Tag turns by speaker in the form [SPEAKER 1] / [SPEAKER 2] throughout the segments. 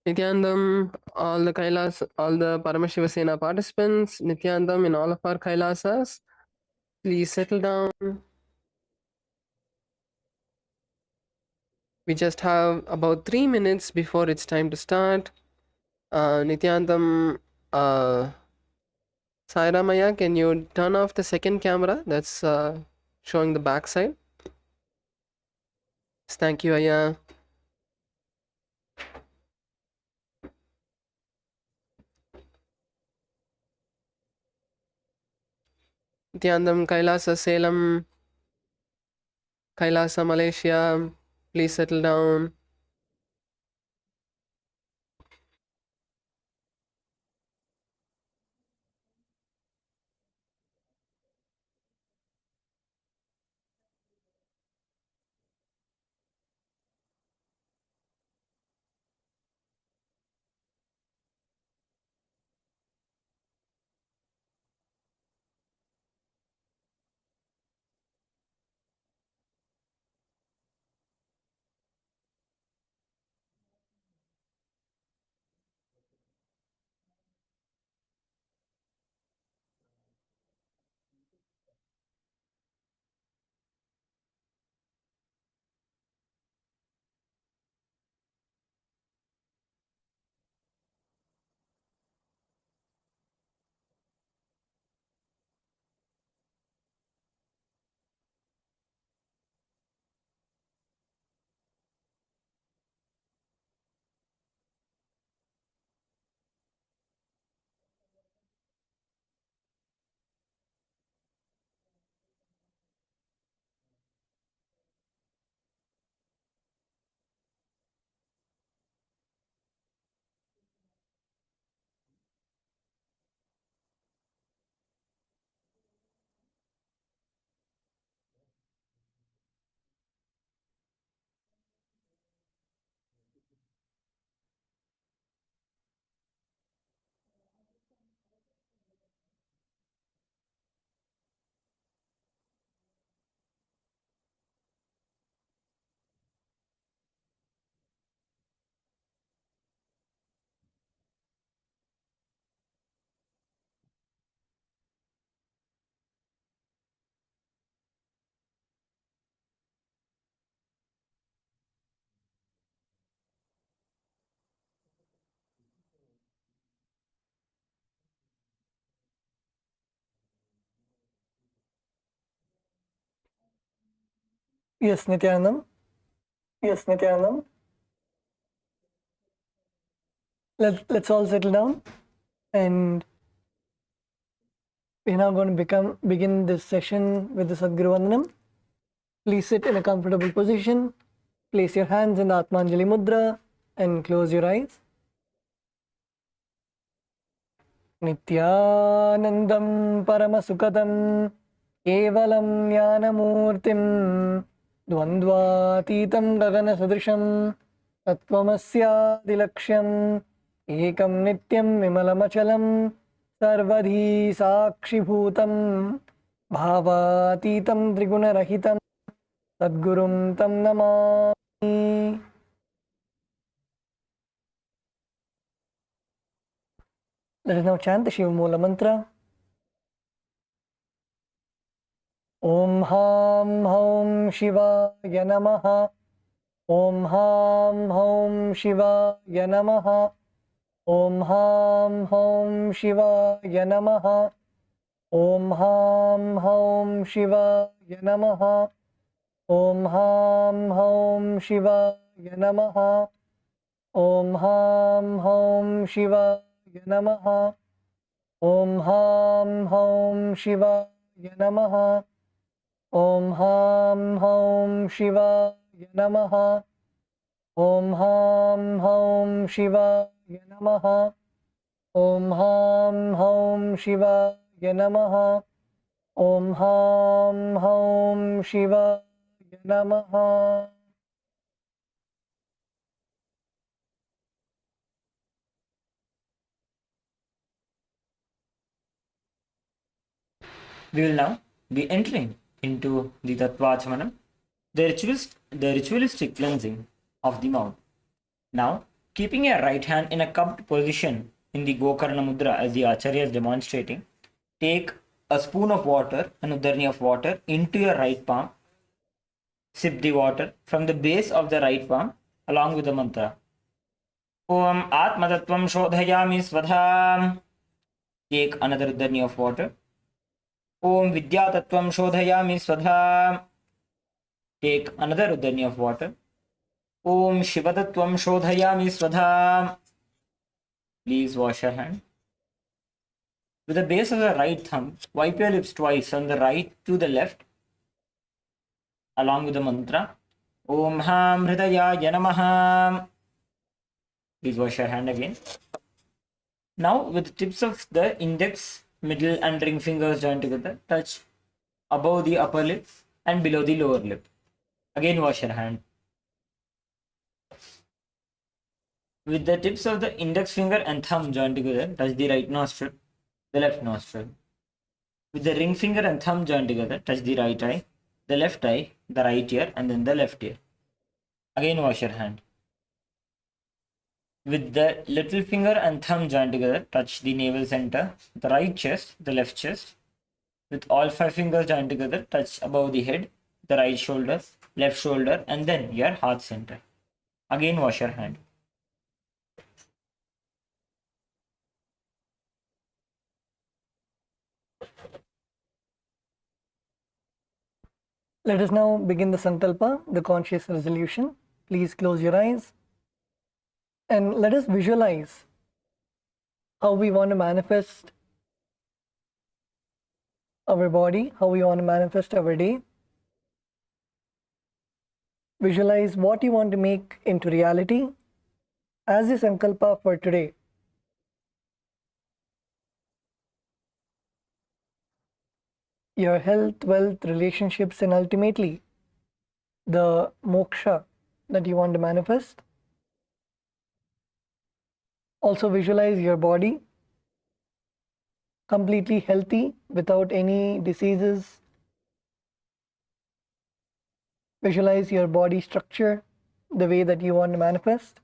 [SPEAKER 1] Nithyanandam, all the Kailas, all the Paramashivasena participants, Nithyanandam in all of our Kailasas, please settle down. We just have about 3 minutes before it's time to start. Nithyanandam, Sairamaya, can you turn off the second camera that's showing the backside? Thank you, Aya. Nithyanandam, Kailasa, Salem, Kailasa, Malaysia, please settle down.
[SPEAKER 2] Yes, Nithyanandam. Yes, Nithyanandam. Let's all settle down, and we're now going to begin this session with the Sadguru Vandanam. Please sit in a comfortable position. Place your hands in the Atmanjali Mudra and close your eyes. Nithyanandam Paramasukhatam Kevalam Jnanamurtim Dvandvatitam Gagana Sadrisham Tattvamasya Ekam Nityam Vimalamachalam Sarvadhi Sakshibhutam Bhavatitam Trigunarahitam Sadgurum Tam Namami. Let us now chant the Shiva Mula mantra. Om Ham Hom Shivaya Namaha. Om Ham Hom Shivaya Namaha. Om Ham Hom Shivaya Namaha. Om Ham Hom Shivaya Namaha. Om Ham Hom Shivaya Namaha. Om Ham Hom Shivaya Namaha. Om Ham Hom Shivaya Namaha. Om Ham Hom Shivaya Namaha. Om Ham Hom Shivaya Namaha. Om Ham Hum Shivaya Namaha. Om Ham Hum Shivaya Namaha.
[SPEAKER 3] We will now be entering into the Tattvachmanam, the ritualistic cleansing of the mouth. Now, keeping your right hand in a cupped position in the Gokarna Mudra as the Acharya is demonstrating, take a spoon of water, an udharni of water, into your right palm. Sip the water from the base of the right palm along with the mantra. Om Atmatattvam Shodhayami Svadham. Take another udharni of water. Om Vidyatattvam Shodhayami Svadham. Take another udharni of water. Om Shivatattvam Shodhayami Svadham. Please wash your hand. With the base of the right thumb, wipe your lips twice from the right to the left along with the mantra. Om Ham Hridayaya Namaha. Please wash your hand again. Now, with the tips of the index, middle, and ring fingers joined together, touch above the upper lip and below the lower lip. Again, wash your hand. With the tips of the index finger and thumb joined together, touch the right nostril, the left nostril. With the ring finger and thumb joined together, touch the right eye, the left eye, the right ear, and then the left ear. Again, wash your hand. With the little finger and thumb joined together, touch the navel center, the right chest, the left chest. With all 5 fingers joined together, touch above the head, the right shoulder, left shoulder, and then your heart center. Again, wash your hand.
[SPEAKER 2] Let us now begin the Sankalpa, the conscious resolution. Please close your eyes and let us visualize how we want to manifest our body, how we want to manifest our day. Visualize what you want to make into reality as the Sankalpa for today. Your health, wealth, relationships, and ultimately the moksha that you want to manifest. Also visualize your body completely healthy without any diseases. Visualize your body structure the way that you want to manifest.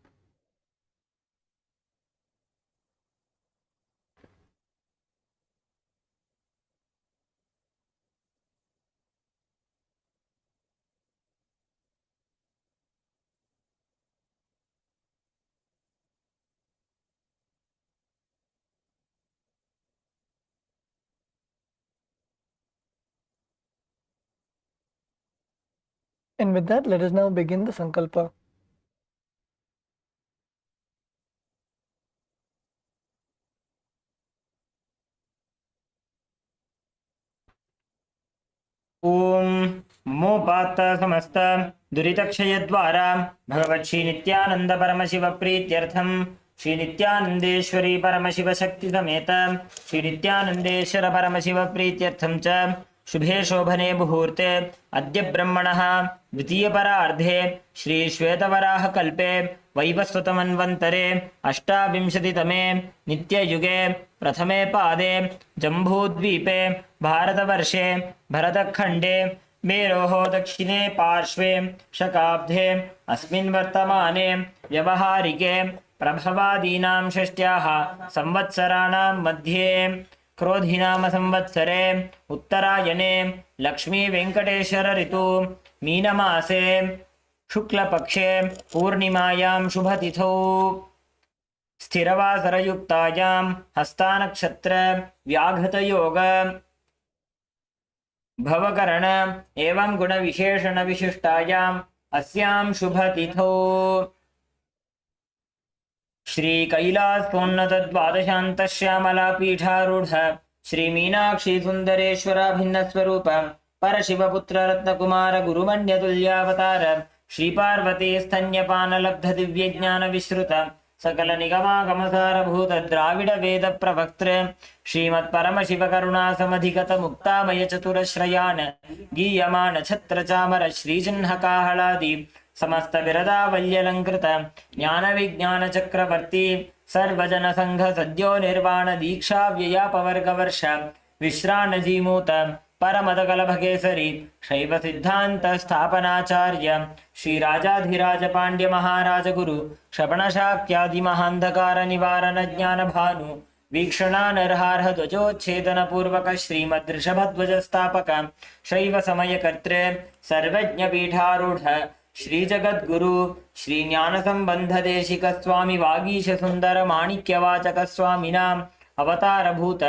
[SPEAKER 2] And with that, let us now begin the Sankalpa.
[SPEAKER 3] ओम मोपात्त समस्त दुरितक्षयद्वारा भगवत् श्री नित्यानंद परमशिव प्रीत्यर्थम श्री नित्यानंदेश्वरी परमशिव शक्ति समेत श्री नित्यानंदेश्वर परमशिव प्रीत्यर्थम च शुभे शोभने मुहूर्ते अद्य ब्रह्मणः द्वितीय परार्धे श्री श्वेतवराह कल्पे वैवस्वतमन्वन्तरे अष्टाविंशतितमे नित्ययुगे प्रथमे पादे जम्बूद्वीपे भारतवर्षे भरतखण्डे मेरोः दक्षिणे पार्श्वे शकाब्धे अस्मिन् वर्तमाने व्यवहारिके प्रभवादीनां षष्ट्याः संवत्सराणां मध्ये क्रोधिनाम संवत्सरे उत्तरायणे लक्ष्मी वेंकटेश्वर ऋतु मीनमासे शुक्लपक्षे पूर्णिमायां शुभतिथौ स्थिरवासरयुक्तायां हस्तानक्षत्र व्याघ्रतयोग भवकरण एवं गुणविशेषण विशिष्टायाम् अस्यां शुभतिथौ श्री कैलासोन्नत द्वादशांत श्यामला पीठारूढ़ श्री मीनाक्षी सुंदरेश्वरा भिन्न स्वरूप परशिवपुत्र रत्नकुमार गुरुमन्य तुल्यावतार श्री पार्वती स्तन्यपान लब्ध दिव्य ज्ञान विश्रुत सकल निगमागमसारभूत द्राविड वेद प्रवक्त्र श्रीमत् परमशिव करुणा समधिगत मुक्तामय चतुरश्रयान् गीयमान छत्र चामर श्रीजिह्नकाहलादि समस्त विरदावल्यलङ्कृत ज्ञान विज्ञान चक्रवर्ती सर्वजन संघ सद्यो निर्वाण दीक्षा व्ययापवर्गवर्ष विश्रानजीमूत परमदकलभकेसरी शैव सिद्धांत स्थापनाचार्य श्री राजाधिराज पांड्य महाराज गुरु क्षपणशाक्यादि महांधकार निवारण ज्ञान भानु वीक्षणा नरहारह ध्वजोच्छेदन पूर्वक श्रीमद्ऋषभध्वज स्थापक शैव समय कर्तृ सर्वज्ञ पीठारूढ़ श्री जगद्गुरु श्री ज्ञान संबंध देशिक स्वामी वागीश सुंदर माणिक्यवाचक स्वामिनां अवतारभूत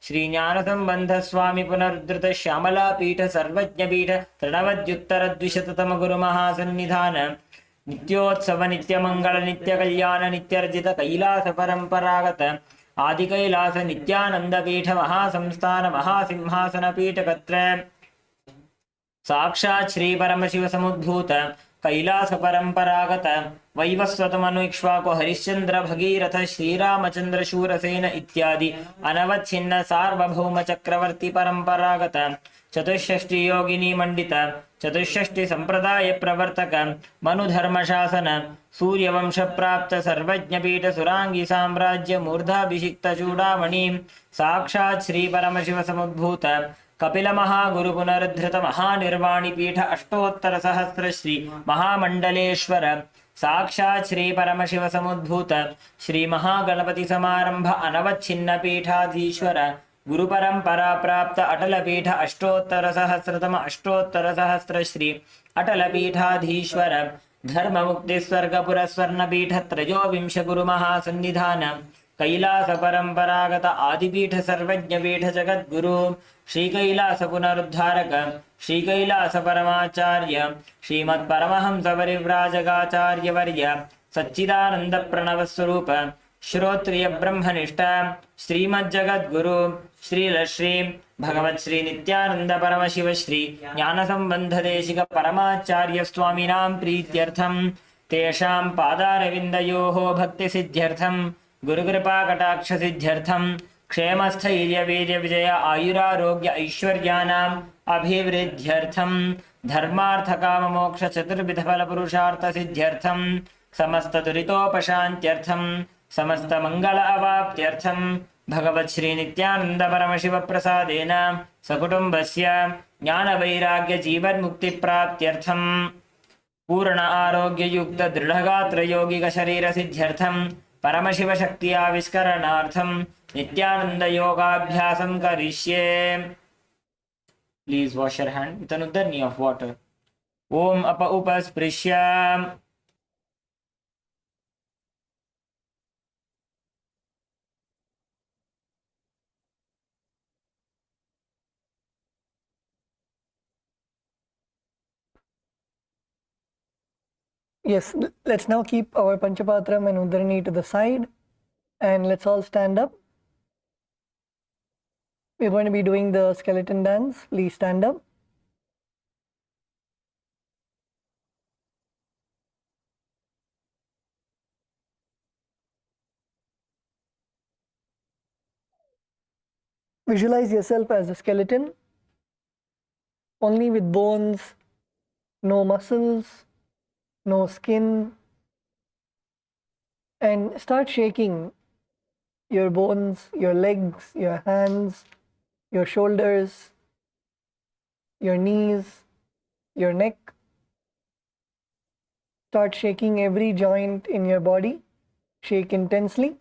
[SPEAKER 3] श्री ज्ञान संबंध स्वामी पुनरुद्धृत श्यामला पीठ सर्वज्ञ पीठ तृणवद्युत्तर द्विशततम गुरु महासन्निधान नित्योत्सव नित्य मंगल नित्य कल्याण नित्यर्जित कैलास परंपरागत आदि कैलास नित्यानंद पीठ महासंस्थान महासिंहासन पीठ कत्र साक्षात् श्री परमशिव समुद्भूत कैलास परंपरागत वैवस्वत मनुक्ष्वाको हरिश्चंद्र भगीरथ श्रीरामचंद्र शूरसेन इत्यादि अनवच्छिन्न सार्वभौम चक्रवर्ती परंपरागत चतुष्षष्टि योगिनी मंडित चतुष्षष्टि संप्रदाय प्रवर्तक मनुधर्म शासन सूर्यवंश प्राप्त सर्वज्ञ पीठ सुरांगी साम्राज्य मूर्धाभिषिक्त चूड़ामणि साक्षात् श्री परमशिव समुद्भूत कपिल महागुरु पुनरुद्धृत महानिर्वाणी पीठ अष्टोत्तर सहस्र श्री महामंडलेश्वर साक्षात् श्री परमशिव समुद्भूत श्री महागणपति समारंभ अनवच्छिन्न पीठाधीश्वर गुरु परंपरा प्राप्त अटल पीठ अष्टोत्तर सहस्र श्री अटल पीठाधीश्वर धर्म मुक्ति स्वर्गपुर स्वर्ण पीठ त्रयोविंश गुरु महासन्निधान कैलास परंपरागत आदिपीठ सर्वज्ञ पीठ जगद्गुरु श्री कैलास पुनरुद्धारक श्री कैलास परमाचार्य श्रीमत् परमहंस परिव्राजकाचार्य वर्य सच्चिदानंद प्रणव स्वरूप श्रोत्रिय ब्रह्मनिष्ठ श्रीमज्जगद्गुरु श्री भगवत् श्री नित्यानंद परमशिव श्री ज्ञान संबंध देशिक परमाचार्य स्वामिनां प्रीत्यर्थम तेषां पादारविन्दयोः भक्ति सिद्ध्यर्थम गुरुकृपा कटाक्ष सिद्ध्यर्थम क्षेमस्थैर्य वीर्य विजय आयुरारोग्य ऐश्वर्यानाम् अभिवृद्ध्यर्थम धर्मार्थ काम मोक्ष चतुर्विध फल पुरुषार्थ सिद्ध्यर्थम समस्त दुरितोपशान्त्यर्थम समस्त मंगल अवाप्त्यर्थम भगवत् श्री नित्यानंद परमशिव प्रसादेन सकुटुम्बस्य ज्ञान वैराग्य जीवन मुक्ति प्राप्त्यर्थम पूर्ण आरोग्य युक्त दृढ़गात्र यौगिक शरीर सिद्ध्यर्थम परमशिव शक्ति आविष्करणार्थम नित्यानंद योगाभ्यासं करिष्ये. Please wash your hand with an uddarni of water. Om apa upasprishya.
[SPEAKER 2] Yes, let's now keep our Panchapatram and Uddarani to the side and let's all stand up. We're going to be doing the skeleton dance. Please stand up. Visualize yourself as a skeleton, only with bones, no muscles, no skin, and start shaking your bones, your legs, your hands, your shoulders, your knees, your neck. Start shaking every joint in your body. Shake intensely.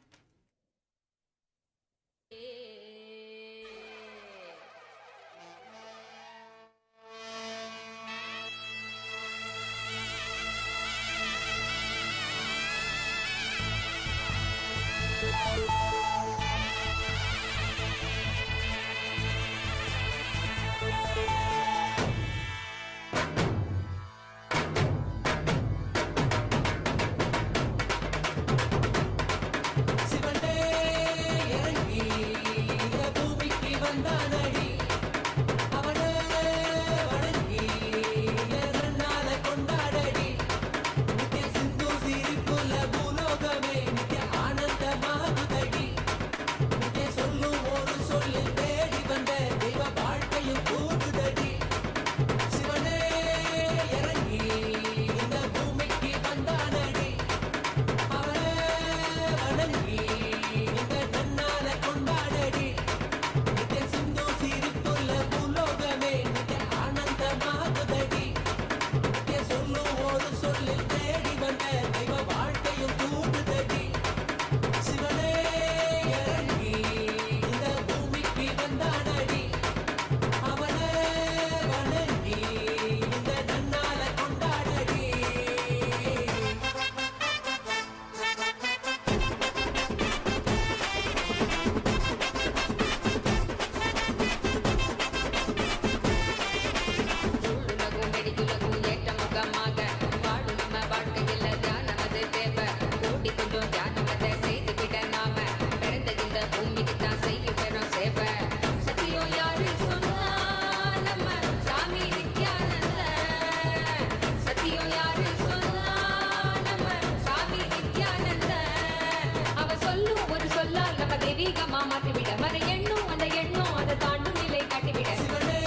[SPEAKER 4] மாற்றிவிட மன எண்ணும் அந்த எண்ணும் அதை தாண்டும் நிலை காட்டிவிட
[SPEAKER 5] சிவனே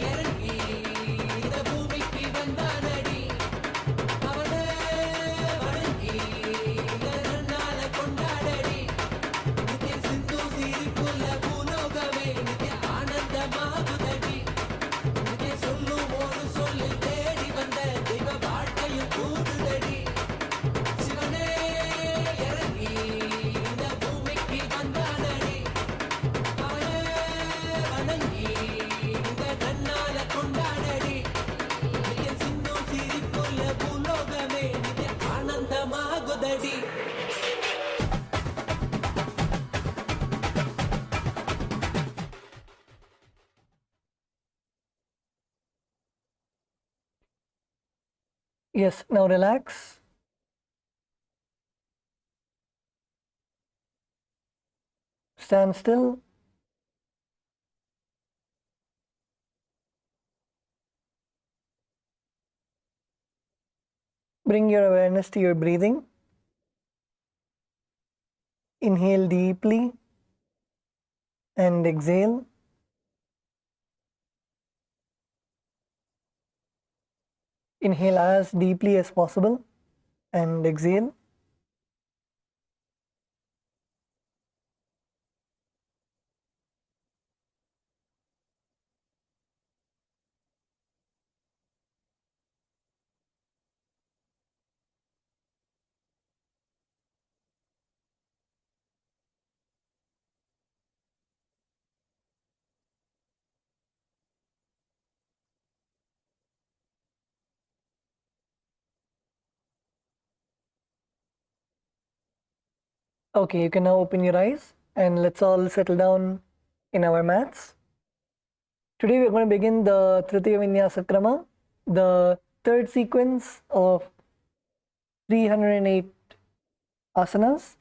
[SPEAKER 5] இறங்கி இந்த பூமிக்கு வந்தானடி அவனே வணங்கி இந்த நன்னால கொண்டாடடி நித்திய சிந்து சிரிப்புள்ள பூலோகமே நித்திய ஆனந்தமாகுதடி நித்திய சொல்லும் ஒரு சொல்லு தேடி வந்த தெய்வ வாழ்க்கையும் கூடுதடி சிவனே இறங்கி இந்த பூமிக்கு வந்தானடி அவனே வணங்கி இந்த நன்னால கொண்டாடடி நித்திய சிந்து சிரிப்புள்ள பூலோகமே நித்திய ஆனந்தமாகுதடி
[SPEAKER 2] Yes, now relax. Stand still. Bring your awareness to your breathing. Inhale deeply and exhale. Inhale as deeply as possible and exhale. Okay, you can now open your eyes and let's all settle down in our mats. Today we're going to begin the Tritiya Vinyasa Krama, the third sequence of 308 asanas,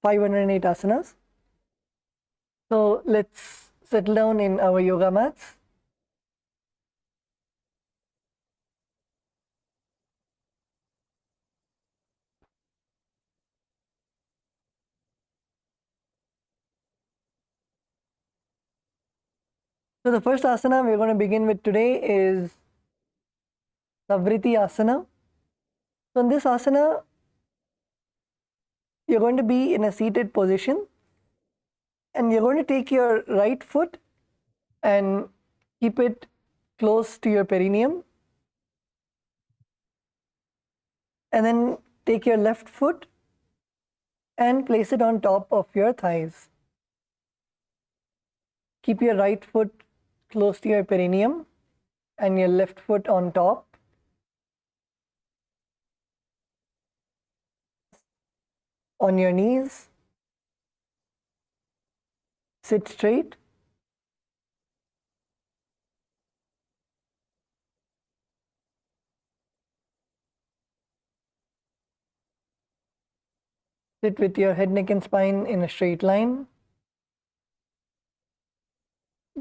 [SPEAKER 2] 508 asanas. So let's settle down in our yoga mats. So the first asana we're going to begin with today is Savriti asana. So in this asana, you're going to be in a seated position and you're going to take your right foot and keep it close to your perineum, and then take your left foot and place it on top of your thighs. Keep your right foot close to your perineum and your left foot on top. On your knees, sit straight. Sit with your head, neck and spine in a straight line.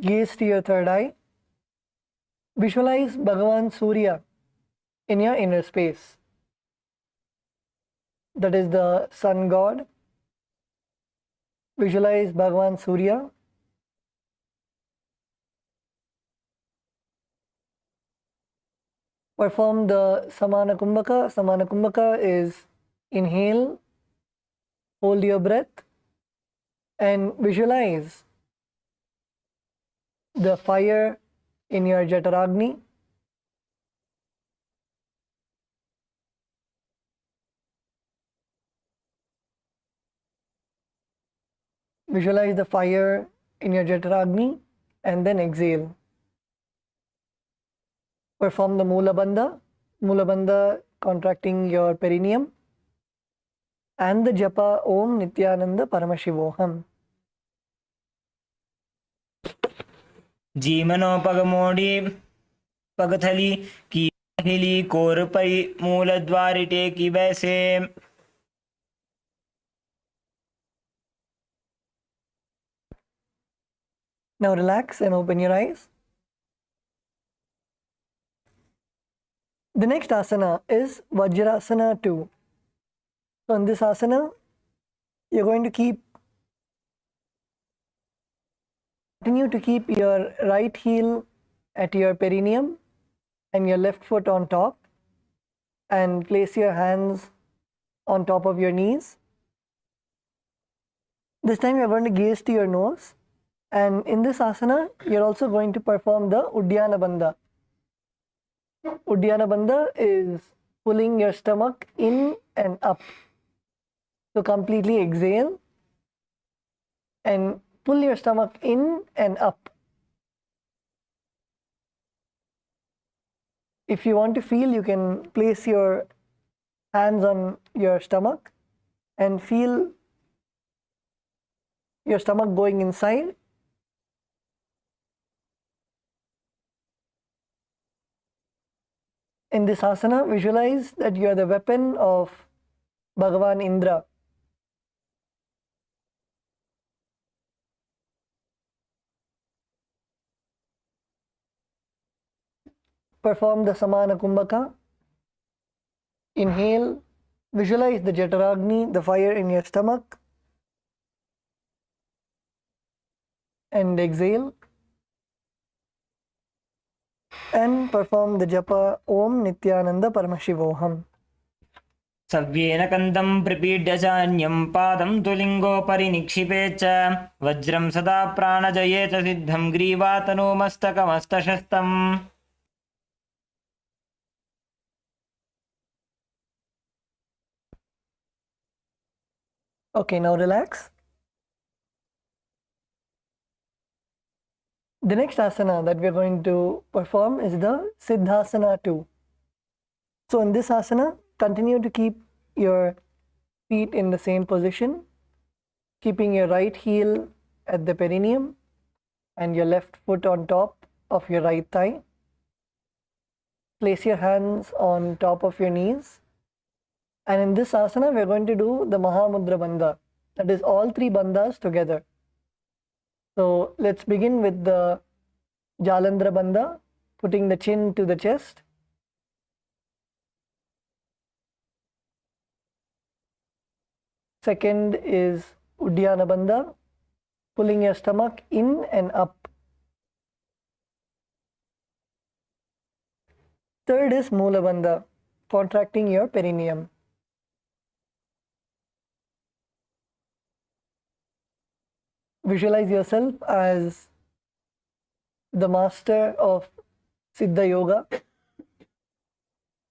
[SPEAKER 2] Gaze to your third eye. Visualize Bhagavan Surya in your inner space. That is the sun god. Visualize Bhagavan Surya. Perform the Samana Kumbhaka. Samana Kumbhaka is inhale, hold your breath, and visualize the fire in your Jataragni. Visualize the fire in your Jataragni and then exhale. Perform the Mula Bandha. Mula Bandha contracting your perineum. And the Japa Om Nithyananda Paramashivoham.
[SPEAKER 3] जीमनोपगमोडी पगथली की हिली कोरपई मूलद्वारिटे की वैसे
[SPEAKER 2] Now relax and open your eyes. The next asana is Vajrasana 2. So in this asana, You're going to continue to keep your right heel at your perineum and your left foot on top, and place your hands on top of your knees. This time you're going to gaze to your nose, and in this asana you're also going to perform the Uddiyana Bandha. Uddiyana Bandha is pulling your stomach in and up. So completely exhale and pull your stomach in and up. If you want to feel, you can place your hands on your stomach and feel your stomach going inside. In this asana, visualize that you are the weapon of Bhagavan Indra. Perform the Samana Kumbhaka. Inhale, visualize the Jataragni, the fire in your stomach, and exhale. And perform the japa Om Nithyananda Paramashivoham.
[SPEAKER 3] सव्येन कन्दं प्रपीड्य चान्यं पादं तुलिङ्गोपरि निक्षिपे च वज्रं सदा प्राणजये च सिद्धं ग्रीवातनो मस्तकमस्तशस्तम्.
[SPEAKER 2] Okay, now relax. The next asana that we are going to perform is the Siddhasana 2. So in this asana, continue to keep your feet in the same position, keeping your right heel at the perineum and your left foot on top of your right thigh. Place your hands on top of your knees. And in this asana, we are going to do the Mahamudra Bandha. That is all three bandhas together. So let's begin with the Jalandhara Bandha, putting the chin to the chest. Second is Uddiyana Bandha, pulling your stomach in and up. Third is Mula Bandha, contracting your perineum. Visualize yourself as the master of Siddha Yoga,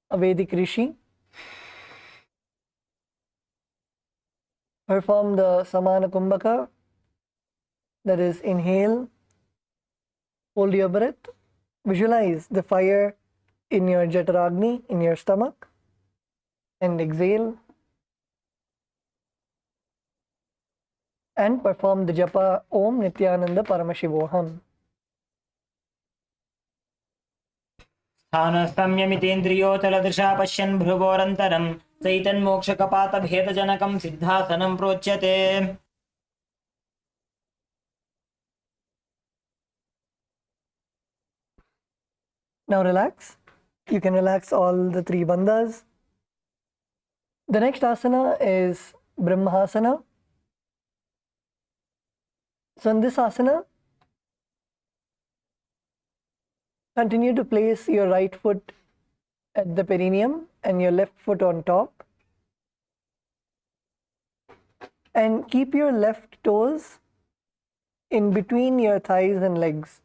[SPEAKER 2] a Vedic Rishi. Perform the Samana Kumbhaka, that is, inhale, hold your breath, visualize the fire in your Jataragni, in your stomach, and exhale. And perform the japa Om Nithyananda Paramashivoham.
[SPEAKER 3] स्थानसंयमितेन्द्रियोचलदृशा पश्यन् भ्रुवोरन्तरं चैतन्मोक्षकपातभेदजनकं सिद्धासनं प्रोच्यते.
[SPEAKER 2] Now relax. You can relax all the three bandhas. The next asana is Brahmasana. So in this asana, continue to place your right foot at the perineum and your left foot on top. And keep your left toes in between your thighs and legs.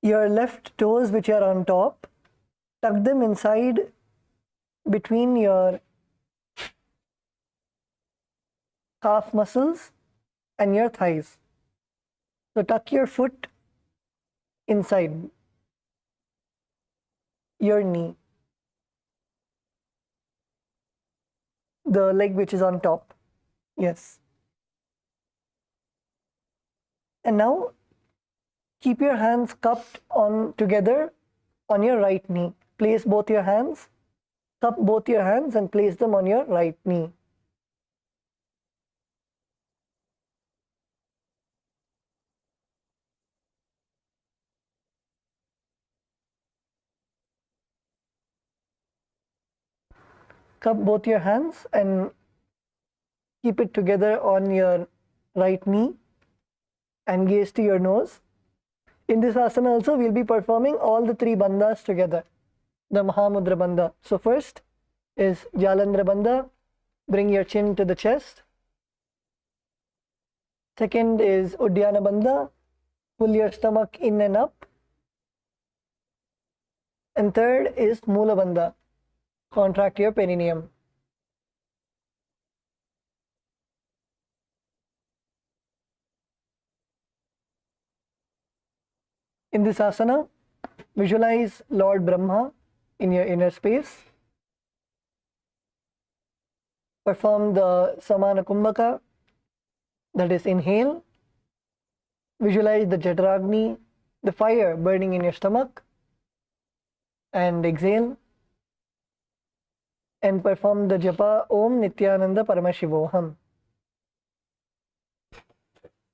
[SPEAKER 2] Your left toes, which are on top, tuck them inside between your calf muscles and your thighs. So tuck your foot inside your knee, the leg which is on top. Yes. And now keep your hands cupped on together on your right knee. Place both your hands Cup both your hands and place them on your right knee. Cup both your hands and keep it together on your right knee and gaze to your nose. In this asana also, we'll be performing all the three bandhas together, the Mahamudra Bandha. So first is Jalandhara Bandha, bring your chin to the chest. Second is Uddiyana Bandha, pull your stomach in and up. And third is Mula Bandha, contract your perineum. In this asana, visualize Lord Brahma in your inner space. Perform the Samana Kumbhaka, that is inhale. Visualize the Jataragni, the fire burning in your stomach, and exhale. And perform the japa Om Nithyananda Paramashivoham.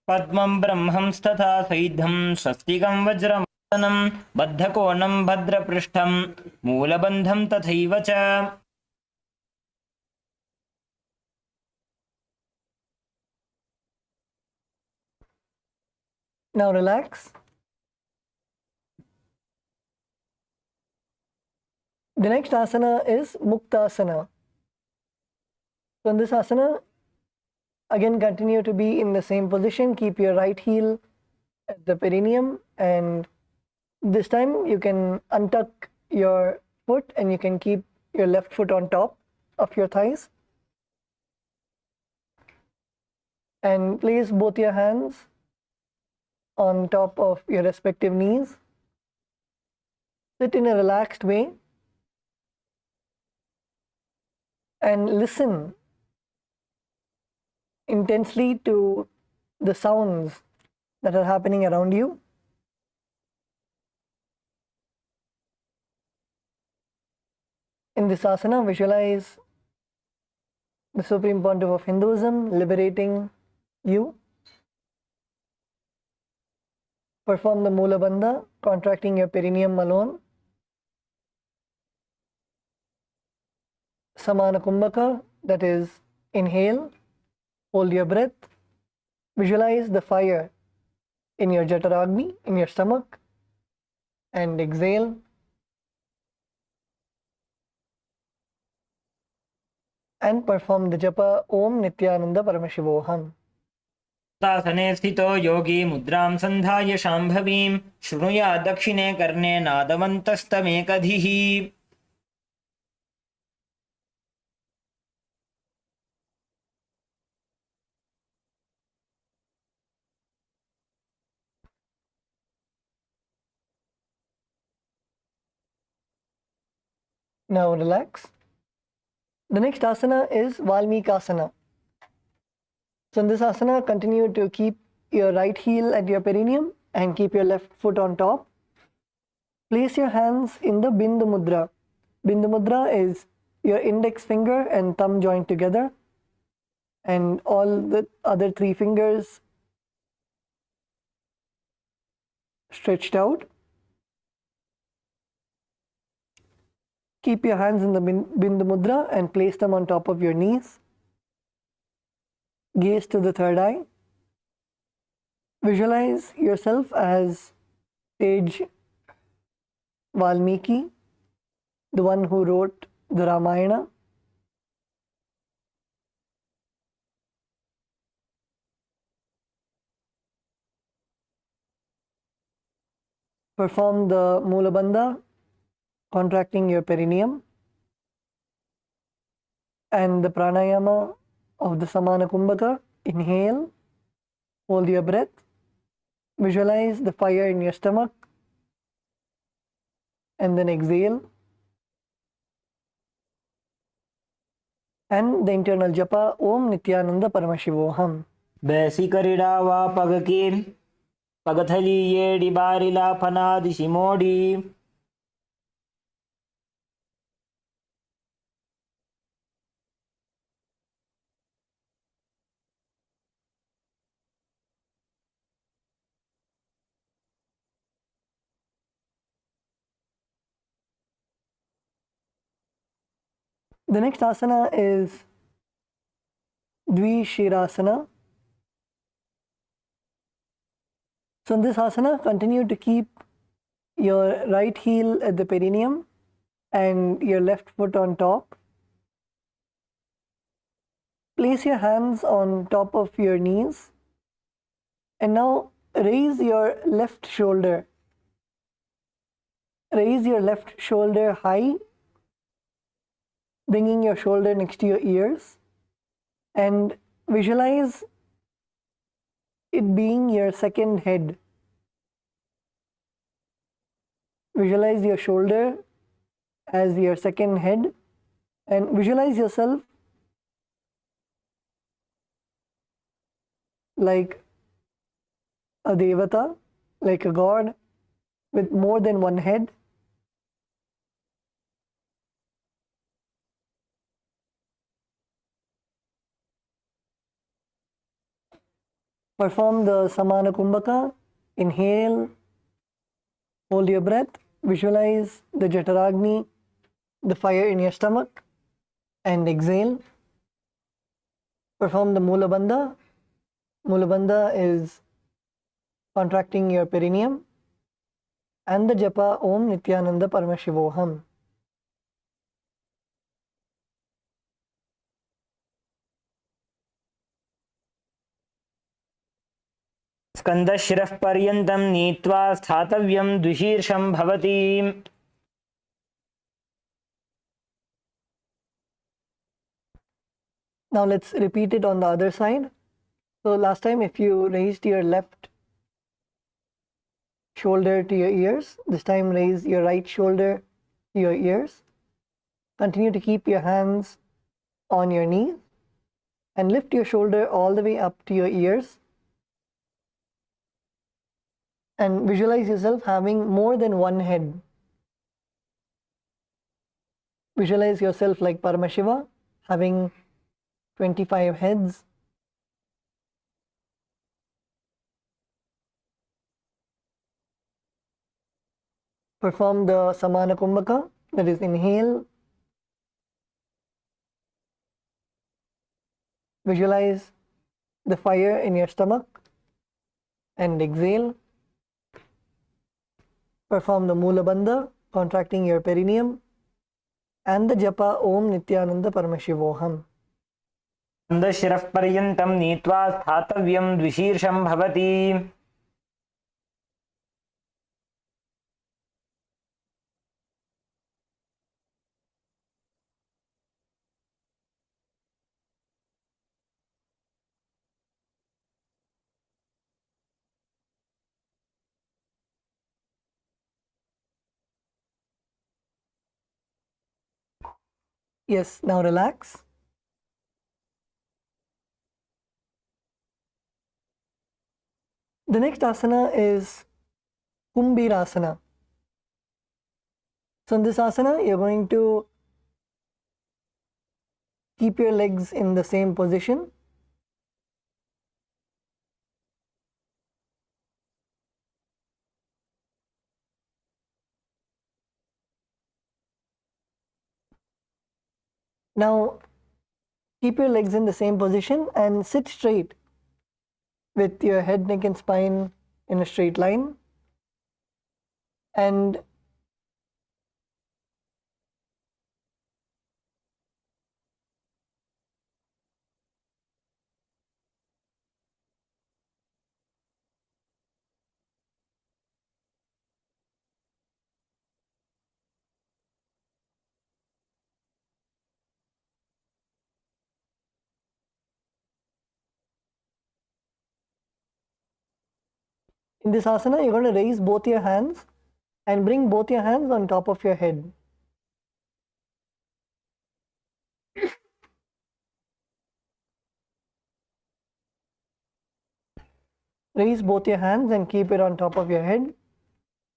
[SPEAKER 3] पद्मं ब्रह्मंस्तथा सैद्धं स्वस्तिकं वज्रमासनं बद्धकोणं भद्रपृष्ठं मूलबन्धं तथैव च.
[SPEAKER 2] Now relax. The next asana is Muktasana. So in this asana, again continue to be in the same position. Keep your right heel at the perineum, and this time you can untuck your foot and you can keep your left foot on top of your thighs. And place both your hands on top of your respective knees. Sit in a relaxed way and listen intensely to the sounds that are happening around you. In this asana, visualize the Supreme Pontiff of Hinduism liberating you. Perform the Mula Bandha, contracting your perineum alone. Samana Kumbhaka, that is inhale, hold your breath. Visualize the fire in your Jataragni, in your stomach, and exhale. And perform the japa Om Nithyananda Paramashivoham.
[SPEAKER 3] तासने स्थितो योगी मुद्रां सन्धाय शाम्भवीं शृणुयात् दक्षिणे कर्णे नादमन्तस्तमेकधिः.
[SPEAKER 2] Now relax. The next asana is Valmikasana. So in this asana, continue to keep your right heel at your perineum and keep your left foot on top. Place your hands in the Bindu Mudra. Bindu Mudra is your index finger and thumb joined together, and all the other three fingers stretched out. Keep your hands in the Bindu Mudra and place them on top of your knees. Gaze to the third eye. Visualize yourself as sage Valmiki, the one who wrote the Ramayana. Perform the Mula Bandha, contracting your perineum, and the pranayama of the Samana Kumbhaka. Inhale, hold your breath, visualize the fire in your stomach, and then exhale. And the internal japa Om Nithyananda Paramashivoham.
[SPEAKER 3] बेसिकरिडा वा पगकी पगथली येडी बारिला फनादि शिमोडी.
[SPEAKER 2] The next asana is Dvishirasana. So in this asana, continue to keep your right heel at the perineum and your left foot on top. Place your hands on top of your knees and now raise your left shoulder. Raise your left shoulder high, bringing your shoulder next to your ears, and visualize it being your second head. Visualize your shoulder as your second head and visualize yourself like a devata, like a god with more than one head. Perform the Samana Kumbhaka. Inhale, hold your breath, visualize the Jataragni, the fire in your stomach, and exhale. Perform the Mula Bandha. Mula Bandha is contracting your perineum, and the japa Om Nithyananda Paramashivoham.
[SPEAKER 3] स्कन्दशिरः पर्यन्तं नीत्वा स्थातव्यं द्विशीर्षं भवति.
[SPEAKER 2] Now let's repeat it on the other side. So last time if you raised your left shoulder to your ears, this time raise your right shoulder to your ears. Continue to keep your hands on your knees and lift your shoulder all the way up to your ears. And visualize yourself having more than one head. Visualize yourself like Paramashiva, having 25 heads. Perform the Samana Kumbhaka, that is inhale. Visualize the fire in your stomach and exhale. Perform the Mula Bandha, contracting your perineum, and the japa Om Nithyananda Paramashivoham.
[SPEAKER 3] स्कन्दशिरः पर्यन्तं नीत्वा स्थातव्यं द्विशीर्षं भवति.
[SPEAKER 2] Yes, now relax. The next asana is Kumbhirasana. So in this asana, you're going to keep your legs in the same position. Now, keep your legs in the same position and sit straight with your head, neck, and spine in a straight line. And in this asana, you're going to raise both your hands and bring both your hands on top of your head. Raise both your hands and keep it on top of your head.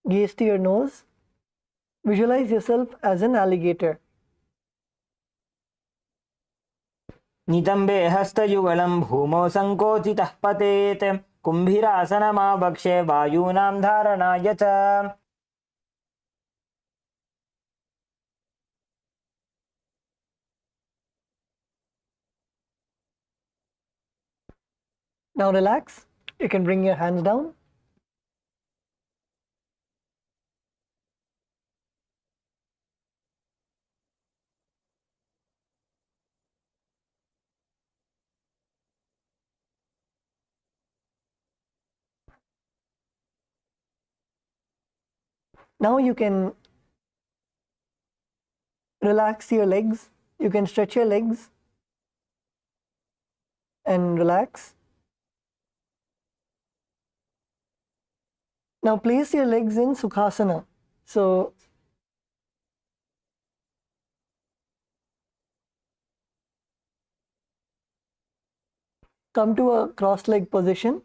[SPEAKER 2] Gaze to your nose. Visualize yourself as an alligator.
[SPEAKER 3] नितम्बे हस्तयुगलं भूमौ सङ्कोचितः पतेत्. कुम्भीरासनमावक्ष्ये वायूनां धारणाय च.
[SPEAKER 2] Now relax. You can bring your hands down. Now you can relax your legs. You can stretch your legs and relax. Now place your legs in Sukhasana. So come to a cross-leg position.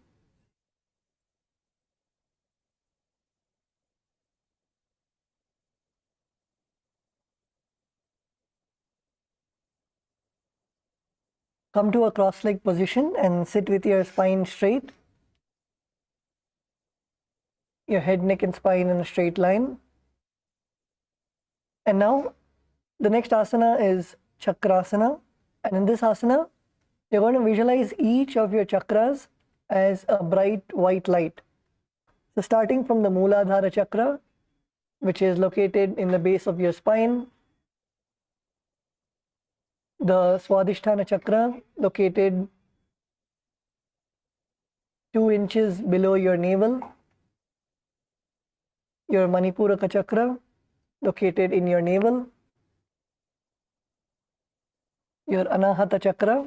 [SPEAKER 2] Come to a cross-leg position and sit with your spine straight. Your head, neck and spine in a straight line. And now the next asana is Chakrasana. And in this asana, you're going to visualize each of your chakras as a bright white light. So starting from the Mooladhara chakra, which is located in the base of your spine, the Swadhisthana chakra, located 2 inches below your navel, your Manipuraka chakra, located in your navel, your Anahata chakra,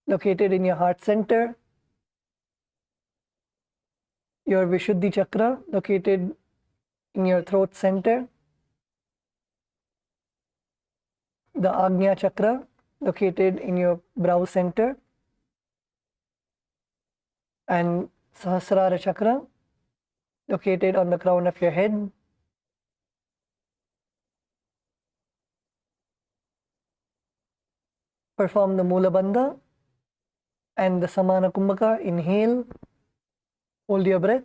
[SPEAKER 2] located in your heart center, your Vishuddhi chakra, located in your throat center, the Agnya chakra, located in your brow center, and Sahasrara chakra, located on the crown of your head. Perform the Mula Bandha and the Samana Kumbhaka. Inhale, hold your breath.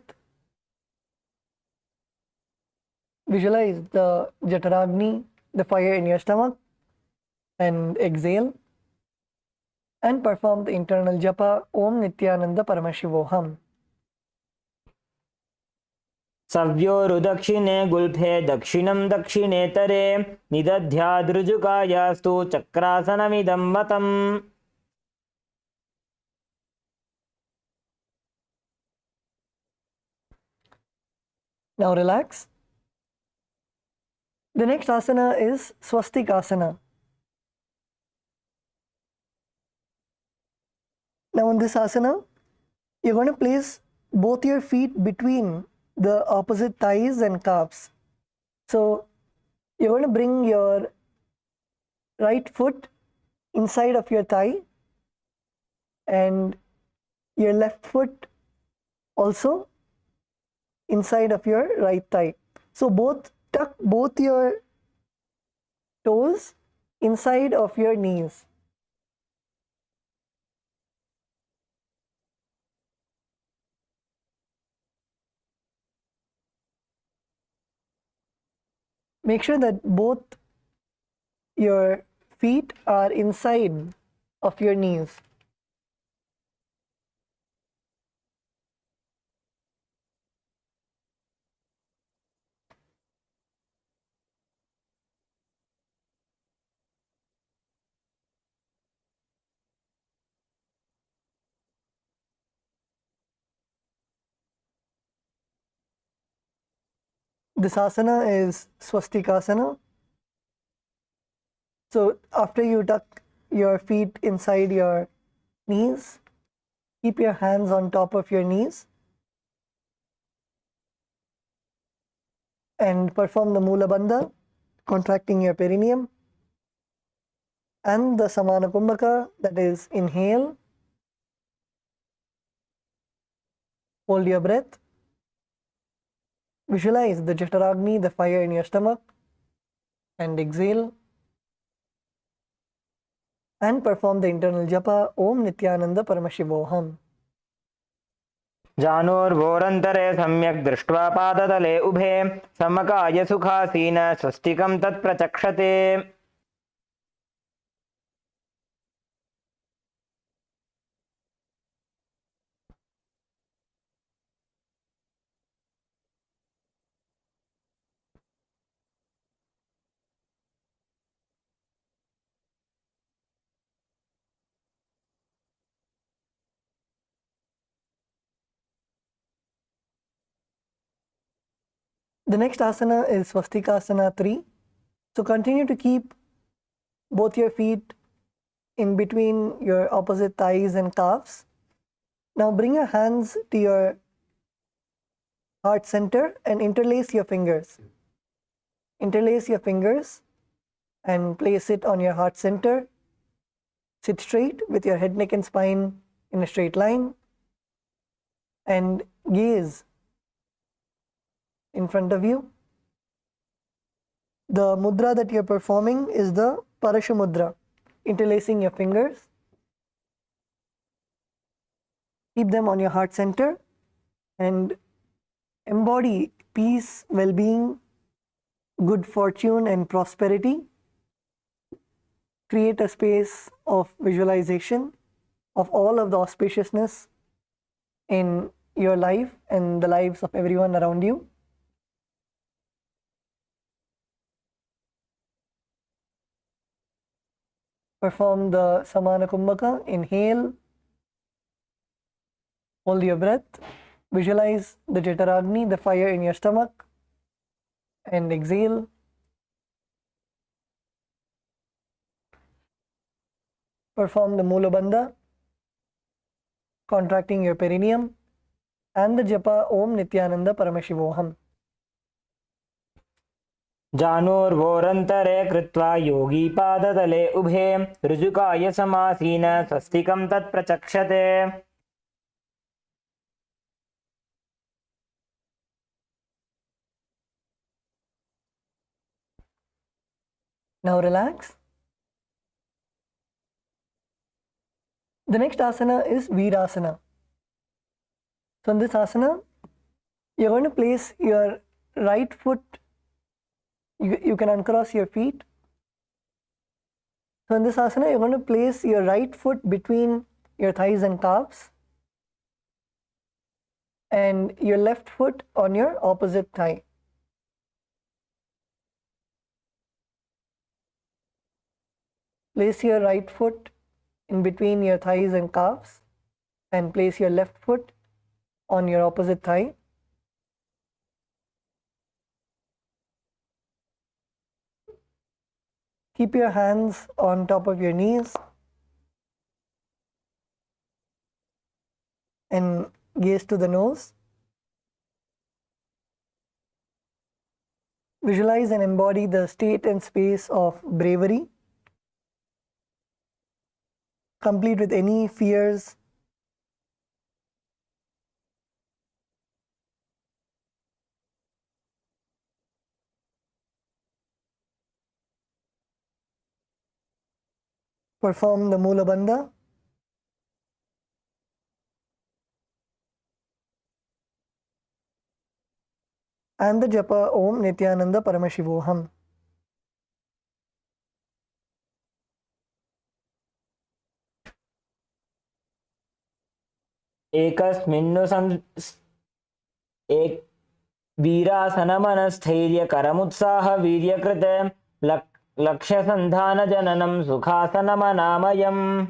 [SPEAKER 2] Visualize the Jataragni, the fire in your stomach, and exhale. And perform the internal japa Om Nithyananda Paramashivoham.
[SPEAKER 3] सव्योरुदक्षिणे गुल्फे दक्षिणं दक्षिणेतरे निदध्यादृजुकायास्तु चक्रासनमिदं मतम्.
[SPEAKER 2] Now relax. The next asana is Swastikasana. Now in this asana, you're going to place both your feet between the opposite thighs and calves. So you're going to bring your right foot inside of your thigh and your left foot also inside of your right thigh. So tuck both your toes inside of your knees. Make sure that both your feet are inside of your knees. This asana is Swastikasana. So after you tuck your feet inside your knees, keep your hands on top of your knees and perform the Mula Bandha, contracting your perineum, and the Samana Kumbhaka, that is inhale, hold your breath, visualize the Jataragni, the fire in your stomach, and exhale. And perform the internal japa Om Nithyananda Paramashivoham.
[SPEAKER 3] जानोर्वोरन्तरे सम्यक् दृष्ट्वा पादतले उभे समकाय सुखासीन स्वस्तिकं तत्प्रचक्षते.
[SPEAKER 2] The next asana is Swastikasana 3. So continue to keep both your feet in between your opposite thighs and calves. Now bring your hands to your heart center and interlace your fingers. Interlace your fingers and place it on your heart center. Sit straight with your head, neck and spine in a straight line and gaze in front of you. The mudra that you're performing is the Parashu mudra, interlacing your fingers. Keep them on your heart center and embody peace, well-being, good fortune and prosperity. Create a space of visualization of all of the auspiciousness in your life and the lives of everyone around you. Perform the Samana Kumbhaka. Inhale, hold your breath, visualize the Jataragni, the fire in your stomach, and exhale. Perform the Mula Bandha, contracting your perineum, and the Japa Om Nithyananda Paramashivoham.
[SPEAKER 3] जानुर्वोरन्तरे कृत्वा योगी पादतले उभे ऋजुकाय समासीन स्वस्तिकं तत्प्रचक्षते.
[SPEAKER 2] Now relax. The next asana is Virasana. So in this asana, you're going to place your right foot, you can uncross your feet. So in this asana, you're going to place your right foot between your thighs and calves and your left foot on your opposite thigh. Place your right foot in between your thighs and calves and place your left foot on your opposite thigh. Keep your hands on top of your knees and gaze to the nose. Visualize and embody the state and space of bravery, complete with any fears. Perform the Mula Bandha. And the Japa Om Nithyananda Paramashivoham.
[SPEAKER 3] एकस्मिन्नु एक वीरासनमनस्थैर्यकरमुत्साहवीर्यकृते लक्ष्यसन्धानजननं सुखासनमनामयम्.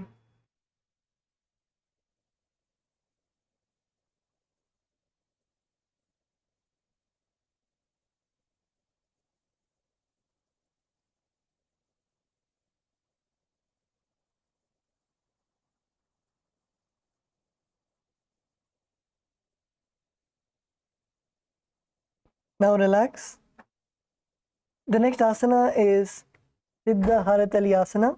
[SPEAKER 2] Now relax. The next asana is Siddha Haratali Asana.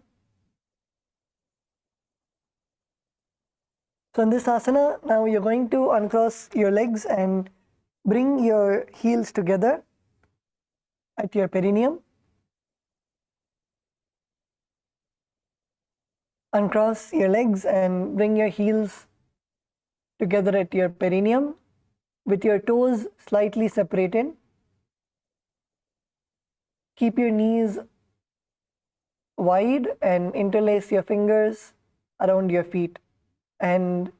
[SPEAKER 2] So in this asana, now you're going to uncross your legs and bring your heels together at your perineum. Uncross your legs and bring your heels together at your perineum with your toes slightly separated. Keep your knees wide and interlace your fingers around your feet and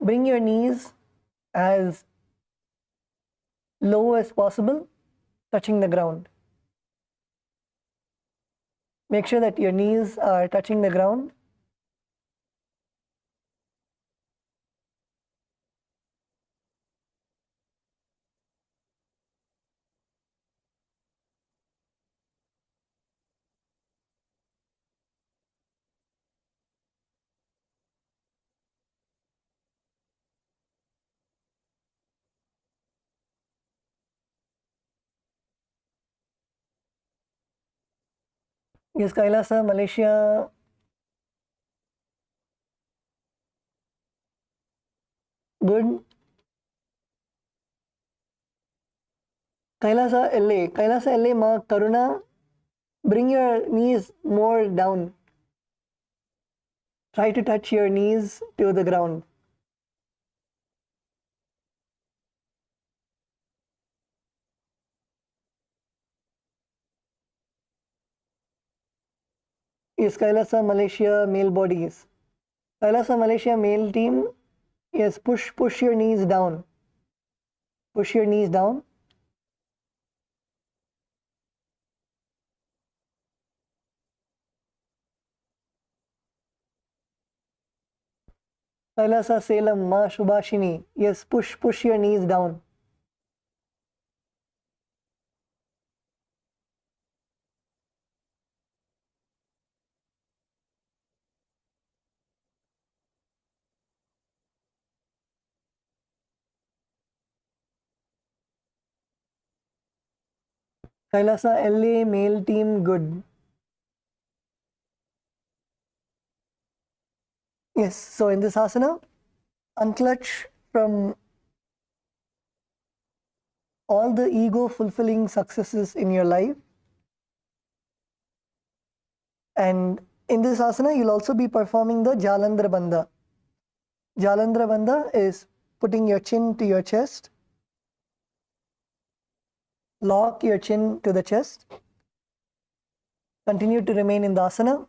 [SPEAKER 2] bring your knees as low as possible, touching the ground. Make sure that your knees are touching the ground. Yes, Kailasa, Malaysia. Good. Kailasa, LA. Kailasa, LA, Ma Karuna. Bring your knees more down. Try to touch your knees to the ground. Yes, Kailasa, Malaysia, male bodies. Kailasa, Malaysia, male team. Yes, push your knees down. Push your knees down. Kailasa, Salem, Ma Shubhashini. Yes, push your knees down. Kailasa, LA, male team, good. Yes, so in this asana, unclutch from all the ego fulfilling successes in your life. And in this asana, you'll also be performing the Jalandhara Bandha. Jalandhara Bandha is putting your chin to your chest. Lock your chin to the chest. Continue to remain in the asana.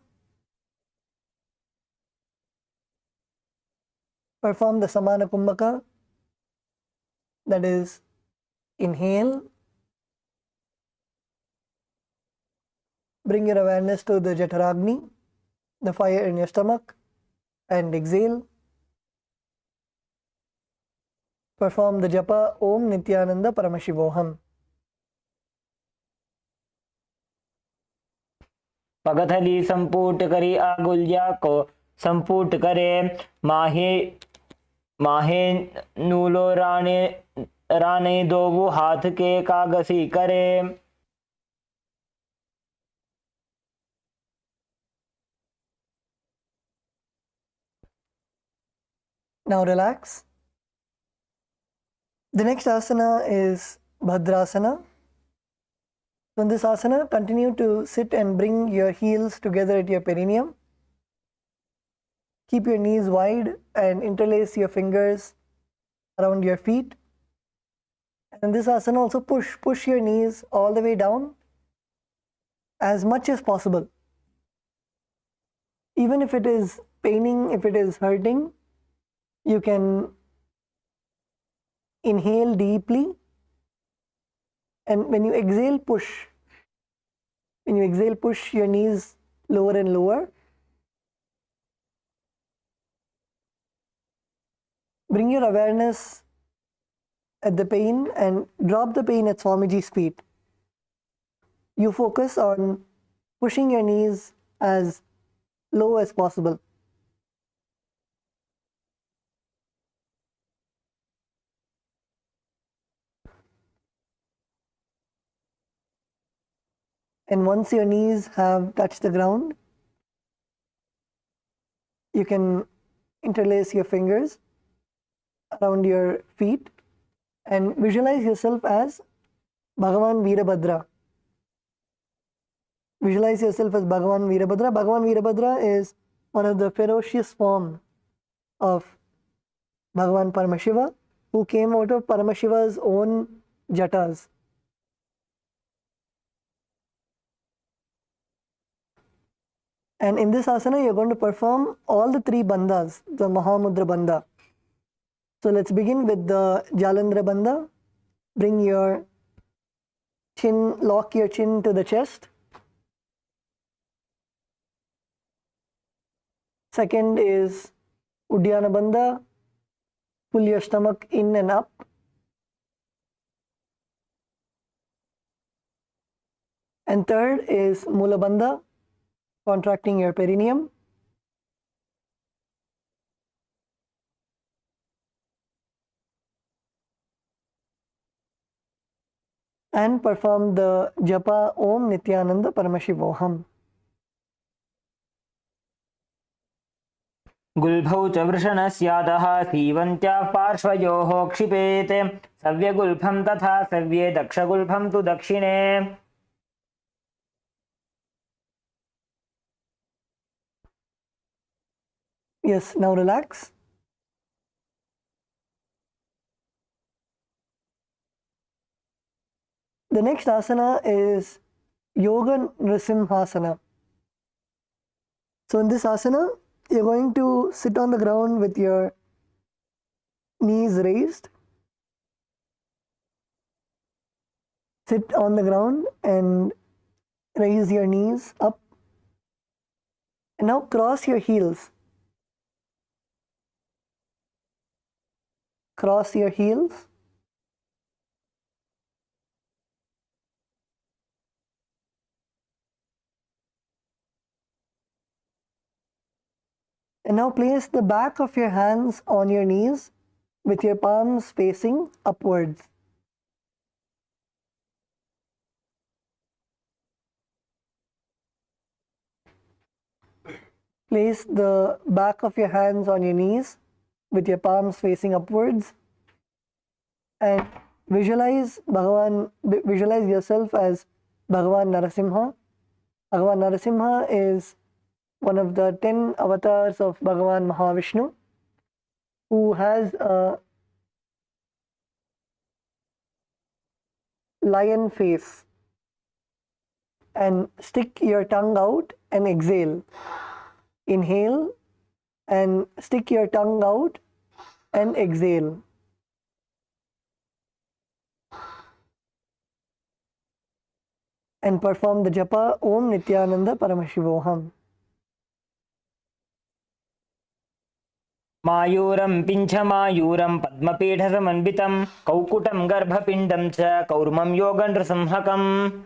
[SPEAKER 2] Perform the Samana Kumbhaka. That is, inhale. Bring your awareness to the Jataragni, the fire in your stomach, and exhale. Perform the japa Om Nithyananda Paramashivoham.
[SPEAKER 3] पगथली संपूट करी आगुलिया को संपूट करे माहे माहे नूलो राने राने दोवु हाथ के कागसी करे.
[SPEAKER 2] Now relax. The next asana is Bhadrasana. So in this asana, continue to sit and bring your heels together at your perineum. Keep your knees wide and interlace your fingers around your feet. And in this asana also push your knees all the way down as much as possible. Even if it is paining, if it is hurting, you can inhale deeply, and when you exhale, push. When you exhale, push your knees lower and lower. Bring your awareness at the pain and drop the pain at Swamiji's feet. You focus on pushing your knees as low as possible. And once your knees have touched the ground, you can interlace your fingers around your feet and visualize yourself as Bhagavan Veerabhadra. Visualize yourself as Bhagavan Veerabhadra. Bhagavan Veerabhadra is one of the ferocious forms of Bhagavan Paramashiva, who came out of Paramashiva's own jatas. And in this asana, you're going to perform all the three bandhas, the Mahamudra Bandha. So let's begin with the Jalandhara Bandha. Bring your chin, lock your chin to the chest. Second is Uddiyana Bandha. Pull your stomach in and up. And third is Mula Bandha, contracting your perineum. And perform the japa Om Nithyananda Paramashivoham.
[SPEAKER 3] गुल्भौ च वृषणस्यादः सीवन्त्याः पार्श्वयोः क्षिपेत् सव्यगुल्फं तथा सव्ये दक्षगुल्फं तु दक्षिणे.
[SPEAKER 2] Yes, now relax. The next asana is Yoga Nrisimhasana. So in this asana, you're going to sit on the ground with your knees raised. Sit on the ground and raise your knees up. And now cross your heels. Cross your heels. And now place the back of your hands on your knees with your palms facing upwards. Place the back of your hands on your knees with your palms facing upwards and visualize yourself as Bhagavan Narasimha. Bhagavan Narasimha is one of the 10 avatars of Bhagavan Mahavishnu, who has a lion face. And stick your tongue out and exhale. Inhale and stick your tongue out and exhale. And perform the japa Om Nithyananda Paramashivoham.
[SPEAKER 3] मायूरं पिञ्छमायूरं पद्मपीठसमन्वितं कौकुटं गर्भपिण्डं च कौर्मं योगनृसिंहकम्.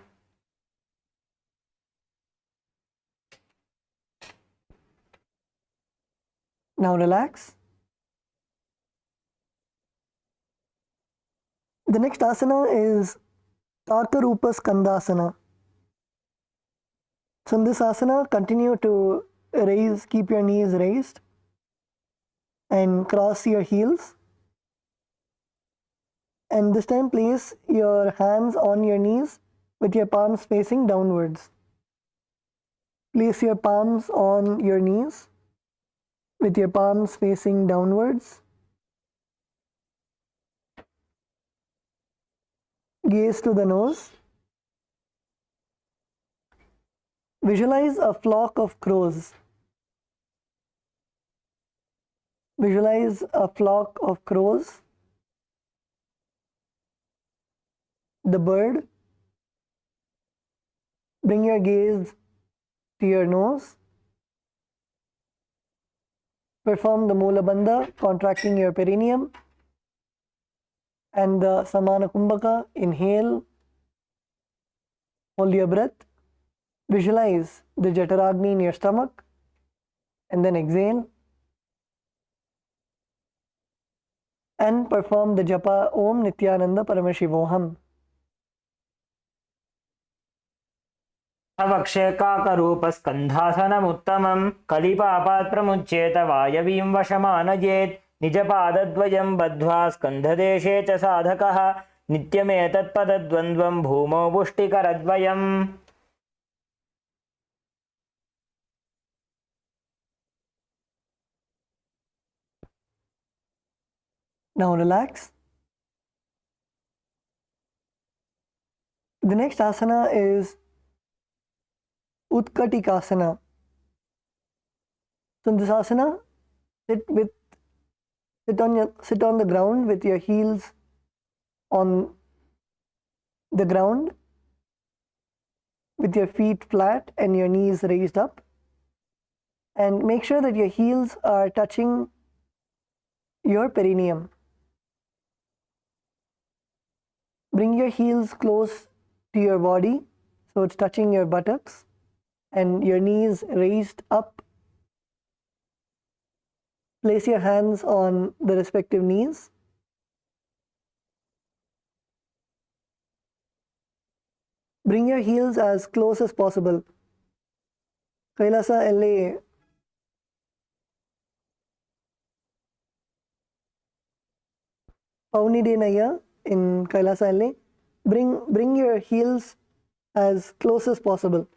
[SPEAKER 2] Now relax. The next asana is Takarupa Skandasana. So in this asana, continue to keep your knees raised and cross your heels. And this time place your hands on your knees with your palms facing downwards. Place your palms on your knees with your palms facing downwards. Gaze to the nose. Visualize a flock of crows. Visualize a flock of crows. The bird. Bring your gaze to your nose. Perform the Mula Bandha, contracting your perineum. And the Samana Kumbhaka. Inhale. Hold your breath. Visualize the Jataragni in your stomach. And then exhale. And perform the japa Om Nithyananda Paramashivoham.
[SPEAKER 3] वक्षे काकरूपस्कन्धासनमुत्तमं कलिपापात् प्रमुच्येत वायवीं वशमानयेत् निजपादद्वयं बद्ध्वा स्कन्धदेशे च साधकः नित्यमेतत्पदद्वन्द्वं भूमौ पुष्टिकरद्वयम्.
[SPEAKER 2] Now relax. The next asana is Utkatikasana. So in this asana, sit on the ground with your heels on the ground, with your feet flat and your knees raised up, and make sure that your heels are touching your perineum. Bring your heels close to your body so it's touching your buttocks and your knees raised up. Place your hands on the respective knees. Bring your heels as close as possible. Kailasa LA Paunidenaya in Kailasa LA. Bring your heels as close as possible.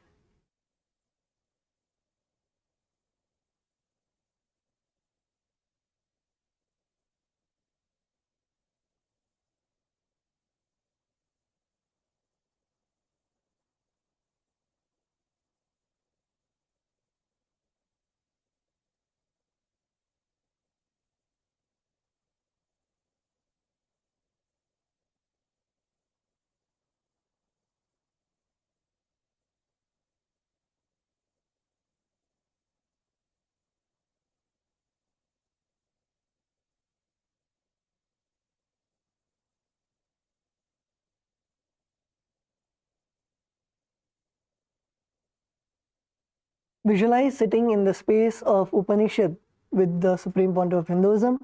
[SPEAKER 2] Visualize sitting in the space of Upanishad with the Supreme Pontiff of Hinduism.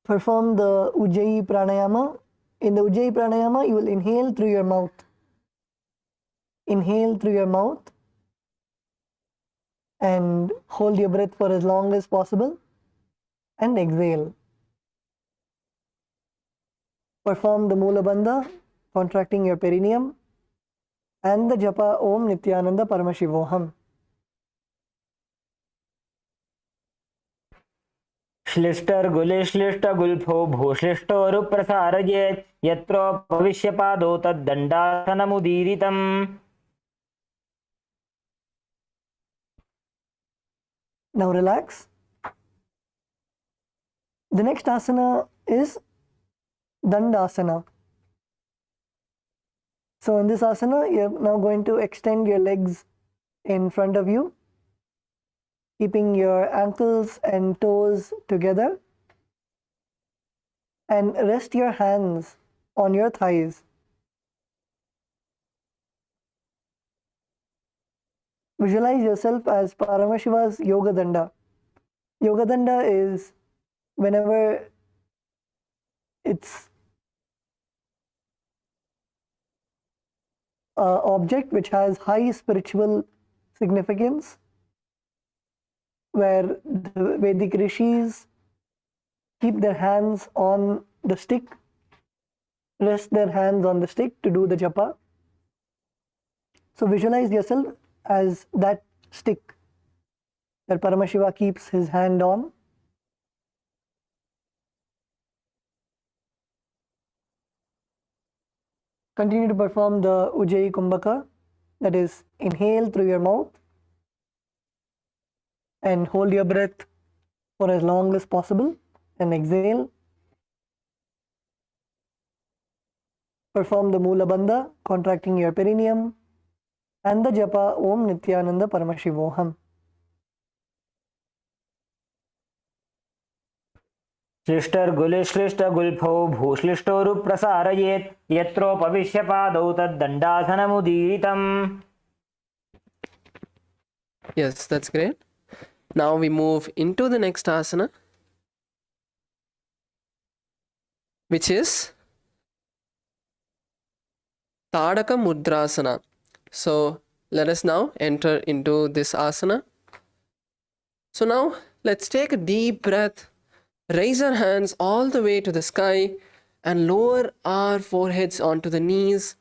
[SPEAKER 2] Perform the Ujjayi Pranayama. In the Ujjayi Pranayama, you will inhale through your mouth. Inhale through your mouth and hold your breath for as long as possible and exhale. Perform the Mula Bandha, contracting your perineum, and the Japa Om Nithyananda Paramashivoham.
[SPEAKER 3] श्लिष्टर्गुलिश्लिष्टगुल्फो भूश्लिष्टोरुप्रसारयेत् यत्रोपविश्यपादौ तद्दण्डासनमुदीरितम्.
[SPEAKER 2] Now relax. The next asana is Dandasana. So in this asana, you're now going to extend your legs in front of you, keeping your ankles and toes together, and rest your hands on your thighs. Visualize yourself as Paramashiva's Yoga Danda. Yoga Danda is whenever it's an object which has high spiritual significance, where the Vedic rishis keep their hands on the stick, rest their hands on the stick to do the japa. So visualize yourself as that stick that Paramashiva keeps his hand on. Continue to perform the Ujjayi Kumbhaka, that is, inhale through your mouth and hold your breath for as long as possible and exhale. Perform the Mula Bandha, contracting your perineum, and the Japa Om Nithyananda Paramashivoham.
[SPEAKER 3] श्लिष्टर्गुलिश्लिष्टगुल्फौ भूश्लिष्टोरुप्रसारयेत् यत्रोपविश्यपादौ तद्दण्डासनमुदीरितम्.
[SPEAKER 1] Yes, that's great. Now we move into the next asana, which is Tadaka Mudrasana. So let us now enter into this asana. So now let's take a deep breath, raise our hands all the way to the sky, and lower our foreheads onto the knees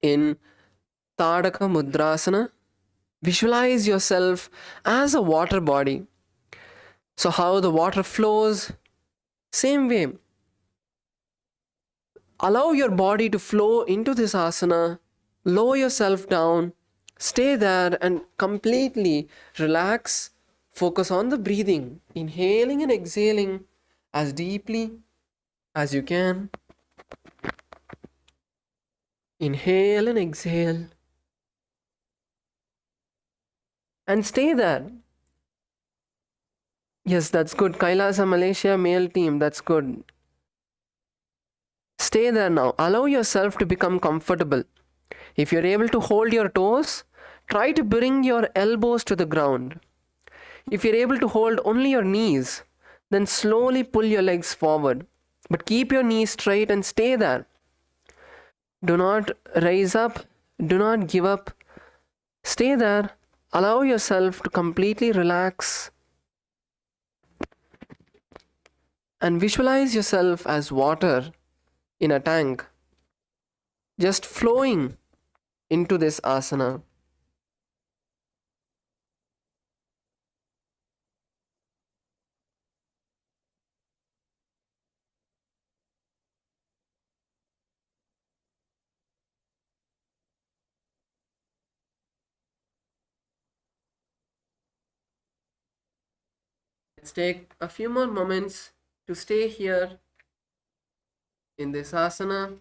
[SPEAKER 1] in Tadaka Mudrasana. Visualize yourself as a water body. So how the water flows, same way. Allow your body to flow into this asana, lower yourself down, stay there and completely relax. Focus on the breathing, inhaling and exhaling as deeply as you can. Inhale and exhale. And stay there. Yes, that's good. KAILASA Malaysia male team, that's good. Stay there now. Allow yourself to become comfortable. If you're able to hold your toes, try to bring your elbows to the ground. If you're able to hold only your knees, then slowly pull your legs forward. But keep your knees straight and stay there. Do not raise up. Do not give up. Stay there. Allow yourself to completely relax and visualize yourself as water in a tank, just flowing into this asana. Let's take a few more moments to stay here in this asana.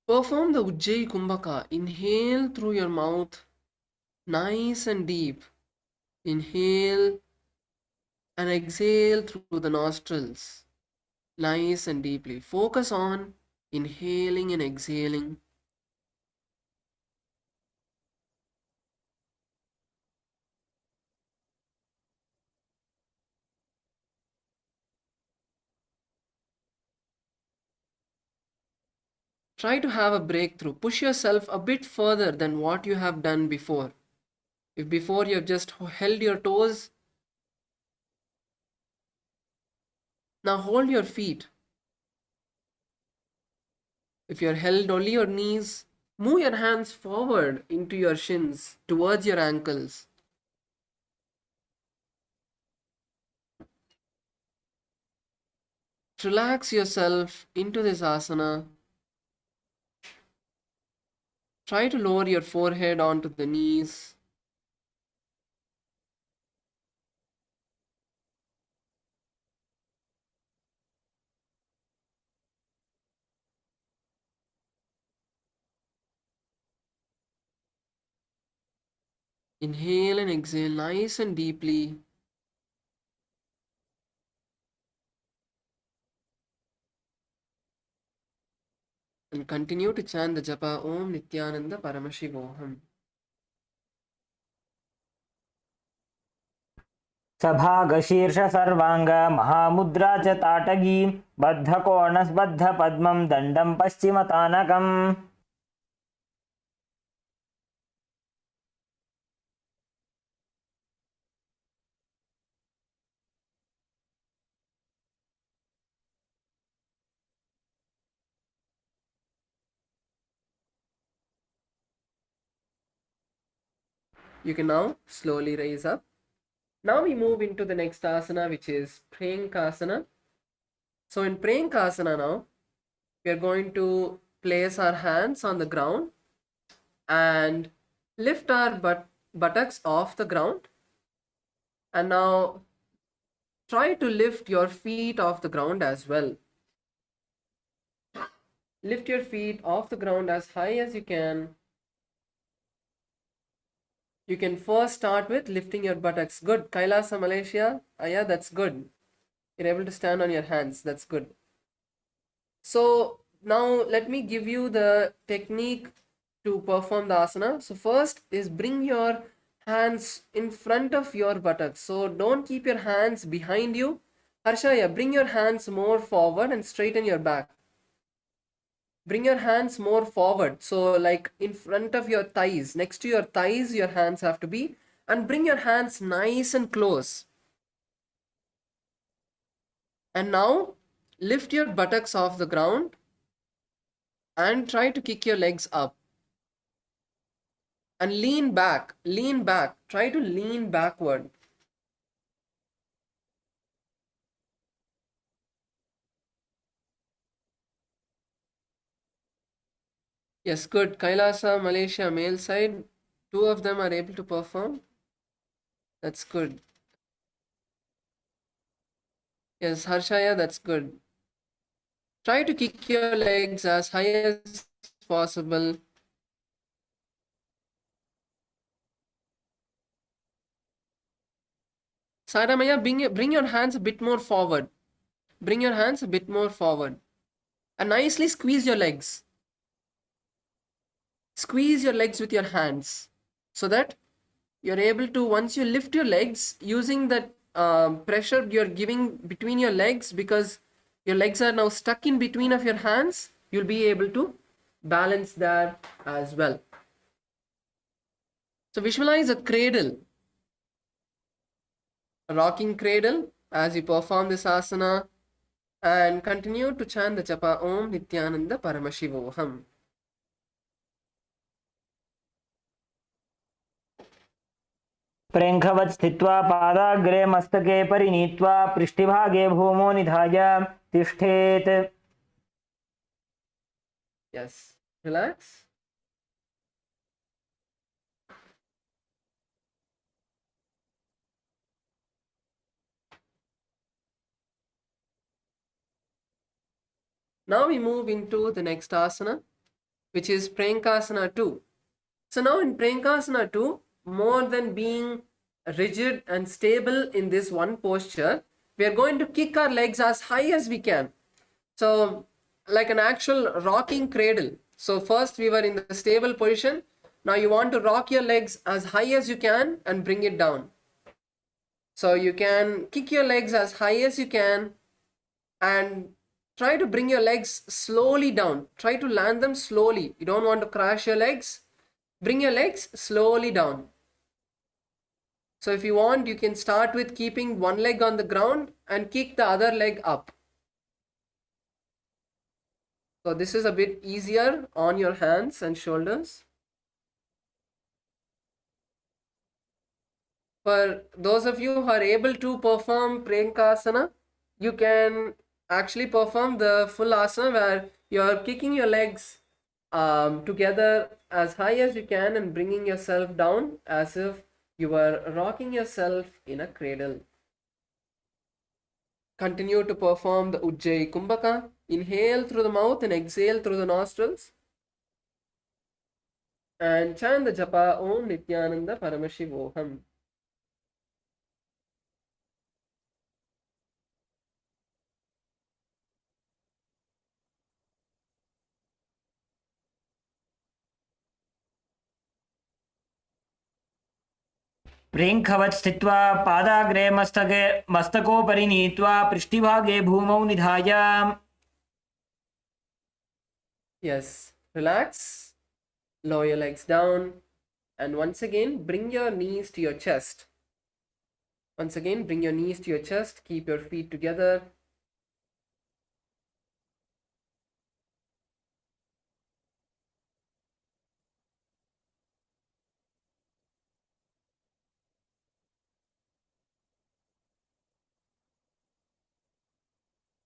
[SPEAKER 1] Perform the Ujjayi Kumbhaka. Inhale through your mouth, nice and deep. Inhale and exhale through the nostrils, nice and deeply. Focus on inhaling and exhaling. Try to have a breakthrough. Push yourself a bit further than what you have done before. If before you have just held your toes, now hold your feet. If you are held only your knees, move your hands forward into your shins, towards your ankles. Relax yourself into this asana. Try to lower your forehead onto the knees. Inhale and exhale nice and deeply. And continue to chant the japa Om Nithyananda Paramashivoham.
[SPEAKER 3] सभागशीर्ष सर्वांग महामुद्रा च ताटगी बद्धकोणस्बद्ध पद्मं दण्डं पश्चिमतानकम्.
[SPEAKER 1] You can now slowly raise up. Now we move into the next asana, which is Prayankasana. So in Prayankasana now, we are going to place our hands on the ground and lift our buttocks off the ground. And now try to lift your feet off the ground as well. Lift your feet off the ground as high as you can. You can first start with lifting your buttocks. Good. Kailasa, Malaysia. Yeah, that's good. You're able to stand on your hands. That's good. So now let me give you the technique to perform the asana. So first is bring your hands in front of your buttocks. So don't keep your hands behind you. Harshaya, bring your hands more forward and straighten your back. Bring your hands more forward. So like in front of your thighs, next to your thighs, your hands have to be. And bring your hands nice and close. And now lift your buttocks off the ground and try to kick your legs up. And lean back, try to lean backward. Yes, good. Kailasa, Malaysia, male side, two of them are able to perform. That's good. Yes, Harshaya, that's good. Try to kick your legs as high as possible. Saramaya, bring your hands a bit more forward. Bring your hands a bit more forward. And nicely squeeze your legs. Squeeze your legs with your hands so that you're able to, once you lift your legs, using that pressure you're giving between your legs, because your legs are now stuck in between of your hands, you'll be able to balance that as well. So visualize a cradle, a rocking cradle as you perform this asana, and continue to chant the japa Om Nithyananda Paramashivoham.
[SPEAKER 3] प्रेङ्खवत् स्थित्वा पादाग्रे मस्तके परिनीत्वा पृष्ठभागे भूमौ निधाय तिष्ठेत्.
[SPEAKER 1] Yes, relax. Now we move into the next asana, which is Prankasana 2. So now in Prankasana 2, more than being rigid and stable in this one posture, we are going to kick our legs as high as we can. So like an actual rocking cradle. So first we were in the stable position. Now you want to rock your legs as high as you can and bring it down. So you can kick your legs as high as you can and try to bring your legs slowly down. Try to land them slowly. You don't want to crash your legs. Bring your legs slowly down. So if you want, you can start with keeping one leg on the ground and kick the other leg up. So this is a bit easier on your hands and shoulders. For those of you who are able to perform Prankasana, you can actually perform the full asana where you're kicking your legs together as high as you can and bringing yourself down as if you were rocking yourself in a cradle. Continue to perform the Ujjayi Kumbhaka. Inhale through the mouth and exhale through the nostrils. And chant the japa Om Nithyananda Paramashivoham.
[SPEAKER 3] प्रेङ्खवत् स्थित्वा पादाग्रे मस्तकोपरि नीत्वा पृष्ठभागे भूमौ निधाय.
[SPEAKER 1] Yes, relax. Lower your legs down. And once again, bring your knees to your chest. Once again, bring your knees to your chest. Keep your feet together.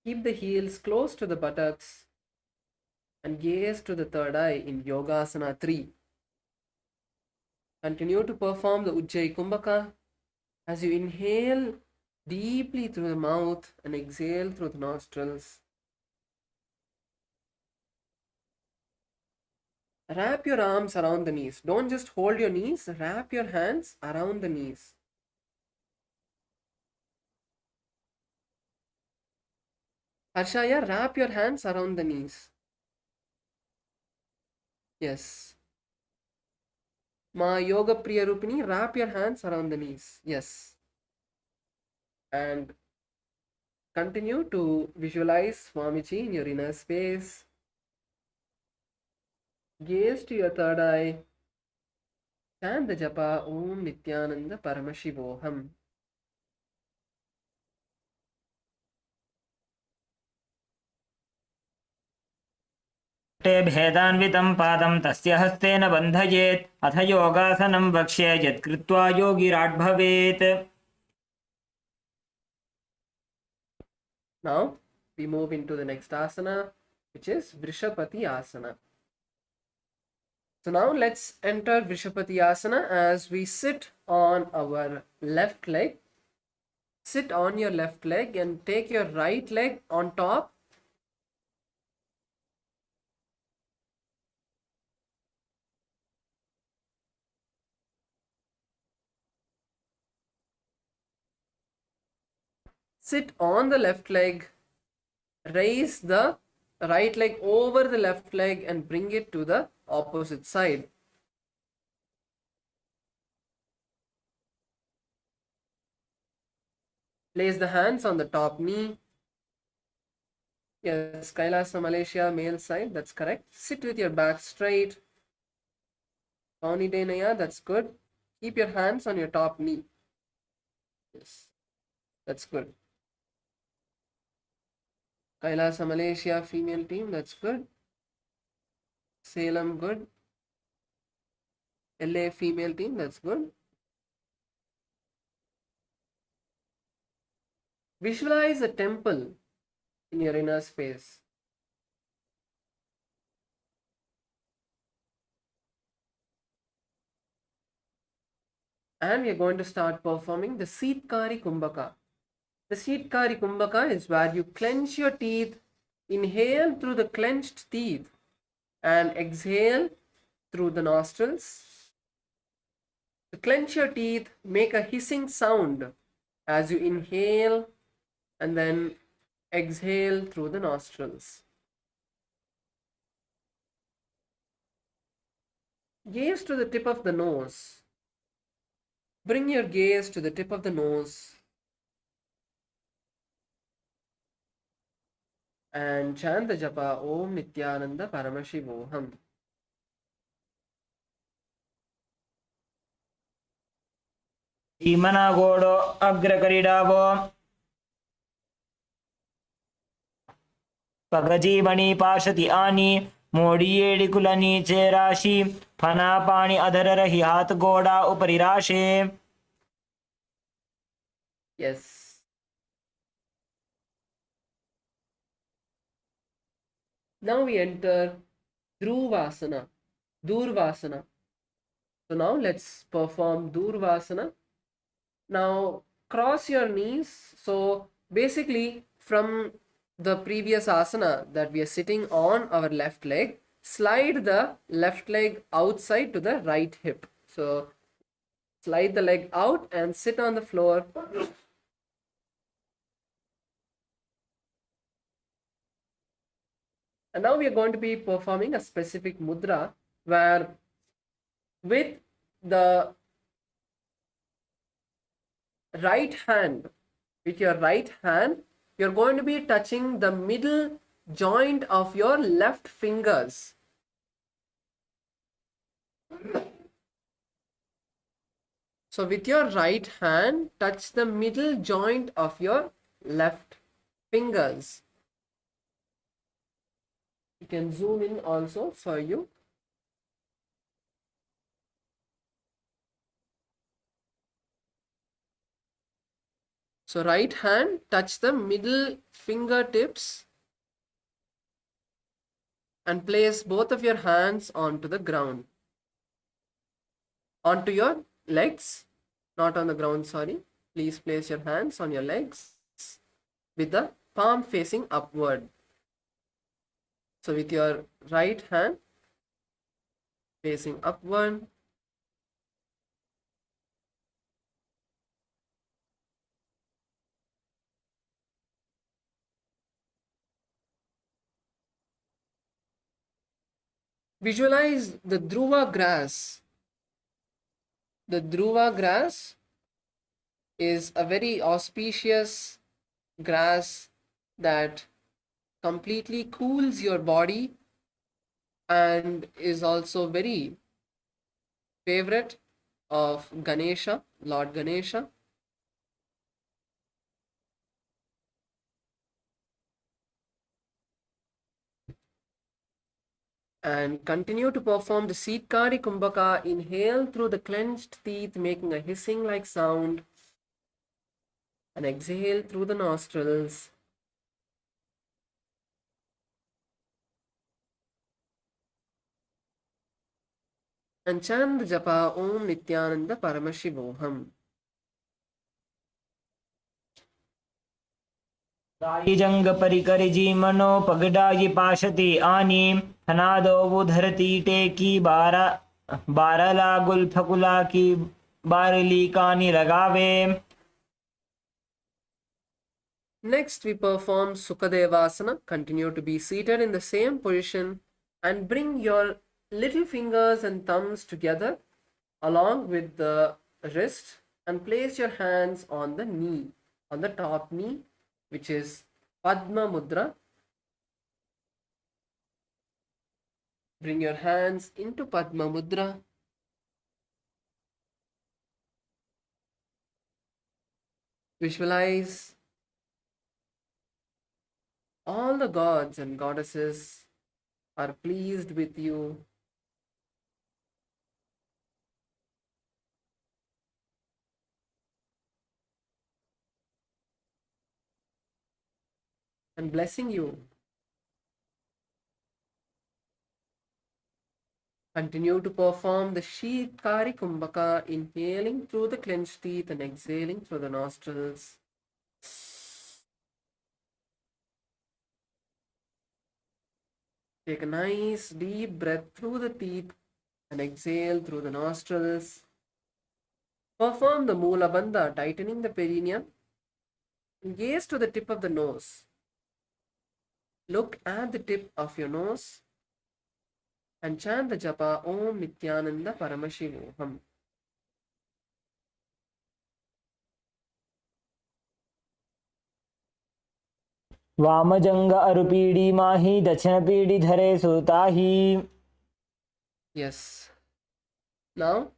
[SPEAKER 1] Keep the heels close to the buttocks and gaze to the third eye in Yogasana 3. Continue to perform the Ujjayi Kumbhaka as you inhale deeply through the mouth and exhale through the nostrils. Wrap your arms around the knees. Don't just hold your knees, wrap your hands around the knees. Harshaya, wrap your hands around the knees. Yes. Ma Yoga Priya Rupini, wrap your hands around the knees. Yes. And continue to visualize Swamiji in your inner space. Gaze to your third eye. Chant the japa Om Nithyananda Paramashivoham.
[SPEAKER 3] भेदान्वितं पादं तस्य हस्तेन बन्धयेत्. अथ योगासनं वक्ष्ये यत्कृत्वा योगिराट् भवेत्.
[SPEAKER 1] Now we move into the next asana, which is Vrishapati Asana. So now let's enter Vrishapati Asana as we sit on our left leg. Sit on your left leg and take your right leg on top. Sit on the left leg. Raise the right leg over the left leg and bring it to the opposite side. Place the hands on the top knee. Yes, Kailasa Malaysia, male side, that's correct. Sit with your back straight. Pauni Denaya, that's good. Keep your hands on your top knee. Yes, that's good. Kailasa Malaysia female team, that's good. Salem, good. LA female team, that's good. Visualize a temple in your inner space. And we are going to start performing the Seetkari Kumbhaka. The Seetkari Kumbhaka is where you clench your teeth, inhale through the clenched teeth, and exhale through the nostrils. To clench your teeth, make a hissing sound as you inhale and then exhale through the nostrils. Gaze to the tip of the nose. Bring your gaze to the tip of the nose and chant the japa Om Nithyananda Paramashivoham.
[SPEAKER 3] Imanagodo Agrakaridavo Pagajibani Pashati Ani Modi Kulani Cherashi Panapani Adhararahi Hat Goda Uparirashe.
[SPEAKER 1] Yes. Now we enter Dhruvasana, Durvasana. So now let's perform Durvasana. Now cross your knees. So basically from the previous asana that we are sitting on our left leg, slide the left leg outside to the right hip. So slide the leg out and sit on the floor. And now we are going to be performing a specific mudra where with the right hand, you're going to be touching the middle joint of your left fingers. So with your right hand, touch the middle joint of your left fingers. You can zoom in also for you. So right hand, touch the middle fingertips and place both of your hands onto the ground. Onto your legs, not on the ground, sorry. Please place your hands on your legs with the palm facing upward. So with your right hand facing upward, visualize the Dhruva grass. The Dhruva grass is a very auspicious grass that completely cools your body and is also very favorite of Ganesha, Lord Ganesha. And continue to perform the Seetkari Kumbhaka. Inhale through the clenched teeth, making a hissing like sound, and exhale through the nostrils. And chant the japa Om Nithyananda Paramashivoham.
[SPEAKER 3] जंग परिकरिजी मनो पगडाई पाशति आनी हनादो बुधरती टेकी बारला गुल्फकुला की बारली कानी लगावे.
[SPEAKER 1] Next, we perform Sukadevasana. Continue to be seated in the same position and bring your little fingers and thumbs together along with the wrist and place your hands on the knee, on the top knee, which is Padma Mudra. Bring your hands into Padma Mudra. Visualize all the gods and goddesses are pleased with you. And blessing you. Continue to perform the Shikari Kumbhaka, inhaling through the clenched teeth and exhaling through the nostrils. Take a nice deep breath through the teeth and exhale through the nostrils. Perform the Mula Bandha, tightening the perineum. Gaze to the tip of the nose. Look at the tip of your nose and chant the japa Om Nithyananda Paramashivoham.
[SPEAKER 3] वामजंग अरुपीडी माही दक्षिण PD धरे सुताही.
[SPEAKER 1] Yes. Now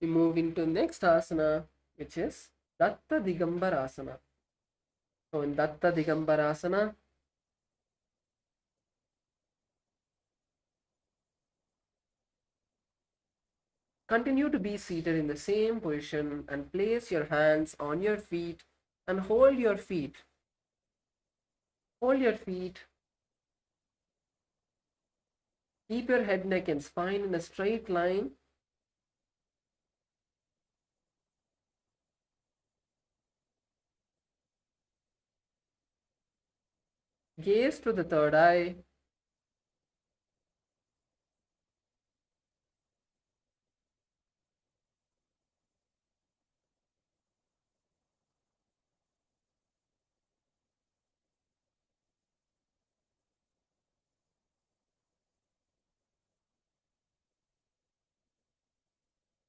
[SPEAKER 1] we move into next asana, which is Datta Digambarasana. So in Datta Digambarasana, continue to be seated in the same position and place your hands on your feet and hold your feet. Hold your feet. Keep your head, neck, and spine in a straight line. Gaze to the third eye.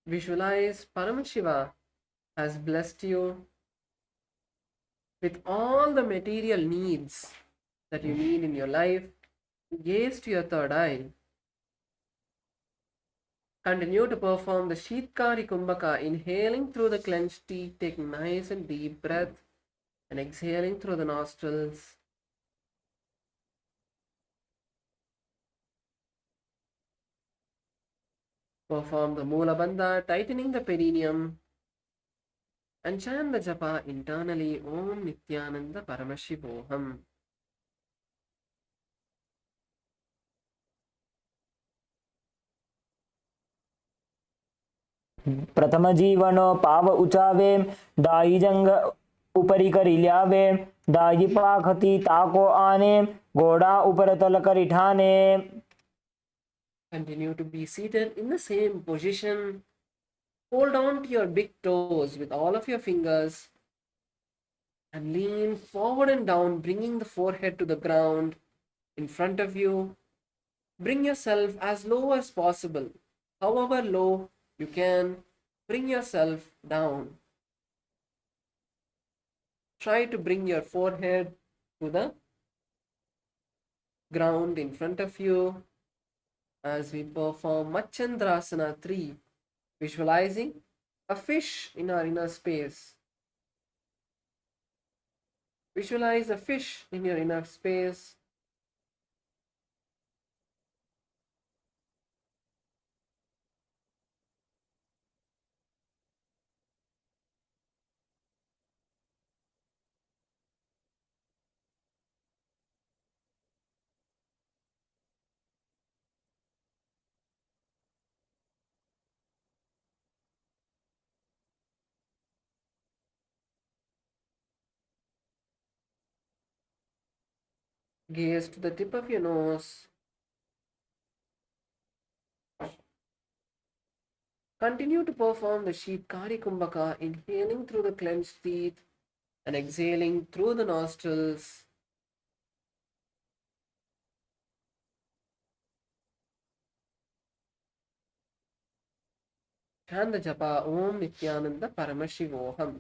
[SPEAKER 1] Visualize Paramashiva has blessed you with all the material needs that you need in your life. Gaze to your third eye. Continue to perform the Shitkari Kumbhaka, inhaling through the clenched teeth, taking nice and deep breath, and exhaling through the nostrils. Perform the Mula Bandha, tightening the perineum, and chant the japa internally Om Nithyananda Paramashivoham.
[SPEAKER 3] प्रथम जीवन पाव उचावे दाई जंग उपरी करी ल्यावे दाई पाखती ताको आने घोड़ा ऊपर तल करी ठाने.
[SPEAKER 1] Continue to be seated in the same position. Hold on to your big toes with all of your fingers and lean forward and down, bringing the forehead to the ground in front of you. Bring yourself as low as possible. However low you can, bring yourself down. Try to bring your forehead to the ground in front of you as we perform Machandrasana 3, visualizing a fish in our inner space. Visualize a fish in your inner space. Gaze to the tip of your nose. Continue to perform the Shitkari Kumbhaka, inhaling through the clenched teeth and exhaling through the nostrils. Chant the japa Om Nithyananda Paramashivoham.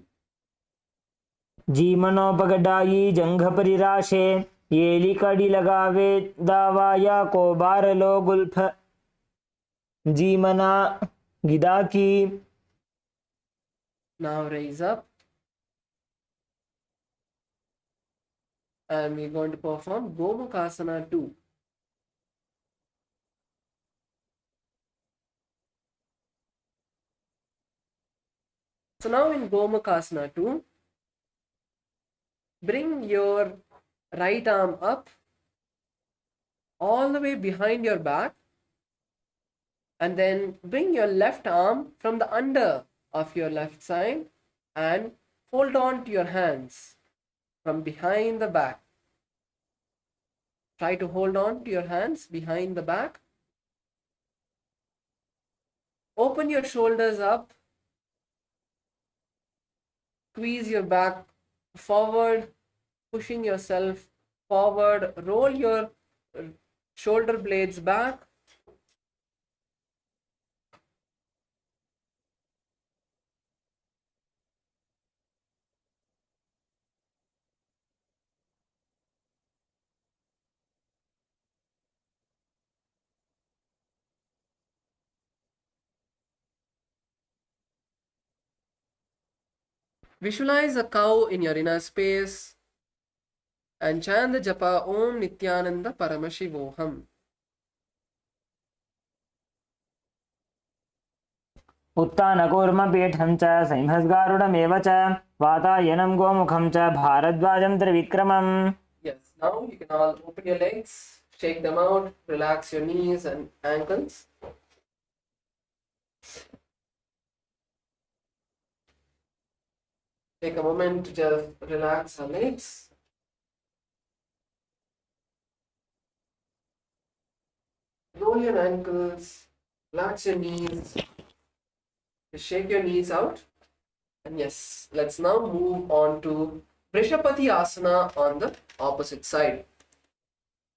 [SPEAKER 3] जीमनो पगडाई जंघ परिराशे येली कड़ी लगावे दावाया को बार लो Gulf जीमना गिदा की.
[SPEAKER 1] Now raise up and we're going to perform Gomukhasana 2. So now in Gomukhasana 2, bring your right arm up all the way behind your back, and then bring your left arm from the under of your left side and fold on to your hands from behind the back. Try to hold on to your hands behind the back. Open your shoulders up. Squeeze your back forward, pushing yourself forward. Roll your shoulder blades back. Visualize a cow in your inner space and chant the japa Om Nithyananda Paramashivoham.
[SPEAKER 3] उत्तानकूर्मपीठं च सिंहस्गारुडमेव च वातायनं गोमुखं च भारद्वाजं त्रिविक्रमम्.
[SPEAKER 1] Yes, now you can all open your legs, shake them out, relax your knees and ankles. Take a moment to just relax our legs. Roll your ankles, relax your knees, just shake your knees out. And yes, let's now move on to Vrishapati Asana on the opposite side.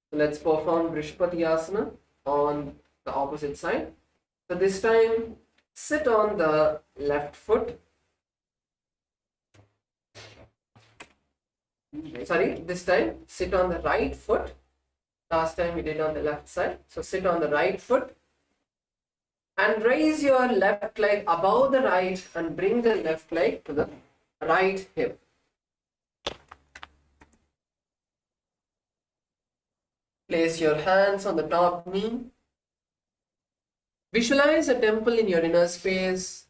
[SPEAKER 1] So let's perform Vrishapati Asana on the opposite side. So this time, sit on the left foot. Sorry, this time sit on the right foot. Last time we did on the left side. So sit on the right foot and raise your left leg above the right and bring the left leg to the right hip. Place your hands on the top knee. Visualize a temple in your inner space.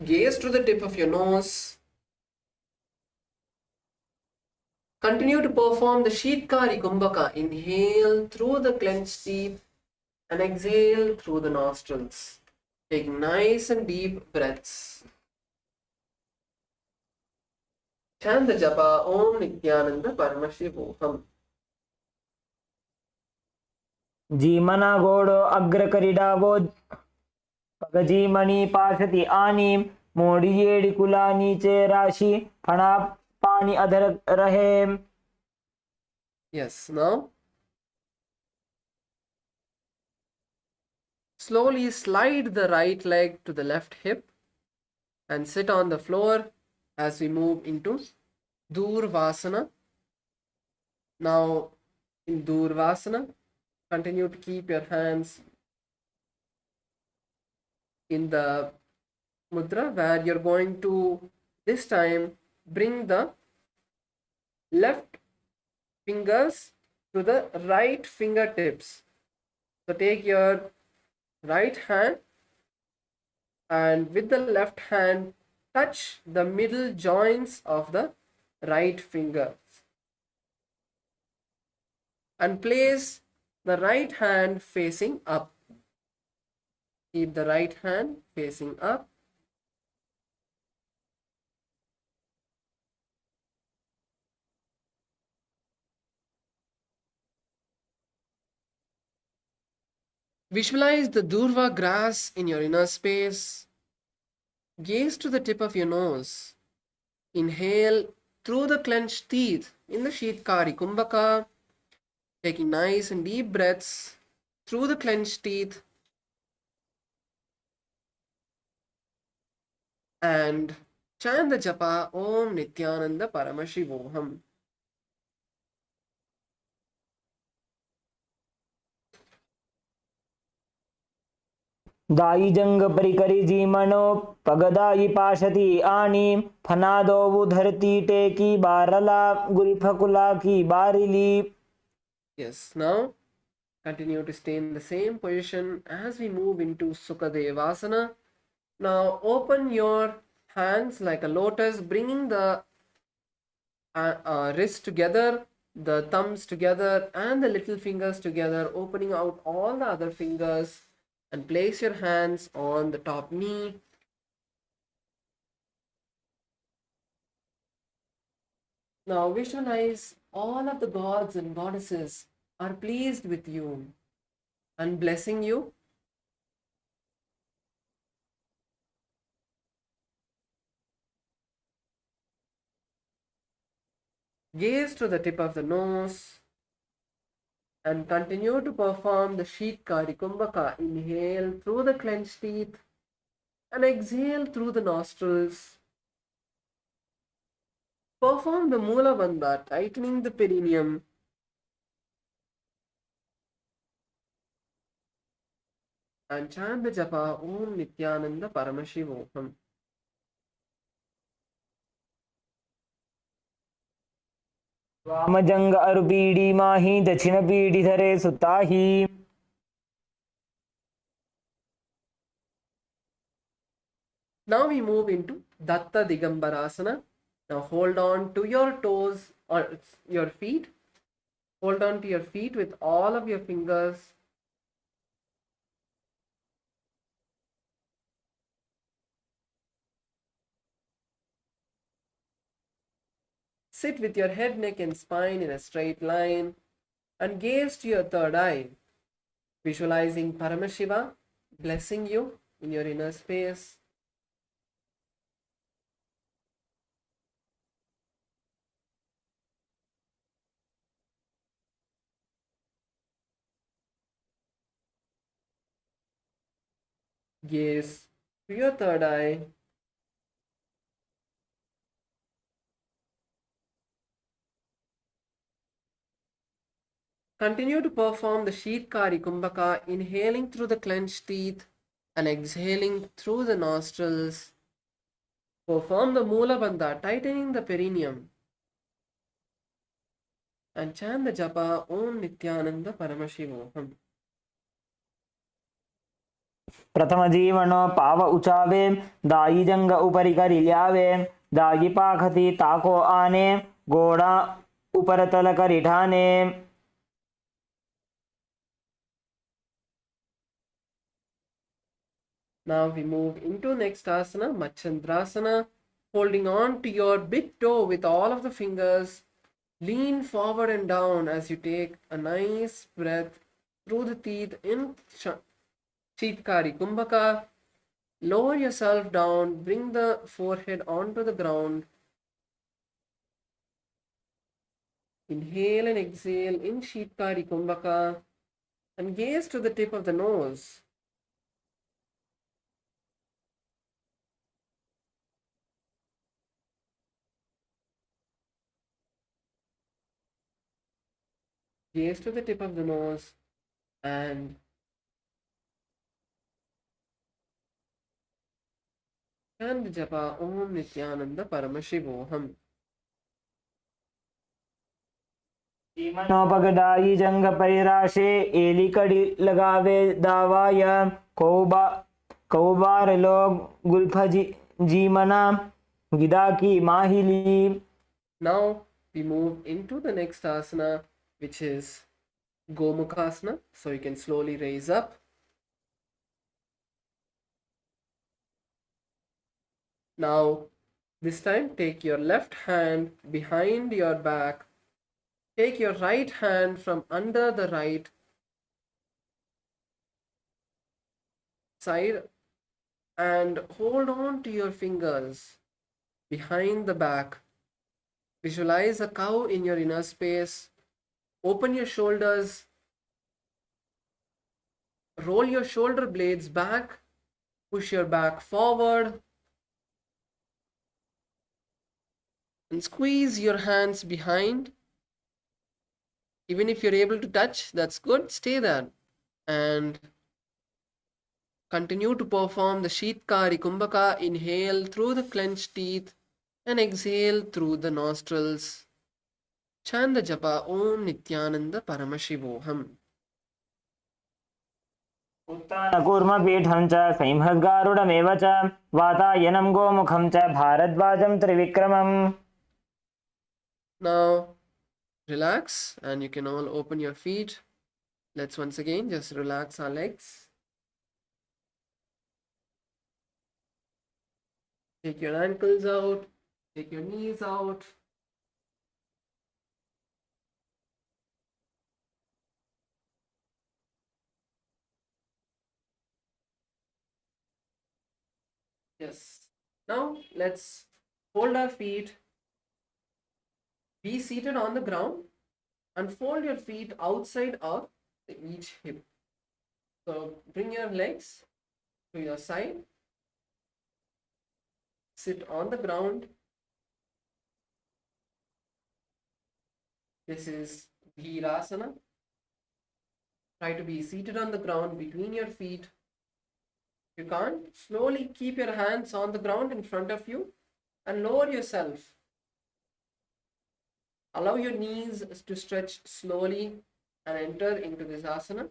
[SPEAKER 1] Gaze to the tip of your nose. Continue to perform the Sheetkari Kumbhaka. Inhale through the clenched teeth and exhale through the nostrils. Take nice and deep breaths. Chant the japa Om Nithyananda Paramashivoham.
[SPEAKER 3] जीमना घोड़ो अग्रकरिडावो पगजीमणि पाशति आनीम मोड़ियेड़ि कुला नीचे राशि फणा पानी अधर रहे.
[SPEAKER 1] Yes, now slowly slide the right leg to the left hip and sit on the floor as we move into Durvasana. Now in Durvasana, continue to keep your hands in the mudra where you're going to this time bring the left fingers to the right fingertips. So take your right hand and with the left hand touch the middle joints of the right finger and place the right hand facing up. Keep the right hand facing up. Visualize the Durva grass in your inner space. Gaze to the tip of your nose. Inhale through the clenched teeth in the Sheetkari Kumbhaka. Taking nice and deep breaths through the clenched teeth. And chant the japa Om Nithyananda Paramashivoham.
[SPEAKER 3] दाई जंग परिकरी जी मनो पगदाई पाशती आनी फनादो धरती टेकी बारला गुल्फकुला की बारिली.
[SPEAKER 1] Yes, now continue to stay in the same position as we move into Sukadevasana. Now open your hands like a lotus, bringing the wrists together, the thumbs together, and the little fingers together, opening out all the other fingers, and place your hands on the top knee. Now visualize all of the gods and goddesses are pleased with you and blessing you. Gaze to the tip of the nose and continue to perform the Sheetkari Kumbhaka. Inhale through the clenched teeth and exhale through the nostrils. Perform the Mula Bandha, tightening the perineum. And chant the japa Om Nithyananda Paramashivoham.
[SPEAKER 3] वाम जंग अरुपीडी माही दक्षिण PD धरे सुताही.
[SPEAKER 1] Now we move into Datta Digambarasana. Now hold on to your toes or your feet. Hold on to your feet with all of your fingers. Sit with your head, neck, and spine in a straight line and gaze to your third eye, visualizing Paramashiva blessing you in your inner space. Gaze to your third eye. Continue to perform the Sheetkari Kumbhaka, inhaling through the clenched teeth and exhaling through the nostrils. Perform the Mula Bandha, tightening the perineum. And chant the japa Om Nithyananda Paramashivoham.
[SPEAKER 3] प्रथम जीवन पाव उचावे दाई जंग उपरि करी ल्यावे दाई पाखती ताको आने घोड़ा ऊपर तल करी ठाने.
[SPEAKER 1] Now we move into next asana, Machandrasana. Holding on to your big toe with all of the fingers, lean forward and down as you take a nice breath through the teeth in Sheetkari Kumbhaka. Lower yourself down, bring the forehead onto the ground. Inhale and exhale in Sheetkari Kumbhaka and gaze to the tip of the nose. Gaze to the tip of the nose and chant japa Om Nithyananda Paramashivoham.
[SPEAKER 3] पगडाई जंग परिराशे Eli कड़ी लगावे दावाय कौबार लोग Gulf जीमना गिदा की माहिली.
[SPEAKER 1] Now we move into the next asana, which is Gomukhasana. So you can slowly raise up. Now, this time take your left hand behind your back. Take your right hand from under the right side and hold on to your fingers behind the back. Visualize a cow in your inner space. Open your shoulders. Roll your shoulder blades back. Push your back forward. And squeeze your hands behind. Even if you're able to touch, that's good. Stay there. And Continue to perform the Sheetkari Kumbhaka. Inhale through the clenched teeth and exhale through the nostrils. Chant the japa Om Nithyananda Paramashivoham.
[SPEAKER 3] उत्तानकूर्मपीठं च सैंहद्गारुडमेव च वातायनं गोमुखं च भारद्वाजं त्रिविक्रमम्.
[SPEAKER 1] Now relax and you can all open your feet. Let's once again just relax our legs. Take your ankles out, take your knees out. Yes. Now let's hold our feet. Be seated on the ground and fold your feet outside of each hip. So bring your legs to your side. Sit on the ground. This is Virasana. Try to be seated on the ground between your feet. If you can't, slowly keep your hands on the ground in front of you and lower yourself. Allow your knees to stretch slowly and enter into this asana.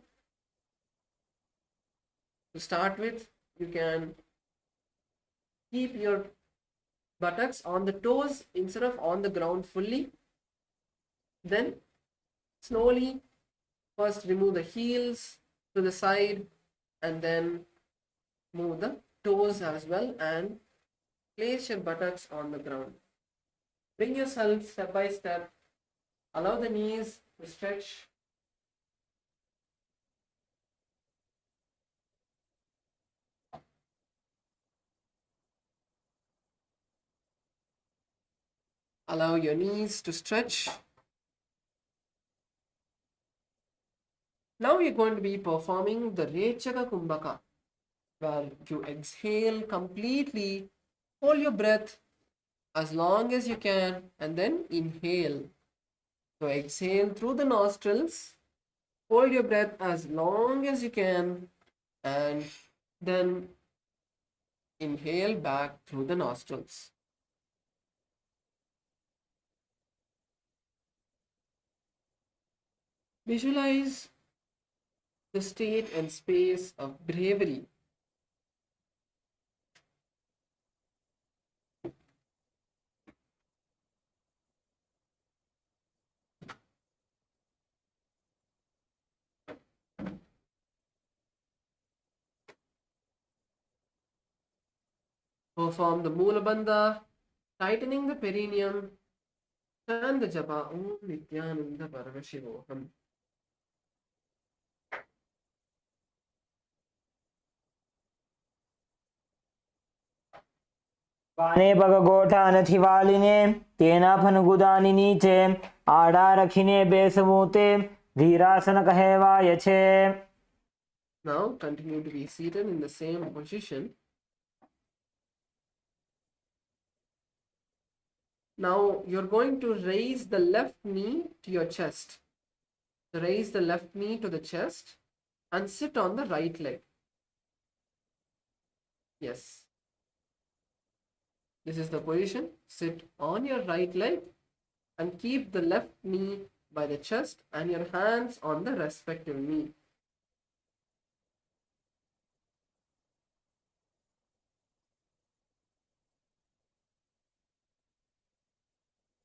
[SPEAKER 1] To start with, you can keep your buttocks on the toes instead of on the ground fully. Then slowly first remove the heels to the side and then move the toes as well and place your buttocks on the ground. Bring yourself step by step. Allow the knees to stretch. Allow your knees to stretch. Now you're going to be performing the Rechaka Kumbhaka, where you exhale completely, hold your breath as long as you can, and then inhale. So exhale through the nostrils, hold your breath as long as you can, and then inhale back through the nostrils. Visualize the state and space of bravery. Perform the Mula Bandha, tightening the perineum, and the japa Om Nithyananda Paramashivoham.
[SPEAKER 3] वाने पगगोठा नथिवालिने तेना फनगुदानि नीचे आड़ा रखिने बेसमूते धीरासन कहेवा यछे.
[SPEAKER 1] Now continue to be seated in the same position. Now you're going to raise the left knee to your chest. Raise the left knee to the chest and sit on the right leg. Yes. This is the position. Sit on your right leg and keep the left knee by the chest and your hands on the respective knee.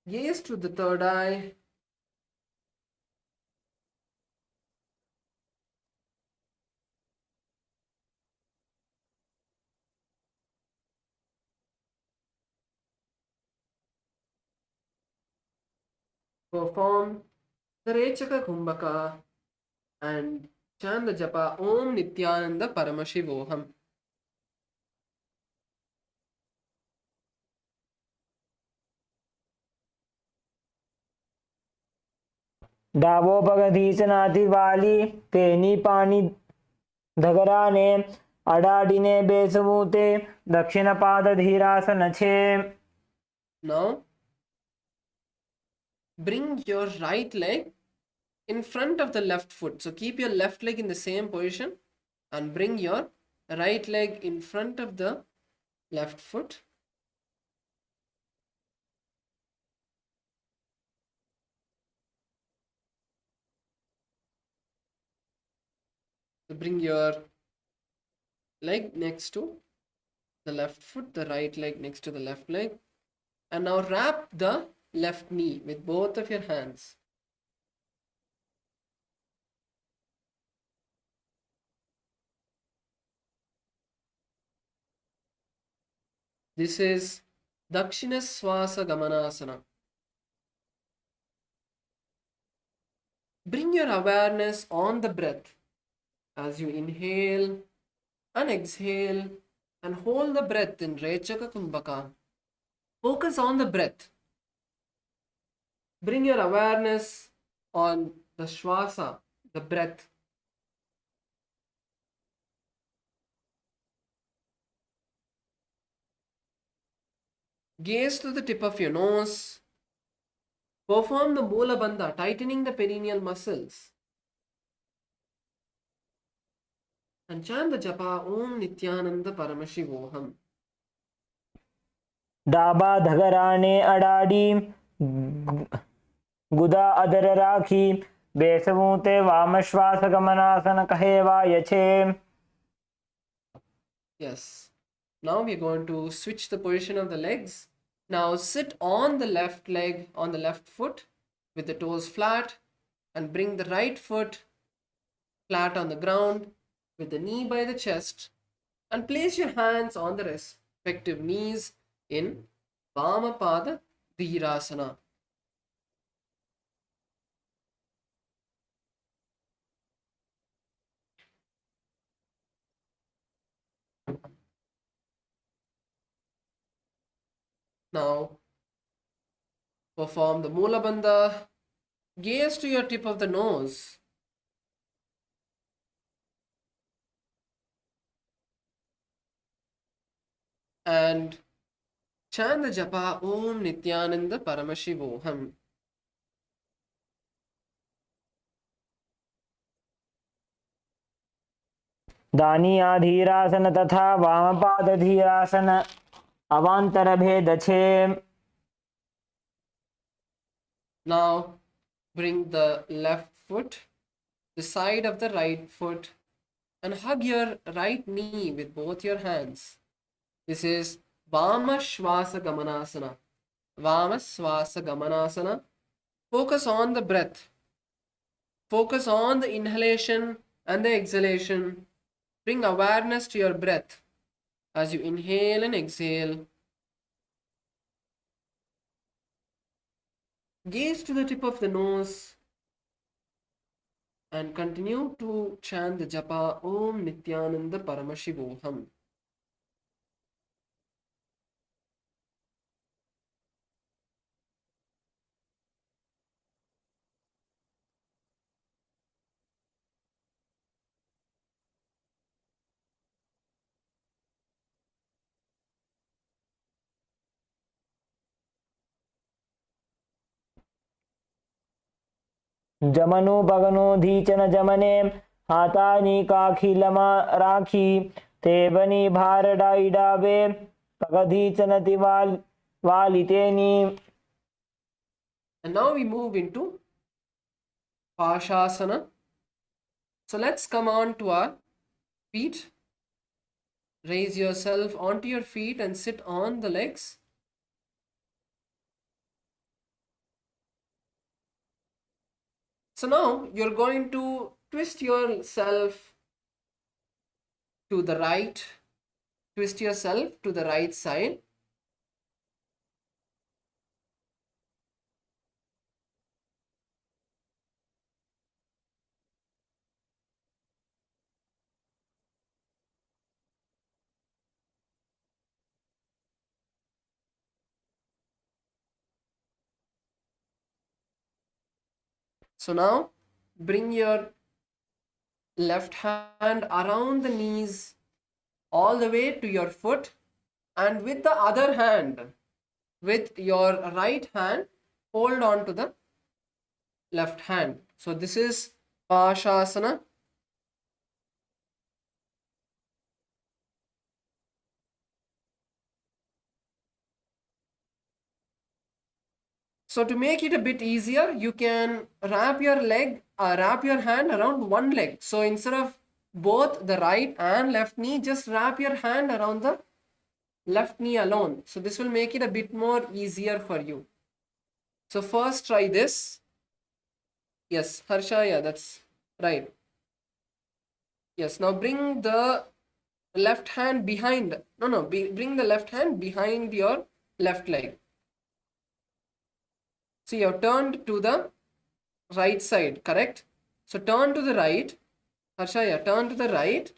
[SPEAKER 1] Gaze to the third eye. Perform the Rechaka Kumbhaka and chant the japa Om Nithyananda Paramashivoham.
[SPEAKER 3] डावो पगधीचनाति वाली पेनी पानी धगराने अडाडिने बेसमूते दक्षिण पाद धीरासन छे.
[SPEAKER 1] Now bring your right leg in front of the left foot. So keep your left leg in the same position and bring your right leg in front of the left foot. So bring your leg next to the left foot, the right leg next to the left leg. And now wrap the left knee with both of your hands. This is Dakshina Swasa Gamanasana. Bring your awareness on the breath as you inhale and exhale and hold the breath in Rechaka Kumbhaka. Focus on the breath. Bring your awareness on the Shwasa, the breath. Gaze to the tip of your nose. Perform the Mula Bandha, tightening the perineal muscles. And chant the japa Om Nithyananda Paramashivoham.
[SPEAKER 3] डाबा धगराने अडाडी गुदा other राखी बेसवूं ते वामश्वास गमनासन कहेवा यछे.
[SPEAKER 1] Yes. Now we're going to switch the position of the legs. Now sit on the left leg, on the left foot with the toes flat, and bring the right foot flat on the ground with the knee by the chest, and place your hands on the respective knees in Vamapada Dhirasana. Now perform the Mula Bandha. Gaze to your tip of the nose. And chant the japa Om Nithyananda Paramashivoham.
[SPEAKER 3] दानिया धीरासन तथा वामपाद धीरासन अवांतर भेद छे.
[SPEAKER 1] Now bring the left foot, the side of the right foot, and hug your right knee with both your hands. This is Vama Shwasa Gamanasana. Vama Swasa Gamanasana. Focus on the breath. Focus on the inhalation and the exhalation. Bring awareness to your breath as you inhale and exhale. Gaze to the tip of the nose and continue to chant the japa Om Nithyananda Paramashivoham.
[SPEAKER 3] जमनो पगनो धीचन जमने हातानी काखिलमा राखी तेबनी भार die डाबे पगधीचन Tivala वालितेनी.
[SPEAKER 1] And now we move into Pashasana. So let's come on to our feet. Raise yourself onto your feet and sit on the legs. So now you're going to twist yourself to the right. Twist yourself to the right side. So now bring your left hand around the knees all the way to your foot, and with the other hand, with your right hand, hold on to the left hand. So this is Pashasana. So to make it a bit easier, you can wrap your hand around one leg. So instead of both the right and left knee, just wrap your hand around the left knee alone. So this will make it a bit more easier for you. So first try this. Yes, Harsha, yeah, that's right. Yes, now bring the left hand behind. Bring the left hand behind your left leg. So you have turned to the right side, correct? So turn to the right. Harsha, yeah, turn to the right.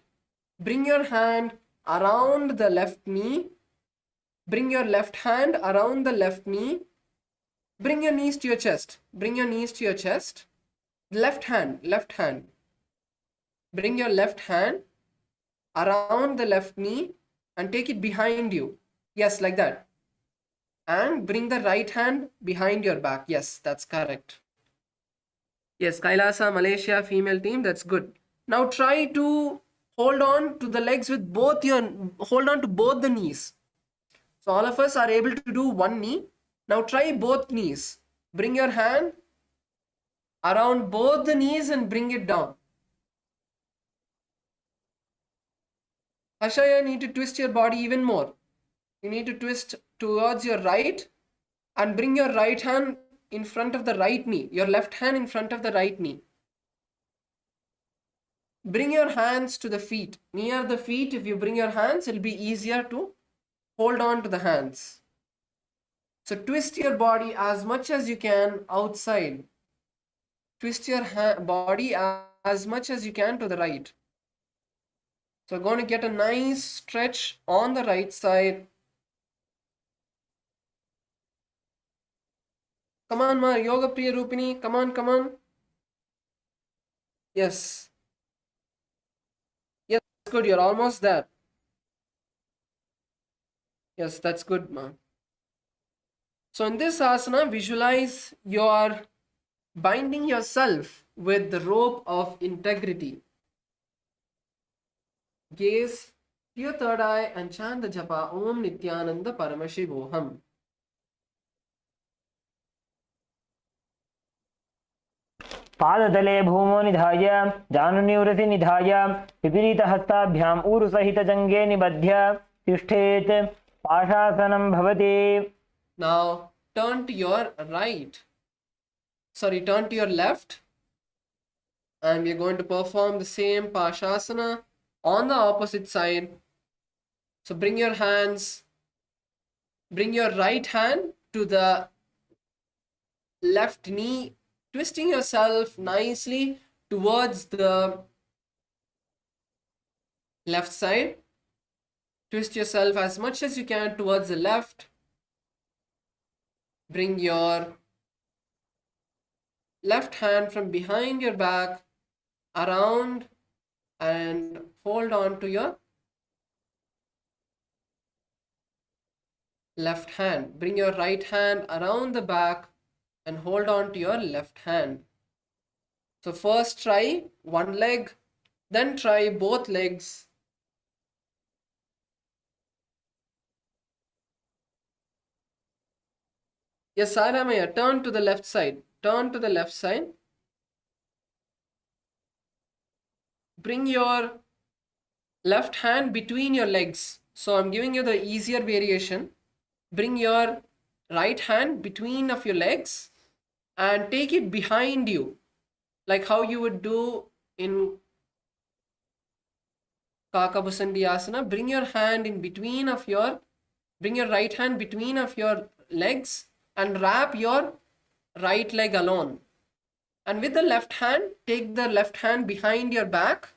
[SPEAKER 1] Bring your hand around the left knee. Bring your left hand around the left knee. Bring your knees to your chest. Bring your knees to your chest. Left hand. Bring your left hand around the left knee and take it behind you. Yes, like that. And bring the right hand behind your back. Yes, that's correct. Yes, Kailasa, Malaysia, female team, that's good. Now try to hold on to the legs with hold on to both the knees. So all of us are able to do one knee. Now try both knees. Bring your hand around both the knees and bring it down. Harsha, you need to twist your body even more. You need to twist towards your right and bring your right hand in front of the right knee. Your left hand in front of the right knee. Bring your hands to the feet. Near the feet, if you bring your hands, it'll be easier to hold on to the hands. So twist your body as much as you can outside. Twist your body as much as you can to the right. So we're going to get a nice stretch on the right side. Come on, Ma, Yoga Priya Rupini. Come on. Yes. Yes, that's good. You're almost there. Yes, that's good, Ma. So in this asana, visualize your binding yourself with the rope of integrity. Gaze to your third eye and chant the japa Om Nithyananda Paramashivoham.
[SPEAKER 3] पादतले भूमो निधाय जानुनिवृत्ति निधाय विपरीतहस्ताभ्याम् ऊरुसहितजङ्गे निबध्य तिष्ठेत् पाशासनं भवति.
[SPEAKER 1] Now turn to your turn to your left, and we're going to perform the same Pashasana on the opposite side. So bring your right hand to the left knee, twisting yourself nicely towards the left side. Twist yourself as much as you can towards the left. Bring your left hand from behind your back around and hold on to your left hand. Bring your right hand around the back and hold on to your left hand. So first try one leg, then try both legs. Yes, Saramaya, turn to the left side. Turn to the left side. Bring your left hand between your legs. So I'm giving you the easier variation. Bring your right hand between of your legs and take it behind you, like how you would do in Kakabusandi Asana. Bring your hand in between of bring your right hand between of your legs and wrap your right leg alone. And with the left hand, take the left hand behind your back.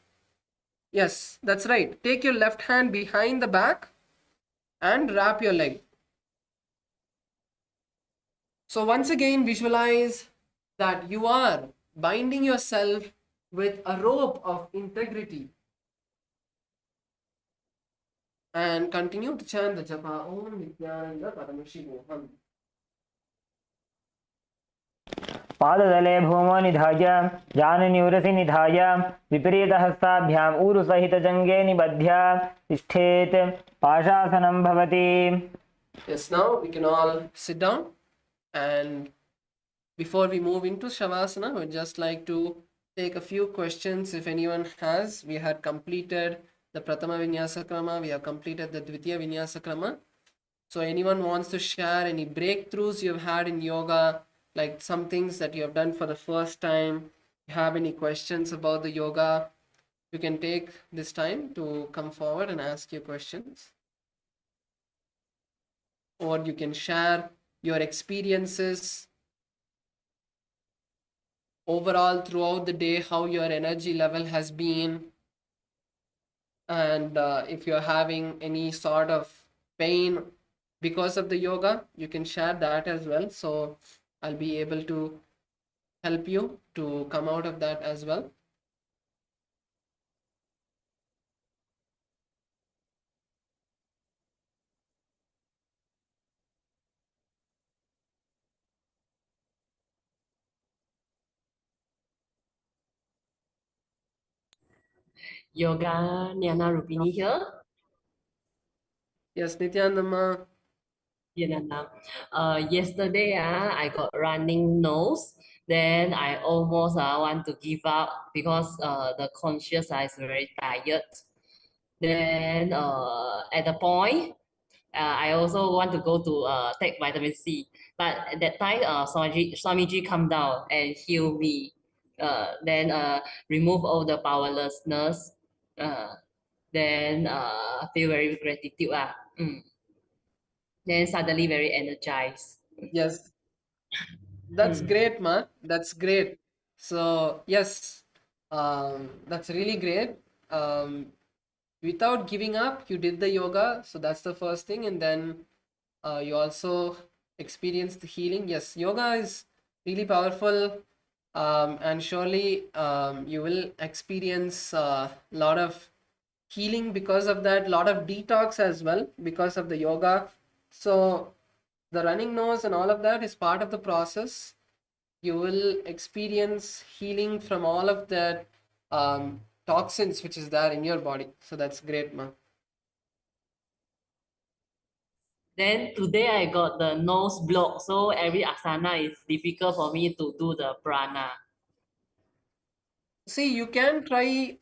[SPEAKER 1] Yes, that's right. Take your left hand behind the back and wrap your leg. So once again, visualize that you are binding yourself with a rope of integrity. And continue to chant the japa Om Nithyananda Paramashivoham.
[SPEAKER 3] पादतले भूमो निधाय जानुनिवृत्ति निधाय विपरीतहस्ताभ्याम् ऊरुसहितजङ्गे निबध्य तिष्ठेत् पाशासनं भवति.
[SPEAKER 1] Yes, now we can all sit down and before we move into Shavasana, I would just like to take a few questions if anyone has. We had completed the Pratama Vinyasa Krama, we have completed the Dvitiya Vinyasa Krama. So anyone wants to share any breakthroughs you've had in yoga, like some things that you have done for the first time, you have any questions about the yoga, you can take this time to come forward and ask your questions. Or you can share your experiences overall throughout the day, how your energy level has been, and if you're having any sort of pain because of the yoga, you can share that as well. So I'll be able to help you to come out of that as well.
[SPEAKER 6] Yoga Niana Rupini here.
[SPEAKER 1] Yes, Nithyananda.
[SPEAKER 6] Nithyananda. Yesterday I got running nose. Then I almost want to give up because the conscious is very tired. Then at the point, I also want to go to take vitamin C. But at that time, Swamiji come down and heal me. Then remove all the powerlessness. Then feel very gratitude. Then suddenly very energized.
[SPEAKER 1] Yes, that's
[SPEAKER 6] Mm.
[SPEAKER 1] great, man. That's great. So yes, that's really great. Without giving up, you did the yoga, so that's the first thing, and then you also experienced the healing. Yes, yoga is really powerful, and surely you will experience a lot of healing because of that, lot of detox as well because of the yoga. So the running nose and all of that is part of the process. You will experience healing from all of that toxins which is there in your body. So that's great, man.
[SPEAKER 6] Then today I got the nose block, so every asana is difficult for me to do the prana.
[SPEAKER 1] See, you can try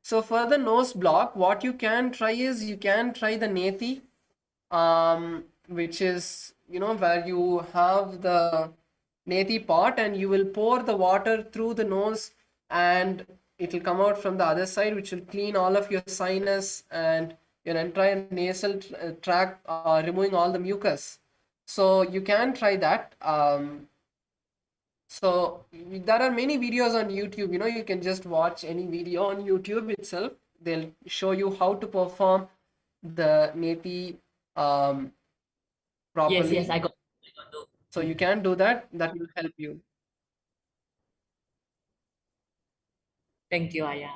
[SPEAKER 1] so for the nose block, what you can try is you can try the neti, which is, you know, where you have the neti pot and you will pour the water through the nose and it will come out from the other side, which will clean all of your sinus and your entire nasal tract, removing all the mucus. So you can try that. So there are many videos on YouTube. You know, you can just watch any video on YouTube itself. They'll show you how to perform the neti
[SPEAKER 6] Yes,
[SPEAKER 1] properly.
[SPEAKER 6] yes, I got do.
[SPEAKER 1] So you can do that. That will help you.
[SPEAKER 6] Thank you, Aya.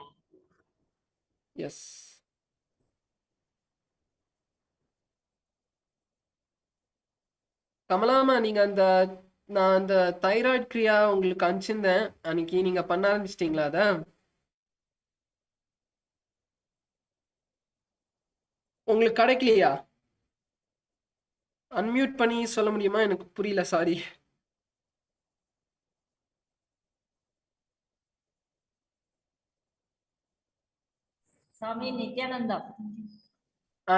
[SPEAKER 1] Yes. கமலாமா, நீங்க அந்த நான் அந்த thyroid கிரியா உங்களுக்கு அனுப்பிச்சிருந்தேன் அன்னைக்கு, நீங்க பண்ண ஆரம்பிச்சிட்டீங்களா அத? உங்களுக்கு கிடைக்கலையா? அன்மியூட் பண்ணி சொல்ல முடியுமா? எனக்கு புரியல, சாரி.
[SPEAKER 7] சாமி நித்யானந்தா.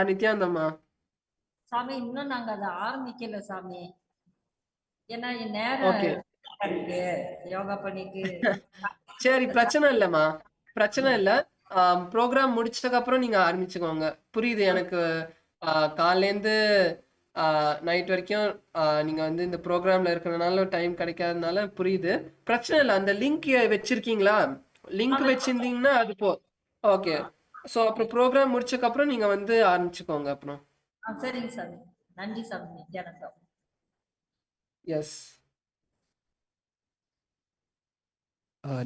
[SPEAKER 1] நித்யானந்தம்மா.
[SPEAKER 7] சாமி இன்னும் நாங்க அதை ஆரம்பிக்கல சாமி. ஏன்னா நேரம்
[SPEAKER 1] ஓகே.
[SPEAKER 7] இருக்கு யோகா பண்ணிட்டு.
[SPEAKER 1] சரி, பிரச்சனை இல்லைம்மா, பிரச்சனை இல்லை. ப்ரோக்ராம் முடிச்சதுக்கு அப்புறம் நீங்க ஆரம்பிச்சுக்கோங்க. புரியுது எனக்கு. காலையிலேருந்து நைட் வரைக்கும் நீங்க வந்து இந்த ப்ரோக்ராம்ல இருக்கிறதுனால டைம் கிடைக்காதனால புரியுது. பிரச்சனை இல்லை. அந்த லிங்க் வச்சிருக்கீங்களா? லிங்க் வச்சிருந்தீங்கன்னா அது ஓகே. ஸோ அப்புறம் ப்ரோக்ராம் முடிச்சதுக்கு அப்புறம் நீங்க வந்து ஆரம்பிச்சுக்கோங்க அப்புறம்.
[SPEAKER 7] சரிங்க சாமி. நன்றி Swami Nithyananda.
[SPEAKER 1] Yes.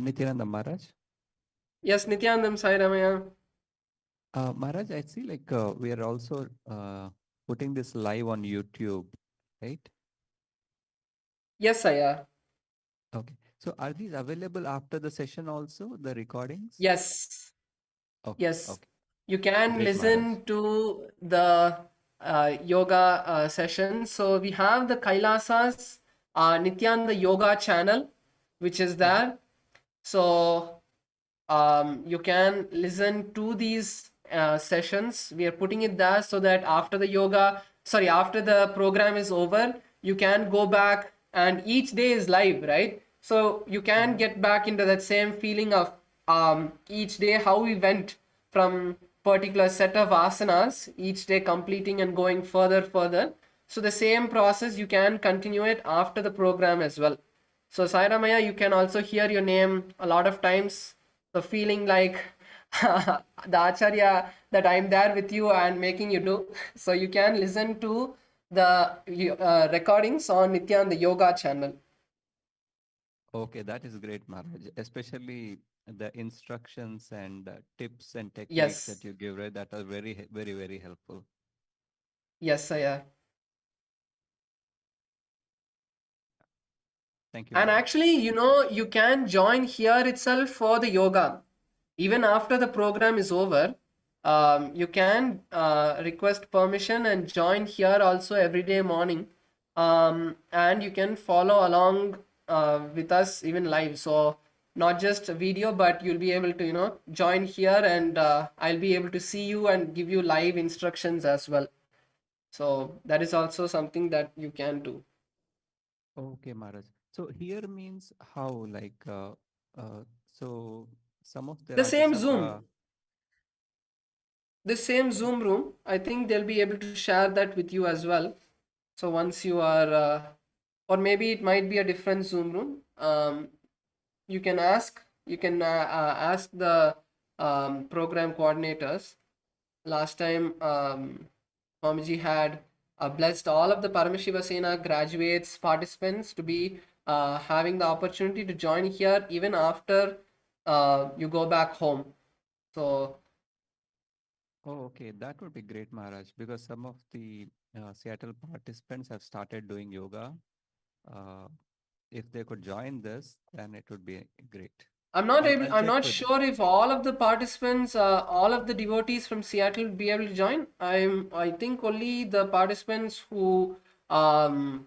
[SPEAKER 8] Nithyananda Maharaj.
[SPEAKER 1] Yes, Nithyanandam, Sai Ramaya.
[SPEAKER 8] Maharaj, I see like we are also putting this live on YouTube, right?
[SPEAKER 1] Yes, Saya.
[SPEAKER 8] Okay. So are these available after the session also, the recordings?
[SPEAKER 1] Yes.
[SPEAKER 8] Okay.
[SPEAKER 1] Yes.
[SPEAKER 8] Okay.
[SPEAKER 1] You can
[SPEAKER 8] Great,
[SPEAKER 1] listen
[SPEAKER 8] Maharaj.
[SPEAKER 1] to the yoga sessions. So we have the KAILASA's Nithyananda yoga channel, which is there. So you can listen to these sessions. We are putting it there so that after the program is over, you can go back, and each day is live, right? So you can get back into that same feeling of each day how we went from particular set of asanas, each day completing and going further. So the same process you can continue it after the program as well. So Sai Ramaya, you can also hear your name a lot of times. So feeling like the Acharya that I'm there with you and making you do. So you can listen to the recordings on Nithyananda Yoga channel.
[SPEAKER 8] Okay, that is great, Maharaj. Especially the instructions and tips and techniques
[SPEAKER 1] Yes.
[SPEAKER 8] that you give, right? That are very helpful.
[SPEAKER 1] Yes, Saya.
[SPEAKER 8] Thank you,
[SPEAKER 1] And
[SPEAKER 8] Maharaj.
[SPEAKER 1] actually, you can join here itself for the yoga. Even after the program is over, you can request permission and join here also every day morning. And you can follow along with us even live. So not just a video, but you'll be able to, join here, and I'll be able to see you and give you live instructions as well. So that is also something that you can do.
[SPEAKER 8] Okay, Maharaj. So here means how, like, so some of the
[SPEAKER 1] The same
[SPEAKER 8] Rajya
[SPEAKER 1] Zoom.
[SPEAKER 8] Sabha.
[SPEAKER 1] The same Zoom room, I think they'll be able to share that with you as well. So once you are, or maybe it might be a different Zoom room. You can ask. You can ask the program coordinators. Last time, Swamiji had blessed all of the Paramashivoham graduates, participants to be having the opportunity to join here even after you go back home. So
[SPEAKER 8] Oh, okay. That would be great, Maharaj, because some of the Seattle participants have started doing yoga. Uh, if they could join this, then it would be great. I'll
[SPEAKER 1] I'm
[SPEAKER 8] check
[SPEAKER 1] not
[SPEAKER 8] with.
[SPEAKER 1] sure if all of the participants, all of the devotees from Seattle will be able to join. I think only the participants who um,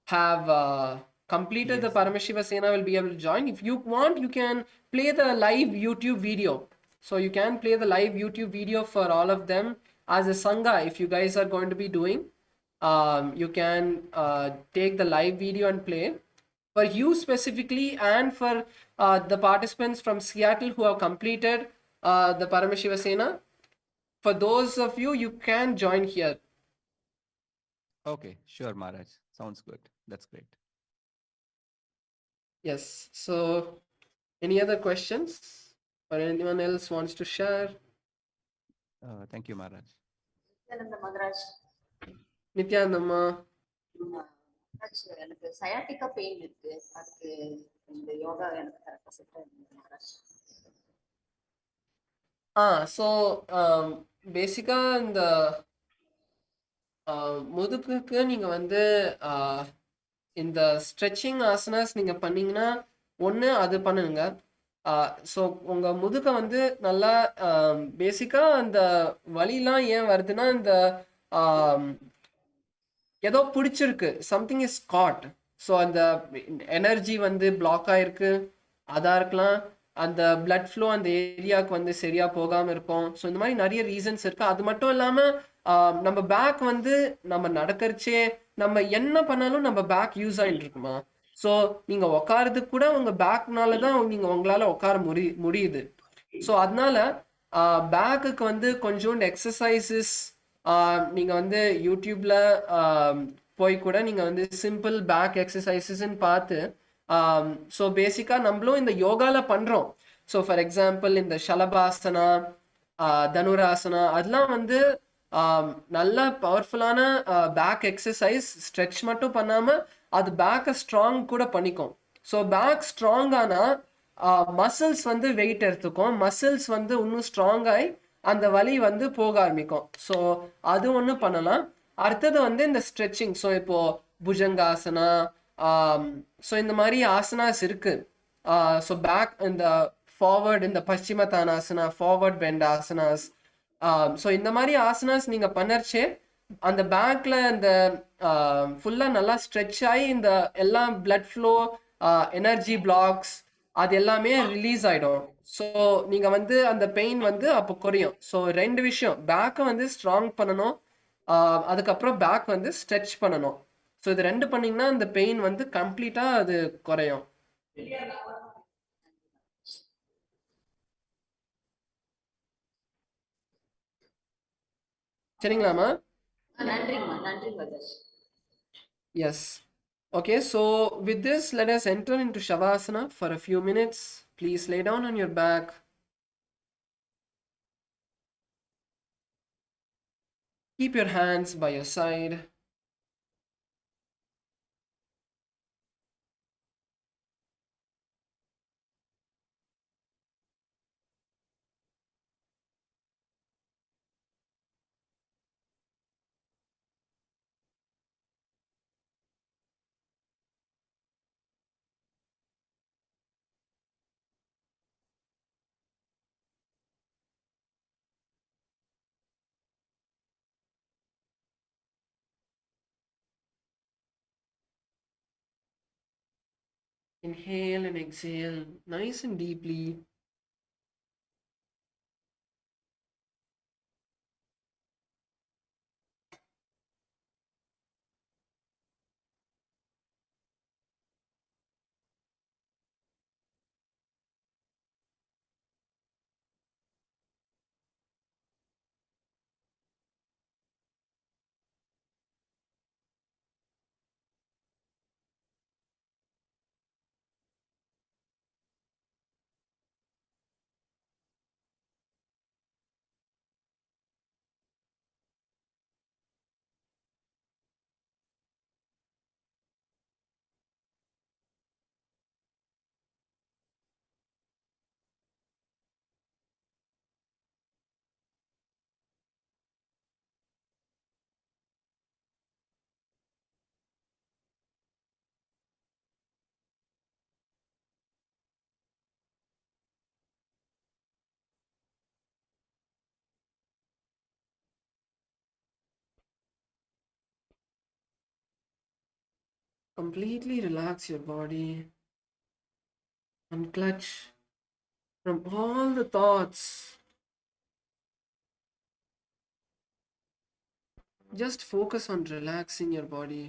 [SPEAKER 1] have completed the
[SPEAKER 8] Yes.
[SPEAKER 1] Paramashiva Sena will be able to join. If you want, you can play the live YouTube video. So you can play the live YouTube video for all of them as a Sangha. If you guys are going to be doing, you can take the live video and play. For you specifically, and for the participants from Seattle who have completed the Paramashiva Sena, for those of you, you can join here.
[SPEAKER 8] Okay, sure, Maharaj. Sounds good. That's great.
[SPEAKER 1] Yes. So, any other questions or anyone else wants to share?
[SPEAKER 8] Thank you, Maharaj.
[SPEAKER 7] Maharaj
[SPEAKER 1] Nithyananda.
[SPEAKER 7] எனக்கு sciatica pain இருக்கு, அதுக்கு இந்த யோகா எனக்கு கரெக்டா set ஆகுது Maharaj.
[SPEAKER 1] So பேசிக்கா இந்த முதுகுக்கு நீங்க வந்து இந்த ஸ்ட்ரெச்சிங் ஆசனாஸ் நீங்க பண்ணீங்கன்னா ஒன்று அது பண்ணுங்க. ஸோ உங்க முதுகை வந்து நல்லா பேசிக்கா அந்த வலிலாம் ஏன் வருதுன்னா இந்த ஏதோ பிடிச்சிருக்கு, சம்திங் இஸ் காட். ஸோ அந்த எனர்ஜி வந்து பிளாக் ஆயிருக்கு, அதா இருக்கலாம். அந்த பிளட் ஃப்ளோ அந்த ஏரியாவுக்கு வந்து சரியா போகாம இருக்கும். ஸோ இந்த மாதிரி நிறைய ரீசன்ஸ் இருக்கு. அது மட்டும் இல்லாம நம்ம பேக் வந்து நம்ம நடக்கறச்சே நம்ம என்ன பண்ணாலும் நம்ம பேக் யூஸ் ஆகிட்டு இருக்குமா. ஸோ நீங்க உட்காரதுக்கு கூட உங்க பேக்னால தான் நீங்க உங்களால உட்கார முடியுது. ஸோ அதனால பேக்குக்கு வந்து கொஞ்சோண்டு எக்ஸசைசஸ் நீங்க வந்து யூடியூப்ல போய் கூட நீங்க வந்து சிம்பிள் பேக் எக்ஸசைசஸ்ன்னு பார்த்து, ஸோ பேசிக்கா நம்மளும் இந்த யோகால பண்றோம். ஸோ ஃபார் எக்ஸாம்பிள் இந்த ஷலபாசனா, தனுராசனா, அதெல்லாம் வந்து நல்ல பவர்ஃபுல்லான பேக் எக்ஸசைஸ். ஸ்ட்ரெச் மட்டும் பண்ணாம அது பேக்கை ஸ்ட்ராங் கூட பண்ணிக்கும். ஸோ பேக் ஸ்ட்ராங் ஆனா மசில்ஸ் வந்து வெயிட் எடுத்துக்கும், மசில்ஸ் வந்து இன்னும் ஸ்ட்ராங் ஆகி அந்த வலி வந்து போக ஆரம்பிக்கும். ஸோ அது ஒன்று பண்ணலாம். அடுத்தது வந்து இந்த ஸ்ட்ரெச்சிங். ஸோ இப்போ புஜங்காசனா, ஸோ இந்த மாதிரி ஆசனாஸ் இருக்கு. ஸோ பேக் இந்த ஃபார்வர்ட், இந்த பశ్చిమ தானாசனா, ஃபார்வர்ட் பெண்ட் ஆசனாஸ். ஸோ இந்த மாதிரி ஆசனாஸ் நீங்க பண்ணறச்சே அந்த பேக்ல அந்த ஃபுல்லாக நல்லா ஸ்ட்ரெச் ஆகி இந்த எல்லா blood flow எனர்ஜி பிளாக்ஸ் அது எல்லாமே ரிலீஸ் ஆகிடும். ஸோ நீங்கள் வந்து அந்த பெயின் வந்து அப்போ குறையும். ஸோ ரெண்டு விஷயம், பேக்கை வந்து ஸ்ட்ராங் பண்ணணும், அதுக்கப்புறம் பேக் வந்து ஸ்ட்ரெச் பண்ணணும். ஸோ இது ரெண்டு பண்ணிங்கன்னா அந்த பெயின் வந்து கம்ப்ளீட்டாக அது குறையும். சரிங்களாம்மா?
[SPEAKER 6] நன்றிங்கம்மா நன்றி Mahesh.
[SPEAKER 1] Yes. Okay, so with this, let us enter into Shavasana for a few minutes. Please lay down on your back. Keep your hands by your side. Inhale and exhale nice and deeply. Completely relax your body. Unclutch from all the thoughts. Just focus on relaxing your body.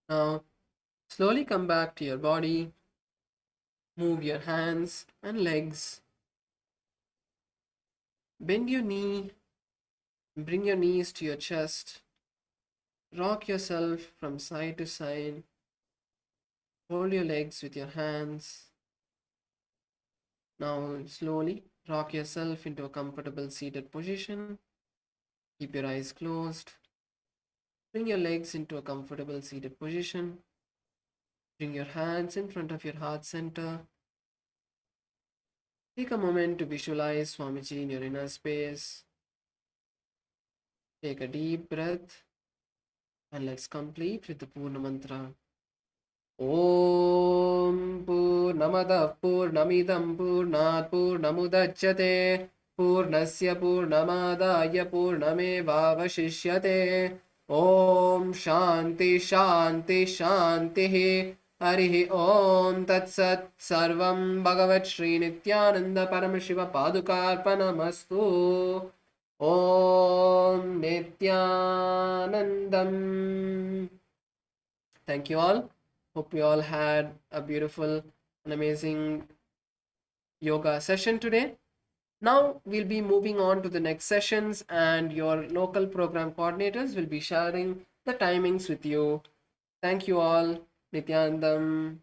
[SPEAKER 1] Now, slowly come back to your body. Move your hands and legs. Bend your knee. Bring your knees to your chest. Rock yourself from side to side. Hold your legs with your hands. Now, slowly rock yourself into a comfortable seated position. Keep your eyes closed. Bring your legs into a comfortable seated position. Bring your hands in front of your heart center. Take a moment to visualize Swamiji in your inner space. Take a deep breath and let's complete with the Purna Mantra. Om Purnamadah Purnamidam Purnat Purnamudachyate Purnasya Purnamadaya Purnamevavashishyate Om Shanti Shanti Shanti Harihi Om Tat Sat Sarvam Bhagavat Shri Nithyananda Paramashiva Padukarpanamastu Om Nithyanandam. Thank you all. Hope you all had a beautiful and amazing yoga session today. Now we'll be moving on to the next sessions, and your local program coordinators will be sharing the timings with you. Thank you all. Nithyanandam.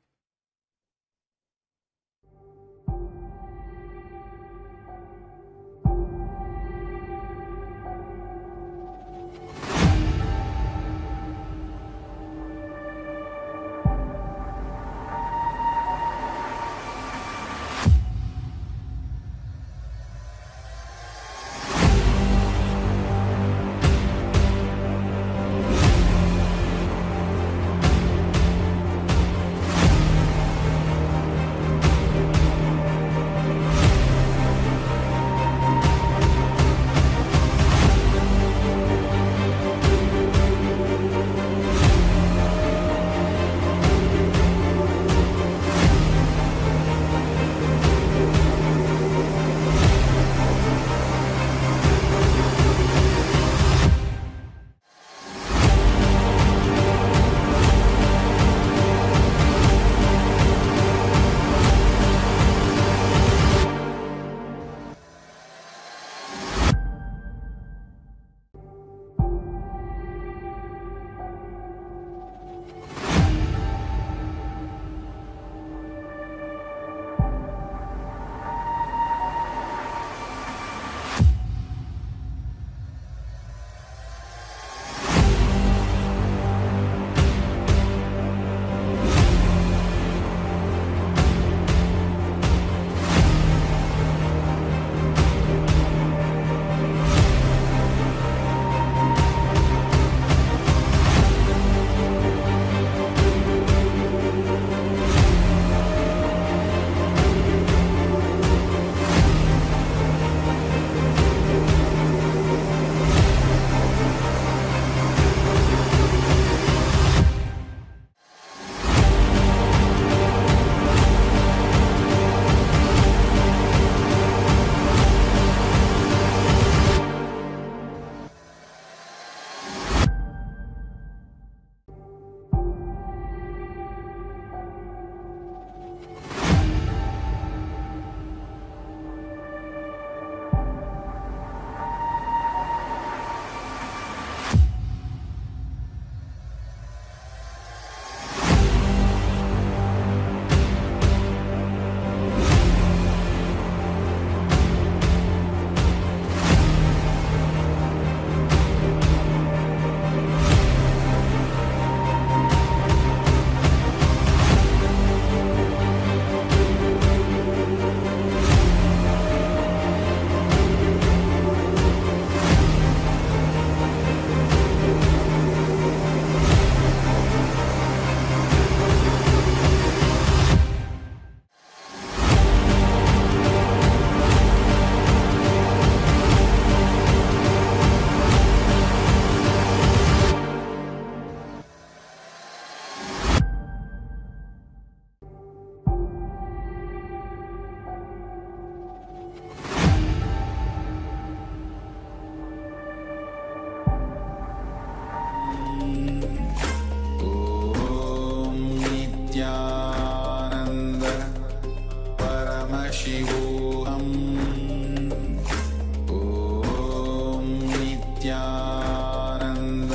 [SPEAKER 9] Nityanand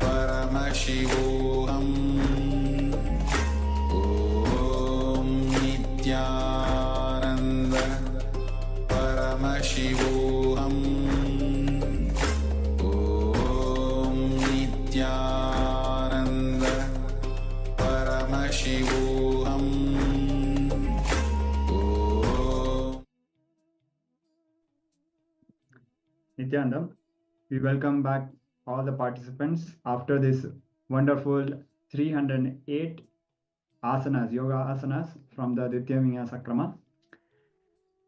[SPEAKER 9] परमशिवोऽहम् ॐ नित्यानन्द परमशिवोऽहम् ॐ नित्यानन्द परमशिवोऽहम् ॐ
[SPEAKER 10] Nithyananda, we welcome back all the participants after this wonderful 308 asanas, yoga asanas from the Ditya Vinyasa Krama.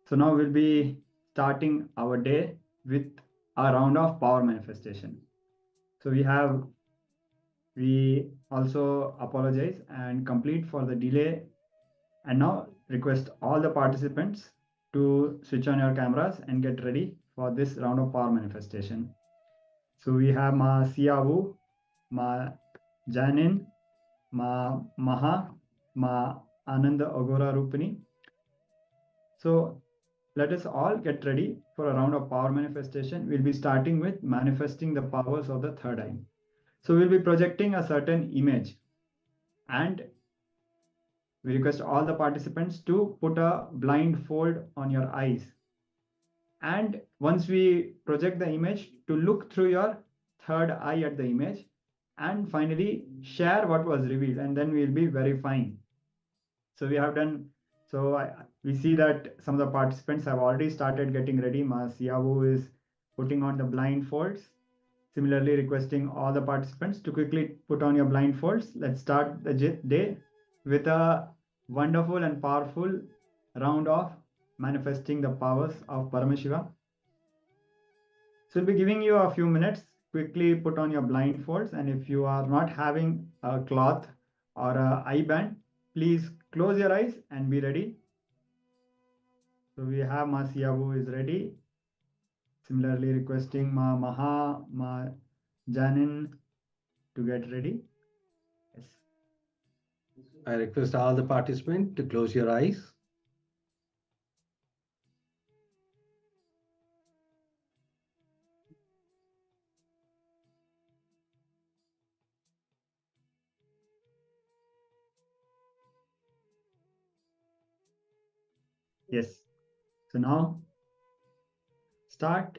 [SPEAKER 10] So now we'll be starting our day with a round of power manifestation. So we also apologize and complete for the delay, and now request all the participants to switch on your cameras and get ready for this round of power manifestation. So we have Ma Siavu, Ma Janin, Ma Maha, Ma Ananda Agora Rupini. So let us all get ready for a round of power manifestation. We'll be starting with manifesting the powers of the third eye. So we'll be projecting a certain image, and we request all the participants to put a blindfold on your eyes. And once we project the image, to look through your third eye at the image, and finally share what was revealed, and then we'll be verifying. So we have done, we see that some of the participants have already started getting ready. Ma Siavu is putting on the blindfolds. Similarly, requesting all the participants to quickly put on your blindfolds. Let's start the day with a wonderful and powerful round of manifesting the powers of Paramashiva. So we'll be giving you a few minutes. Quickly put on your blindfolds, and if you are not having a cloth or a eye band, please close your eyes and be ready. So we have Ma Siavu is ready. Similarly, requesting Ma Maha, Ma Janin to get ready. Yes.
[SPEAKER 11] I request all the participants to close your eyes.
[SPEAKER 10] Yes. So now start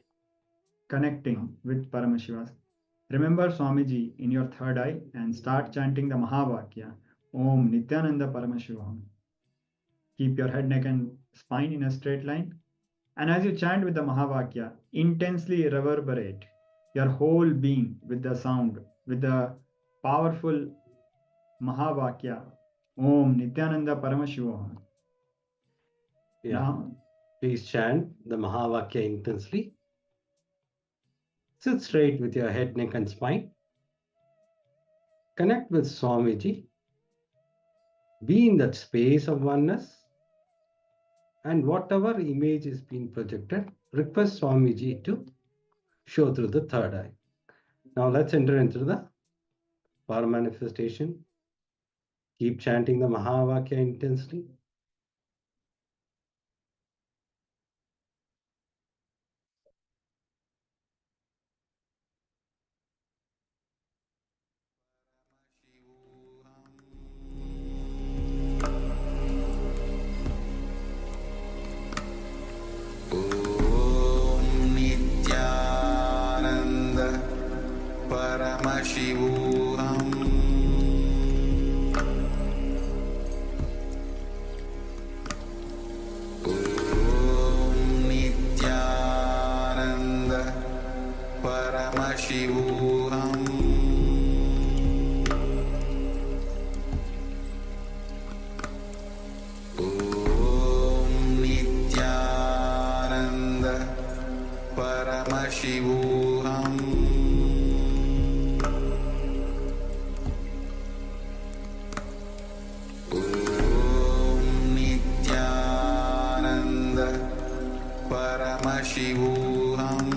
[SPEAKER 10] connecting with Paramashiva. Remember Swamiji in your third eye and start chanting the Mahavakya. Om Nithyananda Paramashivoham. Keep your head, neck, and spine in a straight line. And as you chant with the Mahavakya, intensely reverberate your whole being with the sound, with the powerful Mahavakya. Om Nithyananda Paramashivoham.
[SPEAKER 11] Yeah.
[SPEAKER 10] Now,
[SPEAKER 11] please chant the Mahavakya intensely. Sit straight with your head, neck, and spine. Connect with Swamiji. Be in that space of oneness. And whatever image is being projected, request Swamiji to show through the third eye. Now let's enter into the power manifestation. Keep chanting the Mahavakya intensely.
[SPEAKER 9] Nityanand परमशिवोऽहम् ॐ नित्यानन्द परमशिवोऽहम् Paramashivoham Om Nithyananda Paramashivoham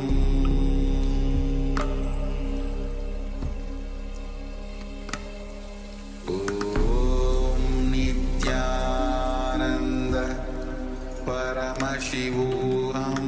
[SPEAKER 9] Om Nithyananda Paramashivoham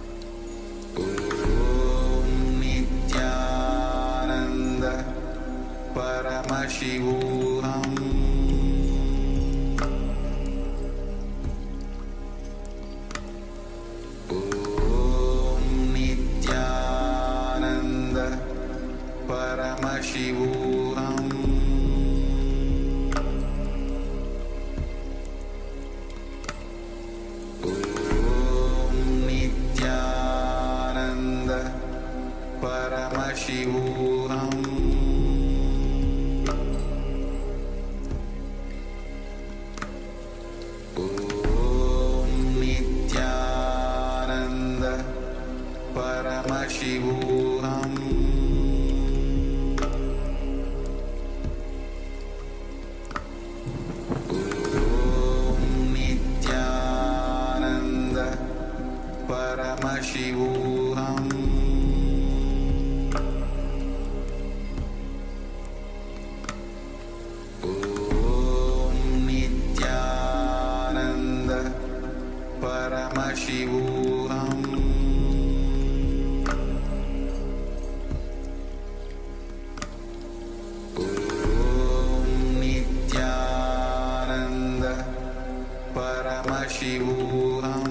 [SPEAKER 9] Paramashivoham Om Nithyananda Paramashivoham Om Nithyananda Paramashivoham Om Nithyananda Paramashivoham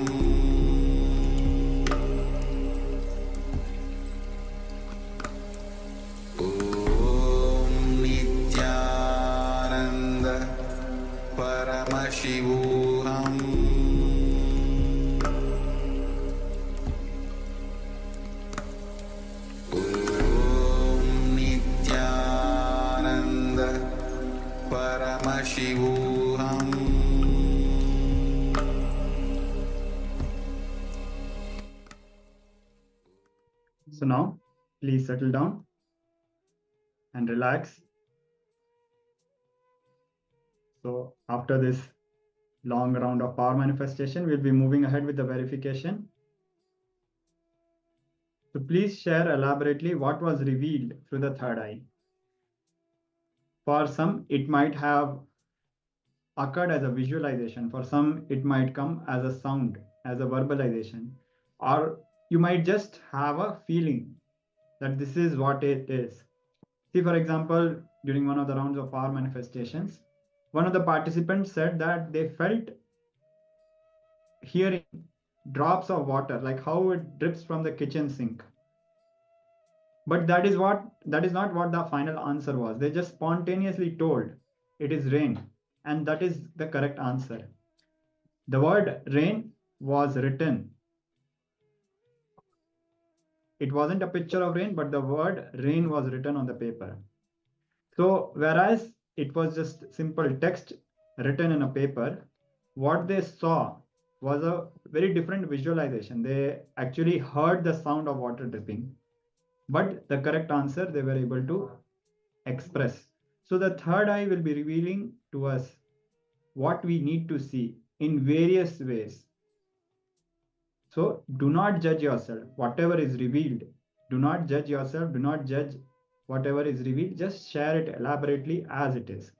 [SPEAKER 9] Om Nithyananda Paramashivoham Om Nithyananda Paramashivoham
[SPEAKER 10] So now, please settle down and relax. So after this long round of power manifestation, we'll be moving ahead with the verification. So please share elaborately what was revealed through the third eye. For some, it might have occurred as a visualization. For some, it might come as a sound, as a verbalization, or you might just have a feeling that this is what it is. See, for example, during one of the rounds of power manifestations, one of the participants said that they felt hearing drops of water, like how it drips from the kitchen sink. But that is not what the final answer was. They just spontaneously told it is rain, and that is the correct answer. The word rain was written. It wasn't a picture of rain, but the word rain was written on the paper. So whereas it was just simple text written in a paper, what they saw was a very different visualization. They actually heard the sound of water dripping, but the correct answer they were able to express. So the third eye will be revealing to us what we need to see in various ways. So do not judge yourself. Whatever is revealed, do not judge yourself. Do not judge whatever is revealed. Just share it elaborately as it is.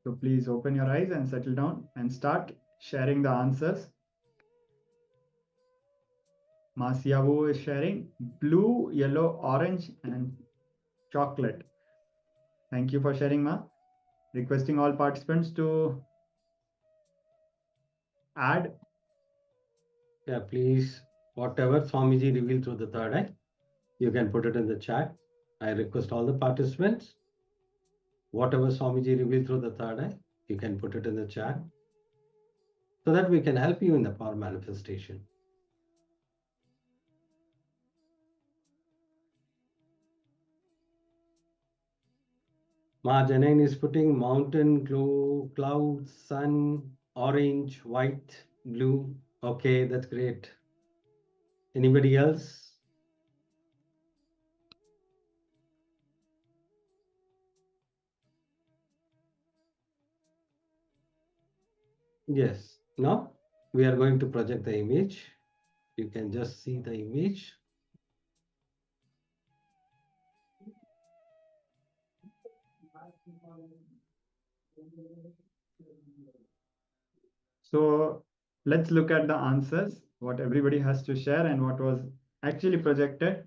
[SPEAKER 10] So please open your eyes and settle down and start sharing the answers. Masiavu is sharing blue, yellow, orange, and chocolate. Thank you for sharing, Ma. Requesting all participants to add.
[SPEAKER 11] Yeah, please, whatever Swamiji revealed through the third eye, you can put it in the chat. I request all the participants, whatever Swamiji revealed through the third eye, you can put it in the chat so that we can help you in the power manifestation. Ma Janain is putting mountain, glow, clouds, sun, orange, white, blue. Okay, that's great. Anybody else? Yes. Now we are going to project the image. You can just see the image.
[SPEAKER 10] So let's look at the answers, what everybody has to share and what was actually projected.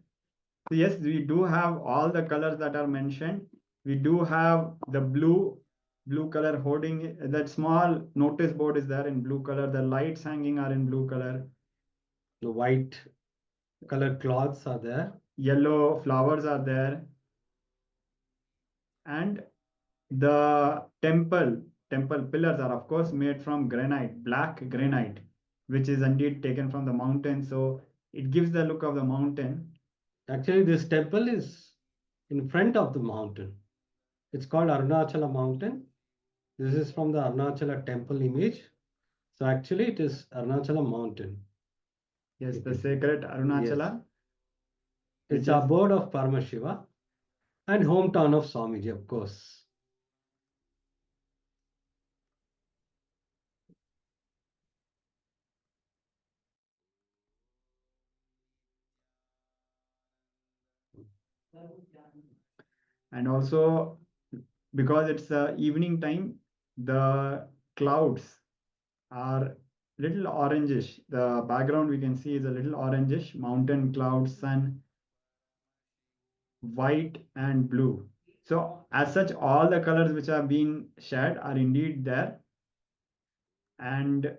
[SPEAKER 10] So yes, we do have all the colors that are mentioned. We do have the blue color holding, that small notice board is there in blue color. The lights hanging are in blue color.
[SPEAKER 11] The white colored cloths are there.
[SPEAKER 10] Yellow flowers are there. And the temple pillars are of course made from granite, black granite, which is indeed taken from the mountain. So it gives the look of the mountain.
[SPEAKER 11] Actually, this temple is in front of the mountain. It's called Arunachala mountain. This is from the Arunachala temple image. So actually it is Arunachala mountain.
[SPEAKER 10] Yes, the sacred Arunachala.
[SPEAKER 11] It's abode of Paramashiva and hometown of Swamiji, of course.
[SPEAKER 10] And also, because it's evening time, the clouds are little orangish. The background we can see is a little orangish, mountain clouds, sun, white and blue. So as such, all the colors which have been shared are indeed there. And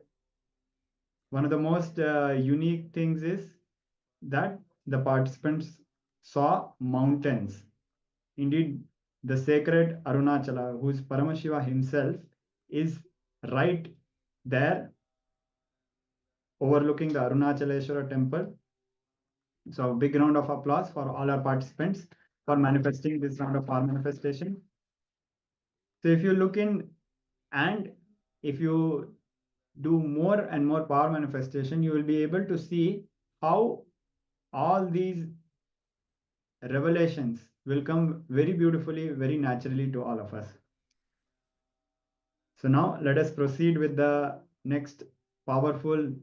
[SPEAKER 10] one of the most unique things is that the participants saw mountains. Indeed, the sacred Arunachala, who is Paramashiva himself, is right there overlooking the Arunachaleshwara temple. So a big round of applause for all our participants for manifesting this round of power manifestation. So if you look in and if you do more and more power manifestation, you will be able to see how all these revelations will come very beautifully, very naturally to all of us. So now let us proceed with the next powerful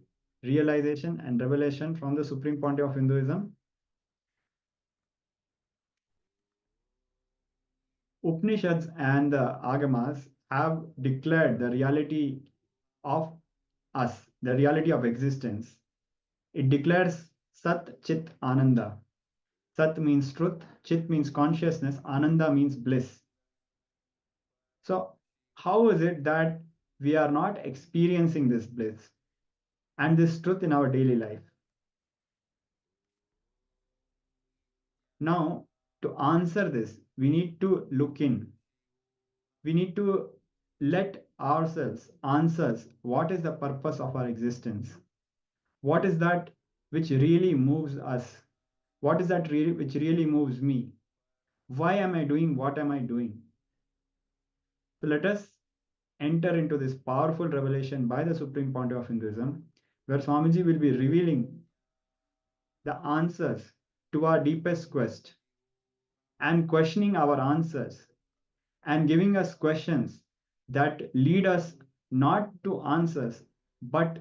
[SPEAKER 10] realization and revelation from the Supreme Pontiff of Hinduism. Upanishads and the Agamas have declared the reality of us, the reality of existence. It declares Sat Chit Ananda. Sat means truth, Chit means consciousness, Ananda means bliss. So how is it that we are not experiencing this bliss and this truth in our daily life? Now, to answer this, we need to look in. We need to let ourselves answer what is the purpose of our existence? What is that which really moves us? What is that which really moves me? Why am I doing what am I doing? So let us enter into this powerful revelation by the Supreme Pontiff of Hinduism, where Swamiji will be revealing the answers to our deepest quest and questioning our answers and giving us questions that lead us not to answers, but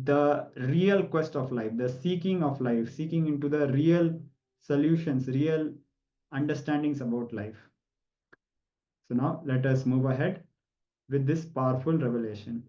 [SPEAKER 10] the real quest of life, the seeking of life, seeking into the real solutions, real understandings about life. So now let us move ahead with this powerful revelation.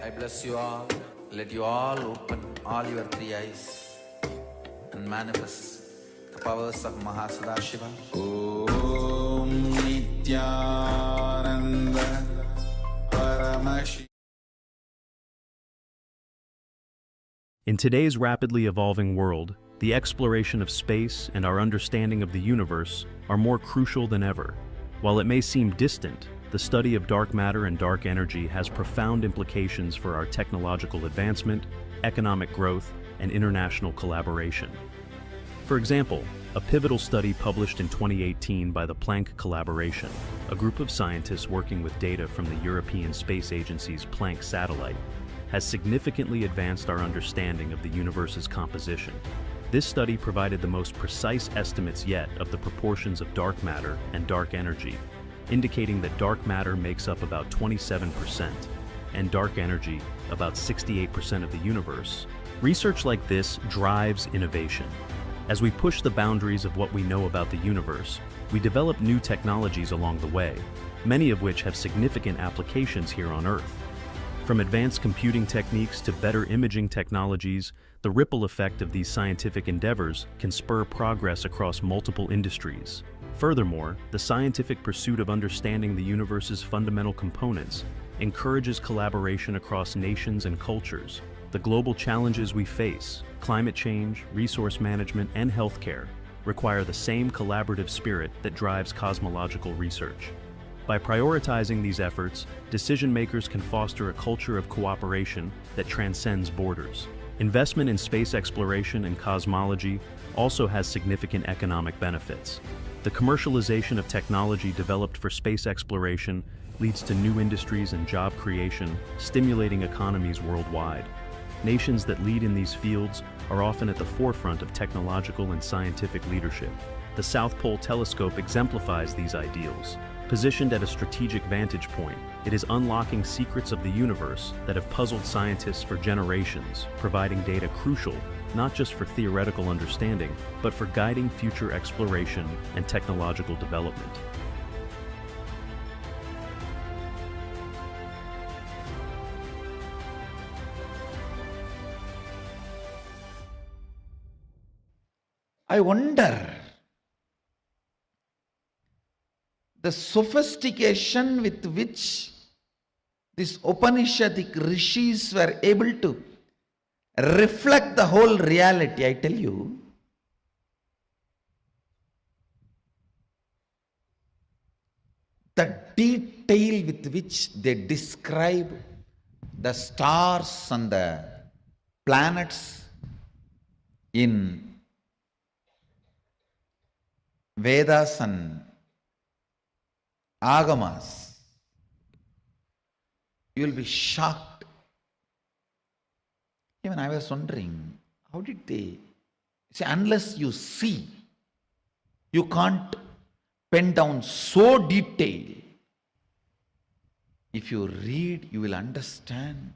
[SPEAKER 9] I bless you all. Let you all open all your three eyes and manifest the powers of Mahasadashiva. Om Nithyananda Paramashivoham.
[SPEAKER 12] In today's rapidly evolving world, the exploration of space and our understanding of the universe are more crucial than ever. While it may seem distant, the study of dark matter and dark energy has profound implications for our technological advancement, economic growth, and international collaboration. For example, a pivotal study published in 2018 by the Planck Collaboration, a group of scientists working with data from the European Space Agency's Planck satellite, has significantly advanced our understanding of the universe's composition. This study provided the most precise estimates yet of the proportions of dark matter and dark energy, indicating that dark matter makes up about 27% and dark energy about 68% of the universe. Research like this drives innovation. As we push the boundaries of what we know about the universe, we develop new technologies along the way, many of which have significant applications here on Earth. From advanced computing techniques to better imaging technologies, the ripple effect of these scientific endeavors can spur progress across multiple industries. Furthermore, the scientific pursuit of understanding the universe's fundamental components encourages collaboration across nations and cultures. The global challenges we face, climate change, resource management, and healthcare, require the same collaborative spirit that drives cosmological research. By prioritizing these efforts, decision makers can foster a culture of cooperation that transcends borders. Investment in space exploration and cosmology also has significant economic benefits. The commercialization of technology developed for space exploration leads to new industries and job creation, stimulating economies worldwide. Nations that lead in these fields are often at the forefront of technological and scientific leadership. The South Pole Telescope exemplifies these ideals. Positioned at a strategic vantage point, it is unlocking secrets of the universe that have puzzled scientists for generations, providing data crucial not just for theoretical understanding, but for guiding future exploration and technological development.
[SPEAKER 9] I wonder the sophistication with which these Upanishadic rishis were able to reflect the whole reality. I tell you, the detail with which they describe the stars and the planets in Vedas and Agamas, you will be shocked. Even I was wondering, how did they see? Unless you see, you can't pen down so detailed. If you read, you will understand.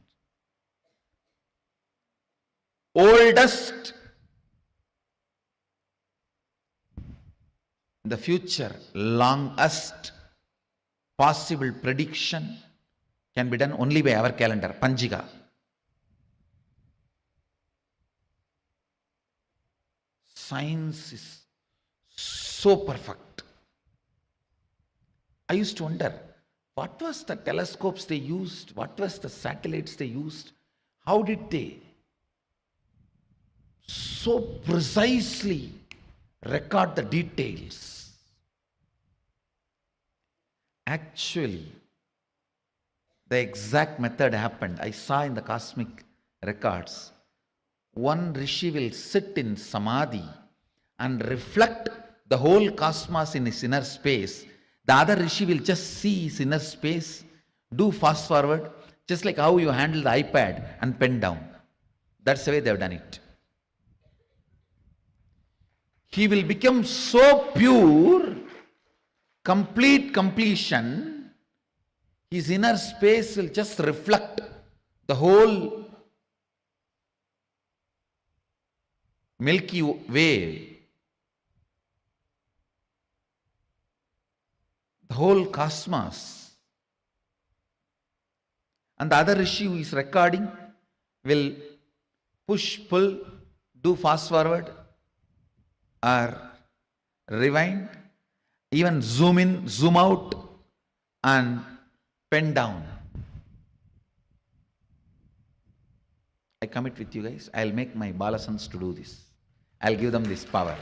[SPEAKER 9] Oldest in the future, longest possible prediction can be done only by our calendar, Panjiga. Science is so perfect. I used to wonder, what was the telescopes they used? What was the satellites they used? How did they so precisely record the details? Actually, the exact method happened. I saw in the cosmic records. One rishi will sit in samadhi and reflect the whole cosmos in his inner space. The other rishi will just see his inner space, do fast forward, just like how you handle the iPad and pen down. That's the way they have done it. He will become so pure, complete completion, his inner space will just reflect the whole Milky Way, the whole cosmos. And the other rishi who is recording will push, pull, do fast forward or rewind, even zoom in, zoom out and pen down. I commit with you guys, I'll make my balasans to do this. I'll give them this power.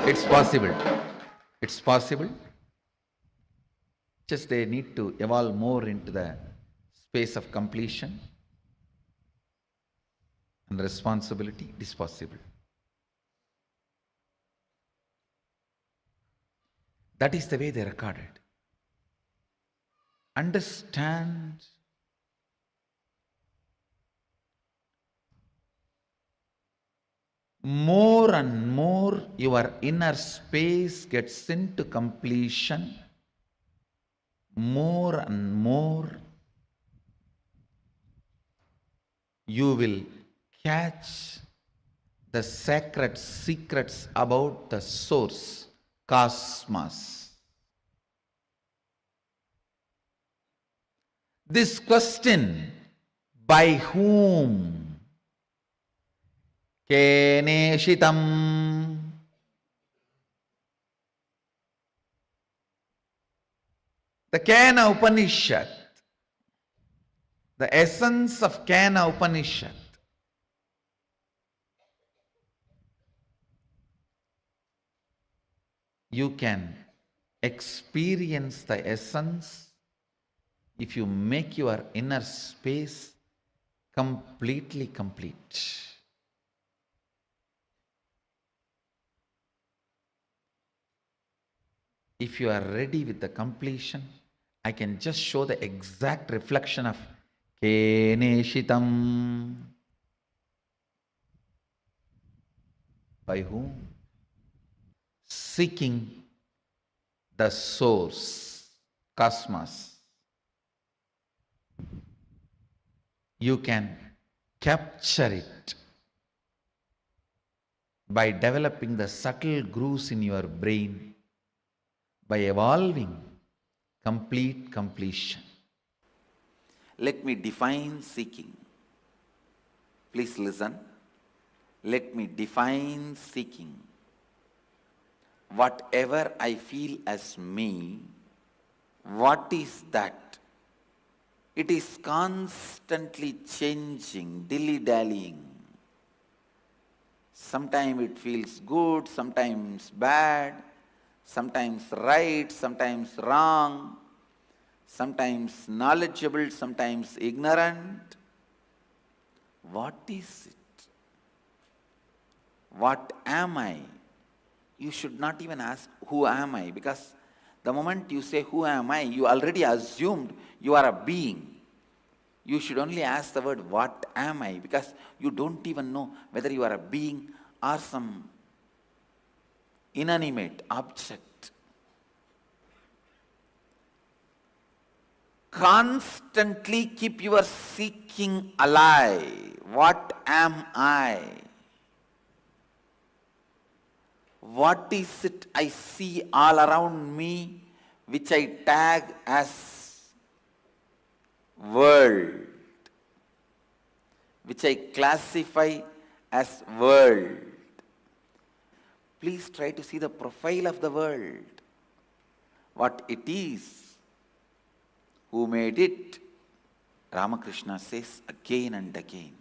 [SPEAKER 9] It's possible. It's possible. Just they need to evolve more into the space of completion and responsibility. It is possible. That is the way they recorded. Understand more and more your inner space gets into completion, more and more you will catch the sacred secrets about the source, cosmos. This question, by whom? Keneshitam. The Kena Upanishad, the essence of Kena Upanishad, You can experience the essence if you make your inner space completely complete. If you are ready with the completion, I can just show the exact reflection of Keneshitam. By whom? Seeking the source, cosmos. You can capture it by developing the subtle grooves in your brain, by evolving complete completion. Let me define seeking. Please listen. Let me define seeking. Whatever I feel as me, what is that? It is constantly changing, dilly-dallying. Sometimes it feels good, sometimes bad, sometimes right, sometimes wrong, sometimes knowledgeable, sometimes ignorant. What is it? What am I? You should not even ask, who am I? Because the moment you say, who am I, you already assumed you are a being. You should only ask the word, what am I? Because you don't even know whether you are a being or some inanimate object. Constantly keep your seeking alive. What am I? What is it I see all around me which I tag as world, which I classify as world? Please try to see the profile of the world, what it is, who made it. Ramakrishna says again and again,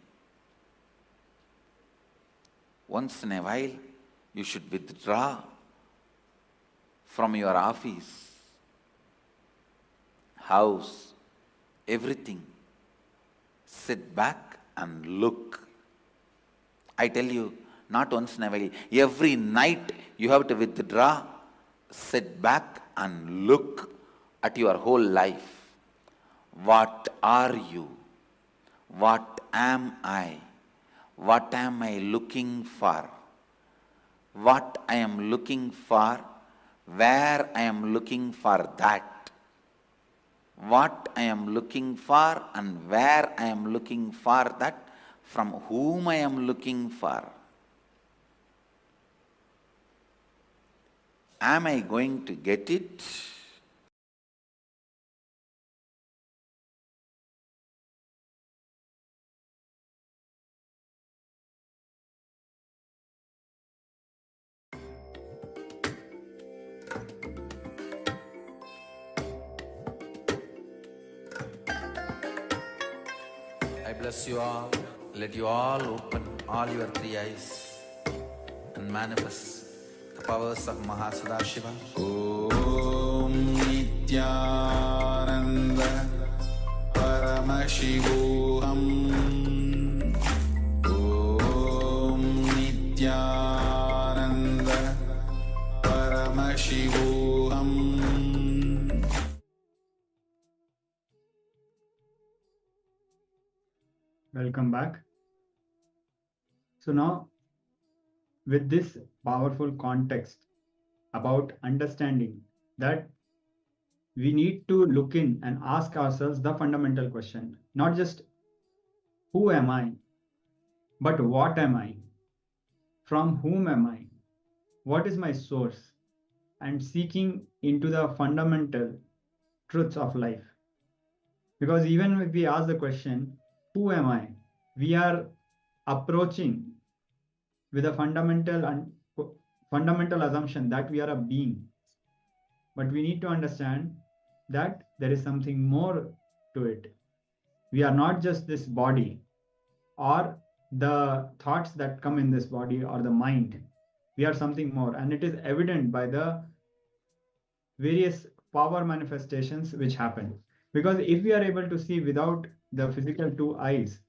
[SPEAKER 9] once in a while you should withdraw from your office, house, everything. Sit back and look. I tell you, not once in a while, every night you have to withdraw, sit back and look at your whole life. What are you? What am I? What am I looking for? What I am looking for, where I am looking for that. What I am looking for and where I am looking for that, from whom I am looking for. Am I going to get it? I bless you all. Let you all open all your three eyes and manifest the powers of Mahasadashiva. Om Nithyananda Paramashivoham. Om Nithyananda Paramashivoham.
[SPEAKER 10] Welcome back. So now, with this powerful context about understanding that we need to look in and ask ourselves the fundamental question, not just who am I, but what am I? From whom am I? What is my source? And seeking into the fundamental truths of life. Because even if we ask the question, who am I? We are approaching with a fundamental assumption that we are a being. But we need to understand that there is something more to it. We are not just this body or the thoughts that come in this body or the mind. We are something more, and it is evident by the various power manifestations which happen. Because if we are able to see without the physical two eyes,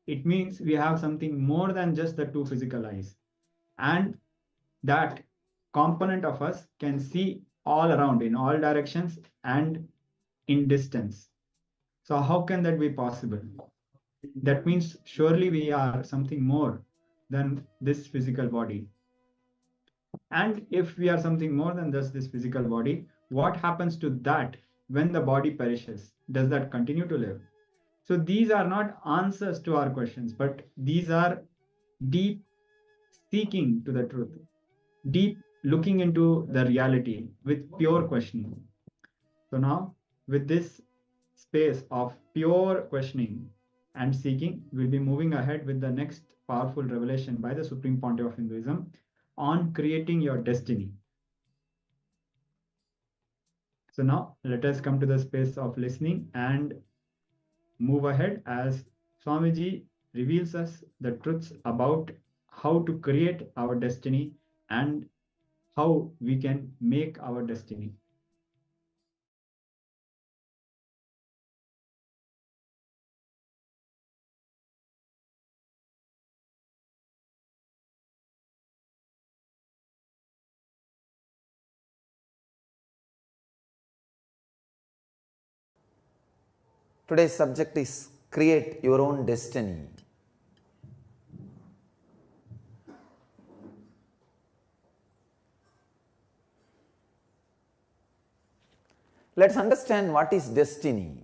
[SPEAKER 10] it means we have something more than just the two physical eyes. And that component of us can see all around in all directions and in distance. So how can that be possible? That means surely we are something more than this physical body. And if we are something more than just this physical body, what happens to that when the body perishes? Does that continue to live? So these are not answers to our questions, but these are deep seeking to the truth, deep looking into the reality with pure questioning. So now, with this space of pure questioning and seeking, we'll be moving ahead with the next powerful revelation by the Supreme Pontiff of Hinduism on creating your destiny. So now let us come to the space of listening and move ahead as Swamiji reveals us the truths about how to create our destiny and how we can make our destiny.
[SPEAKER 9] Today's subject is create your own destiny. Let's understand what is destiny.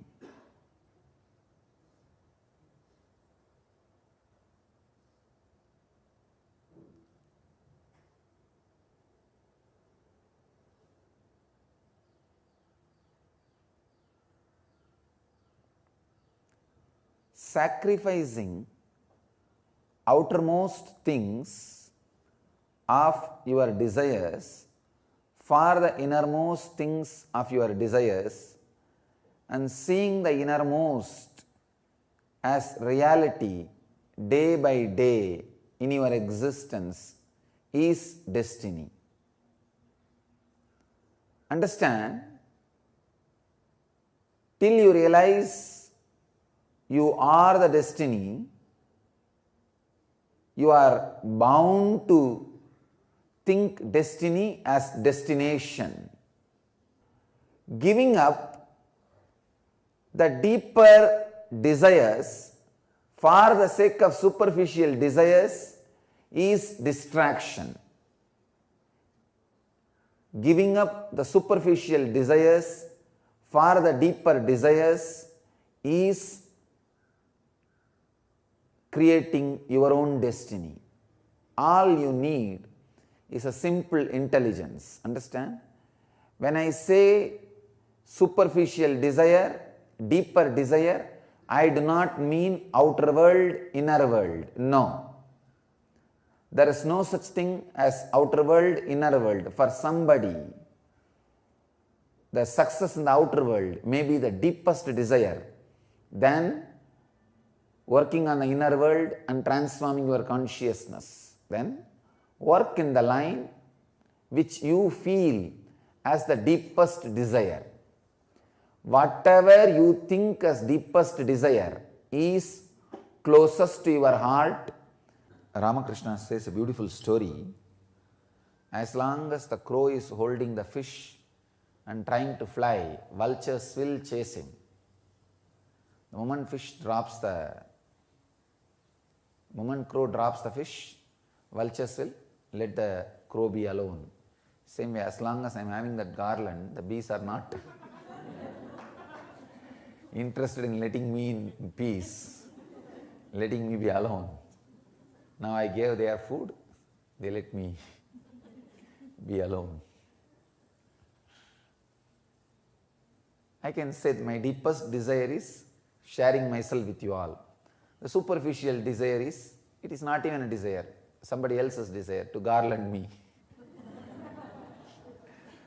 [SPEAKER 9] Sacrificing outermost things of your desires for the innermost things of your desires and seeing the innermost as reality day by day in your existence is destiny. Understand, till you realize you are the destiny, you are bound to think destiny as destination. Giving up the deeper desires for the sake of superficial desires is distraction. Giving up the superficial desires for the deeper desires is creating your own destiny. All you need is a simple intelligence. Understand? When I say superficial desire, deeper desire, I do not mean outer world, inner world. No. There is no such thing as outer world, inner world. For somebody, the success in the outer world may be the deepest desire. Then working on the inner world and transforming your consciousness. Then work in the line which you feel as the deepest desire. Whatever you think as deepest desire is closest to your heart. Ramakrishna says a beautiful story. As long as the crow is holding the fish and trying to fly, vultures will chase him. The moment crow drops the fish, vultures will let the crow be alone. Same way, as long as I am having that garland, the bees are not interested in letting me in peace, letting me be alone. Now I gave their food, they let me be alone. I can say that my deepest desire is sharing myself with you all. The superficial desire is, it is not even a desire, somebody else's desire to garland me.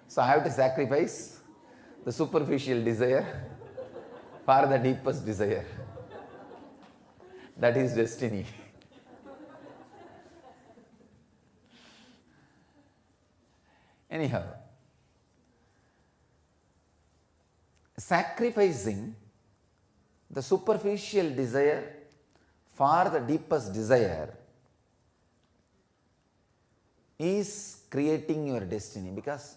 [SPEAKER 9] So I have to sacrifice the superficial desire for the deepest desire. That is destiny. Anyhow, sacrificing the superficial desire for the deepest desire is creating your destiny, because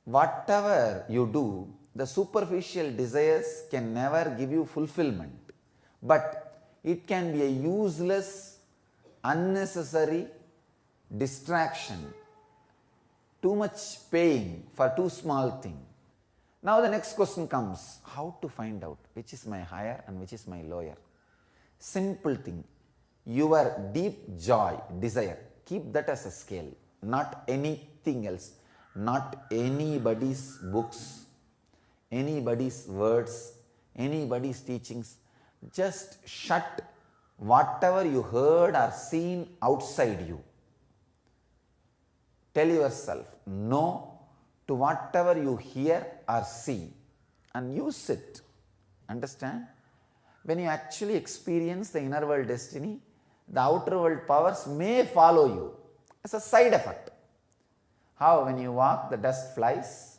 [SPEAKER 9] whatever you do, the superficial desires can never give you fulfillment, but it can be a useless, unnecessary distraction, too much paying for too small thing. Now the next question comes, how to find out which is my higher and which is my lower? Simple thing, your deep joy, desire, keep that as a scale, not anything else, not anybody's books, anybody's words, anybody's teachings. Just shut whatever you heard or seen outside you. Tell yourself no to whatever you hear or see and use it. Understand? When you actually experience the inner world destiny, the outer world powers may follow you as a side effect. How when you walk, the dust flies.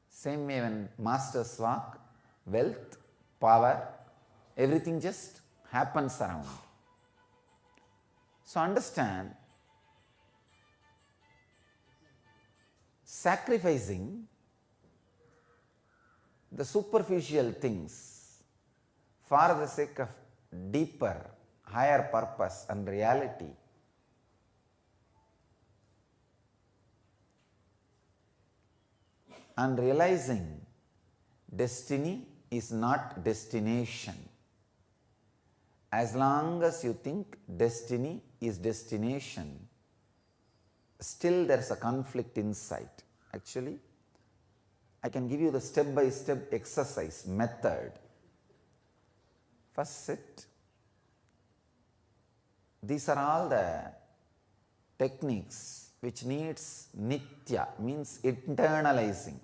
[SPEAKER 9] Same way when masters walk, wealth, power, everything just happens around. So understand, sacrificing the superficial things for the sake of deeper, higher purpose and reality and realizing destiny is not destination. As long as you think destiny is destination, still there is a conflict inside. Actually, I can give you the step-by-step exercise method. First sit. These are all the techniques which needs nitya, means internalizing.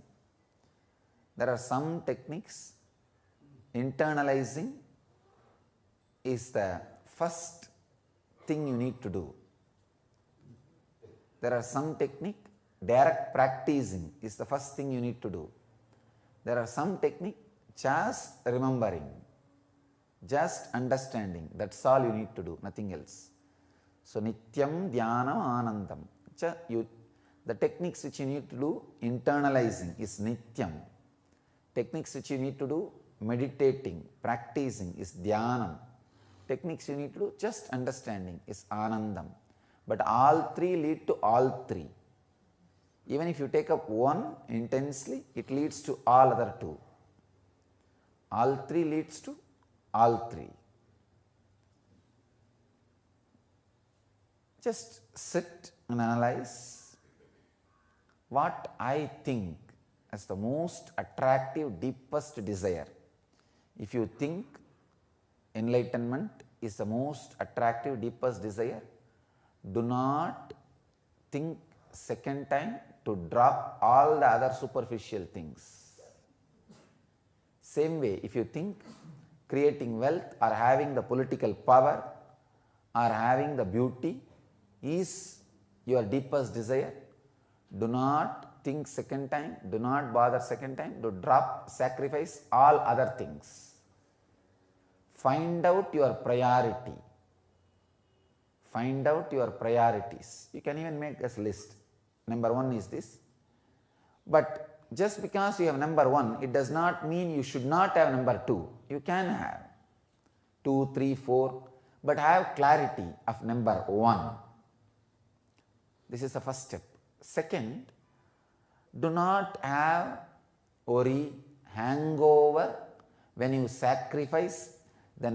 [SPEAKER 9] There are some techniques, internalizing is the first thing you need to do. There are some technique, direct practicing is the first thing you need to do. There are some technique, just remembering, just understanding, that's all you need to do, nothing else. So nityam dhyanam anandam. The techniques which you need to do, internalizing is nityam. Techniques which you need to do, meditating, practicing is dhyanam. Techniques you need to do, just understanding is anandam. But all three lead to all three. Even if you take up one intensely, it leads to all other two. All three leads to all three. Just sit and analyze what I think as the most attractive, deepest desire. If you think enlightenment is the most attractive, deepest desire, do not think second time to drop all the other superficial things. Same way, if you think creating wealth or having the political power or having the beauty is your deepest desire, do not think second time, do not bother second time to drop, sacrifice all other things. Find out your priority. Find out your priorities. You can even make a list. Number one is this. But just because you have number one, it does not mean you should not have number two. You can have 2, 3, 4, but have clarity of number one. This is the first step. Second, do not have worry, hangover when you sacrifice the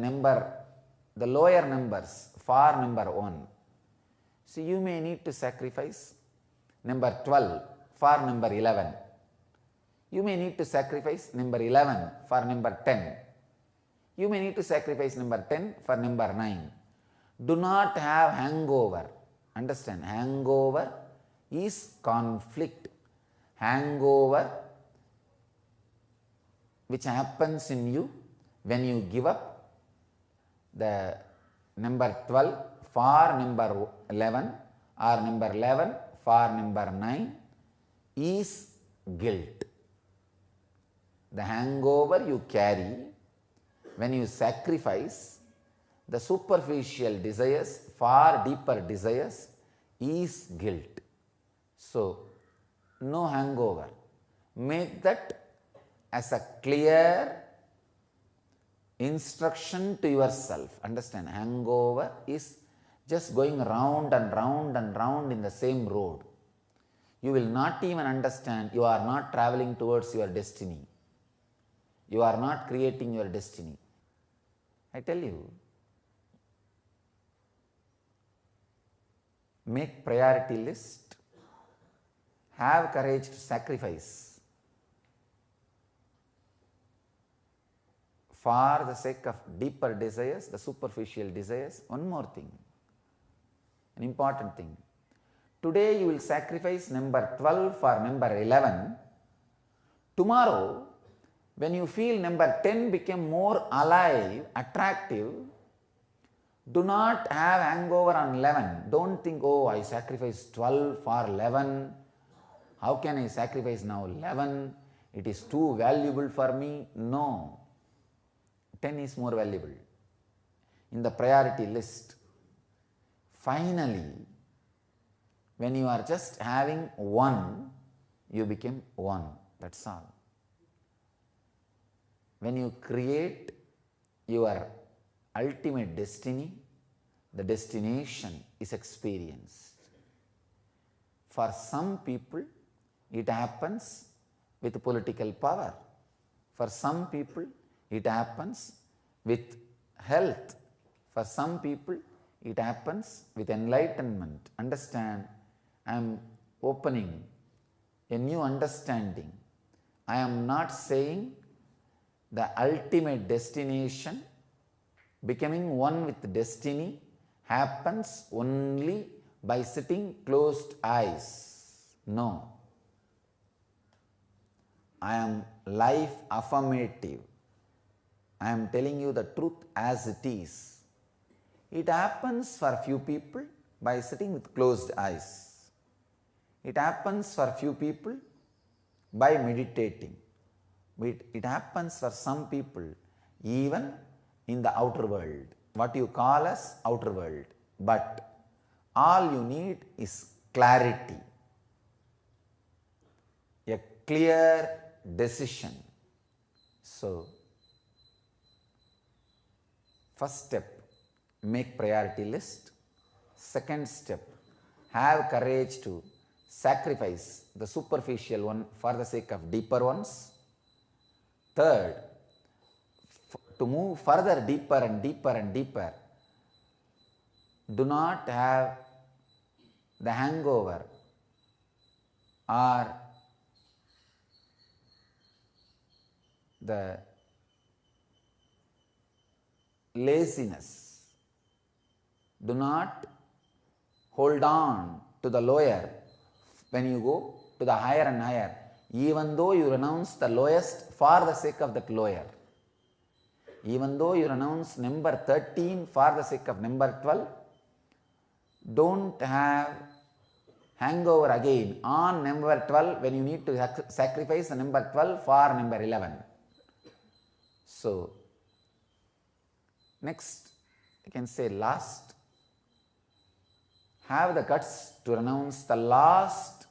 [SPEAKER 9] lower numbers for number one. So you may need to sacrifice number 12 for number 11. You may need to sacrifice number 11 for number 10. You may need to sacrifice number 10 for number 9. Do not have hangover. Understand, hangover is conflict. Hangover which happens in you when you give up the number 12 for number 11 or number 11 for number 9 is guilt. the hangover you carry when you sacrifice the superficial desires, far deeper desires, is guilt. So, no hangover. Make that as a clear instruction to yourself. Understand, hangover is just going round and round and round in the same road. You will not even understand, you are not traveling towards your destiny. You are not creating your destiny. I tell you, make priority list, have courage to sacrifice for the sake of deeper desires, the superficial desires. One more thing, an important thing. Today you will sacrifice number 12 for number 11. Tomorrow, when you feel number 10 become more alive, attractive, do not have hangover on 11. Don't think, oh, I sacrificed 12 for 11. How can I sacrifice now 11? It is too valuable for me. No. 10 is more valuable. In the priority list, finally, when you are just having 1, you become 1. That's all. When you create your ultimate destiny, the destination is experienced. For some people, it happens with political power. For some people, it happens with health. For some people, it happens with enlightenment. Understand, I am opening a new understanding. I am not saying the ultimate destination, becoming one with destiny, happens only by sitting closed eyes. No. I am life affirmative. I am telling you the truth as it is. It happens for few people by sitting with closed eyes. It happens for few people by meditating. It happens for some people even in the outer world, what you call as outer world. But all you need is clarity, a clear decision. So, first step, make priority list. Second step, have courage to sacrifice the superficial one for the sake of deeper ones. Third, to move further deeper and deeper and deeper, do not have the hangover or the laziness. Do not hold on to the lower when you go to the higher and higher, even though you renounce the lowest for the sake of that lower. Even though you renounce number 13 for the sake of number 12, don't have hangover again on number 12 when you need to sacrifice the number 12 for number 11. So, next, I can say last, have the guts to renounce the last,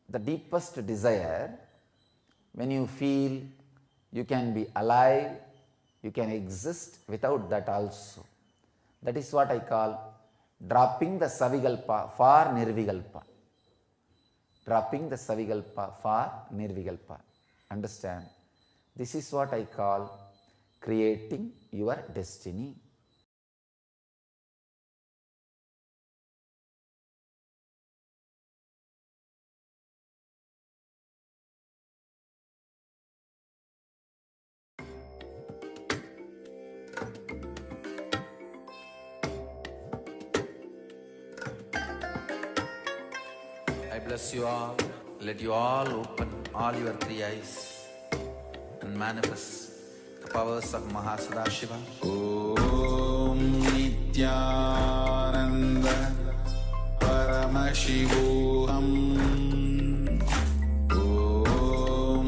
[SPEAKER 9] the deepest desire. When you feel you can be alive, you can exist without that also. That is what I call dropping the Savigalpa for Nirvigalpa. Dropping the Savigalpa for Nirvigalpa. Understand? This is what I call creating your destiny. I bless you all. Let you all open all your 3 eyes and manifest the powers of Mahasadashiva. Om Nithyananda Paramashivoham. Om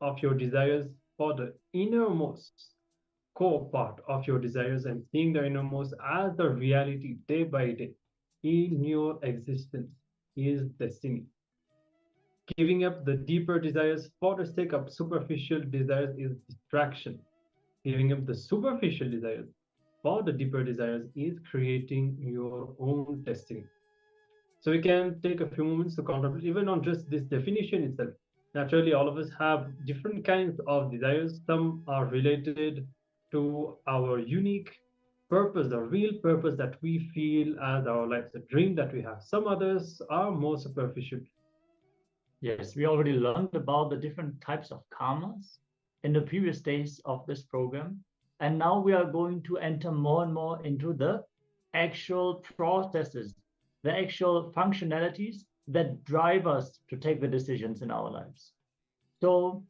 [SPEAKER 13] of your desires for the innermost core part of your desires and seeing the innermost as the reality day by day in your existence is destiny. Giving up the deeper desires for the sake of superficial desires is distraction. Giving up the superficial desires for the deeper desires is creating your own destiny. So we can take a few moments to contemplate even on just this definition itself. Naturally, all of us have different kinds of desires. Some are related to our unique purpose, the real purpose that we feel as our lives, the dream that we have. Some others are more superficial.
[SPEAKER 14] Yes, we already learned about the different types of karmas in the previous days of this program. And now we are going to enter more and more into the actual processes, the actual functionalities that drive us to take the decisions in our lives. So,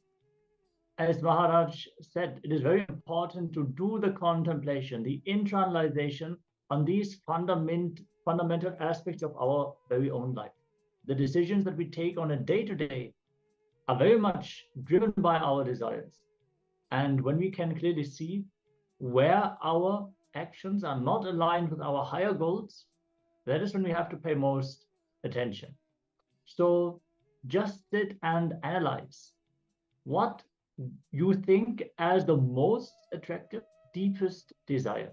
[SPEAKER 14] as Maharaj said, it is very important to do the contemplation, the internalization on these fundamental aspects of our very own life. The decisions that we take on a day-to-day are very much driven by our desires. And when we can clearly see where our actions are not aligned with our higher goals, that is when we have to pay most attention. So just sit and analyze what you think as the most attractive, deepest desire.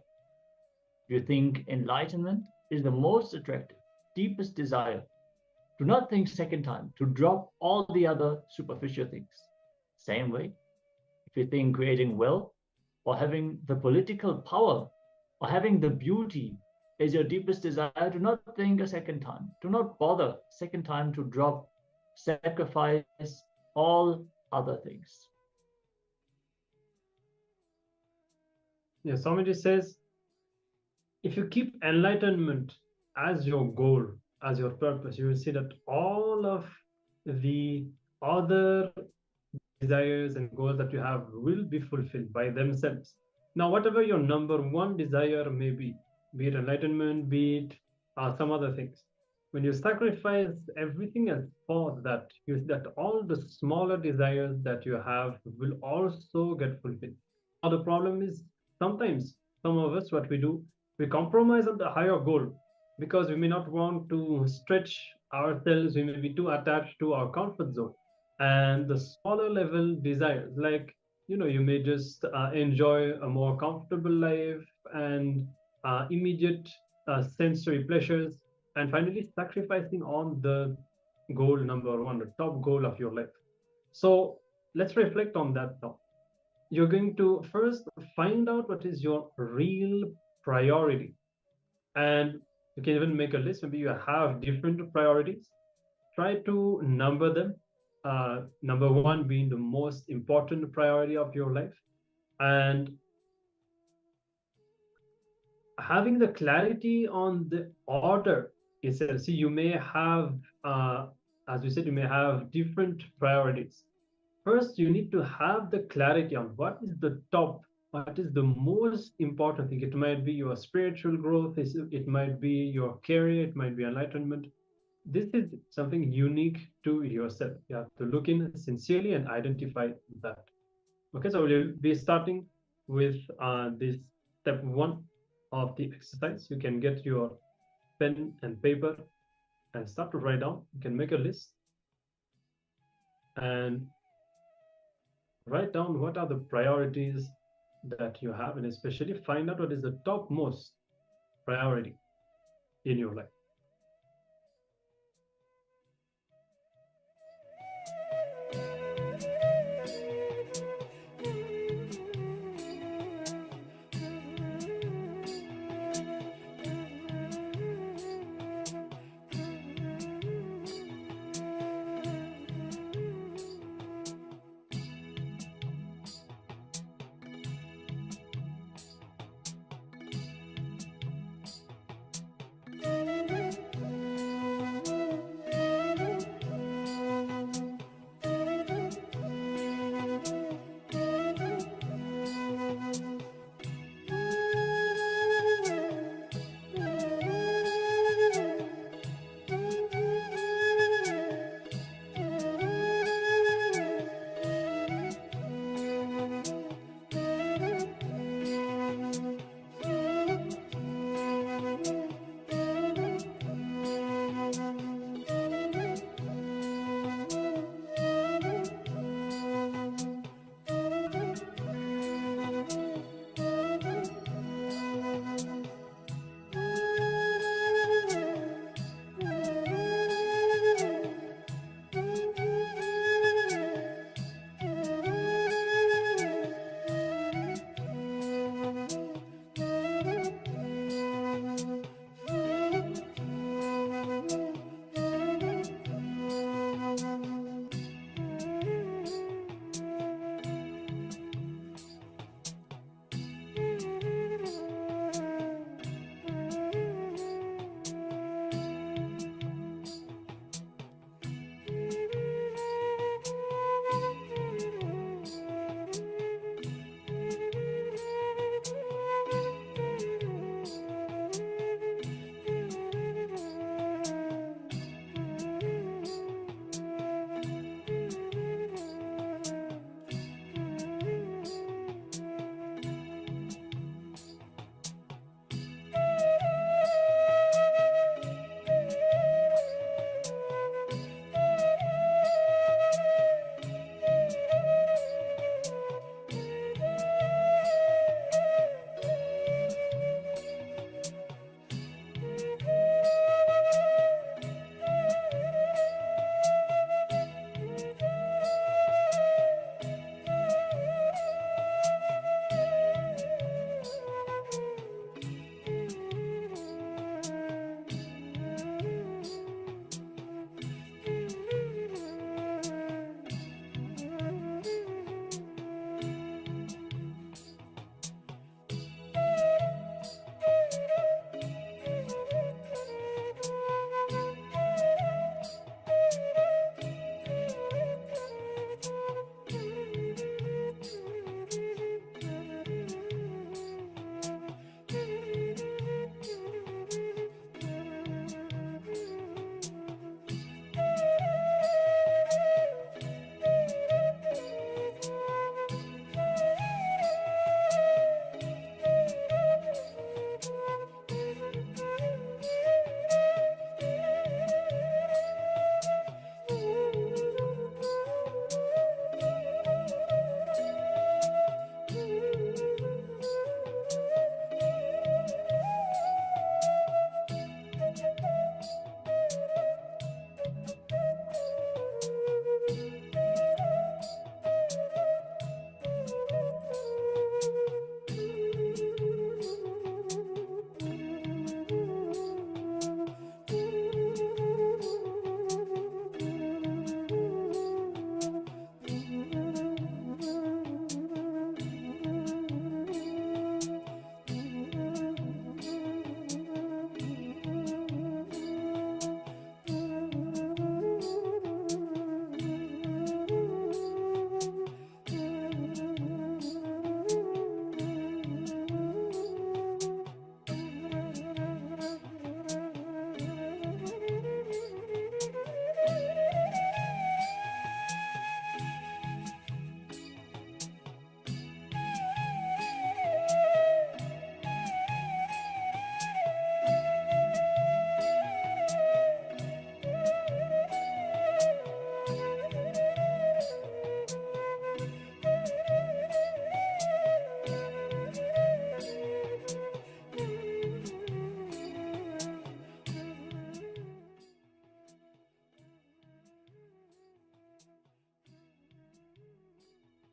[SPEAKER 14] You think enlightenment is the most attractive, deepest desire. Do not think second time to drop all the other superficial things. Same way, if you think creating wealth or having the political power or having the beauty is your deepest desire, do not think a second time. Do not bother second time to drop, sacrifice all other things.
[SPEAKER 13] Yeah, Swamiji says, if you keep enlightenment as your goal, as your purpose, you will see that all of the other desires and goals that you have will be fulfilled by themselves. Now, whatever your number one desire may be it enlightenment, be it some other things, when you sacrifice everything else for that, you see that all the smaller desires that you have will also get fulfilled. Now, the problem is sometimes some of us, what we do, we compromise on the higher goal because we may not want to stretch ourselves, we may be too attached to our comfort zone. And the smaller level desires, like, you may just enjoy a more comfortable life and immediate sensory pleasures, and finally sacrificing on the goal number one, the top goal of your life. So let's reflect on that now. You're going to first find out what is your real priority. And you can even make a list. Maybe you have different priorities. Try to number them. Number one being the most important priority of your life. And having the clarity on the order itself. See, you may have, as we said, you may have different priorities. First, you need to have the clarity on what is the top, what is the most important thing. It might be your spiritual growth, it might be your career, it might be enlightenment. This is something unique to yourself. You have to look in sincerely and identify that. Okay, so we'll be starting with this step one of the exercise. You can get your pen and paper and start to write down. You can make a list and write down what are the priorities that you have, and especially find out what is the topmost priority in your life.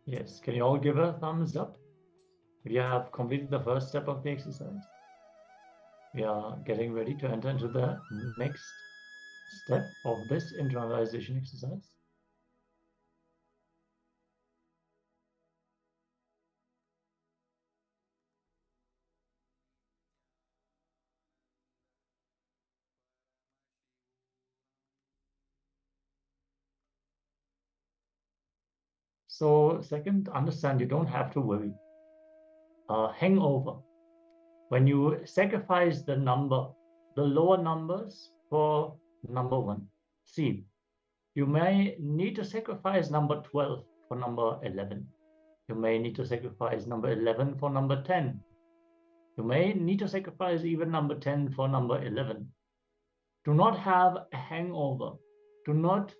[SPEAKER 14] Yes, can you all give a thumbs up if you have completed the first step of the exercise? We are getting ready to enter into the next step of this internalization exercise. So second, understand you don't have to worry. Hangover. When you sacrifice the lower numbers for number 1. See, you may need to sacrifice number 12 for number 11. You may need to sacrifice number 11 for number 10. You may need to sacrifice even number 10 for number 11. Do not have a hangover. Do not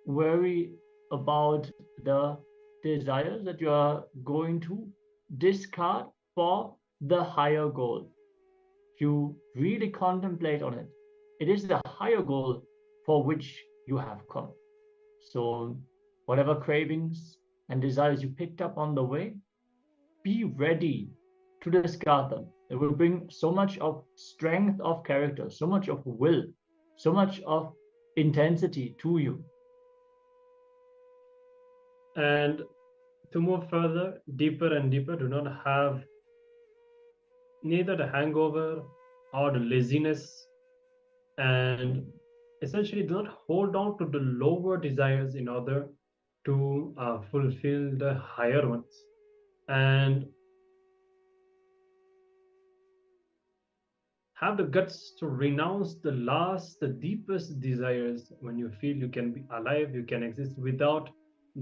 [SPEAKER 14] worry about the desires that you are going to discard for the higher goal. If you really contemplate on it, it is the higher goal for which you have come. So whatever cravings and desires you picked up on the way, be ready to discard them. It will bring so much of strength of character, so much of will, so much of intensity to you.
[SPEAKER 13] And to move further, deeper and deeper, do not have neither the hangover or the laziness, and essentially do not hold on to the lower desires in order to fulfill the higher ones. And have the guts to renounce the deepest desires. When you feel you can be alive, you can exist without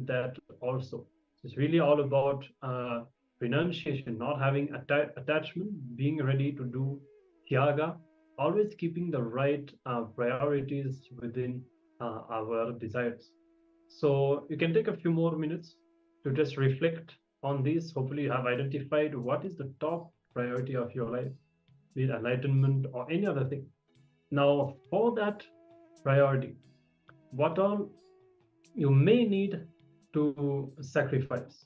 [SPEAKER 13] that also. It's really all about renunciation, not having attachment, being ready to do tyaga, always keeping the right priorities within our desires. So you can take a few more minutes to just reflect on this. Hopefully you have identified what is the top priority of your life, be it enlightenment or any other thing. Now, for that priority, what all you may need to sacrifice.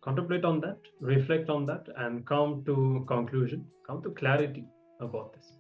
[SPEAKER 13] Contemplate on that, reflect on that, and come to conclusion, come to clarity about this.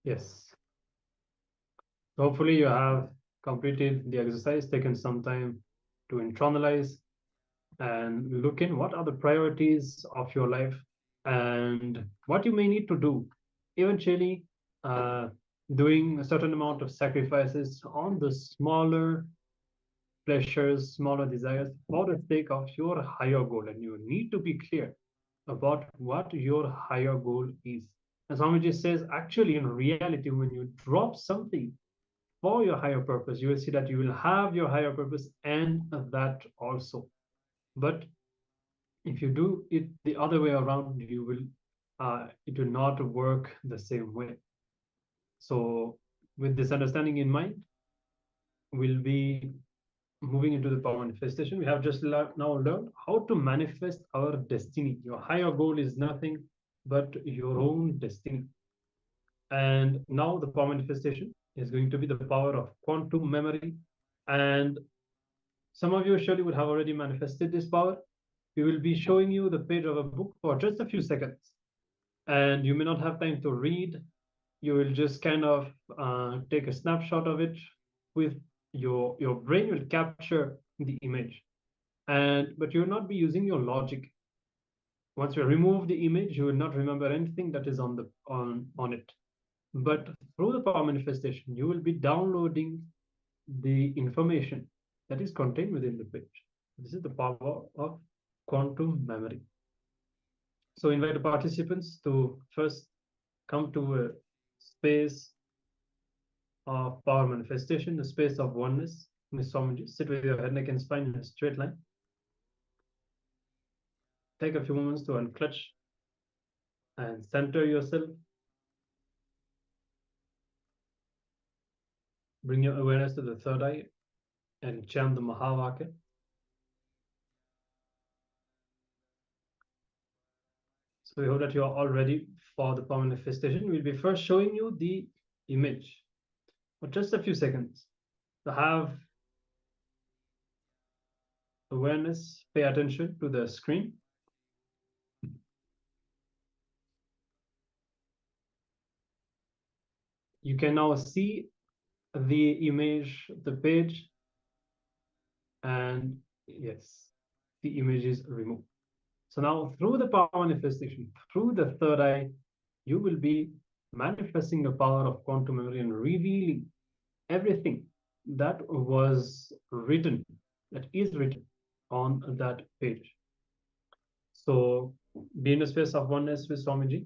[SPEAKER 13] Yes. Hopefully you have completed the exercise, taken some time to internalize and look in what are the priorities of your life and what you may need to do. Eventually, doing a certain amount of sacrifices on the smaller pleasures, smaller desires for the sake of your higher goal. And you need to be clear about what your higher goal is. As Swamiji says, actually, in reality, when you drop something for your higher purpose, you will see that you will have your higher purpose and that also. But if you do it the other way around, you will it will not work the same way. So with this understanding in mind, we'll be moving into the power manifestation. We have just now learned how to manifest our destiny. Your higher goal is nothing but your own destiny. And now the power manifestation is going to be the power of quantum memory. And some of you surely would have already manifested this power. We will be showing you the page of a book for just a few seconds. And you may not have time to read. You will just kind of take a snapshot of it with your brain will capture the image. But you will not be using your logic. Once you remove the image, you will not remember anything that is on it. But through the power manifestation, you will be downloading the information that is contained within the page. This is the power of quantum memory. So invite the participants to first come to a space of power manifestation, a space of oneness. Ms. Swamiji, sit with your head, neck, and spine in a straight line. Take a few moments to unclutch and center yourself. Bring your awareness to the third eye and chant the Mahavakya. So we hope that you are all ready for the power manifestation. We'll be first showing you the image for just a few seconds. To have awareness, pay attention to the screen. You can now see the image, the page, and yes, the image is removed. So now through the power manifestation, through the third eye, you will be manifesting the power of quantum memory and revealing everything that was written, that is written on that page. So be in a space of oneness with Swamiji,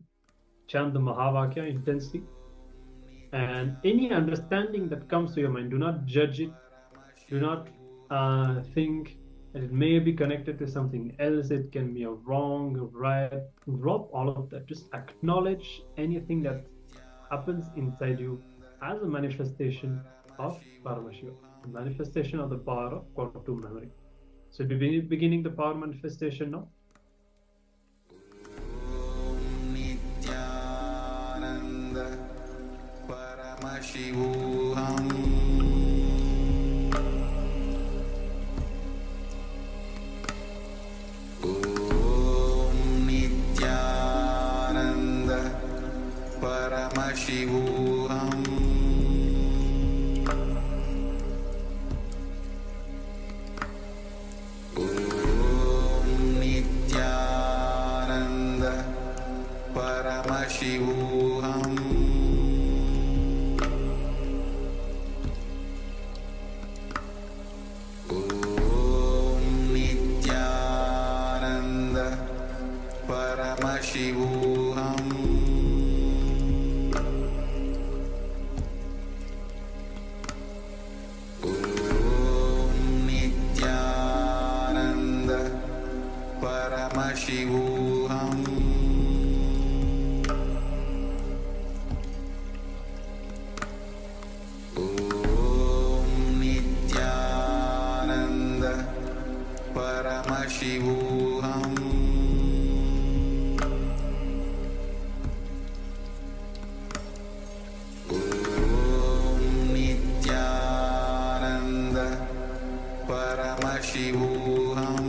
[SPEAKER 13] chant the Mahavakya intensely, and any understanding that comes to your mind, do not judge it, do not think that it may be connected to something else, it can be a wrong, a right. Drop all of that. Just acknowledge anything that happens inside you as a manifestation of Paramashiva, a manifestation of the power of quantum memory. So we'll be beginning the power manifestation now.
[SPEAKER 15] Nithyananda Paramashivoham Nithyananda Paramashivoham Nithyananda Paramashivoham Nithyananda Paramashivoham Nithyananda Paramashivoham Nithyananda Paramashivoham Nithyananda Paramashivoham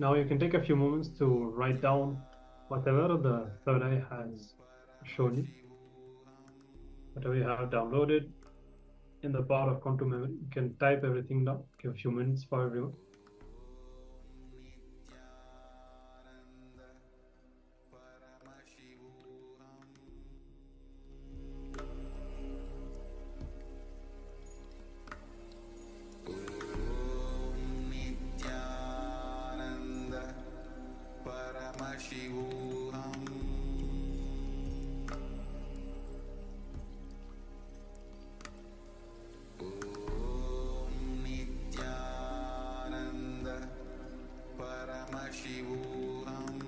[SPEAKER 13] Now you can take a few moments to write down whatever the third eye has shown you, whatever you have downloaded in the power of quantum memory. You can type everything down. Give a few minutes for everyone.
[SPEAKER 15] Nithyananda Paramashivoham Om Nithyananda Paramashivoham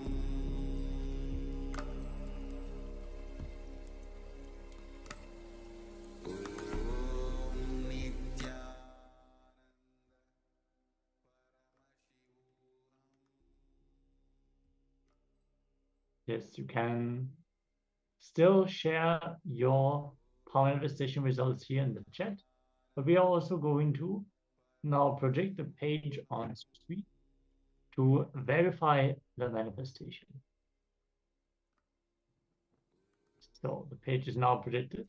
[SPEAKER 15] Om Nithyananda
[SPEAKER 14] Yes, you can still share your power manifestation results here in the chat, but we are also going to now project the page on screen to verify the manifestation. So the page is now projected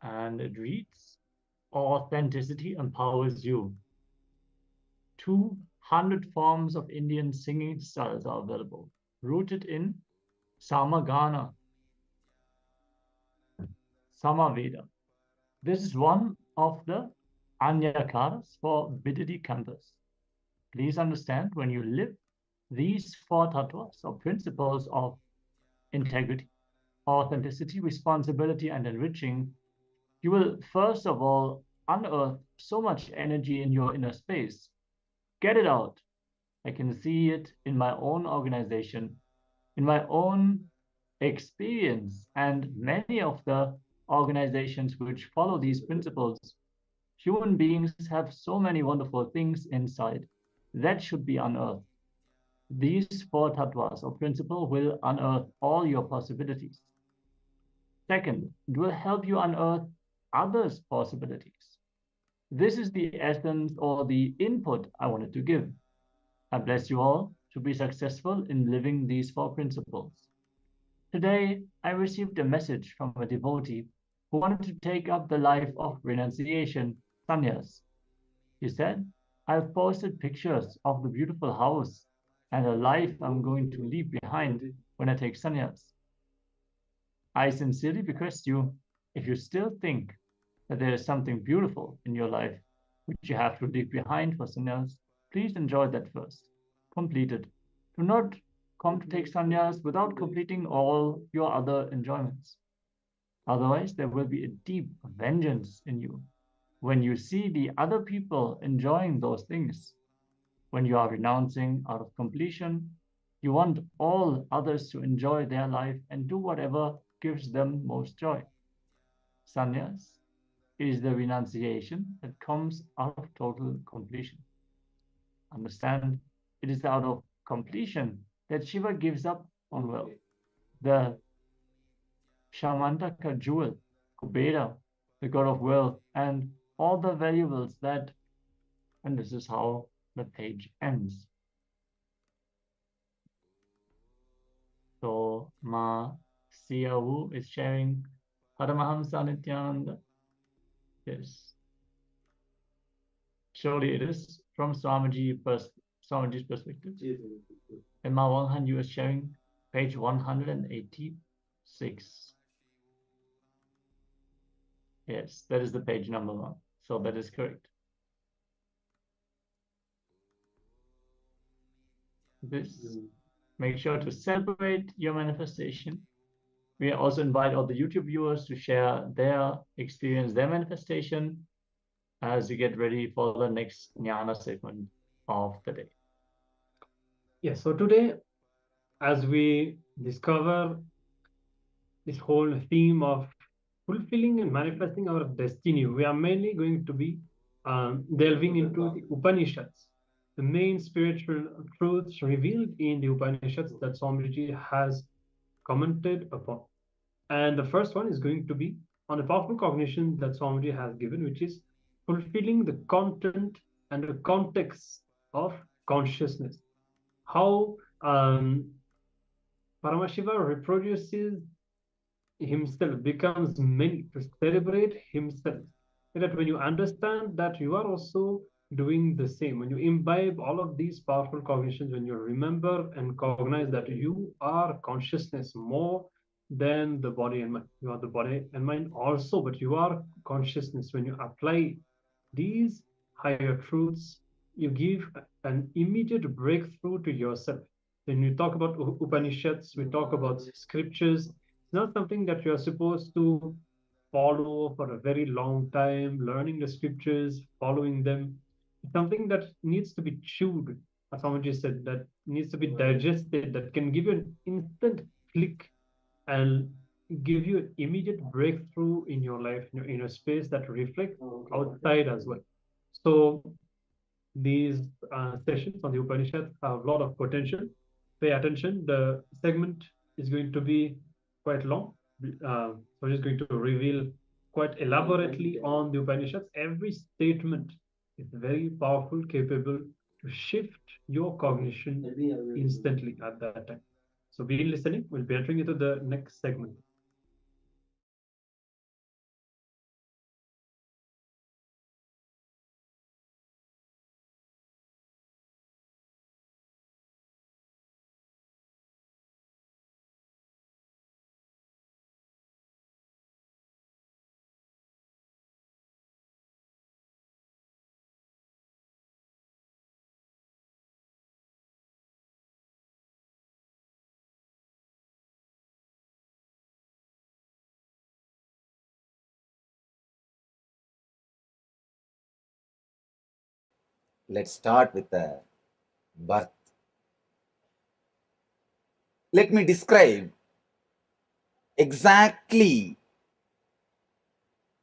[SPEAKER 14] and it reads, authenticity empowers you. 200 forms of Indian singing styles are available, rooted in Samagana, Samaveda. This is one of the Anyakaras for Vididi campus. Please understand, when you live these four tattvas or principles of integrity, authenticity, responsibility, and enriching, you will first of all unearth so much energy in your inner space. Get it out. I can see it in my own organization, in my own experience, and many of the organizations which follow these principles. Human beings have so many wonderful things inside that should be unearthed. These four tattvas or principle will unearth all your possibilities. Second, it will help you unearth others' possibilities. This is the essence or the input I wanted to give. I bless you all to be successful in living these four principles. Today, I received a message from a devotee who wanted to take up the life of renunciation, sannyas. He said, I've posted pictures of the beautiful house and the life I'm going to leave behind when I take sannyas. I sincerely request you, if you still think that there is something beautiful in your life which you have to leave behind for sannyas, please enjoy that first. Complete it. Do not come to take sannyas without completing all your other enjoyments. Otherwise, there will be a deep vengeance in you when you see the other people enjoying those things. When you are renouncing out of completion, you want all others to enjoy their life and do whatever gives them most joy. Sannyas is the renunciation that comes out of total completion. Understand, it is out of completion that Shiva gives up on wealth. The Shamantaka jewel, Kubera, the god of wealth, and all the valuables that, and this is how the page ends. So Ma Siawu is sharing Paramahamsa Nithyananda. Yes. Surely it is from Swamiji's perspective. And Ma Wanghan, you are sharing page 186. Yes, that is the page number 1. So that is correct. This, make sure to celebrate your manifestation. We also invite all the YouTube viewers to share their experience, their manifestation, as you get ready for the next Jnana segment of the day.
[SPEAKER 13] Yes, so today, as we discover this whole theme of fulfilling and manifesting our destiny, we are mainly going to be delving into the Upanishads, the main spiritual truths revealed in the Upanishads that Swamiji has commented upon. And the first one is going to be on the powerful cognition that Swamiji has given, which is fulfilling the content and the context of consciousness. how Paramashiva reproduces himself, becomes many to celebrate himself. And that when you understand that you are also doing the same, when you imbibe all of these powerful cognitions, when you remember and cognize that you are consciousness more than the body and mind. You are the body and mind also, but you are consciousness. When you apply these higher truths, you give an immediate breakthrough to yourself. When we talk about Upanishads, we talk about scriptures, it's not something that you're supposed to follow for a very long time, learning the scriptures, following them. It's something that needs to be chewed, as Swamiji said, that needs to be digested, that can give you an instant click and give you an immediate breakthrough in your life, in your inner space that reflects outside as well. So these sessions on the Upanishads have a lot of potential. Pay attention. The segment is going to be quite long. So I'm just going to reveal quite elaborately on the Upanishads. Every statement is very powerful, capable to shift your cognition instantly at that time. So be listening. We'll be entering into the next segment.
[SPEAKER 9] Let's start with the birth. Let me describe exactly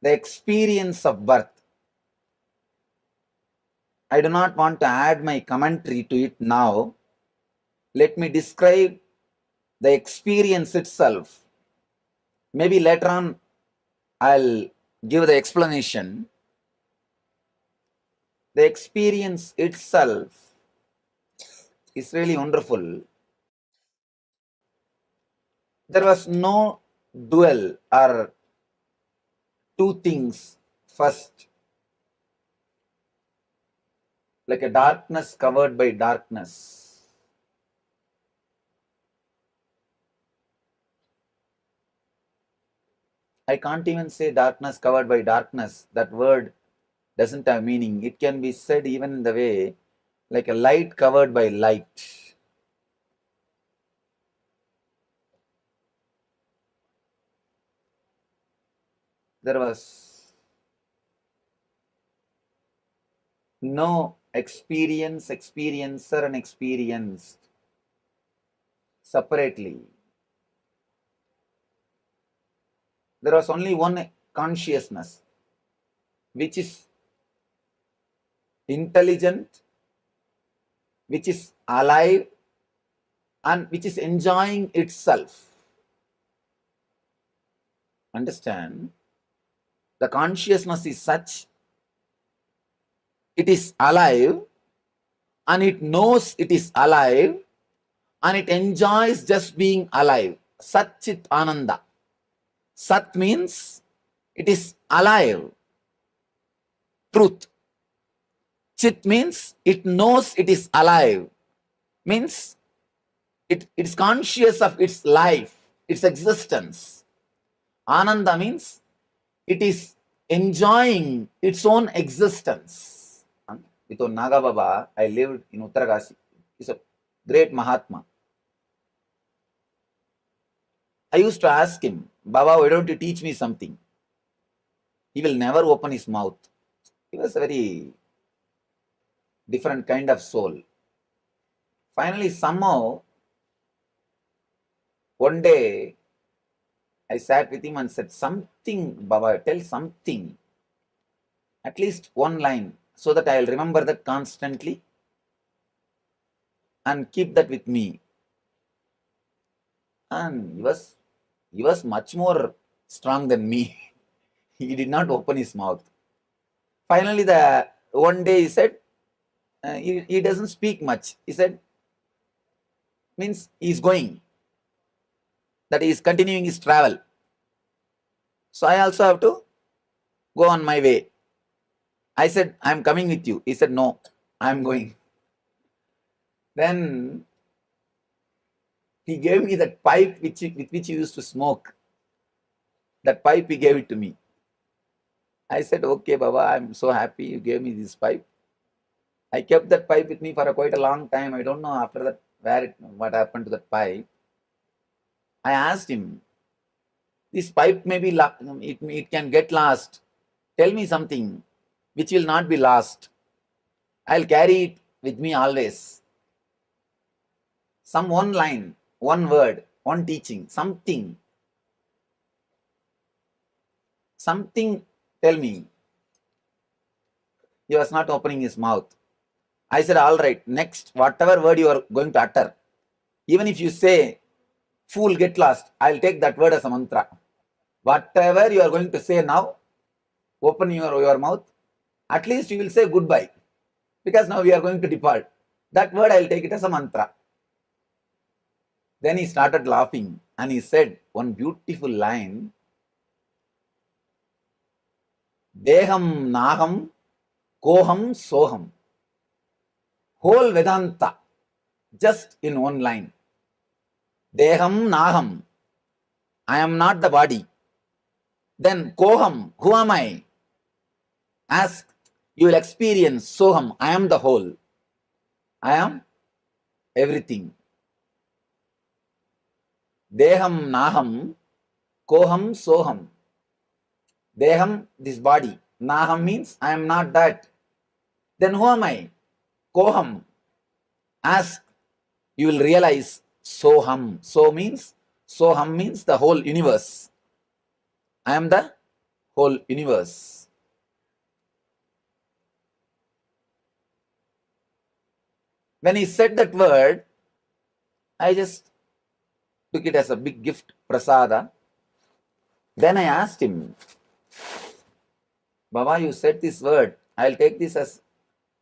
[SPEAKER 9] the experience of birth. I do not want to add my commentary to it now. Let me describe the experience itself. Maybe later on I'll give the explanation. The experience itself is really wonderful. There was no dual or two things first, like a darkness covered by darkness. I can't even say darkness covered by darkness. That word doesn't have meaning. It can be said even in the way like a light covered by light. There was no experience, experiencer and experienced separately. There was only one consciousness, which is intelligent, which is alive, and which is enjoying itself. Understand? The consciousness is such, it is alive, and it knows it is alive, and it enjoys just being alive. Sat Chit Ananda. Sat means it is alive, truth. Chit means it knows it is alive, means it is conscious of its life, its existence. Ananda means it is enjoying its own existence. With Naga Baba, I lived in Uttarakashi. He's a great Mahatma. I used to ask him, Baba, why don't you teach me something? He will never open his mouth. He was a very different kind of soul. Finally, somehow, one day, I sat with him and said, something, Baba, tell something. At least one line, so that I will remember that constantly and keep that with me. And he was much more strong than me. He did not open his mouth. Finally, one day he said, he doesn't speak much. He said, means he is going, that he is continuing his travel. So I also have to go on my way. I said, I am coming with you. He said, no, I am going. Then he gave me that pipe with which he used to smoke. That pipe, he gave it to me. I said, okay, Baba, I am so happy you gave me this pipe. I kept that pipe with me for quite a long time. I don't know after that what happened to that pipe. I asked him, this pipe may be, it can get lost. Tell me something which will not be lost. I'll carry it with me always. Some one line, one word, one teaching, something. Something, tell me. He was not opening his mouth. I said, all right, next, whatever word you are going to utter, even if you say, fool, get lost, I'll take that word as a mantra. Whatever you are going to say now, open your mouth, at least you will say goodbye. Because now we are going to depart. That word I'll take it as a mantra. Then he started laughing and he said one beautiful line, Deham Naham Koham Soham. Whole Vedanta, just in one line. Deham Naham, I am not the body. Then Koham, who am I? Ask, you will experience Soham, I am the whole. I am everything. Deham Naham Koham Soham. Deham, this body. Naham means I am not that. Then who am I? Koham. Ask, you will realize Soham. Soham means the whole universe. I am the whole universe. When he said that word, I just took it as a big gift, prasada. Then I asked him, Baba, you said this word. I'll take this as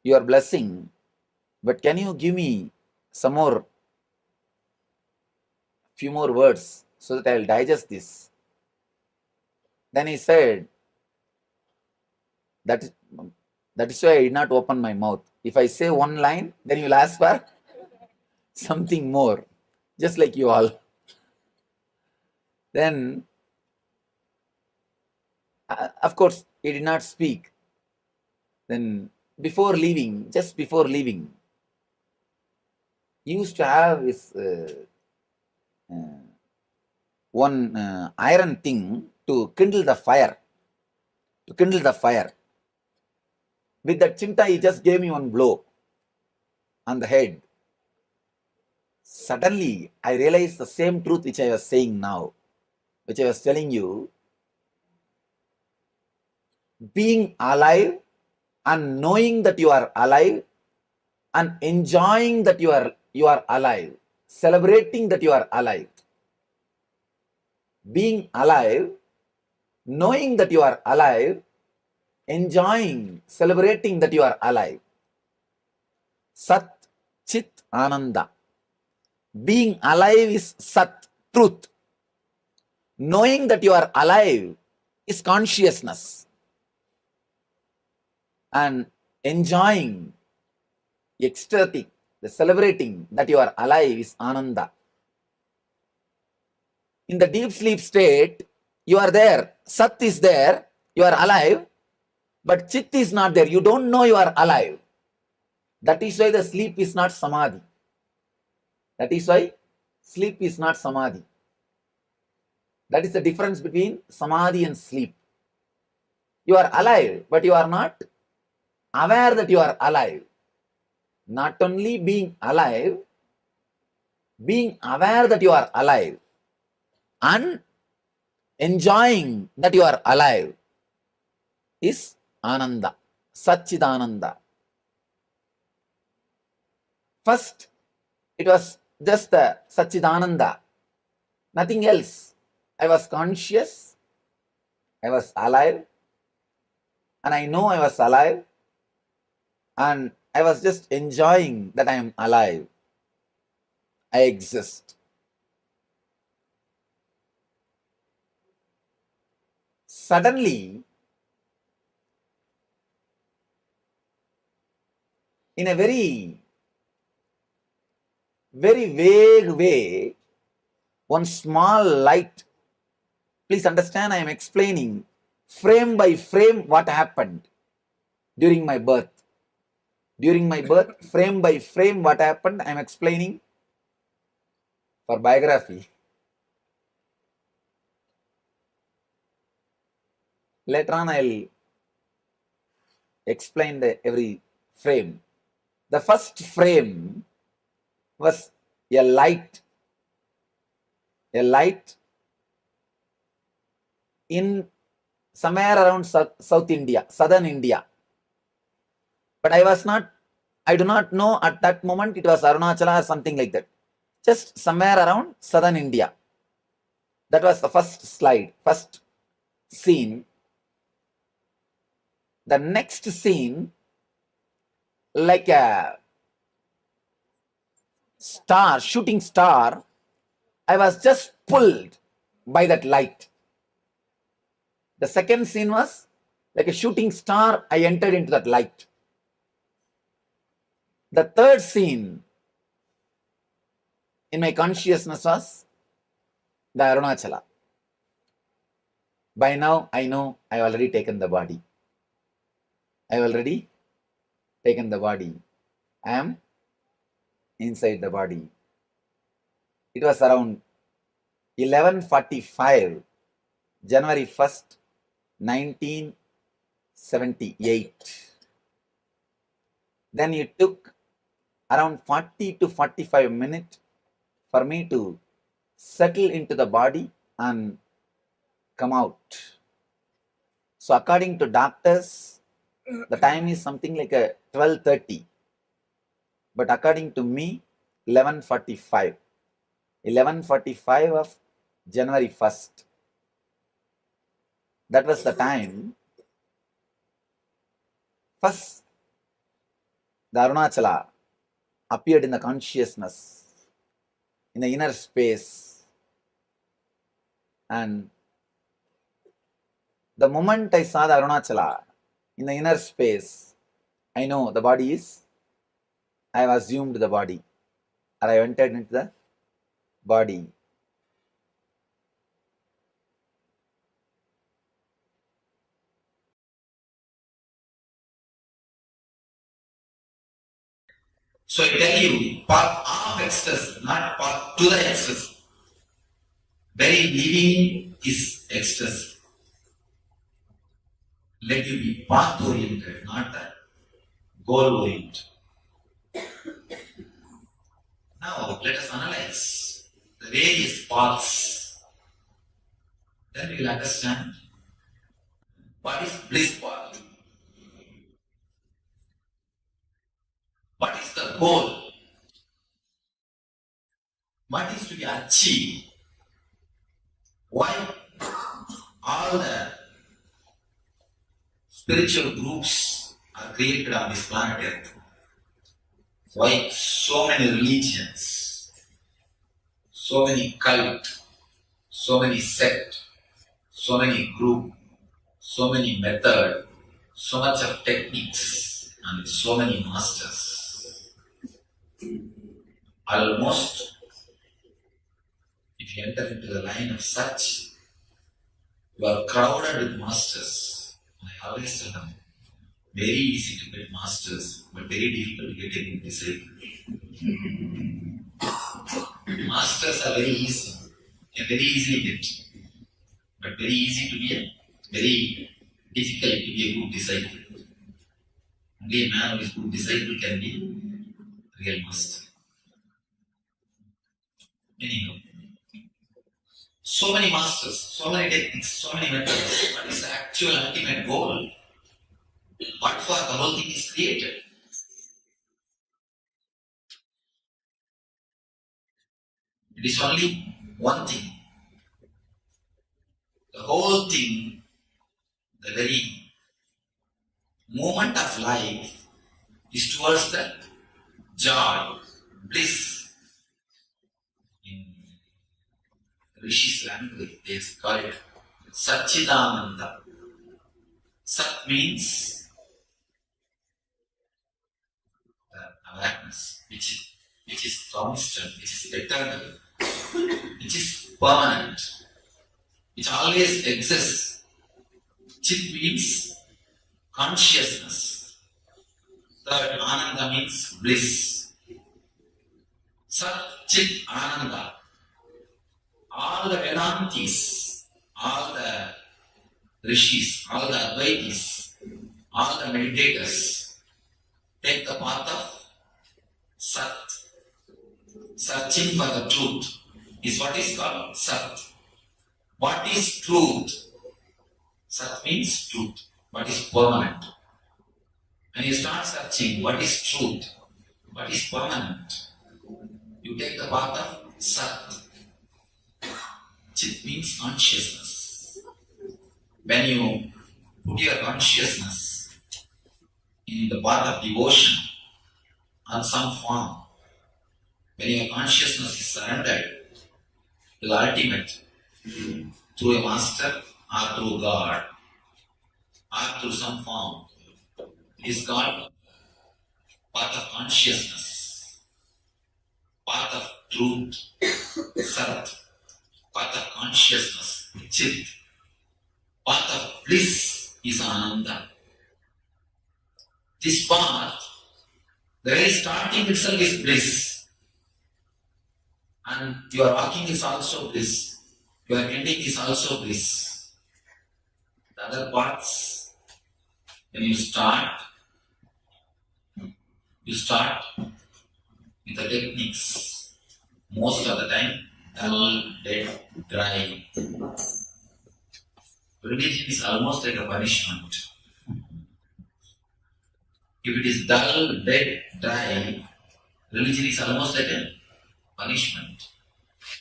[SPEAKER 9] your blessing. But can you give me some more, few more words so that I'll digest this? Then he said, that is why I did not open my mouth. If I say one line, then you'll ask for something more, just like you all. Then, of course, he did not speak. Then, before leaving, just before leaving, he used to have his one iron thing to kindle the fire. With that chimta, he just gave me one blow on the head. Suddenly, I realized the same truth which I was saying now, which I was telling you. Being alive and knowing that you are alive and enjoying that you are alive, celebrating that you are alive. Being alive, knowing that you are alive, enjoying, celebrating that you are alive. Sat, Chit, Ananda. Being alive is Sat, truth. Knowing that you are alive is consciousness. And enjoying, ecstatic, the celebrating that you are alive is Ananda. In the deep sleep state, you are there. Sat is there, you are alive, but Chit is not there. You don't know you are alive. That is why the sleep is not Samadhi. That is why sleep is not Samadhi. That is the difference between Samadhi and sleep. You are alive, but you are not aware that you are alive. Not only being alive, being aware that you are alive and enjoying that you are alive is Ananda, Satchidananda. First, it was just the Satchidananda, nothing else. I was conscious, I was alive, and I know I was alive, and I was just enjoying that I am alive. I exist. Suddenly, in a very vague way, one small light, please understand I am explaining frame by frame what happened during my birth. During my birth, frame by frame what happened, I am explaining for biography. Later on, I'll explain the every frame. The first frame was a light in somewhere around South India, southern India. But I do not know at that moment it was Arunachala or something like that. Just somewhere around southern India. That was the first slide, first scene. The next scene, like a star, shooting star, I was just pulled by that light. The second scene was like a shooting star, I entered into that light. The third scene in my consciousness was the Arunachala. By now, I know I have already taken the body. I have already taken the body. I am inside the body. It was around 11:45, January 1st, 1978. Then it took around 40 to 45 minutes for me to settle into the body and come out. So according to doctors, the time is something like a 12:30. But according to me, 11:45. 11:45 of January 1st. That was the time first the Arunachala appeared in the consciousness, in the inner space. And the moment I saw the Arunachala in the inner space, I know the body is, I have assumed the body, or I entered into the body. So I tell you, path of ecstasy, not path to the ecstasy. Very living is ecstasy. Let you be path oriented, not the goal oriented. Now let us analyze the various paths. Then we will understand what is bliss path. What is the goal? What is to be achieved? Why all the spiritual groups are created on this planet Earth? Why so many religions, so many cults, so many sects, so many groups, so many methods, so much of techniques, and so many masters? Almost, if you enter into the line of such, you are crowded with masters. I always tell them, very easy to get masters, but very difficult to get any disciples. Masters are very easy, can very easily get, but very easy to be very difficult to be a good disciple. Only a man who is good disciple can be a real master. Anyhow, so many masters, so many techniques, so many methods. What is the actual ultimate goal? What for the whole thing is created? It is only one thing. The whole thing, the very moment of life is towards the joy, bliss. Rishi's language, they call it Satchidananda. Sat means the awareness, which is constant, which is eternal, which is permanent, which always exists. Chit means consciousness. Third, Ananda means bliss. Sat, Chit, Ananda. All the Vedantis, all the Rishis, all the Advaitis, all the meditators take the path of Sat. Searching for the truth is what is called Sat. What is truth? Sat means truth. What is permanent? When you start searching what is truth, what is permanent, you take the path of Sat. Chit means consciousness. When you put your consciousness in the path of devotion on some form, when your consciousness is surrendered to the ultimate, through a master or through God or through some form, it is called path of consciousness, path of truth, Sat, path of consciousness, Chit, path of bliss is Ananda. This path, the very starting itself is bliss. And your walking is also bliss. Your ending is also bliss. The other parts, when you start with the techniques. Most of the time, dull, dead, dry. Religion is almost like a punishment. If it is dull, dead, dry, religion is almost like a punishment.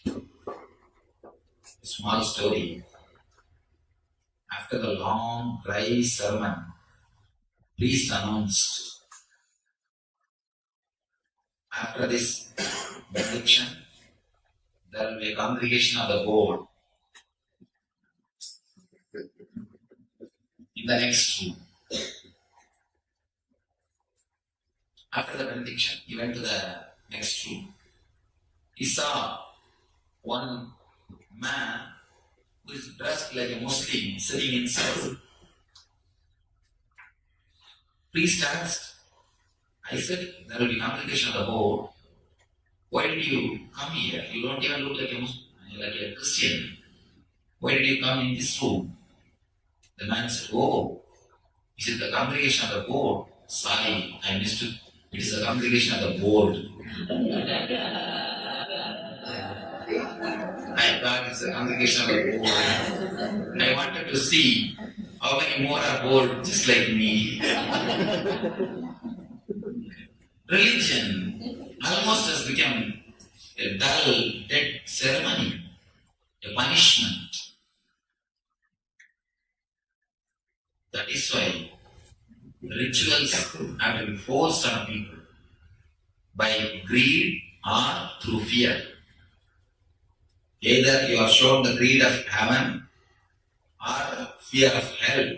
[SPEAKER 9] A small story. After the long, dry sermon, priest announced, after this benediction, there will be a congregation of the board in the next room. After the benediction, he went to the next room. He saw one man who is dressed like a Muslim sitting inside. Priest asked, I said, there will be congregation of the board. Why did you come here? You don't even look like a Muslim, like a Christian. Why did you come in this room? The man said, oh, is it the congregation of the board? Sorry, I missed it. It is the congregation of the board. I thought it's the congregation of the board. I wanted to see how many more are bored just like me. Religion almost has become a dull, dead ceremony, a punishment. That is why rituals have to be forced on people by greed or through fear. Either you are shown the greed of heaven or fear of hell.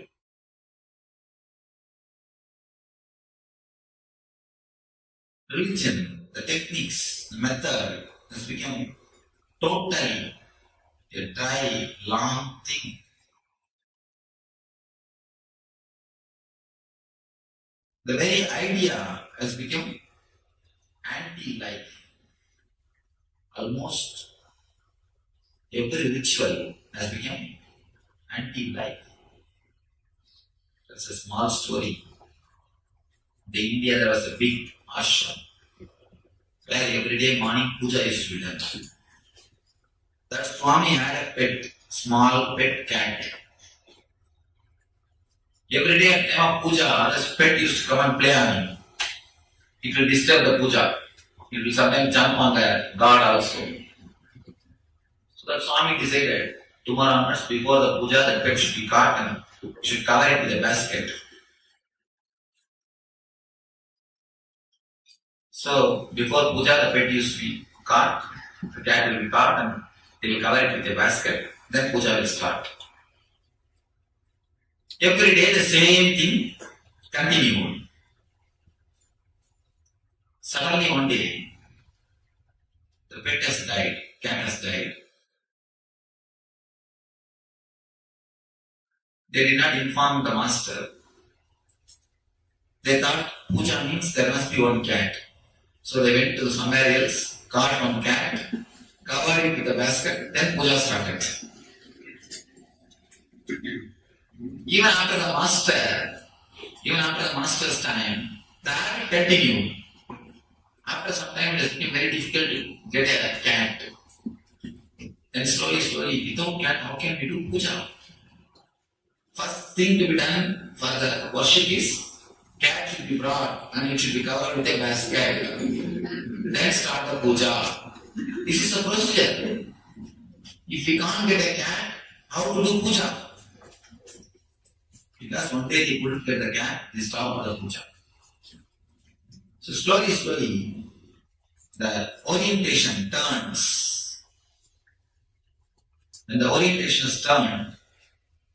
[SPEAKER 9] Religion, the techniques, the method has become totally a dry, long thing. The very idea has become anti-life. Almost every ritual has become anti-life. That's a small story. In India, there was a big ashram where every day morning puja used to be done. That Swami had a pet, small pet cat. Every day at time of puja, this pet used to come and play on him. It will disturb the puja. It will sometimes jump on the god also. So that Swami decided, tomorrow onwards before the puja, the pet should be caught and should cover it with a basket. So before puja, the pet used to be caught. The cat will be caught and They will cover it with a basket. Then puja will start. Every day the same thing continued. Suddenly one day, the pet has died, cat has died. They did not inform the master. They thought puja means there must be one cat. So they went to somewhere else, caught one cat, covered it with a basket, then puja started. Even after the master's time, the habit continued. After some time, it has been very difficult to get a cat. Then slowly, without cat, how can we do puja? First thing to be done for the worship is cat should be brought and it should be covered with a basket. Then start the puja. This is a procedure. If we can't get a cat, how to do puja? Because one day they couldn't get the cat, they stopped the puja. So slowly, the orientation turns. When the orientation is turned,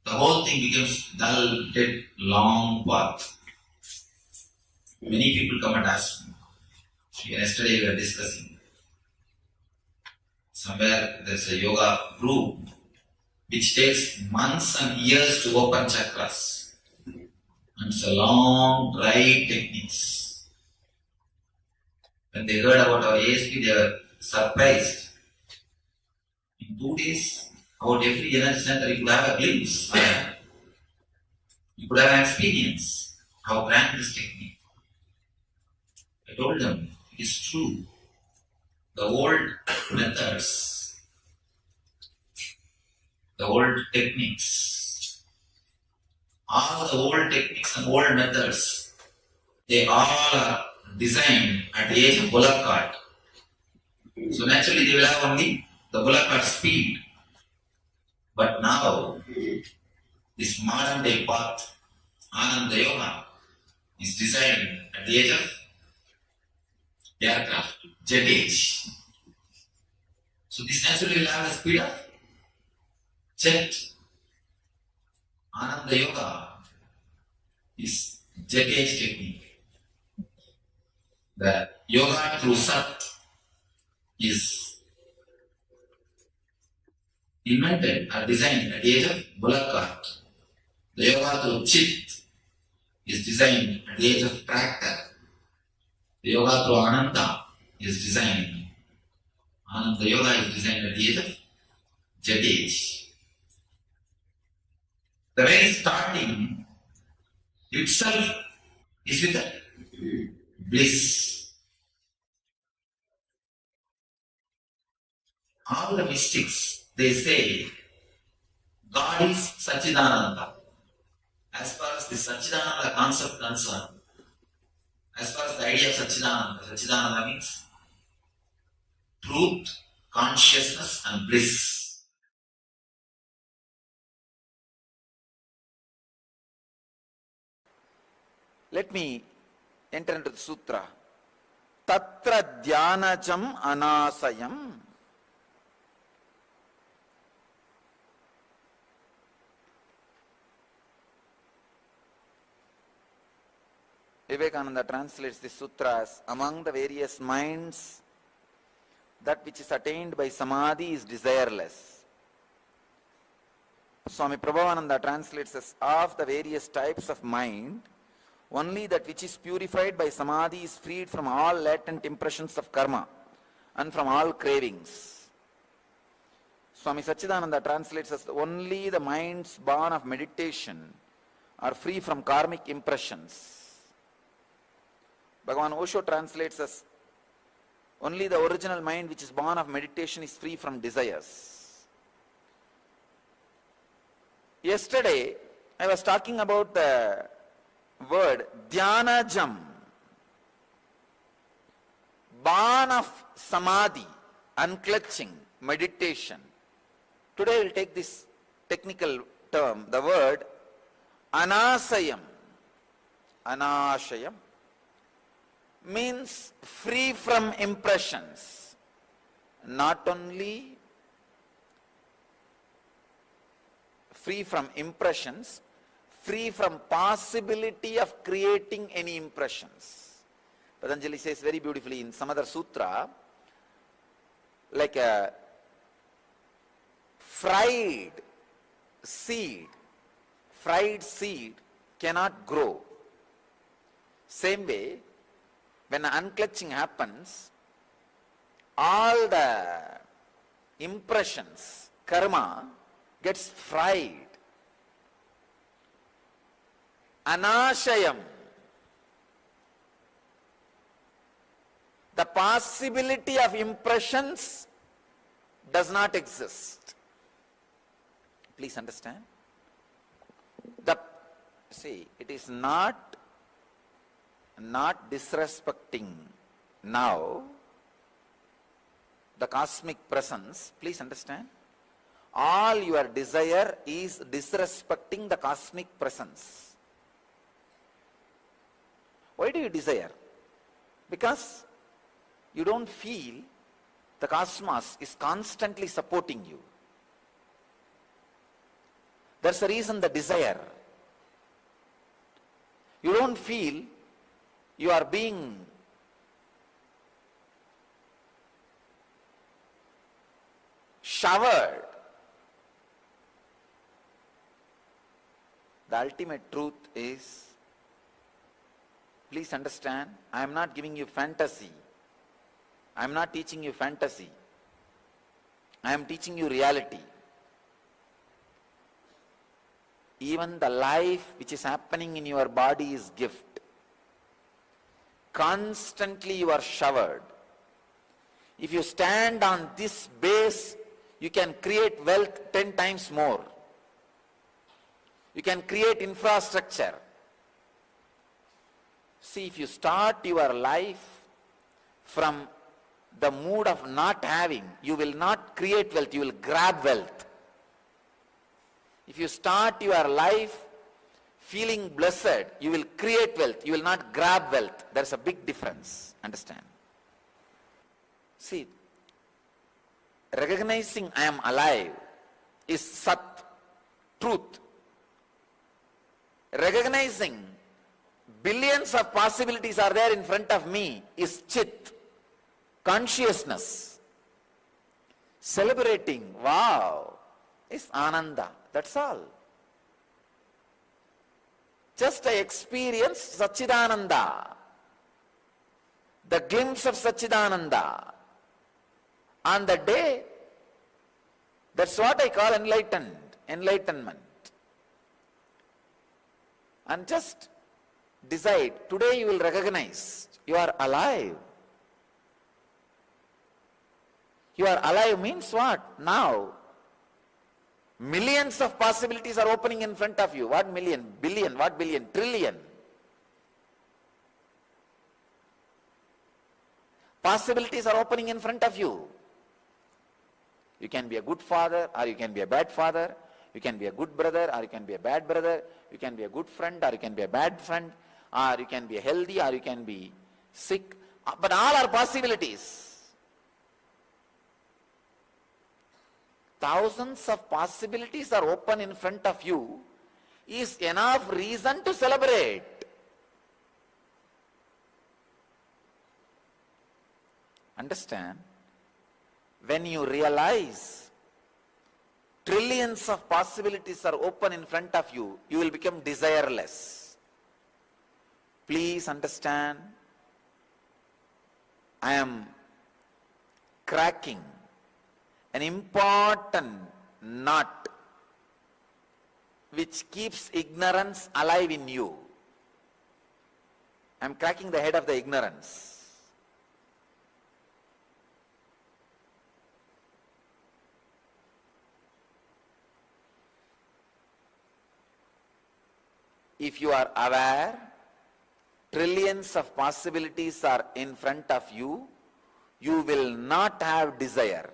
[SPEAKER 9] the whole thing becomes dull, dead, long path. Many people come and ask me. Even yesterday we were discussing. Somewhere there's a yoga group which takes months and years to open chakras. And it's a long, dry techniques. When they heard about our ASP, they were surprised. In 2 days, about every energy center, you could have a glimpse. You could have an experience how grand this technique. I told them, it is true. The old methods, the old techniques, all the old techniques and old methods, they all are designed at the age of bullock cart. So naturally they will have only the bullock cart speed. But now, this modern day path, Ananda Yoga, is designed at the age of aircraft, jet age. So this naturally will have the speed of jet. Ananda Yoga is jet age technique. The yoga through Sat is invented or designed at the age of bullock cart. The yoga through Chit is designed at the age of tractor. The yoga through Ananda is designed. Ananda yoga is designed at the age of jet age. The very starting itself is with the bliss. All the mystics, they say God is Sachidananda. As far as the Sachidananda concept concerned, as far as the idea of Sachidananda means truth, consciousness and bliss.
[SPEAKER 16] Let me enter into the sutra. Tatra dhyanajam anasayam. Vivekananda translates this sutra as, among the various minds, that which is attained by samadhi is desireless. Swami Prabhavananda translates as, of the various types of mind, only that which is purified by samadhi is freed from all latent impressions of karma and from all cravings. Swami Sachidananda translates as, only the minds born of meditation are free from karmic impressions. Bhagavan Osho translates as, only the original mind which is born of meditation is free from desires. Yesterday, I was talking about the word dhyanajam, born of samadhi, unclutching, meditation. Today I will take this technical term, the word anasayam. Anashayam means free from impressions. Not only free from impressions, free from possibility of creating any impressions. Patanjali says very beautifully in some other sutra, like a fried seed cannot grow. Same way, when unclutching happens, all the impressions, karma, gets fried. Anashayam. The possibility of impressions does not exist. Please understand. It is not disrespecting now the cosmic presence. Please understand. All your desire is disrespecting the cosmic presence. Why do you desire? Because you don't feel the cosmos is constantly supporting you. That's the reason the desire. You don't feel you are being showered. The ultimate truth is, please understand, I am not giving you fantasy. I am not teaching you fantasy. I am teaching you reality. Even the life which is happening in your body is gift. Constantly you are showered. If you stand on this base, you can create wealth 10 times more. You can create infrastructure. See, if you start your life from the mood of not having, you will not create wealth, you will grab wealth. If you start your life feeling blessed, you will create wealth, you will not grab wealth. There is a big difference. Understand? See, recognizing I am alive is Sat, truth. Recognizing billions of possibilities are there in front of me is Chit, consciousness. Celebrating, wow, is Ananda. That's all. Just I experienced Satchidananda, the glimpse of Satchidananda. On the day, that's what I call enlightenment. And just decide, today you will recognize you are alive. You are alive means what? Now, millions of possibilities are opening in front of you. What million? Billion? What billion? Trillion. Possibilities are opening in front of you. You can be a good father or you can be a bad father. You can be a good brother or you can be a bad brother. You can be a good friend or you can be a bad friend. Or you can be healthy or you can be sick. But all are possibilities. Thousands of possibilities are open in front of you is enough reason to celebrate. Understand? When you realize trillions of possibilities are open in front of you, you will become desireless. Please understand, I am cracking an important nut which keeps ignorance alive in you. I am cracking the head of the ignorance. If you are aware, trillions of possibilities are in front of you, you will not have desire.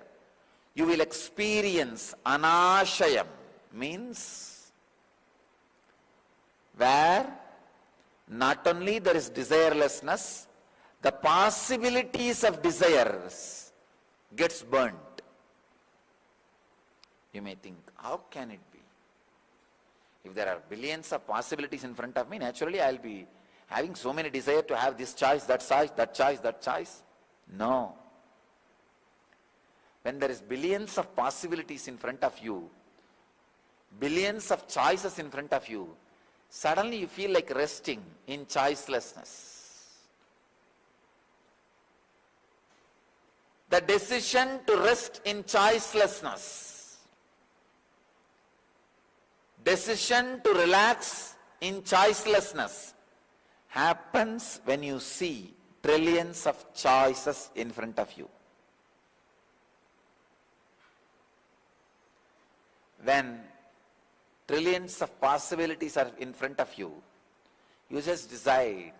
[SPEAKER 16] You will experience anashayam, means where not only there is desirelessness, the possibilities of desires gets burnt. You may think, how can it be? If there are billions of possibilities in front of me, naturally I'll be having so many desire to have this choice, that choice, that choice, that choice. No. When there is billions of possibilities in front of you, billions of choices in front of you, suddenly you feel like resting in choicelessness. The decision to rest in choicelessness, decision to relax in choicelessness happens when you see trillions of choices in front of you. When trillions of possibilities are in front of you, you just decide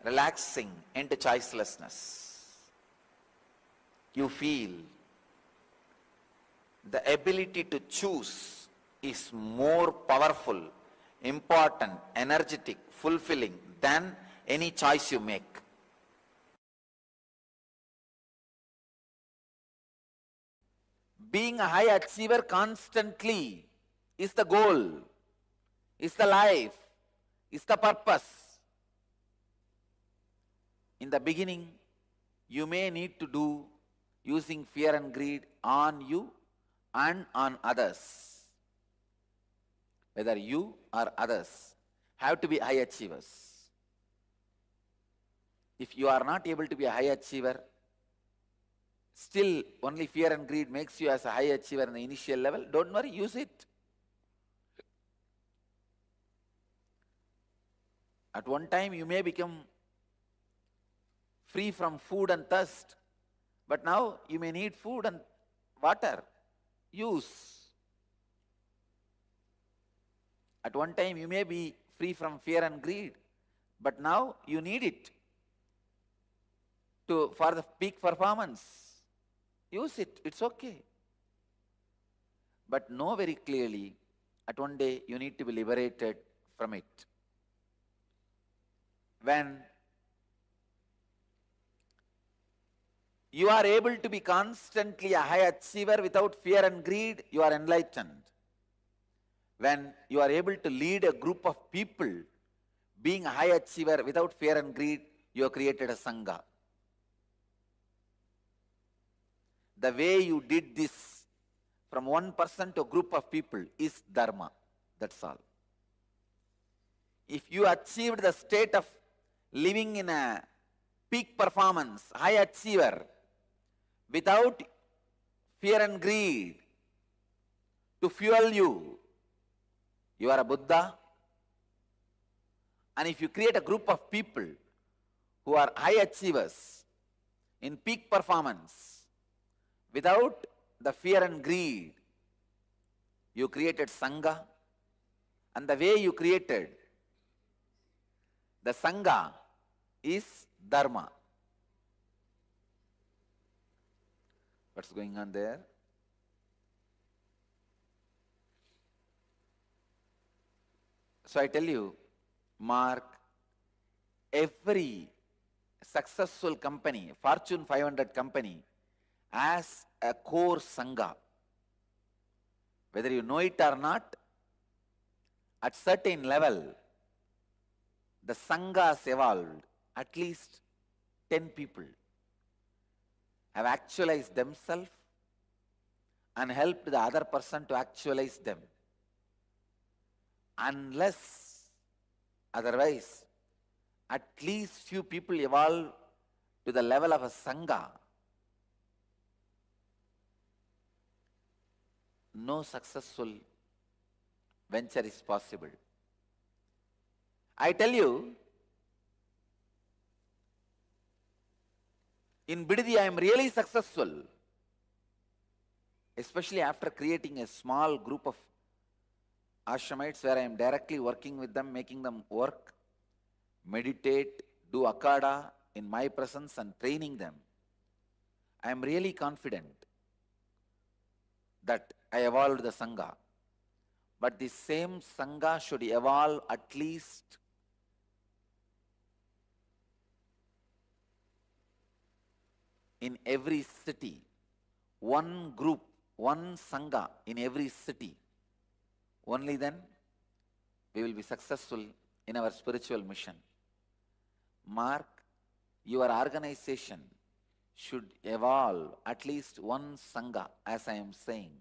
[SPEAKER 16] relaxing into choicelessness. You feel the ability to choose is more powerful, important, energetic, fulfilling than any choice you make. Being a high achiever constantly is the goal, is the life, is the purpose. In the beginning, you may need to do using fear and greed on you and on others. Whether you or others have to be high achievers. If you are not able to be a high achiever, still only fear and greed makes you as a high achiever in the initial level, don't worry, use it. At one time you may become free from food and thirst, but now you may need food and water. Use. At one time you may be free from fear and greed, but now you need it for the peak performance. Use it, it's okay. But know very clearly, at one day you need to be liberated from it. When you are able to be constantly a high achiever without fear and greed, you are enlightened. When you are able to lead a group of people being a high achiever without fear and greed, you have created a Sangha. The way you did this from one person to a group of people is Dharma. That's all. If you achieved the state of living in a peak performance, high achiever, without fear and greed to fuel you, you are a Buddha. And if you create a group of people who are high achievers in peak performance, without the fear and greed, you created Sangha. And the way you created the Sangha is Dharma. What's going on there? So I tell you, Mark, every successful company, Fortune 500 company, has a core Sangha. Whether you know it or not, at certain level, the Sangha has evolved. At least 10 people have actualized themselves and helped the other person to actualize them. Unless, otherwise, at least few people evolve to the level of a Sangha, no successful venture is possible. I tell you, in Bididi I am really successful, especially after creating a small group of ashramites where I am directly working with them, making them work, meditate, do akada in my presence and training them. I am really confident that I evolved the Sangha. But the same Sangha should evolve at least in every city. One group, one Sangha in every city. Only then we will be successful in our spiritual mission. Mark, your organization should evolve at least one Sangha, as I am saying.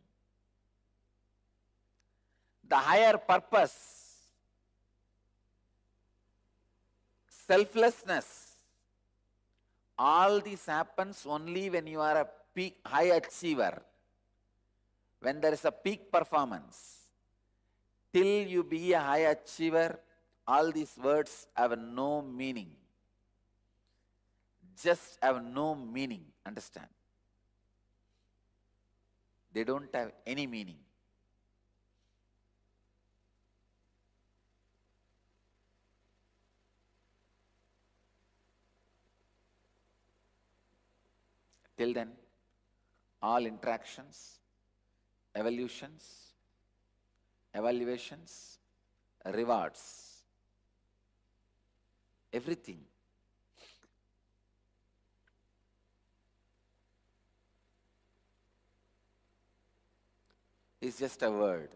[SPEAKER 16] The higher purpose, selflessness, all this happens only when you are a peak high achiever, when there is a peak performance. Till you be a high achiever, all these words have no meaning. Just have no meaning, understand? They don't have any meaning. Till then, all interactions, evolutions, evaluations, rewards, everything is just a word.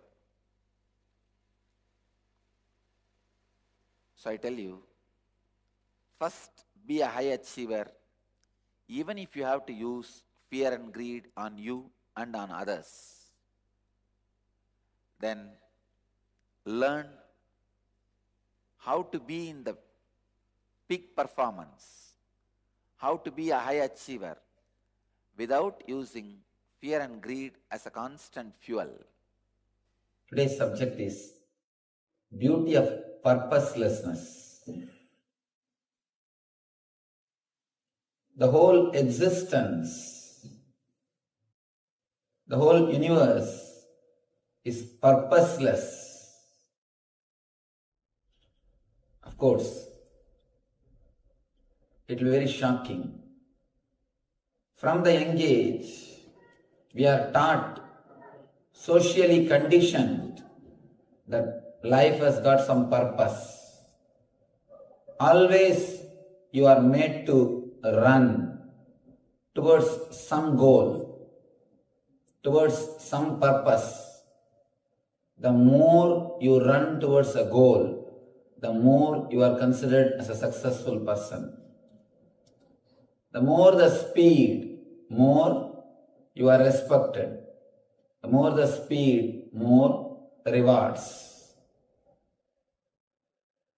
[SPEAKER 16] So I tell you, first be a high achiever, even if you have to use fear and greed on you and on others. Then learn how to be in the peak performance, how to be a high achiever without using fear and greed as a constant fuel.
[SPEAKER 9] Today's subject is beauty of purposelessness. The whole existence, the whole universe is purposeless. Of course, it will be very shocking. From the young age, we are taught, socially conditioned, that life has got some purpose. Always you are made to run towards some goal, towards some purpose. The more you run towards a goal, the more you are considered as a successful person. The more the speed, more you are respected. The more the speed, more rewards.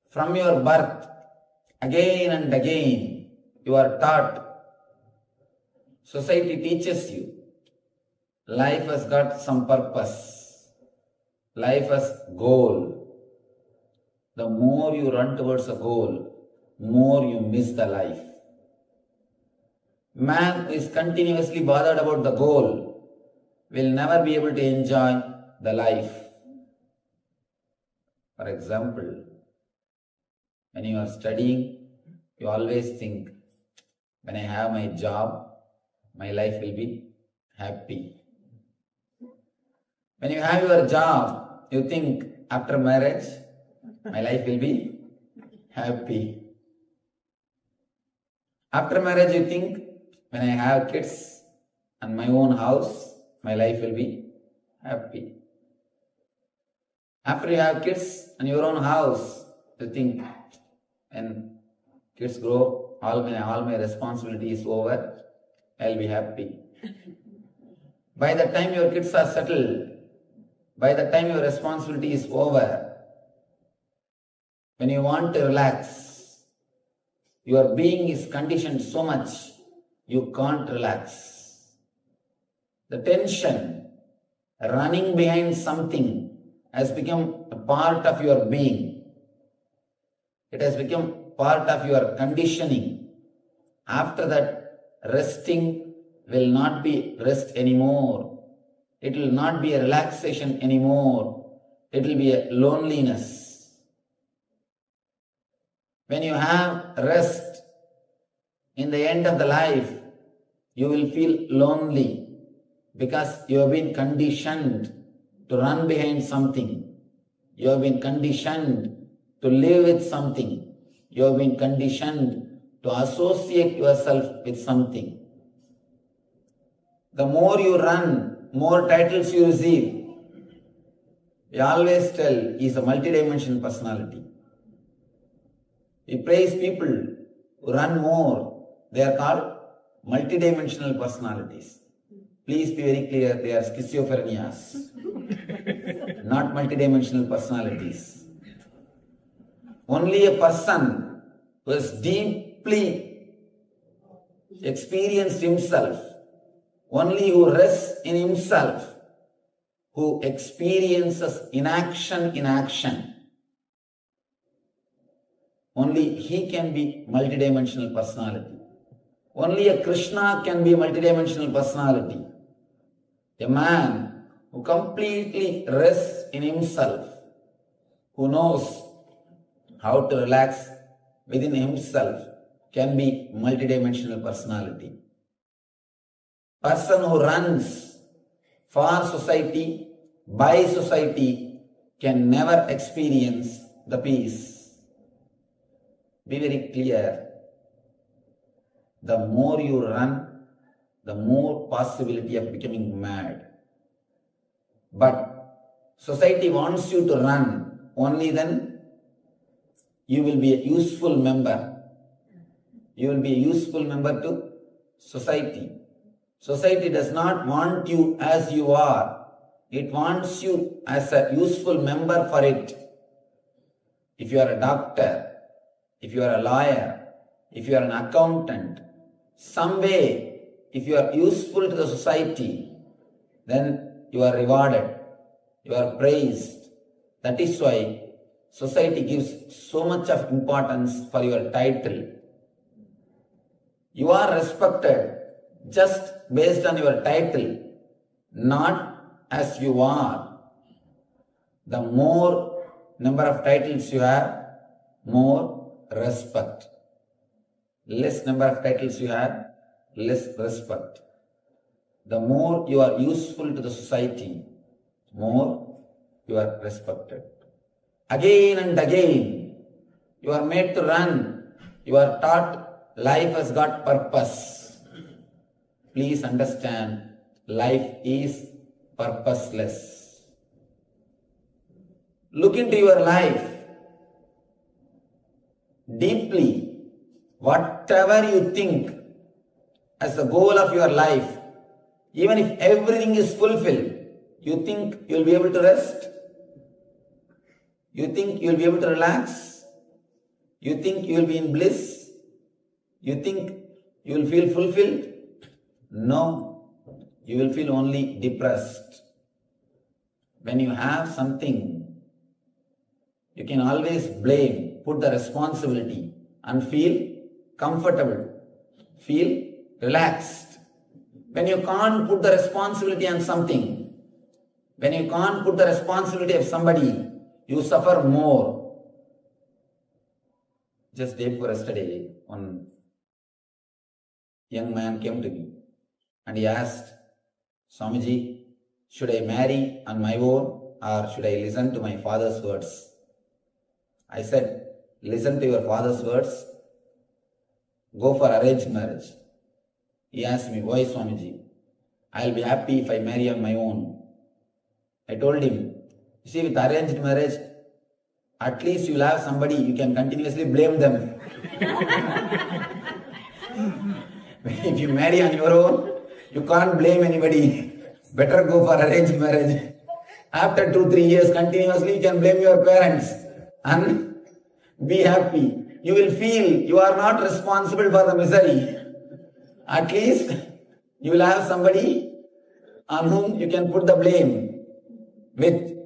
[SPEAKER 9] From your birth, again and again, you are taught. Society teaches you. Life has got some purpose. Life has goal. The more you run towards a goal, more you miss the life. Man who is continuously bothered about the goal will never be able to enjoy the life. For example, when you are studying, you always think, when I have my job, my life will be happy. When you have your job, you think, after marriage, my life will be happy. After marriage, you think, when I have kids and my own house, my life will be happy. After you have kids and your own house, you think, when kids grow, all my responsibility is over, I'll be happy. By the time your kids are settled, by the time your responsibility is over, when you want to relax, your being is conditioned so much, you can't relax. The tension, running behind something, has become a part of your being. It has become part of your conditioning. After that, resting will not be rest anymore. It will not be a relaxation anymore. It will be a loneliness. When you have rest, in the end of the life, you will feel lonely because you have been conditioned to run behind something. You have been conditioned to live with something. You have been conditioned to associate yourself with something. The more you run, more titles you receive. We always tell he is a multidimensional personality. We praise people who run more. They are called multidimensional personalities. Please be very clear, they are schizophrenias, not multidimensional personalities. Only a person who has deeply experienced himself, only who rests in himself, who experiences inaction in action, only he can be multidimensional personality. Only a Krishna can be a multidimensional personality. A man who completely rests in himself, who knows how to relax within himself, can be multidimensional personality. Person who runs for society, by society, can never experience the peace. Be very clear. The more you run, the more possibility of becoming mad. But society wants you to run, only then you will be a useful member. You will be a useful member to society. Society does not want you as you are. It wants you as a useful member for it. If you are a doctor, if you are a lawyer, if you are an accountant, some way, if you are useful to the society, then you are rewarded, you are praised. That is why society gives so much of importance for your title. You are respected just based on your title, not as you are. The more number of titles you have, more respect. Less number of titles you have, less respect. The more you are useful to the society, more you are respected. Again and again, you are made to run. You are taught life has got purpose. Please understand, life is purposeless. Look into your life deeply. Whatever you think as the goal of your life, even if everything is fulfilled, you think you will be able to rest? You think you will be able to relax? You think you will be in bliss? You think you will feel fulfilled? No, you will feel only depressed. When you have something, you can always blame, put the responsibility and feel comfortable, feel relaxed. When you can't put the responsibility on something, when you can't put the responsibility of somebody, you suffer more. Just day before yesterday, one young man came to me and he asked, Swamiji, should I marry on my own or should I listen to my father's words? I said, listen to your father's words. Go for arranged marriage. He asked me, why Swamiji? I will be happy if I marry on my own. I told him, you see, with arranged marriage, at least you will have somebody you can continuously blame them. If you marry on your own, you can't blame anybody. Better go for arranged marriage. After 2-3 years continuously, you can blame your parents and be happy. You will feel you are not responsible for the misery. At least you will have somebody on whom you can put the blame. With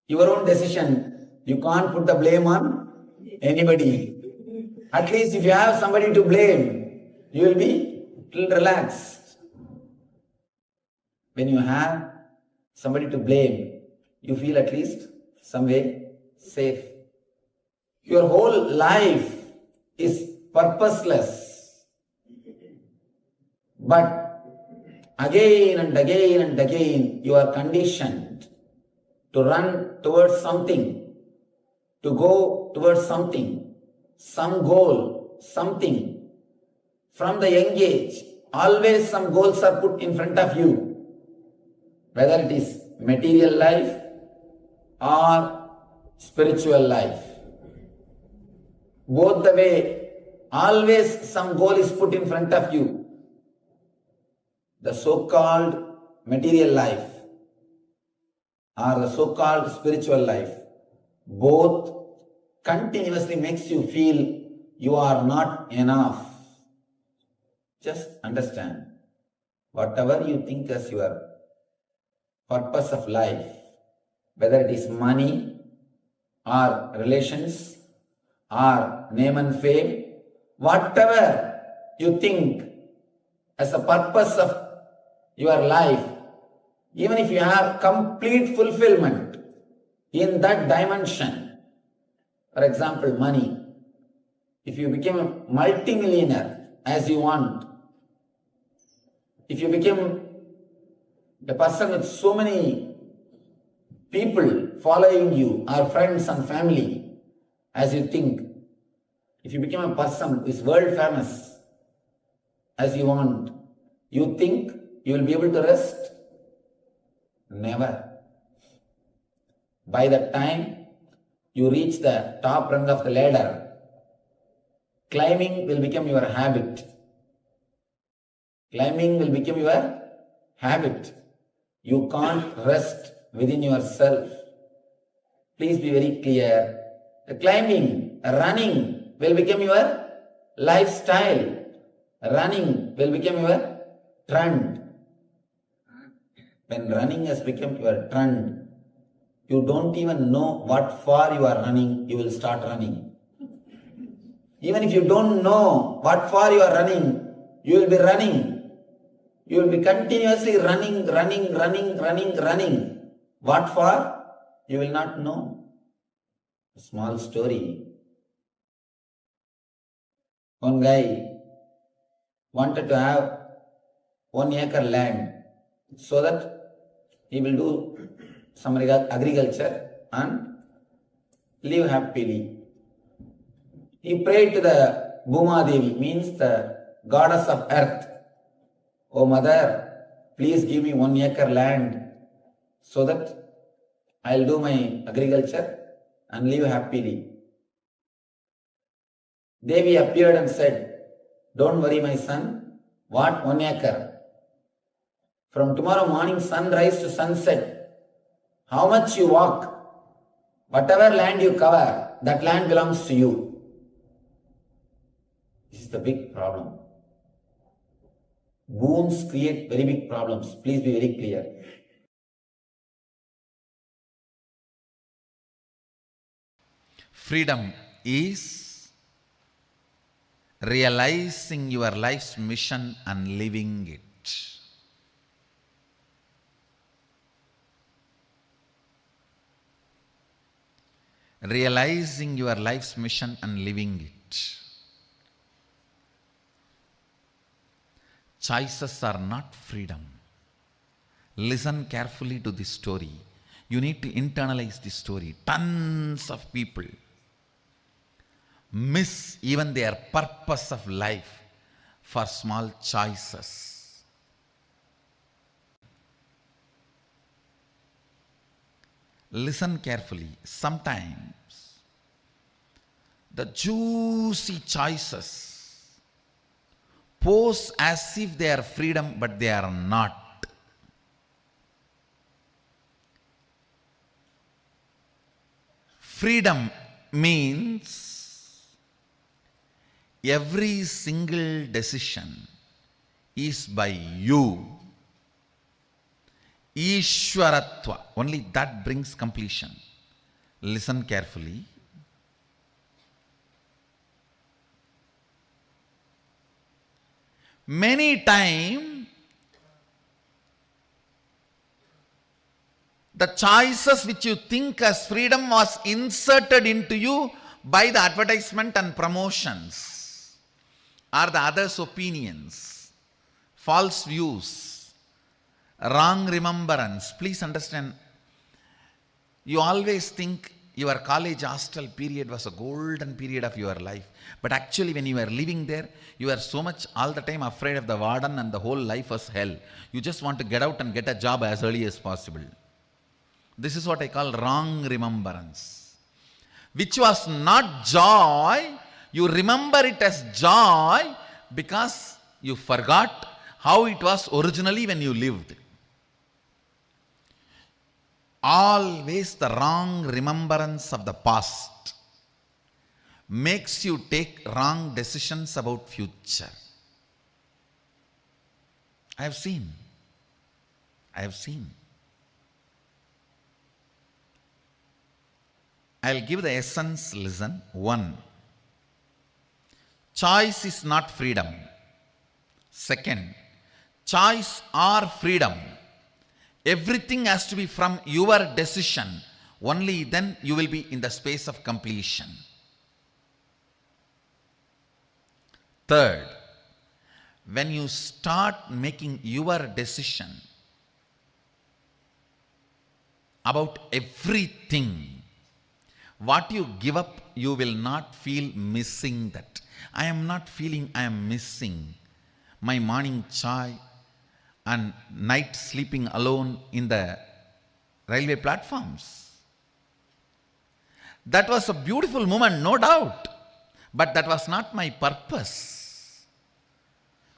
[SPEAKER 9] your own decision, you can't put the blame on anybody. At least if you have somebody to blame, you will be little relaxed. When you have somebody to blame, you feel at least some way safe. Your whole life is purposeless. But again and again and again, you are conditioned to run towards something, to go towards something, some goal, something. From the young age, always some goals are put in front of you. Whether it is material life,
[SPEAKER 16] or spiritual life. Both the way, always some goal is put in front of you. The so-called material life or the so-called spiritual life, both continuously makes you feel you are not enough. Just understand, whatever you think as your purpose of life, whether it is money or relations or name and fame, whatever you think as a purpose of your life, even if you have complete fulfillment in that dimension, for example, money, if you became a multimillionaire as you want, if you became a person with so many people following you, or friends and family, as you think, if you become a person who is world famous as you want, you think you will be able to rest? Never. By the time you reach the top rung of the ladder, climbing will become your habit. Climbing will become your habit. You can't rest within yourself. Please be very clear. The climbing, running will become your lifestyle. Running will become your trend. When running has become your trend, you don't even know what far you are running, you will start running. Even if you don't know what far you are running, you will be running. You will be continuously running. What for? You will not know. A small story. One guy wanted to have 1 acre land so that he will do some agriculture and live happily. He prayed to the Bhuma Devi, means the goddess of earth. Oh mother, please give me 1 acre land so that I'll do my agriculture and live happily. Devi appeared and said, don't worry my son, what 1 acre? From tomorrow morning sunrise to sunset, how much you walk, whatever land you cover, that land belongs to you. This is the big problem. Wounds create very big problems. Please be very clear.
[SPEAKER 9] Freedom is realizing your life's mission and living it. Realizing your life's mission and living it. Choices are not freedom. Listen carefully to this story. You need to internalize this story. Tons of people miss even their purpose of life for small choices. Listen carefully. Sometimes the juicy choices pose as if they are freedom, but they are not. Freedom means every single decision is by you. Ishwaratva, only that brings completion. Listen carefully. Many times, the choices which you think as freedom was inserted into you by the advertisement and promotions, or the others' opinions, false views, wrong remembrance. Please understand, you always think your college hostel period was a golden period of your life. But actually when you were living there, you were so much all the time afraid of the warden and the whole life was hell. You just want to get out and get a job as early as possible. This is what I call wrong remembrance. Which was not joy, you remember it as joy because you forgot how it was originally when you lived. Always the wrong remembrance of the past makes you take wrong decisions about future. I have seen. I'll give the essence, listen. 1. Choice is not freedom. 2nd, choice or freedom. Everything has to be from your decision. Only then you will be in the space of completion. 3rd, when you start making your decision about everything, what you give up, you will not feel missing that. I am not feeling I am missing my morning chai and night sleeping alone in the railway platforms. That was a beautiful moment, no doubt, but that was not my purpose.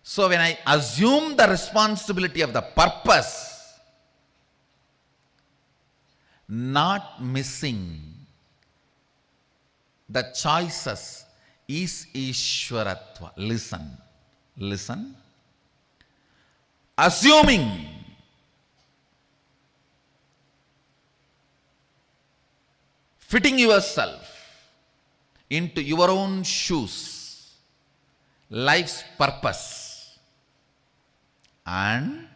[SPEAKER 9] So when I assume the responsibility of the purpose, not missing the choices is Ishwaratva. Listen. Assuming fitting yourself into your own shoes, life's purpose, and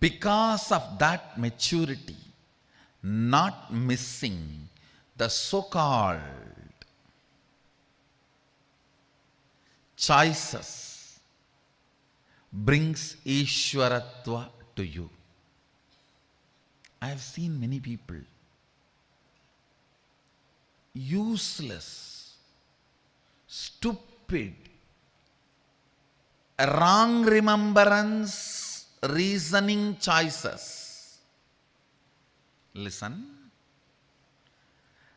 [SPEAKER 9] because of that maturity, not missing the so-called choices brings Ishwaratva to you. I have seen many people useless, stupid, wrong remembrance, reasoning choices. Listen.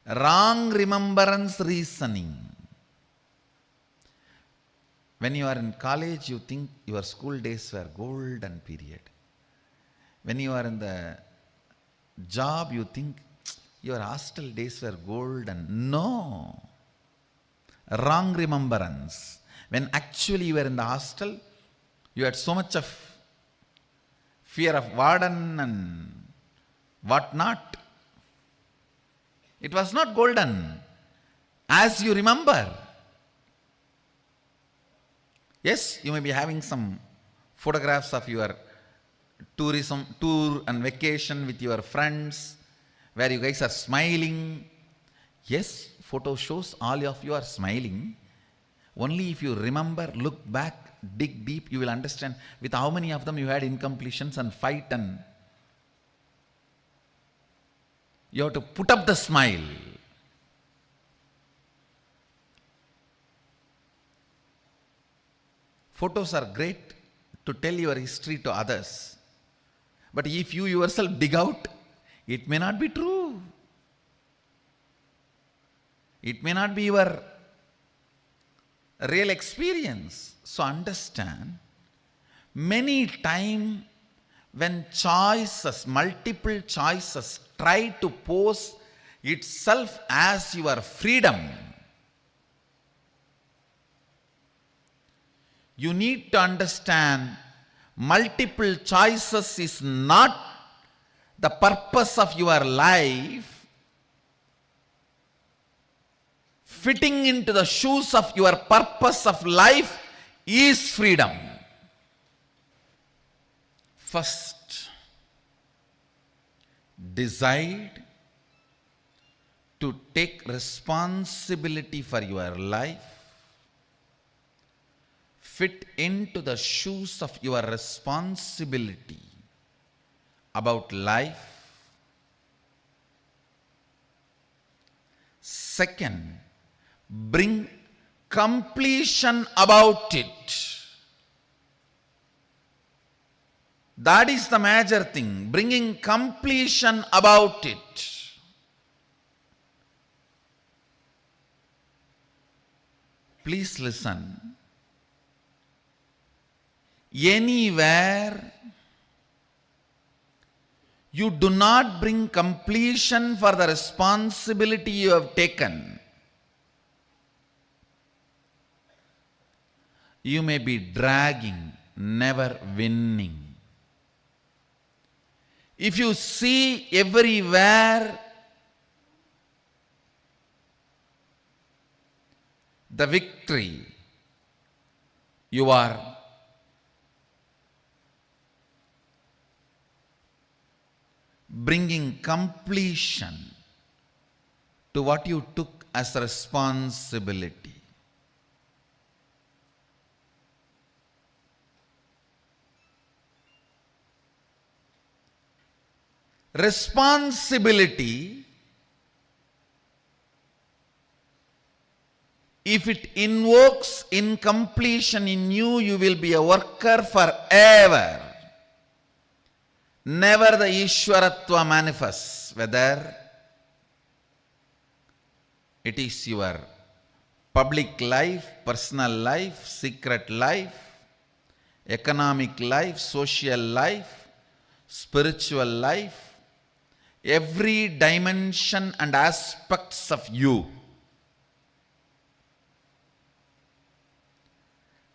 [SPEAKER 9] Wrong remembrance reasoning. When you are in college, you think your school days were golden period. When you are in the job, you think your hostel days were golden. No. Wrong remembrance. When actually you were in the hostel, you had so much of fear of warden and what not. It was not golden as you remember. Yes, you may be having some photographs of your tourism tour and vacation with your friends where you guys are smiling. Yes, photo shows all of you are smiling. Only if you remember, look back, dig deep, you will understand with how many of them you had incompletions and fight, and you have to put up the smile. Photos are great to tell your history to others. But if you yourself dig out, it may not be true. It may not be your real experience. So understand, many times when choices, multiple choices try to pose itself as your freedom, you need to understand multiple choices is not the purpose of your life. Fitting into the shoes of your purpose of life is freedom. First, decide to take responsibility for your life. Fit into the shoes of your responsibility about life. Second, bring completion about it. That is the major thing, bringing completion about it. Please listen. Anywhere you do not bring completion for the responsibility you have taken, you may be dragging, never winning. If you see everywhere the victory, you are bringing completion to what you took as a responsibility. Responsibility, if it invokes incompletion in you, you will be a worker forever. Never the Ishwaratva manifests, whether it is your public life, personal life, secret life, economic life, social life, spiritual life, every dimension and aspects of you.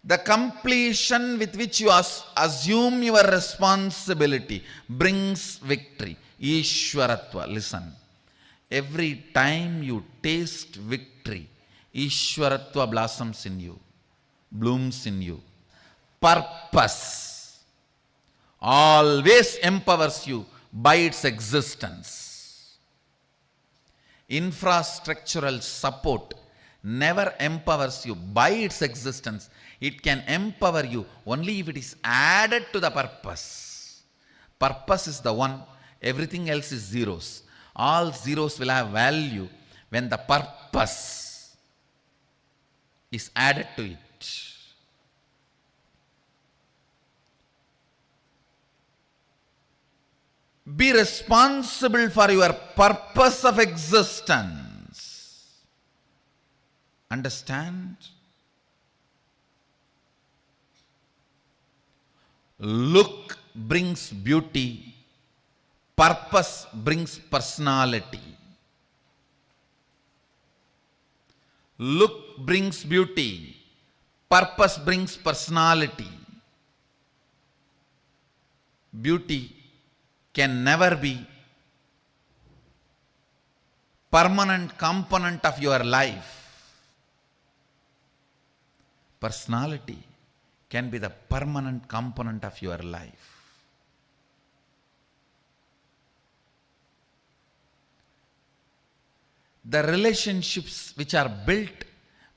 [SPEAKER 9] The completion with which you assume your responsibility brings victory. Ishwaratva. Listen. Every time you taste victory, Ishwaratva blossoms in you, blooms in you. Purpose always empowers you by its existence. Infrastructural support never empowers you by its existence. It can empower you only if it is added to the purpose. Purpose is the one, everything else is zeros. All zeros will have value when the purpose is added to it. Be responsible for your purpose of existence. Understand? Look brings beauty, purpose brings personality. Look brings beauty, purpose brings personality. Beauty can never be permanent component of your life. Personality can be the permanent component of your life. The relationships which are built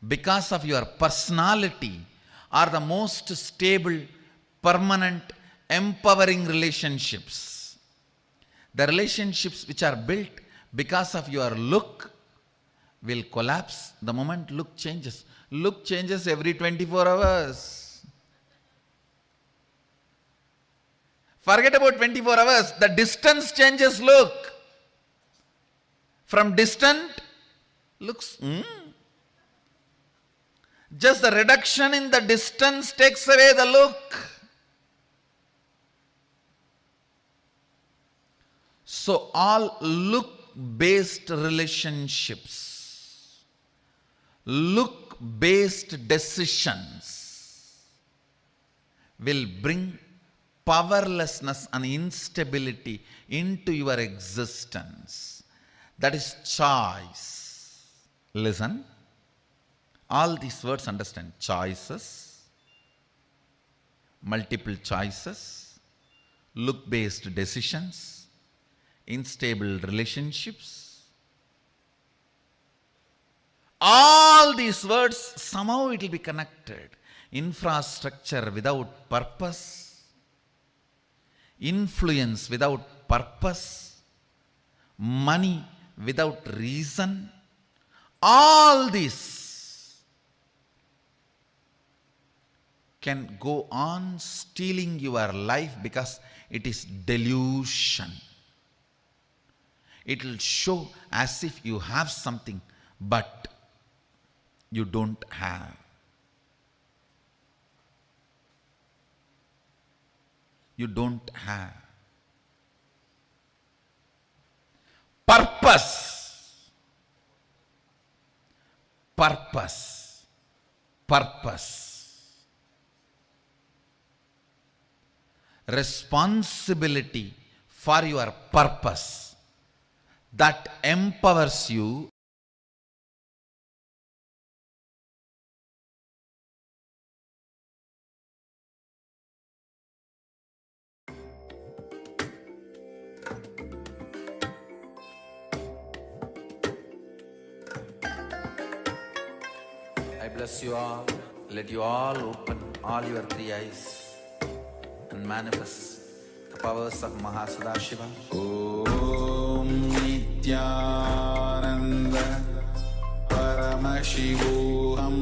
[SPEAKER 9] because of your personality are the most stable, permanent, empowering relationships. The relationships which are built because of your look will collapse the moment look changes. Look changes every 24 hours. Forget about 24 hours. The distance changes look. From distant, looks, just the reduction in the distance takes away the look. So all look-based relationships, look-based decisions will bring powerlessness and instability into your existence. That is choice. Listen. All these words understand. Choices, multiple choices, look-based decisions, unstable relationships. All these words, somehow it will be connected. Infrastructure without purpose, influence without purpose, money without reason, all this can go on stealing your life because it is delusion. It will show as if you have something, but you don't have. You don't have. Purpose. Purpose. Purpose. Responsibility for your purpose that empowers you. I bless you all. Let you all open all your three eyes and manifest the powers of Mahasadashiva. Om Nithyananda Paramashivoham.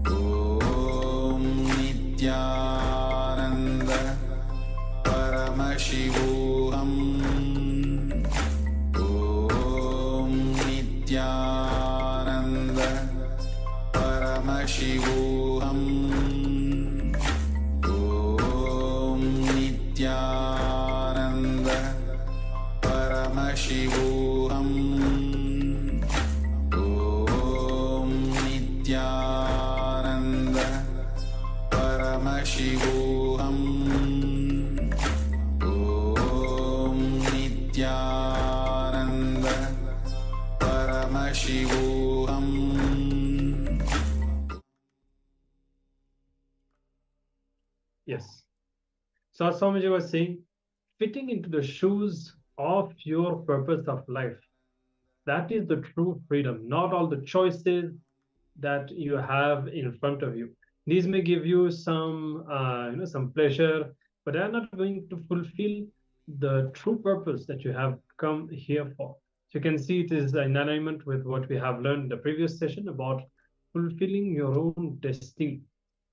[SPEAKER 9] Om Nithyananda Paramashivoham. Om Nithyananda Paramashivoham. Om Nithyananda Paramashivoham. Om Nithyananda Paramashivoham. Om Nithyananda Paramashivoham.
[SPEAKER 13] Yes. So as Swamiji was saying, fitting into the shoes of your purpose of life. That is the true freedom, not all the choices that you have in front of you. These may give you some, some pleasure, but they are not going to fulfill the true purpose that you have come here for. So you can see it is in alignment with what we have learned in the previous session about fulfilling your own destiny.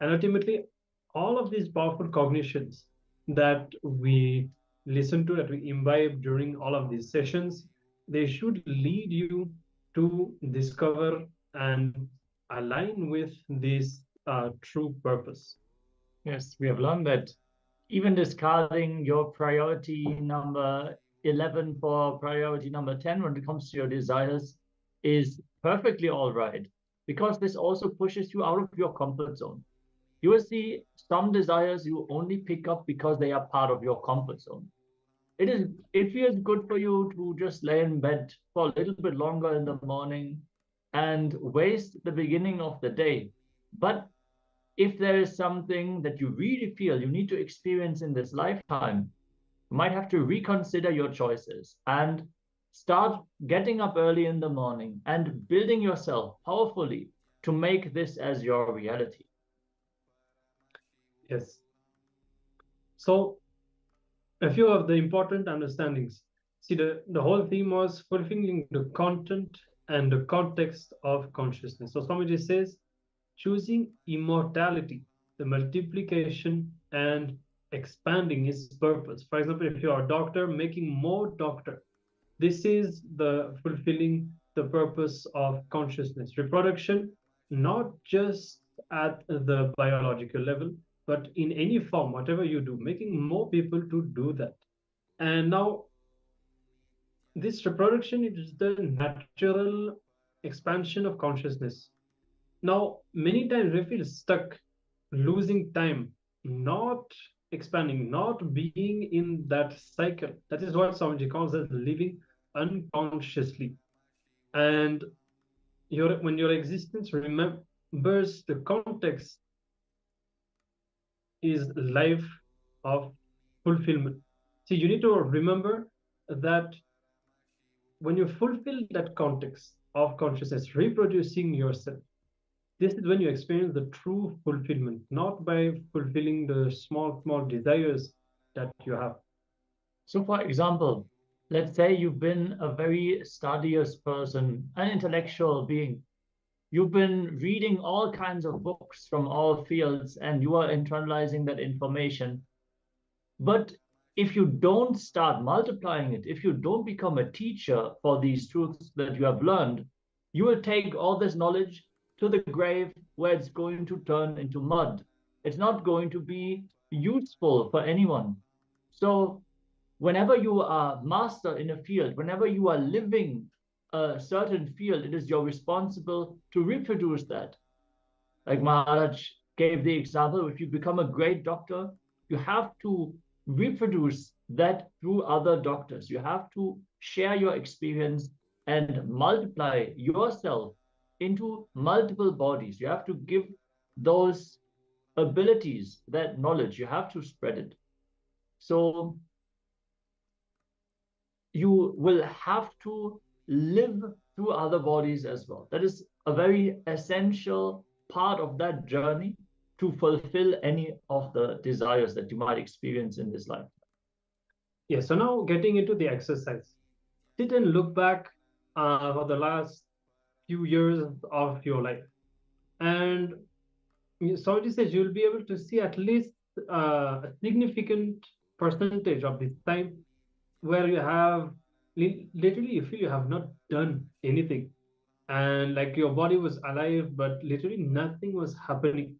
[SPEAKER 13] And ultimately, all of these powerful cognitions that we listen to, that we imbibe during all of these sessions, they should lead you to discover and align with this true purpose.
[SPEAKER 14] Yes, we have learned that even discarding your priority number 11 for priority number 10 when it comes to your desires is perfectly all right, because this also pushes you out of your comfort zone. You will see some desires you only pick up because they are part of your comfort zone. It feels good for you to just lay in bed for a little bit longer in the morning and waste the beginning of the day. But if there is something that you really feel you need to experience in this lifetime, you might have to reconsider your choices and start getting up early in the morning and building yourself powerfully to make this as your reality.
[SPEAKER 13] Yes. So a few of the important understandings. See, the whole theme was fulfilling the content and the context of consciousness. So Swamiji says, choosing immortality, the multiplication and expanding its purpose. For example, if you're a doctor, making more doctor. This is the fulfilling the purpose of consciousness. Reproduction, not just at the biological level, but in any form, whatever you do, making more people to do that. And now this reproduction is the natural expansion of consciousness. Now, many times we feel stuck, losing time, not expanding, not being in that cycle. That is what Swamiji calls as living unconsciously. And when your existence remembers the context is life of fulfillment. See, you need to remember that when you fulfill that context of consciousness, reproducing yourself, this is when you experience the true fulfillment, not by fulfilling the small desires that you have.
[SPEAKER 14] So, for example, let's say you've been a very studious person, an intellectual being, You've been reading all kinds of books from all fields and you are internalizing that information. But if you don't start multiplying it, if you don't become a teacher for these truths that you have learned, you will take all this knowledge to the grave where it's going to turn into mud. It's not going to be useful for anyone. So whenever you are master in a field, whenever you are living a certain field, it is your responsible to reproduce that. Like Maharaj gave the example, if you become a great doctor, you have to reproduce that through other doctors. You have to share your experience and multiply yourself into multiple bodies. You have to give those abilities, that knowledge, you have to spread it. So you will have to live through other bodies as well. That is a very essential part of that journey to fulfill any of the desires that you might experience in this life.
[SPEAKER 13] Yeah, so now getting into the exercise. Sit and look back for the last few years of your life. And Saudi says you'll be able to see at least a significant percentage of this time where you have literally you feel you have not done anything. And like your body was alive, but literally nothing was happening.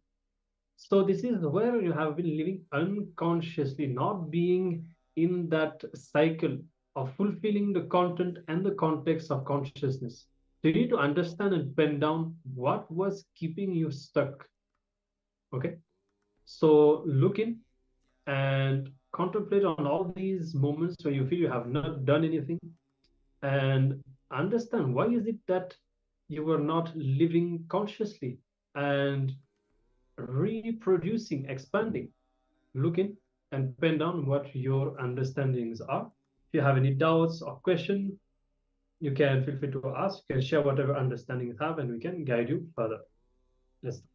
[SPEAKER 13] So this is where you have been living unconsciously, not being in that cycle of fulfilling the content and the context of consciousness. So you need to understand and pen down what was keeping you stuck. Okay. So look in and contemplate on all these moments where you feel you have not done anything and understand why is it that you were not living consciously and reproducing, expanding. Look in and pen down what your understandings are. If you have any doubts or question, you can feel free to ask. You can share whatever understanding you have, and we can guide you further. Let's start.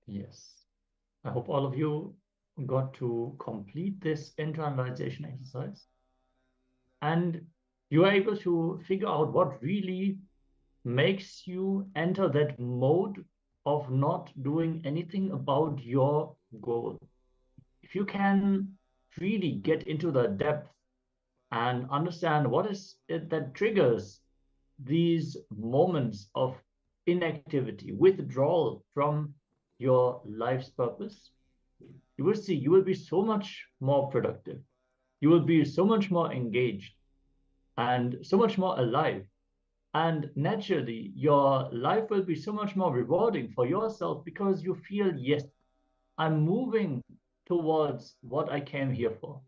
[SPEAKER 14] Yes. I hope all of you got to complete this internalization exercise and you are able to figure out what really makes you enter that mode of not doing anything about your goal. If you can really get into the depth and understand what is it that triggers these moments of inactivity, withdrawal from your life's purpose, you will see you will be so much more productive. You will be so much more engaged and so much more alive. And naturally, your life will be so much more rewarding for yourself because you feel, yes, I'm moving towards what I came here for.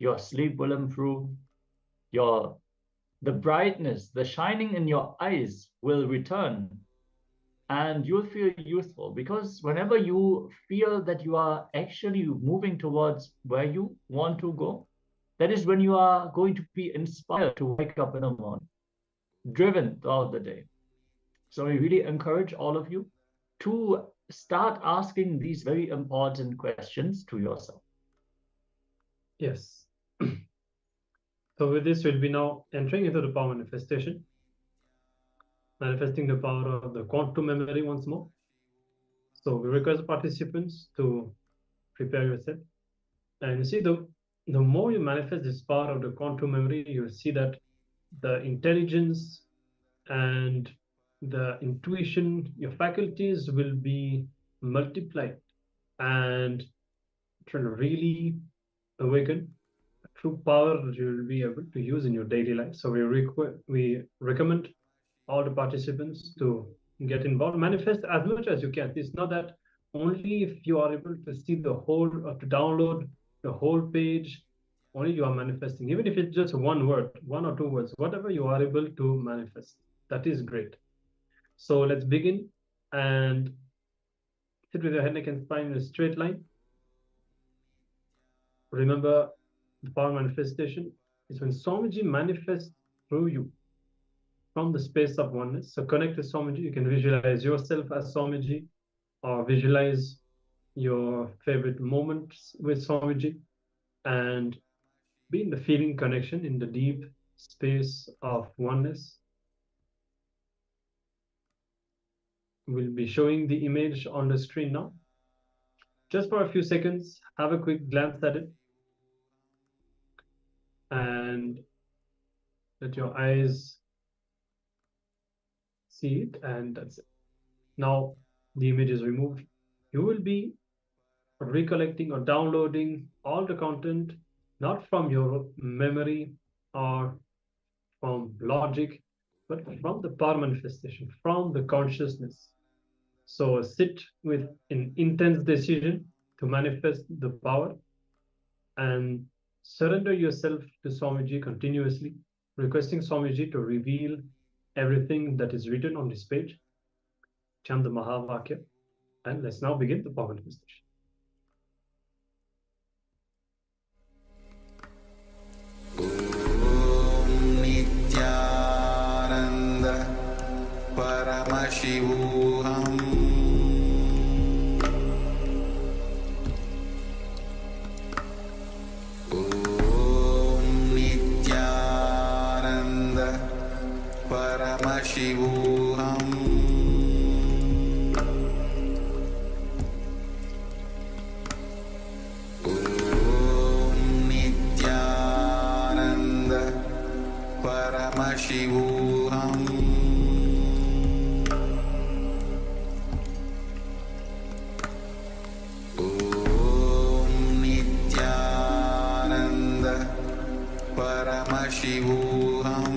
[SPEAKER 14] Your sleep will improve, the brightness, the shining in your eyes will return, and you'll feel youthful because whenever you feel that you are actually moving towards where you want to go, that is when you are going to be inspired to wake up in the morning, driven throughout the day. So I really encourage all of you to start asking these very important questions to yourself.
[SPEAKER 13] Yes. So with this, we'll be now entering into the power manifestation, manifesting the power of the quantum memory once more. So we request participants to prepare yourself. And you see, the more you manifest this power of the quantum memory, you'll see that the intelligence and the intuition, your faculties will be multiplied and trying to really awaken true power that you will be able to use in your daily life. So we recommend all the participants to get involved, manifest as much as you can. It's not that only if you are able to see the whole or to download the whole page, only you are manifesting. Even if it's just one word, one or two words, whatever you are able to manifest, that is great. So let's begin and sit with your head, neck, and spine in a straight line. Remember, the power manifestation is when Swamiji manifests through you from the space of oneness. So connect to Swamiji. You can visualize yourself as Swamiji or visualize your favorite moments with Swamiji and be in the feeling connection in the deep space of oneness. We'll be showing the image on the screen now. Just for a few seconds, have a quick glance at it and let your eyes see it, and that's it. Now the image is removed. You will be recollecting or downloading all the content, not from your memory or from logic, but from the power manifestation, from the consciousness. So sit with an intense decision to manifest the power and surrender yourself to Swamiji continuously, requesting Swamiji to reveal everything that is written on this page, chant the Mahavakya, and let's now begin the power manifestation.
[SPEAKER 15] Nithyananda Paramashivoham Nithyananda Paramashivoham Nithyananda Paramashivoham Nithyananda Paramashivoham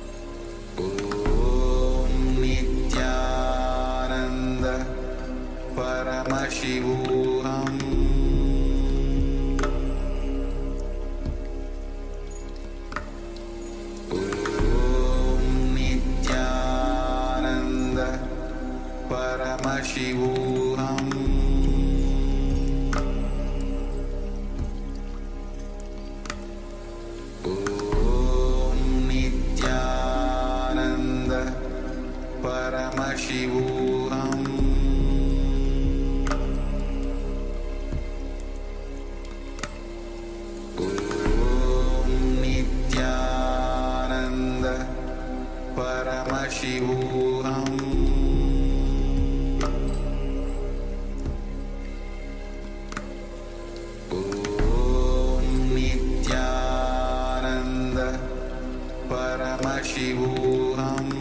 [SPEAKER 15] Paramashivoham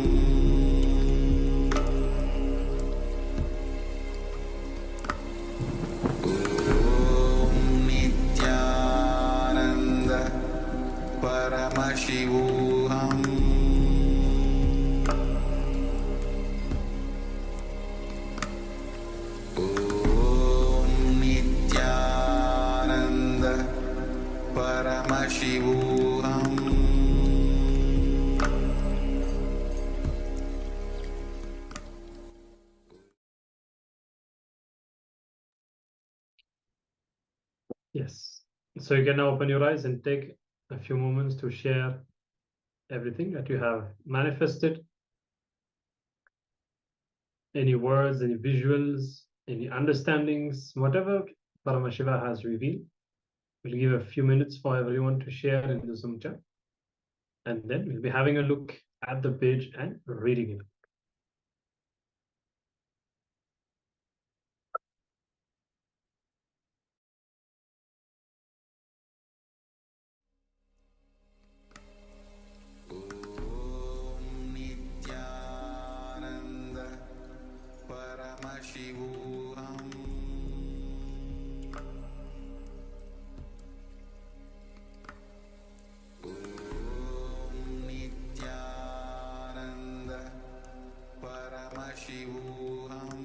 [SPEAKER 15] Om Nithyananda Paramashivoham Om Nithyananda Paramashivoham
[SPEAKER 13] Yes. So you can now open your eyes and take a few moments to share everything that you have manifested. Any words, any visuals, any understandings, whatever Paramashiva has revealed. We'll give a few minutes for everyone to share in the Zoom chat. And then we'll be having a look at the page and reading it.
[SPEAKER 15] Om Nithyananda Paramashivoham Om Nithyananda Paramashivoham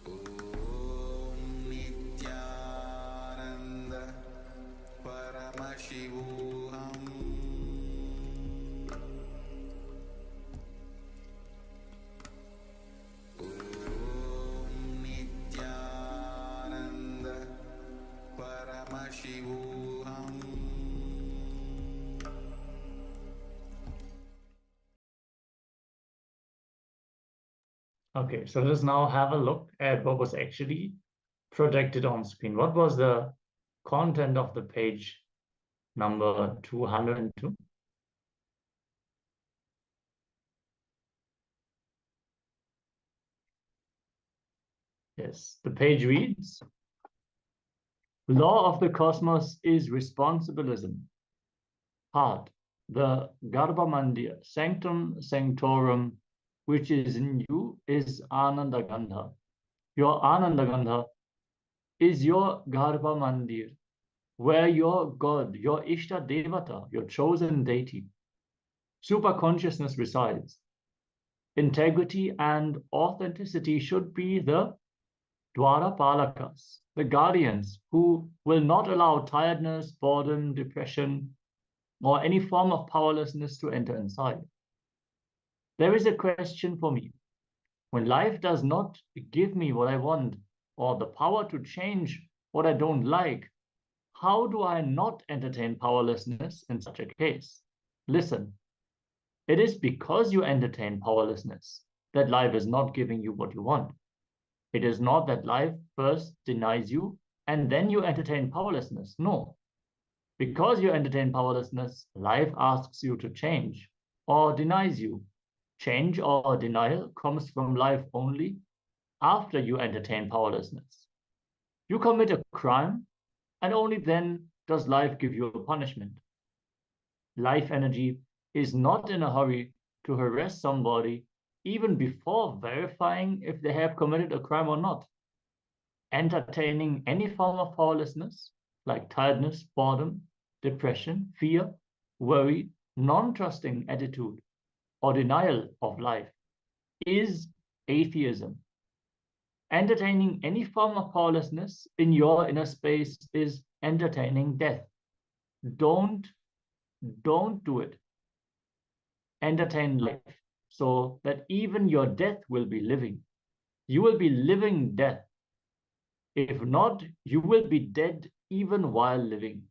[SPEAKER 15] Om Nithyananda Paramashivoham Om Nithyananda Paramashivoham
[SPEAKER 14] Okay, so let us now have a look at what was actually projected on screen. What was the content of the page number 202? Yes, the page reads, Law of the cosmos is responsibilism. Heart, the Garbha Mandir, sanctum sanctorum, which is in you, is Ananda Gandha. Your Ananda Gandha is your Garbha Mandir, where your God, your Ishta Devata, your chosen deity, superconsciousness resides. Integrity and authenticity should be the Dwara Palakas, the guardians who will not allow tiredness, boredom, depression, or any form of powerlessness to enter inside. There is a question for me. When life does not give me what I want, or the power to change what I don't like, how do I not entertain powerlessness in such a case? Listen, it is because you entertain powerlessness that life is not giving you what you want. It is not that life first denies you and then you entertain powerlessness. No. Because you entertain powerlessness, life asks you to change or denies you. Change or denial comes from life only after you entertain powerlessness. You commit a crime, and only then does life give you a punishment. Life energy is not in a hurry to harass somebody even before verifying if they have committed a crime or not. Entertaining any form of powerlessness, like tiredness, boredom, depression, fear, worry, non-trusting attitude, or denial of life, is atheism. Entertaining any form of powerlessness in your inner space is entertaining death. Don't do it. Entertain life so that even your death will be living. You will be living death. If not, you will be dead even while living.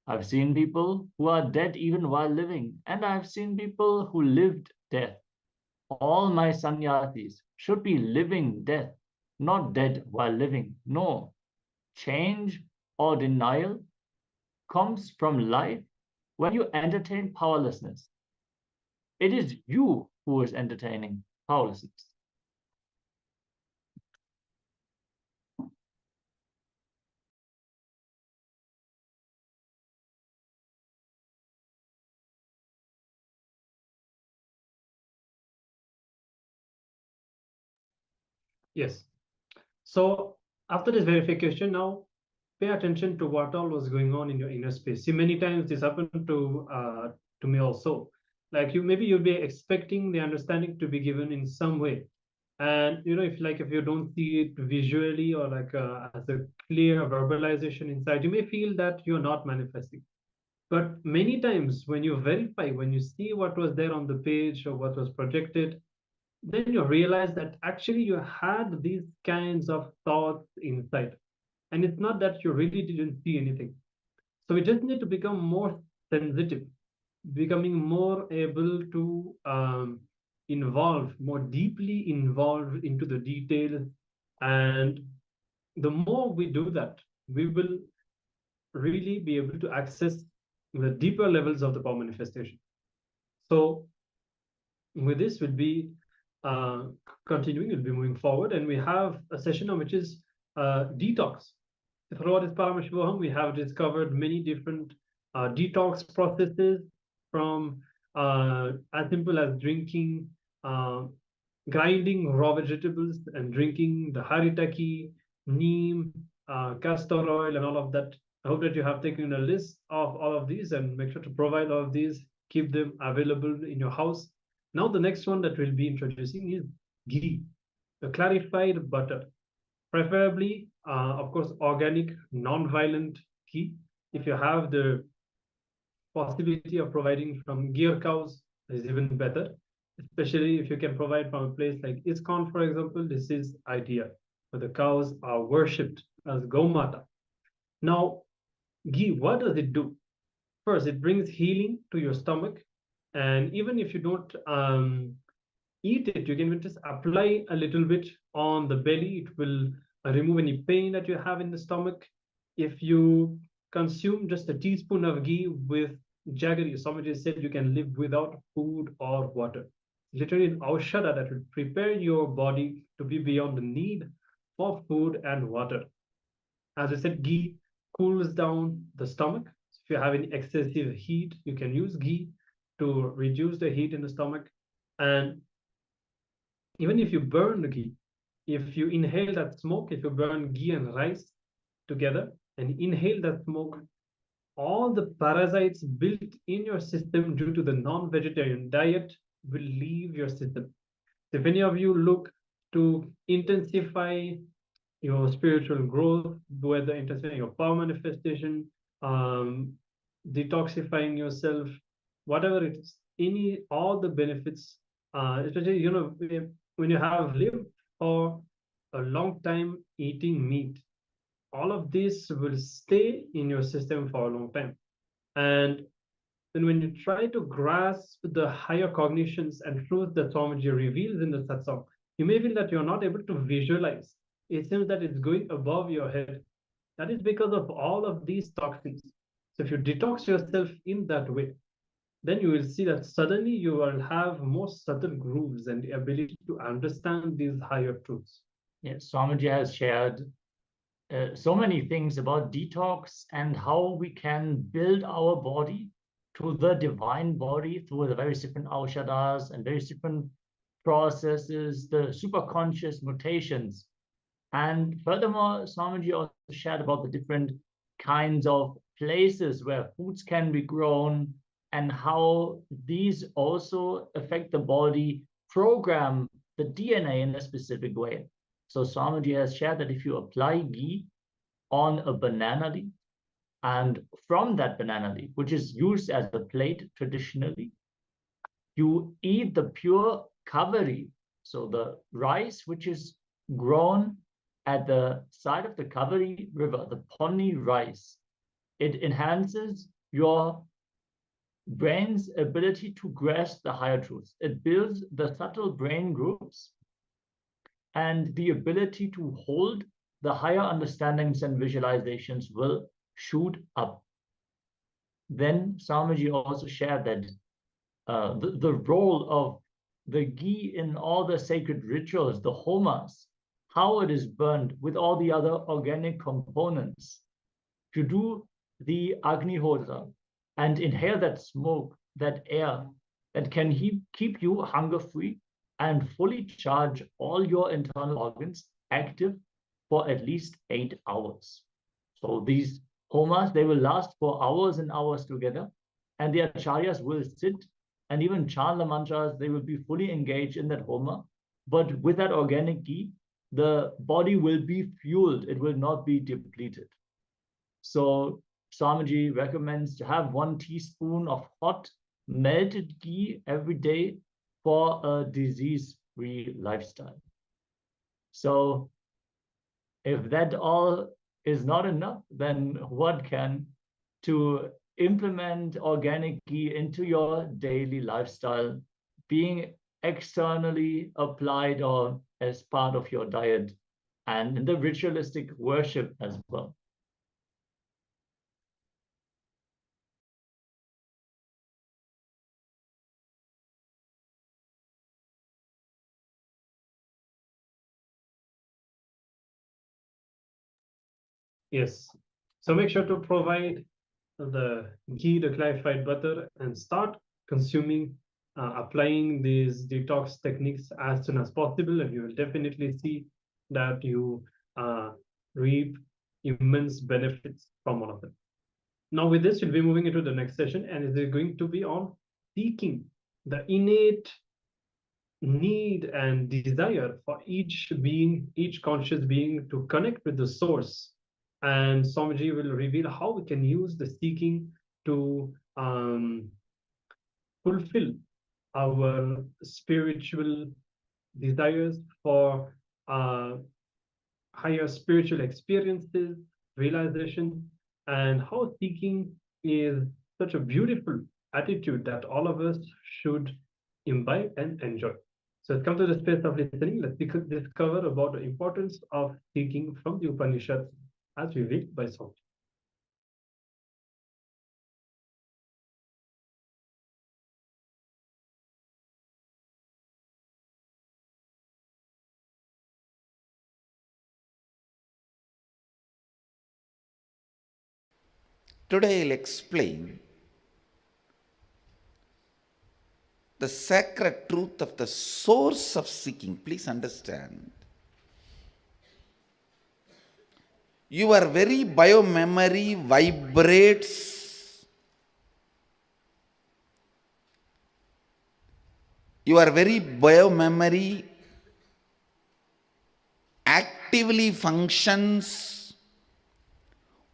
[SPEAKER 14] I've seen people who are dead even while living, and I've seen people who lived death. All my sannyasis should be living death, not dead while living. No. Change or denial comes from life when you entertain powerlessness. It is you who is entertaining powerlessness.
[SPEAKER 13] Yes. So after this verification, now pay attention to what all was going on in your inner space. See, many times this happened to me also. Like maybe you'll be expecting the understanding to be given in some way, and if you don't see it visually or like as a clear verbalization inside, you may feel that you're not manifesting. But many times when you verify, when you see what was there on the page or what was projected, then you realize that actually you had these kinds of thoughts inside. And it's not that you really didn't see anything. So we just need to become more sensitive, becoming more able to more deeply involved into the details. And the more we do that, we will really be able to access the deeper levels of the power manifestation. So with this, we'll be continuing, we'll be moving forward, and we have a session on which is detox. Throughout this Paramashivoham, we have discovered many different detox processes, from as simple as drinking, grinding raw vegetables and drinking the haritaki, neem, castor oil, and all of that. I hope that you have taken a list of all of these and make sure to provide all of these, keep them available in your house. Now, the next one that we'll be introducing is ghee, the clarified butter, preferably, of course, organic, non-violent ghee. If you have the possibility of providing from ghee cows, is even better, especially if you can provide from a place like ISKCON, for example. This is ideal, where the cows are worshipped as Gomata. Now, ghee, what does it do? First, it brings healing to your stomach. And even if you don't eat it, you can even just apply a little bit on the belly. It will remove any pain that you have in the stomach. If you consume just a teaspoon of ghee with jaggery, somebody said you can live without food or water. Literally an aushadha that will prepare your body to be beyond the need for food and water. As I said, ghee cools down the stomach. So if you have any excessive heat, you can use ghee to reduce the heat in the stomach. And even if you burn the ghee, if you inhale that smoke, if you burn ghee and rice together and inhale that smoke, all the parasites built in your system due to the non-vegetarian diet will leave your system. If any of you look to intensify your spiritual growth, whether intensifying your power manifestation, detoxifying yourself, whatever it is, all the benefits, especially when you have lived for a long time eating meat, all of this will stay in your system for a long time. And then when you try to grasp the higher cognitions and truth that Swamiji reveals in the satsang, you may feel that you're not able to visualize. It seems that it's going above your head. That is because of all of these toxins. So if you detox yourself in that way, then you will see that suddenly you will have more subtle grooves and the ability to understand these higher truths.
[SPEAKER 14] Yes, Swamiji has shared so many things about detox and how we can build our body to the divine body through the various different aushadas and various different processes, the superconscious mutations. And furthermore, Swamiji also shared about the different kinds of places where foods can be grown and how these also affect the body, program the DNA in a specific way. So Swamiji has shared that if you apply ghee on a banana leaf, and from that banana leaf, which is used as a plate traditionally, you eat the pure kaveri, so the rice which is grown at the side of the Kaveri River, the Ponni rice. It enhances your brain's ability to grasp the higher truths. It builds the subtle brain groups and the ability to hold the higher understandings and visualizations will shoot up. Then Swamiji also shared that the role of the ghee in all the sacred rituals, the homas, how it is burned with all the other organic components. To do the Agnihotra and inhale that smoke, that air, that can keep you hunger-free and fully charge all your internal organs active for at least 8 hours. So these homas, they will last for hours and hours together, and the acharyas will sit and even chant the mantras. They will be fully engaged in that homa, but with that organic ghee, the body will be fueled. It will not be depleted. So Swamiji recommends to have 1 teaspoon of hot melted ghee every day for a disease-free lifestyle. So if that all is not enough, then what can? To implement organic ghee into your daily lifestyle, being externally applied or as part of your diet, and in the ritualistic worship as well.
[SPEAKER 13] Yes. So make sure to provide the ghee, the clarified butter, and start consuming, applying these detox techniques as soon as possible, and you will definitely see that you reap immense benefits from all of them. Now, with this, we'll be moving into the next session, and it is going to be on seeking, the innate need and desire for each being, each conscious being, to connect with the source. And Swamiji will reveal how we can use the seeking to fulfill our spiritual desires for higher spiritual experiences, realization, and how seeking is such a beautiful attitude that all of us should imbibe and enjoy. So let's come to the space of listening. Let's discover about the importance of seeking from the Upanishads as revealed by Swami.
[SPEAKER 16] Today I'll explain the sacred truth of the source of seeking. Please understand. Your very biomemory vibrates. Your very biomemory actively functions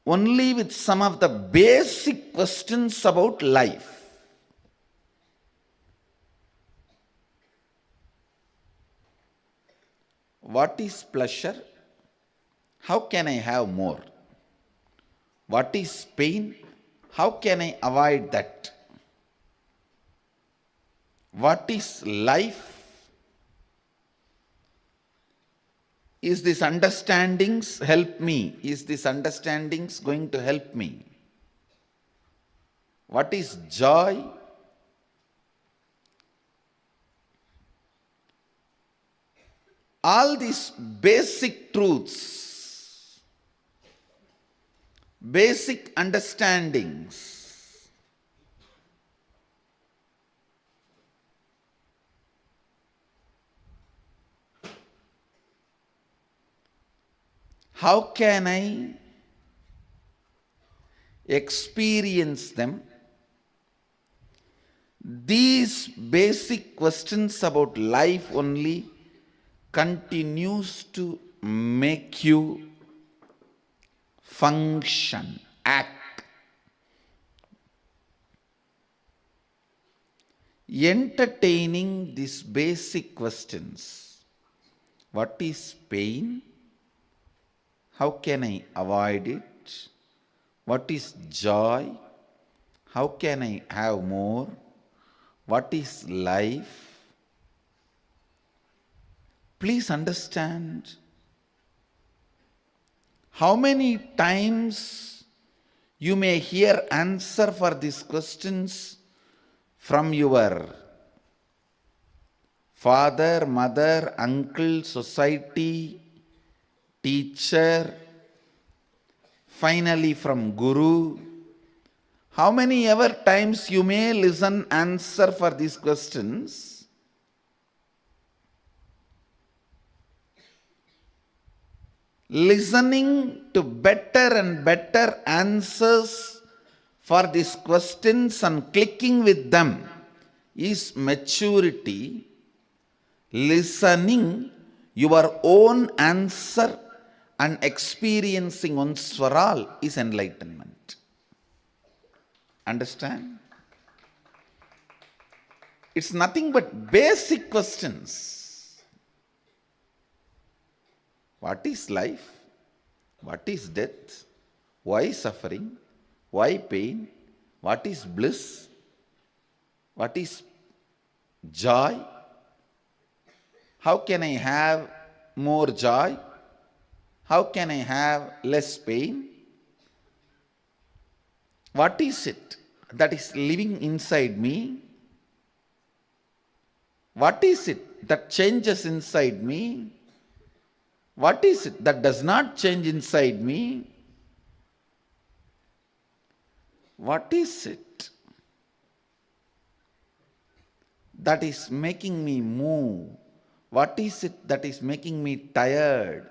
[SPEAKER 16] only with some of the basic questions about life. What is pleasure? How can I have more? What is pain? How can I avoid that? What is life? Is this understandings help me? Is this understandings going to help me? What is joy? All these basic truths, basic understandings, how can I experience them? These basic questions about life only continues to make you function, act. Entertaining these basic questions. What is pain? How can I avoid it? What is joy? How can I have more? What is life? Please understand, how many times you may hear answer for these questions from your father, mother, uncle, society, teacher, finally from Guru. How many ever times you may listen answer for these questions,
[SPEAKER 9] listening to better and better answers for these questions and clicking with them is maturity. Listening your own answer and experiencing once for all is enlightenment. Understand? It's nothing but basic questions. What is life? What is death? Why suffering? Why pain? What is bliss? What is joy? How can I have more joy? How can I have less pain? What is it that is living inside me? What is it that changes inside me? What is it that does not change inside me? What is it that is making me move? What is it that is making me tired?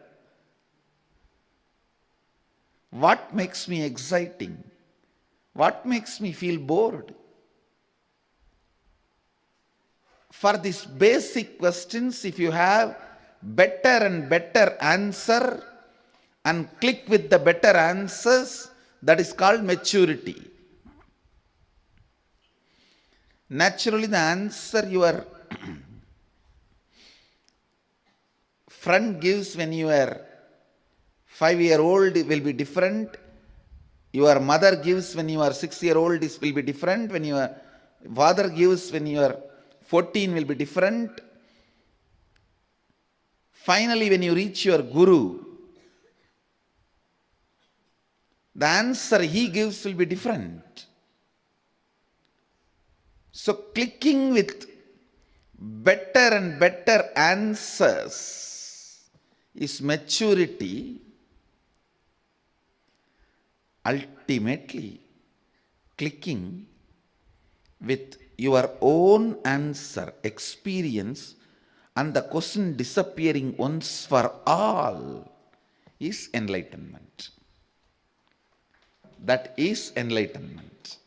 [SPEAKER 9] What makes me exciting? What makes me feel bored? For these basic questions, if you have better and better answer and click with the better answers, that is called maturity. Naturally, the answer your friend gives when you are 5-year-old will be different. Your mother gives when you are 6-year-old will be different. When your father gives when you are 14 will be different. Finally, when you reach your guru, the answer he gives will be different. So clicking with better and better answers is maturity. Ultimately, clicking with your own answer, experience, and the question disappearing once for all is enlightenment. That is enlightenment.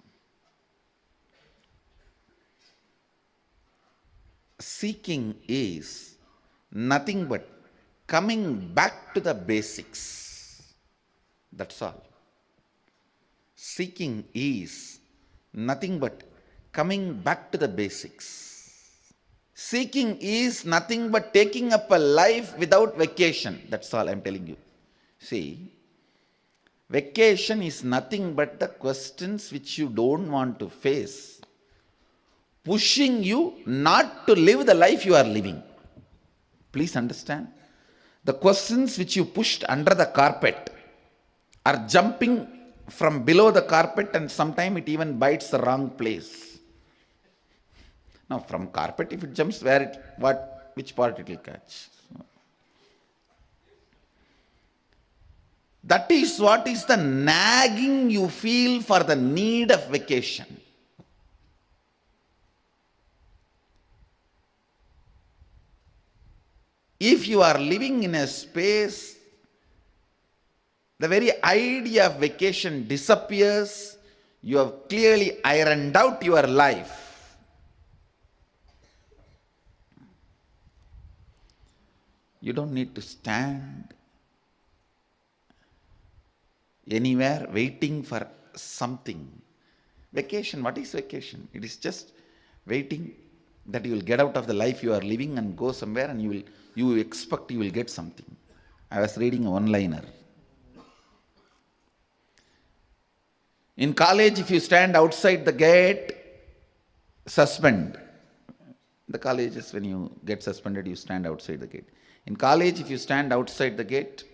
[SPEAKER 9] Seeking is nothing but coming back to the basics. That's all. Seeking is nothing but coming back to the basics. Seeking is nothing but taking up a life without vacation. That's all I'm telling you. See, vacation is nothing but the questions which you don't want to face, pushing you not to live the life you are living. Please understand. The questions which you pushed under the carpet are jumping from below the carpet, and sometimes it even bites the wrong place. Now, from carpet, if it jumps, which part it will catch? That is what is the nagging you feel for the need of vacation. If you are living in a space, the very idea of vacation disappears. You have clearly ironed out your life. You don't need to stand anywhere waiting for something. Vacation, what is vacation? It is just waiting that you will get out of the life you are living and go somewhere, and you expect you will get something. I was reading a one-liner. In college, if you stand outside the gate, suspend. The colleges, when you get suspended, you stand outside the gate. In college, if you stand outside the gate,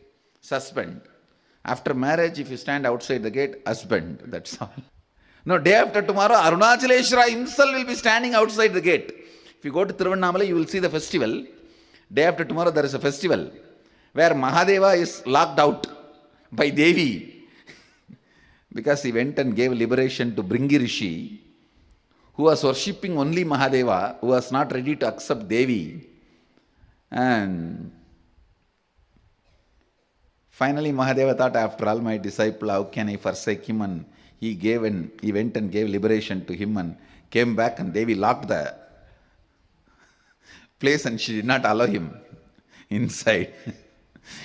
[SPEAKER 9] suspend. After marriage, if you stand outside the gate, husband. That's all. No, day after tomorrow, Arunachaleshwara himself will be standing outside the gate. If you go to Tiruvannamalai, you will see the festival. Day after tomorrow, there is a festival where Mahadeva is locked out by Devi because he went and gave liberation to Bringi Rishi, who was worshipping only Mahadeva, who was not ready to accept Devi. And Finally, Mahadeva thought, after all, my disciple, how can I forsake him? And he went and gave liberation to him and came back, and Devi locked the place and she did not allow him inside.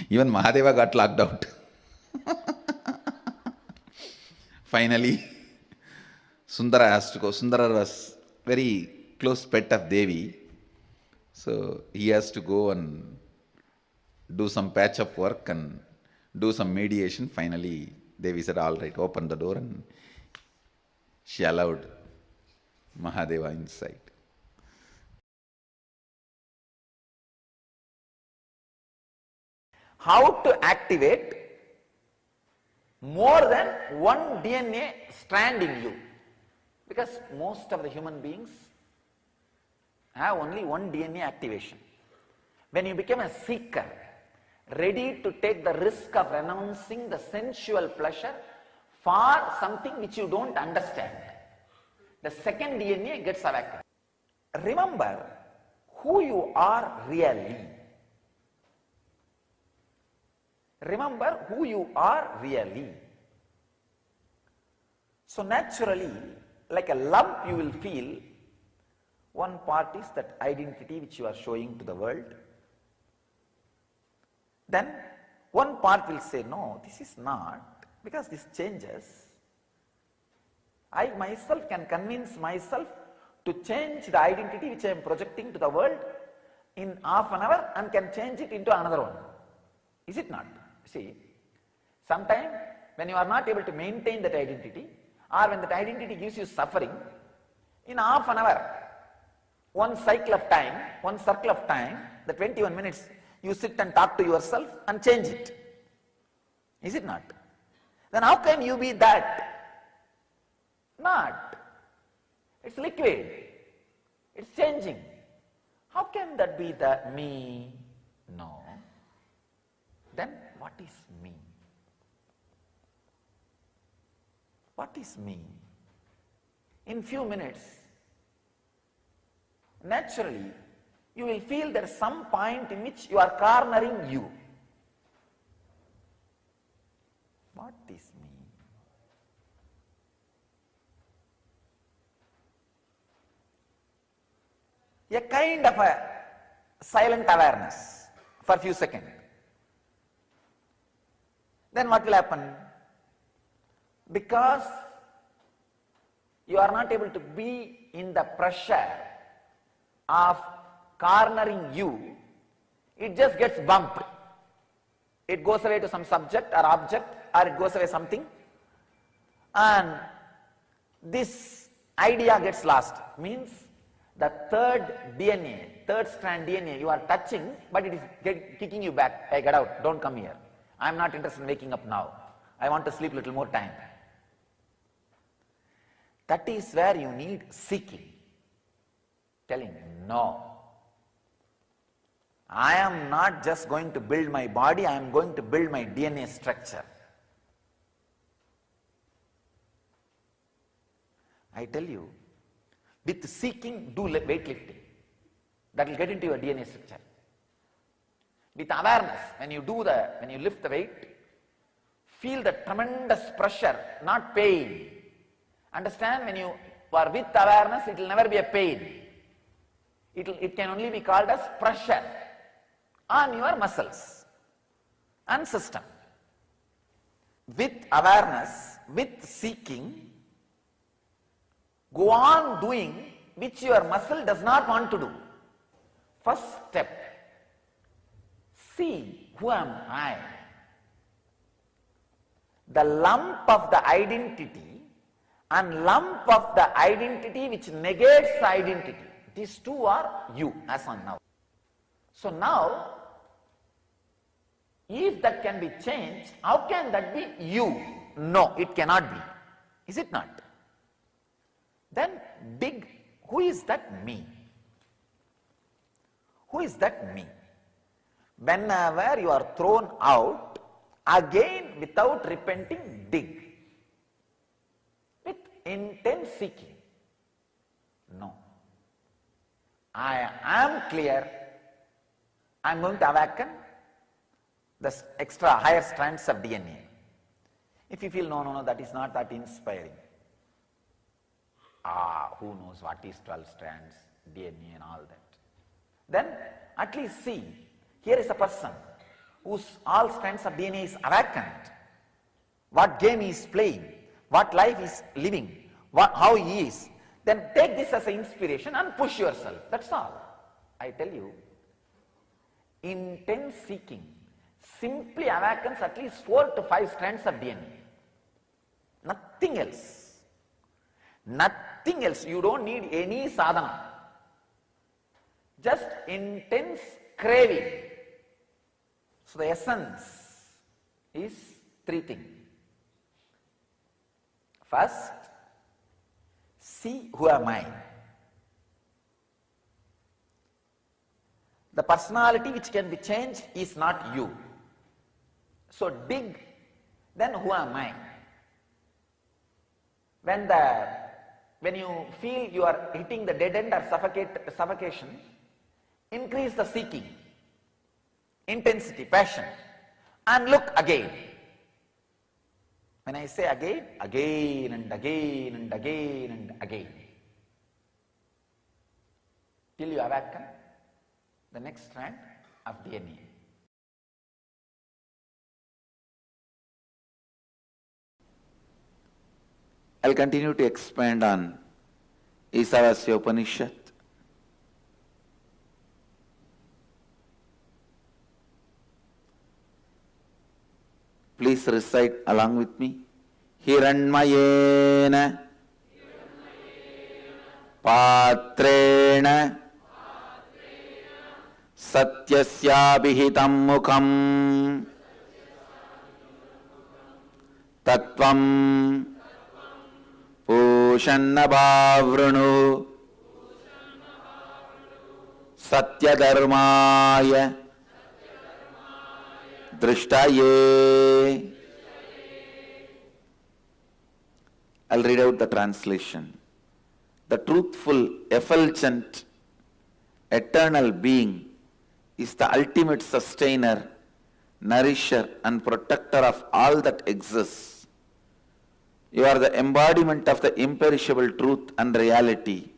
[SPEAKER 9] Even Mahadeva got locked out. Finally, Sundara has to go. Sundara was very close pet of Devi. So he has to go and do some patch up work and do some mediation. Finally, Devi said, all right, open the door, and she allowed Mahadeva inside.
[SPEAKER 16] How to activate more than one DNA strand in you? Because most of the human beings have only one DNA activation. When you become a seeker, ready to take the risk of renouncing the sensual pleasure for something which you don't understand, the second DNA gets awakened. Remember who you are really. Remember who you are really. So naturally, like a lump, you will feel one part is that identity which you are showing to the world. Then one part will say, no, this is not, because this changes. I myself can convince myself to change the identity which I am projecting to the world in half an hour and can change it into another one. Is it not? See, sometimes when you are not able to maintain that identity, or when that identity gives you suffering, in half an hour, one cycle of time, one circle of time, the 21 minutes, you sit and talk to yourself and change it. Is it not? Then how can you be that? Not. It's liquid. It's changing. How can that be the me? No. Then what is me? What is me? In few minutes, naturally, you will feel there is some point in which you are cornering you. What is me? A kind of a silent awareness for a few seconds. Then what will happen? Because you are not able to be in the pressure of cornering you, it just gets bumped. It goes away to some subject or object, or it goes away something, and this idea gets lost. Means the third DNA, third strand DNA you are touching, but it is kicking you back. Hey, get out, don't come here. I am not interested in waking up now. I want to sleep a little more time. That is where you need seeking. Telling, no. I am not just going to build my body, I am going to build my DNA structure. I tell you, with seeking, do weightlifting. That will get into your DNA structure. With awareness, when you lift the weight, feel the tremendous pressure, not pain. Understand, when you are with awareness, it will never be a pain. It can only be called as pressure on your muscles and system. With awareness, with seeking, go on doing which your muscle does not want to do. First step, see who am I. The lump of the identity and lump of the identity which negates the identity. These two are you as on now. So now, if that can be changed, how can that be you? No, it cannot be. Is it not? Then dig, who is that me? Who is that me? Whenever you are thrown out, again without repenting, dig. With intense seeking. No. I am clear. I am going to awaken. the extra higher strands of DNA. If you feel, no, that is not that inspiring. Who knows what is 12 strands, DNA and all that. Then at least see, here is a person whose all strands of DNA is awakened. What game he is playing, what life he is living, how he is. Then take this as an inspiration and push yourself. That's all. I tell you, intense seeking simply awakens at least 4 to 5 strands of DNA. Nothing else. Nothing else. You don't need any sadhana. Just intense craving. So the essence is 3 things. First, see who am I. The personality which can be changed is not you. So dig, then who am I? When you feel you are hitting the dead end or suffocation, increase the seeking, intensity, passion, and look again. When I say again, again and again and again and again, till you awaken the next strand of DNA. I'll continue to expand on Isavasya Upanishad. Please recite along with me. Hiranmayena Patrena Satyasyabihitam mukham Tattvam Pushannabhavrunu Satyadharmaya Drishtaye. I'll read out the translation. The truthful, effulgent, eternal being is the ultimate sustainer, nourisher and protector of all that exists. You are the embodiment of the imperishable truth and reality.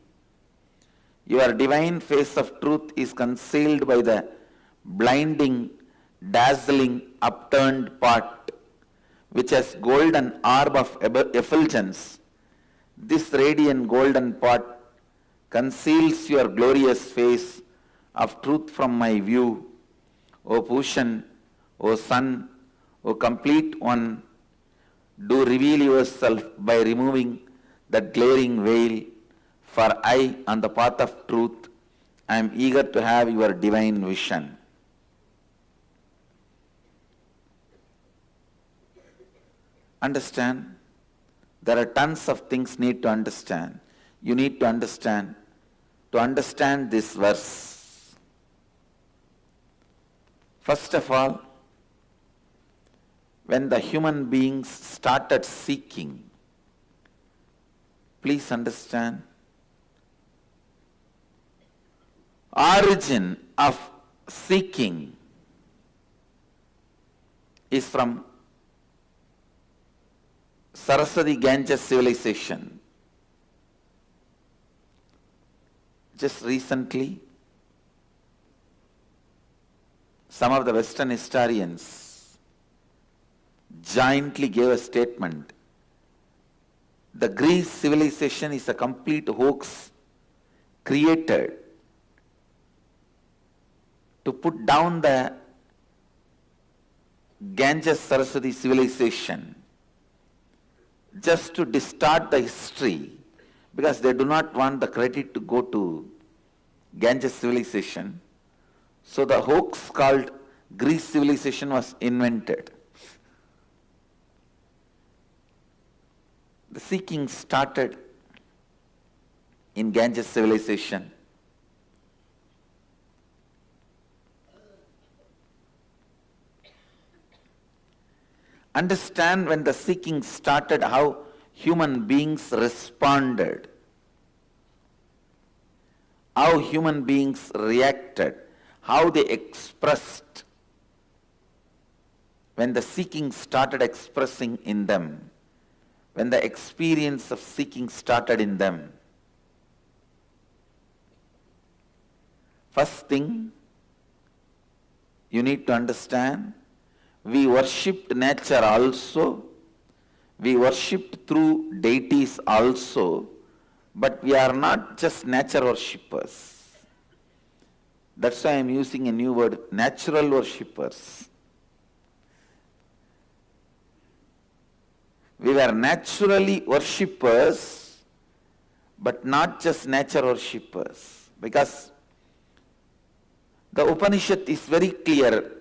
[SPEAKER 16] Your divine face of truth is concealed by the blinding, dazzling, upturned part, which has golden orb of effulgence. This radiant golden part conceals your glorious face of truth from my view. O Pushan, O Sun, O complete one, do reveal yourself by removing that glaring veil, for I, on the path of truth, I am eager to have your divine vision. Understand? There are tons of things need to understand. You need to understand this verse. First of all, when the human beings started seeking, please understand, origin of seeking is from Saraswati Ganges civilization. Just recently, some of the Western historians jointly gave a statement. The Greece civilization is a complete hoax created to put down the Ganges Saraswati civilization, just to distort the history, because they do not want the credit to go to Ganges civilization. So the hoax called Greece civilization was invented. The seeking started in Ganges civilization. Understand when the seeking started, how human beings responded, how human beings reacted, how they expressed. when the seeking started expressing in them, when the experience of seeking started in them, first thing you need to understand, we worshipped nature also, we worshipped through deities also, but we are not just nature worshippers. That's why I am using a new word, natural worshippers. We were naturally worshippers, but not just nature worshippers. Because the Upanishad is very clear.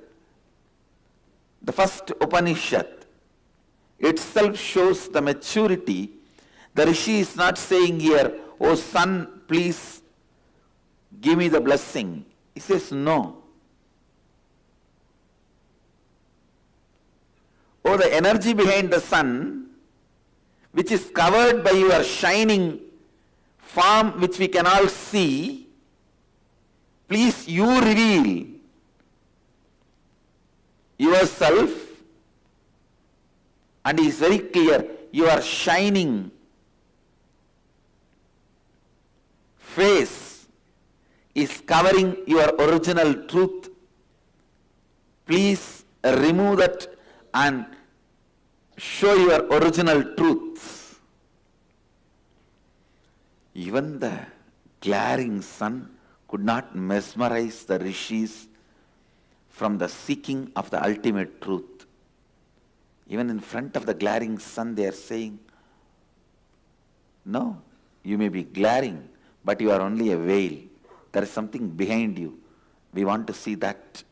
[SPEAKER 16] The first Upanishad itself shows the maturity. The Rishi is not saying here, oh sun, please give me the blessing. He says, no. Oh, the energy behind the sun, which is covered by your shining form, which we can all see, please you reveal yourself. And he is very clear, your shining face is covering your original truth. Please remove that and show your original truth. Even the glaring sun could not mesmerize the rishis from the seeking of the ultimate truth. Even in front of the glaring sun, they are saying, no, you may be glaring, but you are only a veil. There is something behind you. We want to see that.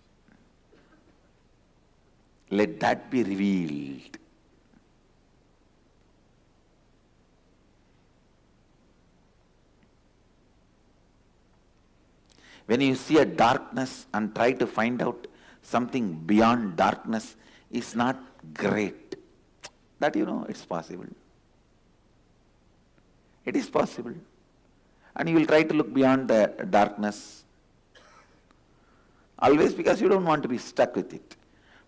[SPEAKER 16] Let that be revealed. When you see a darkness and try to find out something beyond darkness, is not great. That it's possible. It is possible. And you will try to look beyond the darkness. Always because you don't want to be stuck with it.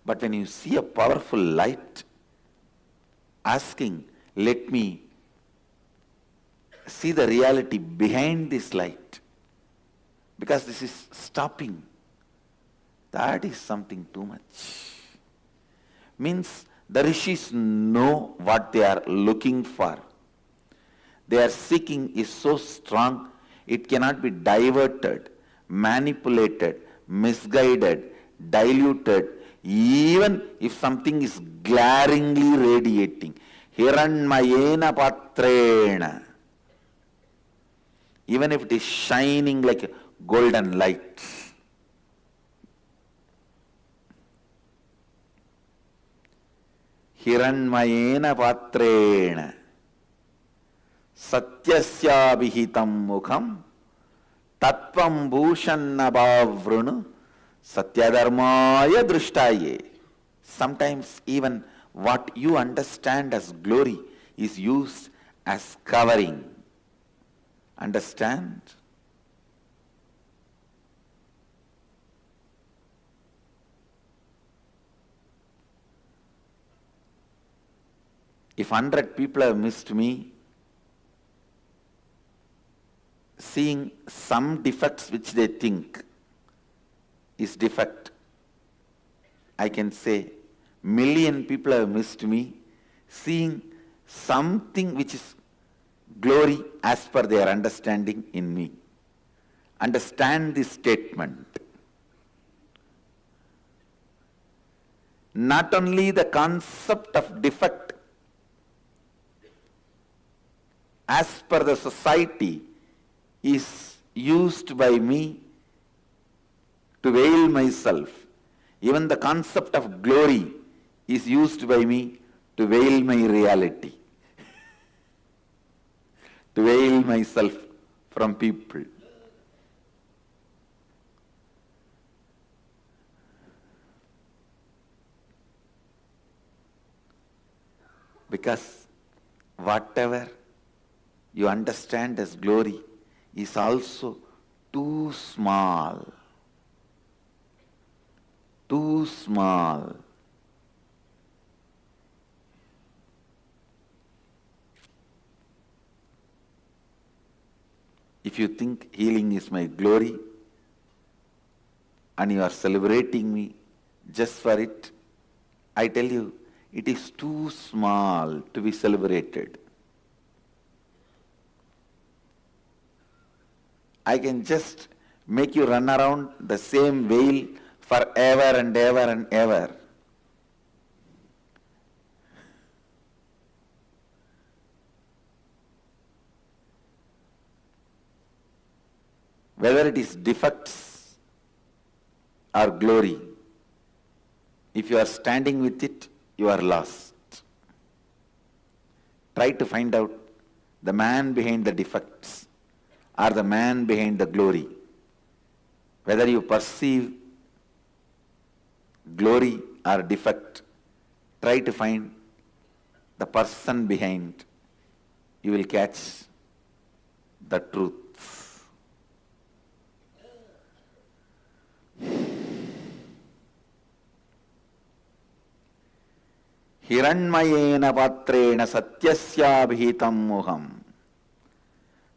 [SPEAKER 16] But when you see a powerful light, asking, let me see the reality behind this light, because this is stopping, that is something too much. Means the rishis know what they are looking for. Their seeking is so strong, it cannot be diverted, manipulated, misguided, diluted, even if something is glaringly radiating. Hiranmayena patrena. Even if it is shining like a golden light. Hiranmayena patrena. Satyasya vihitam mukham tatvam bhushannabavrunu satyadharmaya drishtaye. Sometimes even what you understand as glory is used as covering. Understand? If 100 people have missed me, seeing some defects which they think is defect, I can say, million people have missed me, seeing something which is glory as per their understanding in me. Understand this statement. Not only the concept of defect as per the society is used by me to veil myself. Even the concept of glory is used by me to veil my reality, to veil myself from people. Because whatever you understand as glory is also too small. Too small. If you think healing is my glory and you are celebrating me just for it, I tell you, it is too small to be celebrated. I can just make you run around the same veil forever and ever and ever. Whether it is defects or glory, if you are standing with it, you are lost. Try to find out the man behind the defects or the man behind the glory. Whether you perceive glory or defect, try to find the person behind. You will catch the truth. Hiranmayena patrena satyasya moham.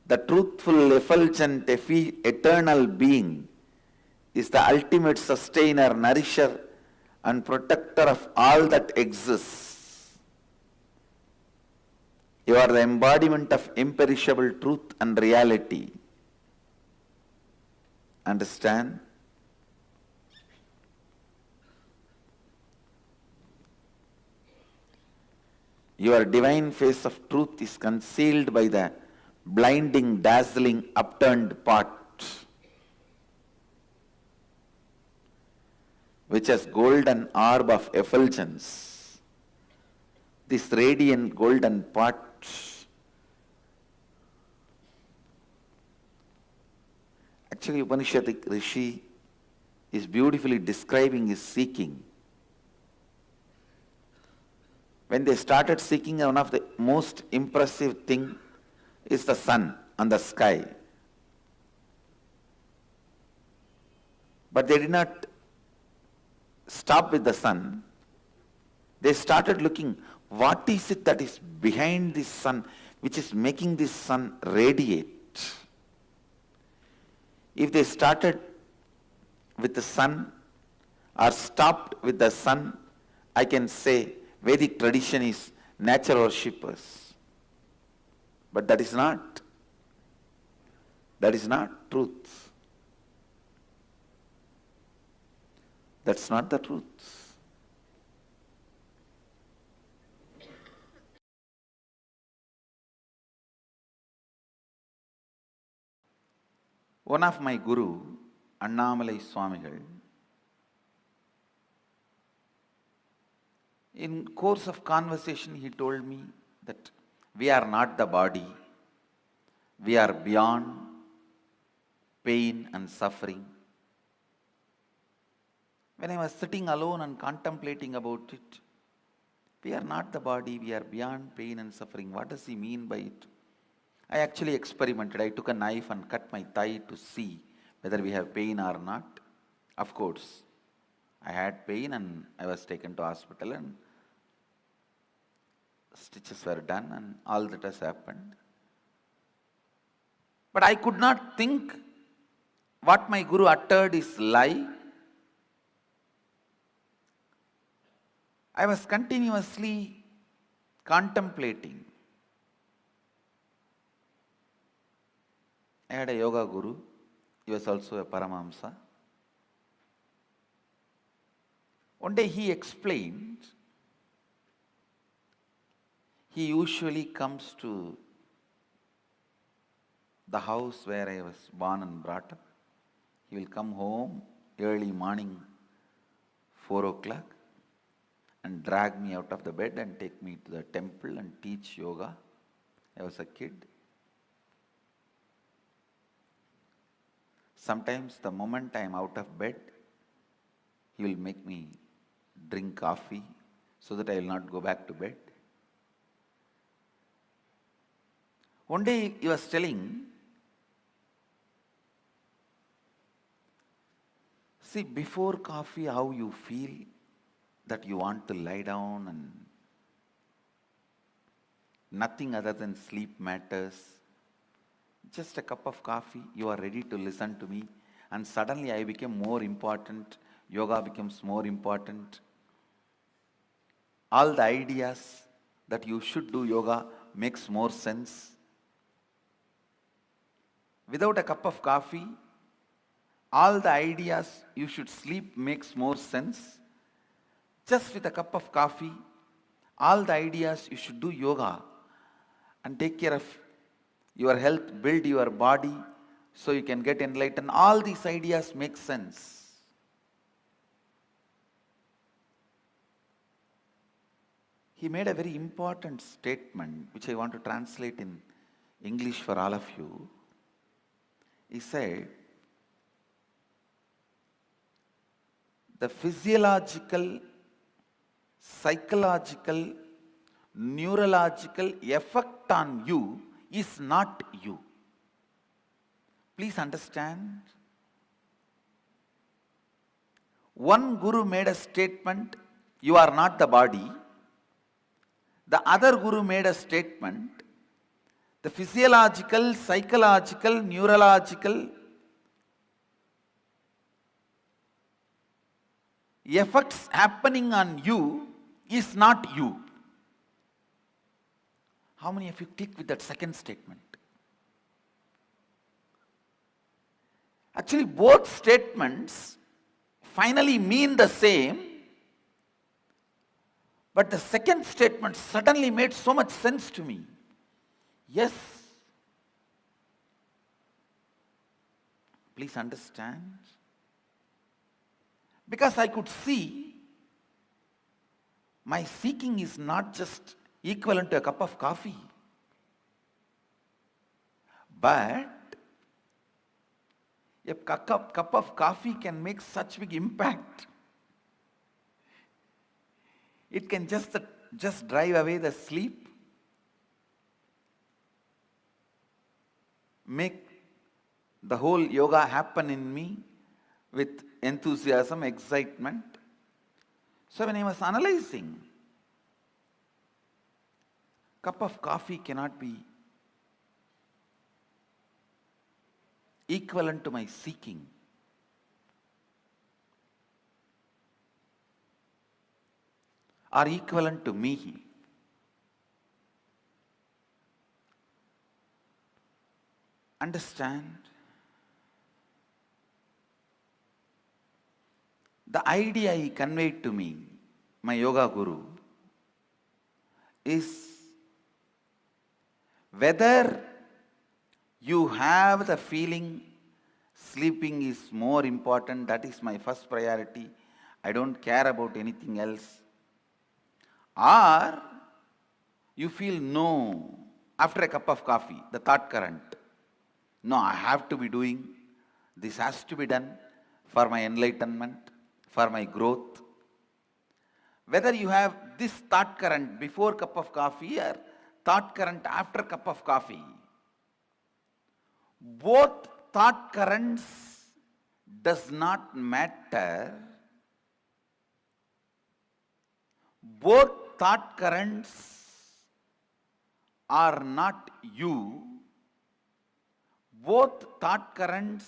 [SPEAKER 16] The truthful, effulgent, eternal being is the ultimate sustainer, nourisher, and protector of all that exists. You are the embodiment of imperishable truth and reality. Understand? Your divine face of truth is concealed by the blinding, dazzling, upturned pot, which has golden orb of effulgence. This radiant golden pot actually Upanishadic Rishi is beautifully describing his seeking. When they started seeking, one of the most impressive thing is the sun and the sky. But they did not stop with the sun. They started looking, what is it that is behind this sun, which is making this sun radiate? If they started with the sun or stopped with the sun, I can say Vedic tradition is nature worshippers. But that is not truth. That's not the truth. One of my guru, Annamalai Swamigal, in course of conversation he told me that we are not the body, we are beyond pain and suffering. When I was sitting alone and contemplating about it, we are not the body, we are beyond pain and suffering. What does he mean by it? I actually experimented. I took a knife and cut my thigh to see whether we have pain or not. Of course, I had pain and I was taken to hospital and stitches were done and all that has happened. But I could not think what my guru uttered is lie. I was continuously contemplating. I had a yoga guru. He was also a Paramahamsa. One day he explained, he usually comes to the house where I was born and brought up. He will come home early morning, 4 o'clock, and drag me out of the bed and take me to the temple and teach yoga. I was a kid. Sometimes the moment I am out of bed, he will make me drink coffee so that I will not go back to bed. One day he was telling, see, before coffee, how you feel that you want to lie down and nothing other than sleep matters.
[SPEAKER 9] just a cup of coffee, you are ready to listen to me, and suddenly I became more important, yoga becomes more important. All the ideas that you should do yoga makes more sense. Without a cup of coffee, all the ideas you should sleep makes more sense. Just with a cup of coffee, all the ideas you should do yoga and take care of your health, build your body so you can get enlightened, all these ideas make sense. He made a very important statement which I want to translate in English for all of you. He said, the physiological, psychological, neurological effect on you is not you. Please understand. One guru made a statement, you are not the body. The other guru made a statement, the physiological, psychological, neurological effects happening on you is not you. How many of you click with that second statement? Actually, both statements finally mean the same, but the second statement suddenly made so much sense to me. Yes. Please understand. Because I could see my seeking is not just equivalent to a cup of coffee, but a cup of coffee can make such big impact. It can just drive away the sleep, make the whole yoga happen in me with enthusiasm, excitement. So when I was analyzing, cup of coffee cannot be equivalent to my seeking. Or equivalent to me. Understand? The idea he conveyed to me, my yoga guru, is whether you have the feeling sleeping is more important, that is my first priority, I don't care about anything else, or you feel no, after a cup of coffee, the thought current, no, I have to be doing, this has to be done for my enlightenment, for my growth. Whether you have this thought current before cup of coffee or thought current after cup of coffee, both thought currents does not matter. Both thought currents are not you. Both thought currents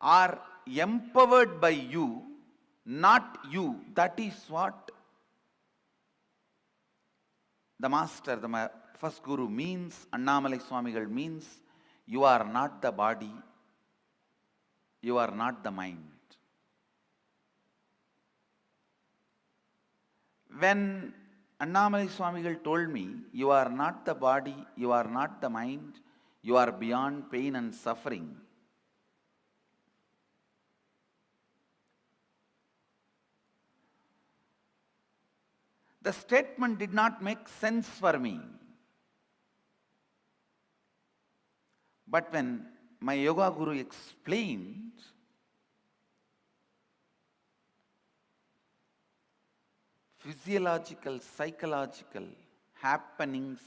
[SPEAKER 9] are empowered by you, not you. That is what the master, the first guru means, Annamalai Swamigal means, you are not the body, you are not the mind. When Annamalai Swamigal told me, you are not the body, you are not the mind, you are beyond pain and suffering, the statement did not make sense for me. But when my yoga guru explained, physiological, psychological happenings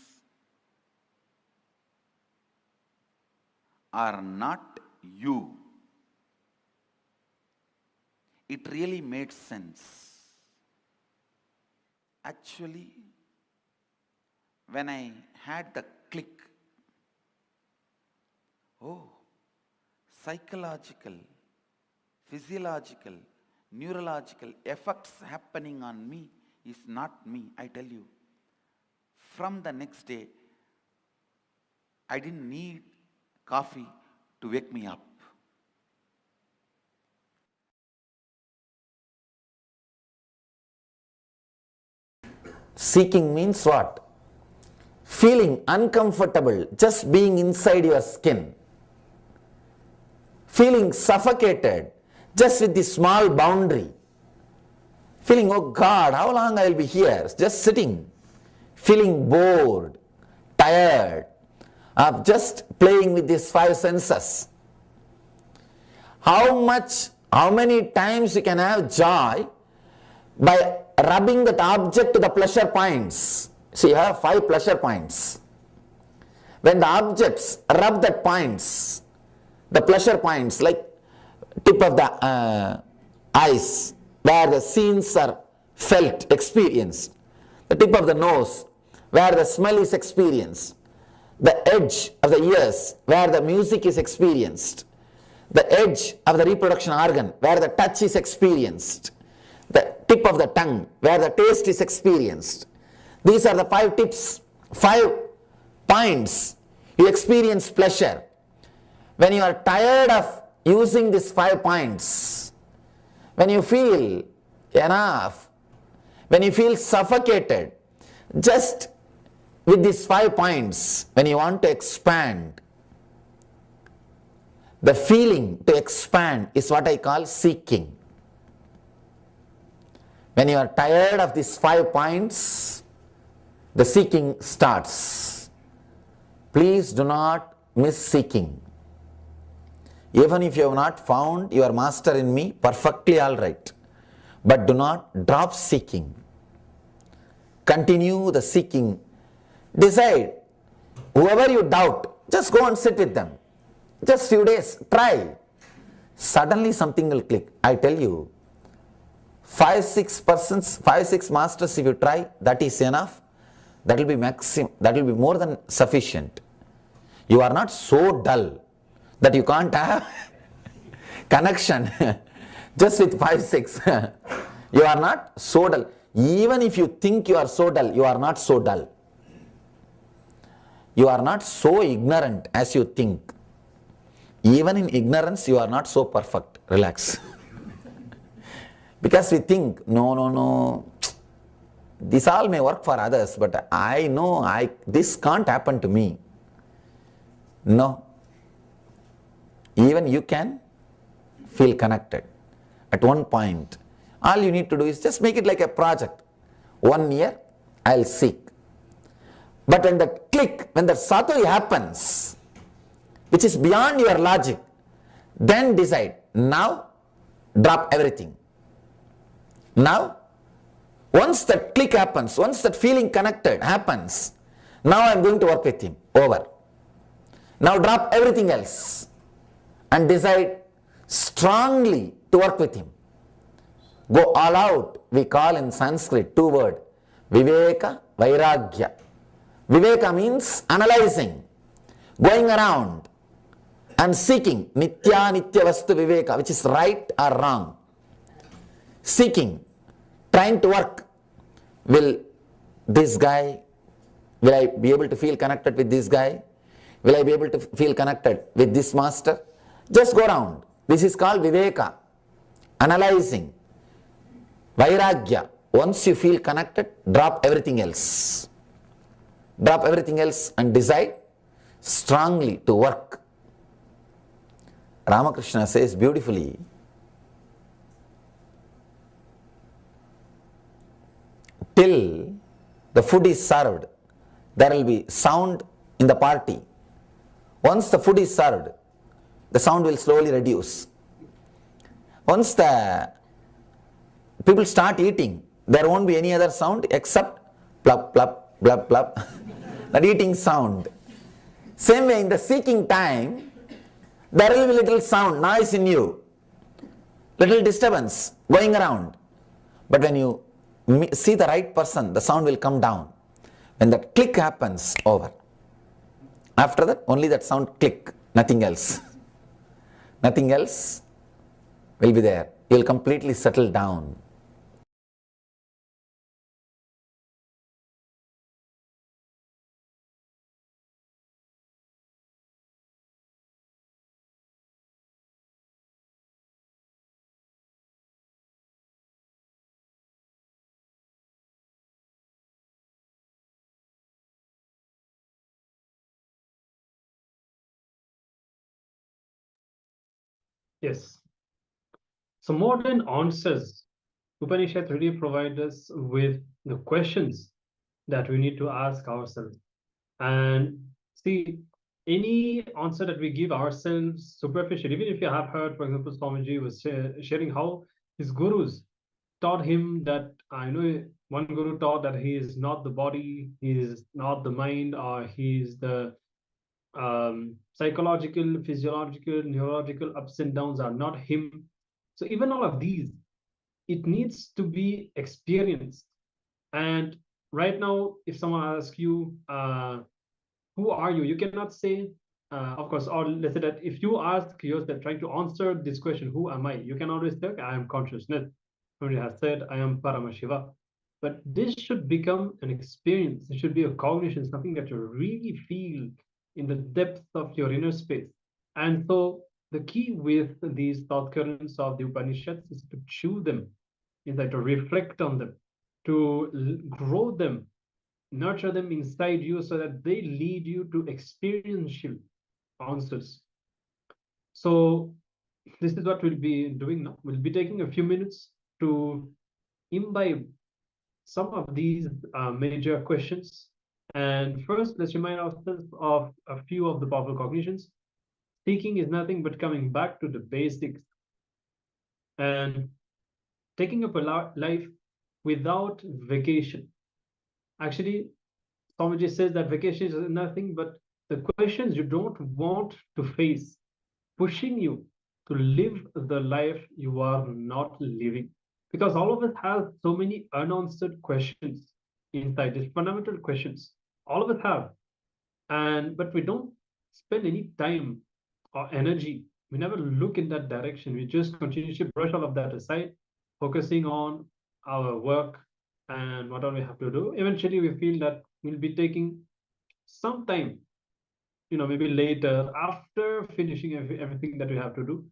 [SPEAKER 9] are not you, it really made sense. Actually, when I had the click,
[SPEAKER 16] oh, psychological, physiological, neurological effects happening on me is not me, I tell you. From the next day, I didn't need coffee to wake me up. Seeking means what? Feeling uncomfortable just being inside your skin. Feeling suffocated just with this small boundary. Feeling, oh God, how long I will be here? Just sitting. Feeling bored, tired of just playing with these five senses. How many times you can have joy by rubbing that object to the pleasure points. See, you have 5 pleasure points. When the objects rub the points, the pleasure points, like tip of the eyes, where the scenes are felt, experienced. The tip of the nose, where the smell is experienced. The edge of the ears, where the music is experienced. The edge of the reproduction organ, where the touch is experienced. The tip of the tongue, where the taste is experienced. These are the 5 tips, 5 points. You experience pleasure. When you are tired of using these 5 points, when you feel enough, when you feel suffocated, just with these 5 points, when you want to expand, the feeling to expand is what I call seeking. When you are tired of these 5 points, the seeking starts. Please do not miss seeking. Even if you have not found your master in me, perfectly all right. But do not drop seeking. Continue the seeking. Decide. Whoever you doubt, just go and sit with them. Just few days, try. Suddenly something will click. I tell you, 5-6 masters if you try, that is enough. That will be maximum, that will be more than sufficient. You are not so dull that you can't have connection just with 5-6. You are not so dull. Even if you think you are so dull, you are not so dull. You are not so ignorant as you think. Even in ignorance, you are not so perfect. Relax. Because we think, no, this all may work for others, but I know this can't happen to me. No. Even you can feel connected. At one point, all you need to do is just make it like a project. 1 year, I'll seek. But when the click, when the sattori happens, which is beyond your logic, then decide, now drop everything. Now, once that click happens, once that feeling connected happens, now I'm going to work with him. Over. Now drop everything else and decide strongly to work with him. Go all out. We call in Sanskrit 2 words, Viveka, Vairagya. Viveka means analyzing, going around and seeking Nitya Vastu Viveka, which is right or wrong. Seeking, trying to work. Will this guy, will I be able to feel connected with this guy? Will I be able to feel connected with this master? Just go around. This is called Viveka, analyzing. Vairagya, once you feel connected, drop everything else. Drop everything else and decide strongly to work. Ramakrishna says beautifully, till the food is served, there will be sound in the party. Once the food is served, the sound will slowly reduce. Once the people start eating, there won't be any other sound except plop, plop, plop, plop, that eating sound. Same way in the seeking time, there will be little sound, noise in you, little disturbance going around. But when you see the right person, the sound will come down. When that click happens, over. After that, only that sound click Nothing else. Nothing else will be there. You will completely settle down.
[SPEAKER 13] Yes. So more than answers, Upanishads really provide us with the questions that we need to ask ourselves. And see, any answer that we give ourselves superficial, even if you have heard, for example, Swamiji was sharing how his gurus taught him that, I know one guru taught that he is not the body, he is not the mind, or he is the psychological, physiological, neurological ups and downs are not him. So even all of these, it needs to be experienced. And right now, if someone asks you, who are you? You cannot say, of course, or let's say that if you ask yourself, trying to answer this question, who am I? You can always say, I am consciousness. Somebody has said, I am Paramashiva. But this should become an experience. It should be a cognition, something that you really feel in the depth of your inner space. And so the key with these thought currents of the Upanishads is to chew them, is that to reflect on them, to grow them, nurture them inside you so that they lead you to experiential answers. So this is what we'll be doing now. We'll be taking a few minutes to imbibe some of these major questions. And first, let's remind ourselves of a few of the powerful cognitions. Seeking is nothing but coming back to the basics and taking up a life without vacation. Actually, Swamiji says that vacation is nothing but the questions you don't want to face, pushing you to live the life you are not living. Because all of us have so many unanswered questions inside, these fundamental questions. All of us have. But we don't spend any time or energy. We never look in that direction. We just continue to brush all of that aside, focusing on our work and what all we have to do. Eventually, we feel that we'll be taking some time, maybe later after finishing everything that we have to do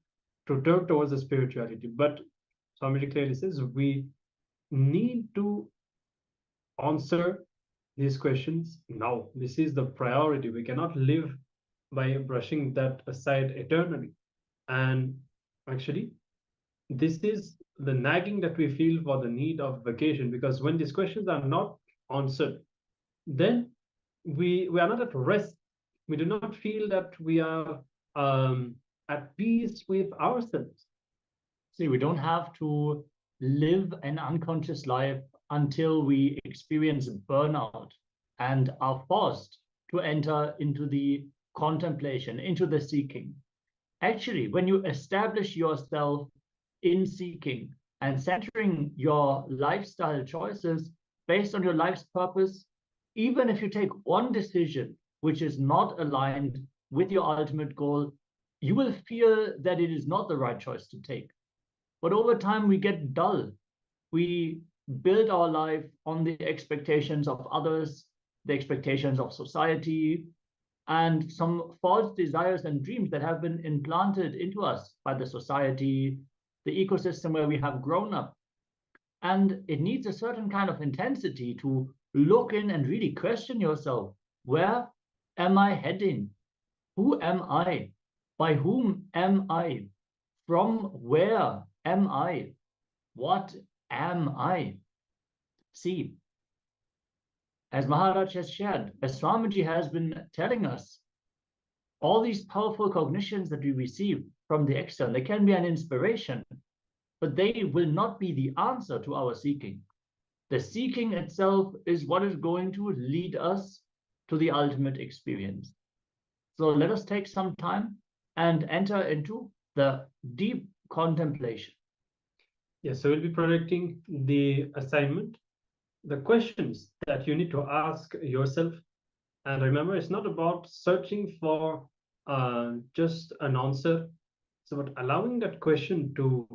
[SPEAKER 13] to turn towards the spirituality. But Swamiji clearly says we need to answer these questions now. This is the priority. We cannot live by brushing that aside eternally. And actually, this is the nagging that we feel for the need of vacation, because when these questions are not answered, then we are not at rest. We do not feel that we are at peace with ourselves.
[SPEAKER 14] See, we don't have to live an unconscious life until we experience burnout and are forced to enter into the contemplation, into the seeking. Actually, when you establish yourself in seeking and centering your lifestyle choices based on your life's purpose, even if you take one decision which is not aligned with your ultimate goal, you will feel that it is not the right choice to take. But over time, we get dull. We build our life on the expectations of others, the expectations of society, and some false desires and dreams that have been implanted into us by the society, the ecosystem where we have grown up. And it needs a certain kind of intensity to look in and really question yourself. Where am I heading? Who am I? By whom am I? From where am I? What am I? See, as Maharaj has shared, as Swamiji has been telling us, all these powerful cognitions that we receive from the external, they can be an inspiration, but they will not be the answer to our seeking. The seeking itself is what is going to lead us to the ultimate experience. So let us take some time and enter into the deep contemplation.
[SPEAKER 13] Yes, so we'll be projecting the assignment, the questions that you need to ask yourself. And remember, it's not about searching for just an answer. So, but allowing that question to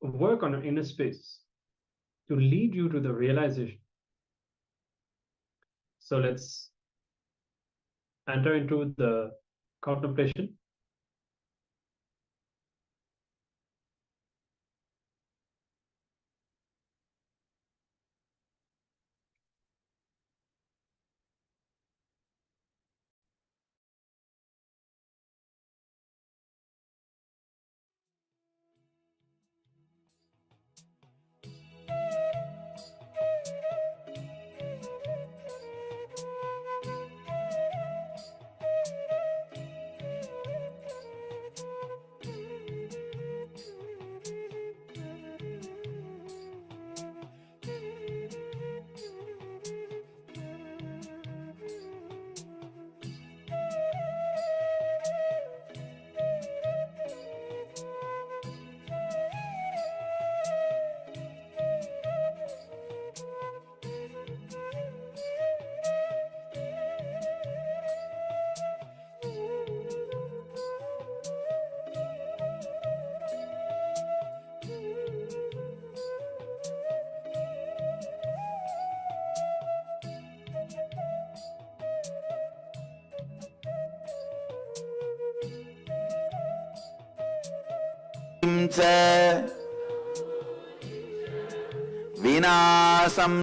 [SPEAKER 13] work on an inner space to lead you to the realization. So let's enter into the contemplation.
[SPEAKER 16] च विनाशम्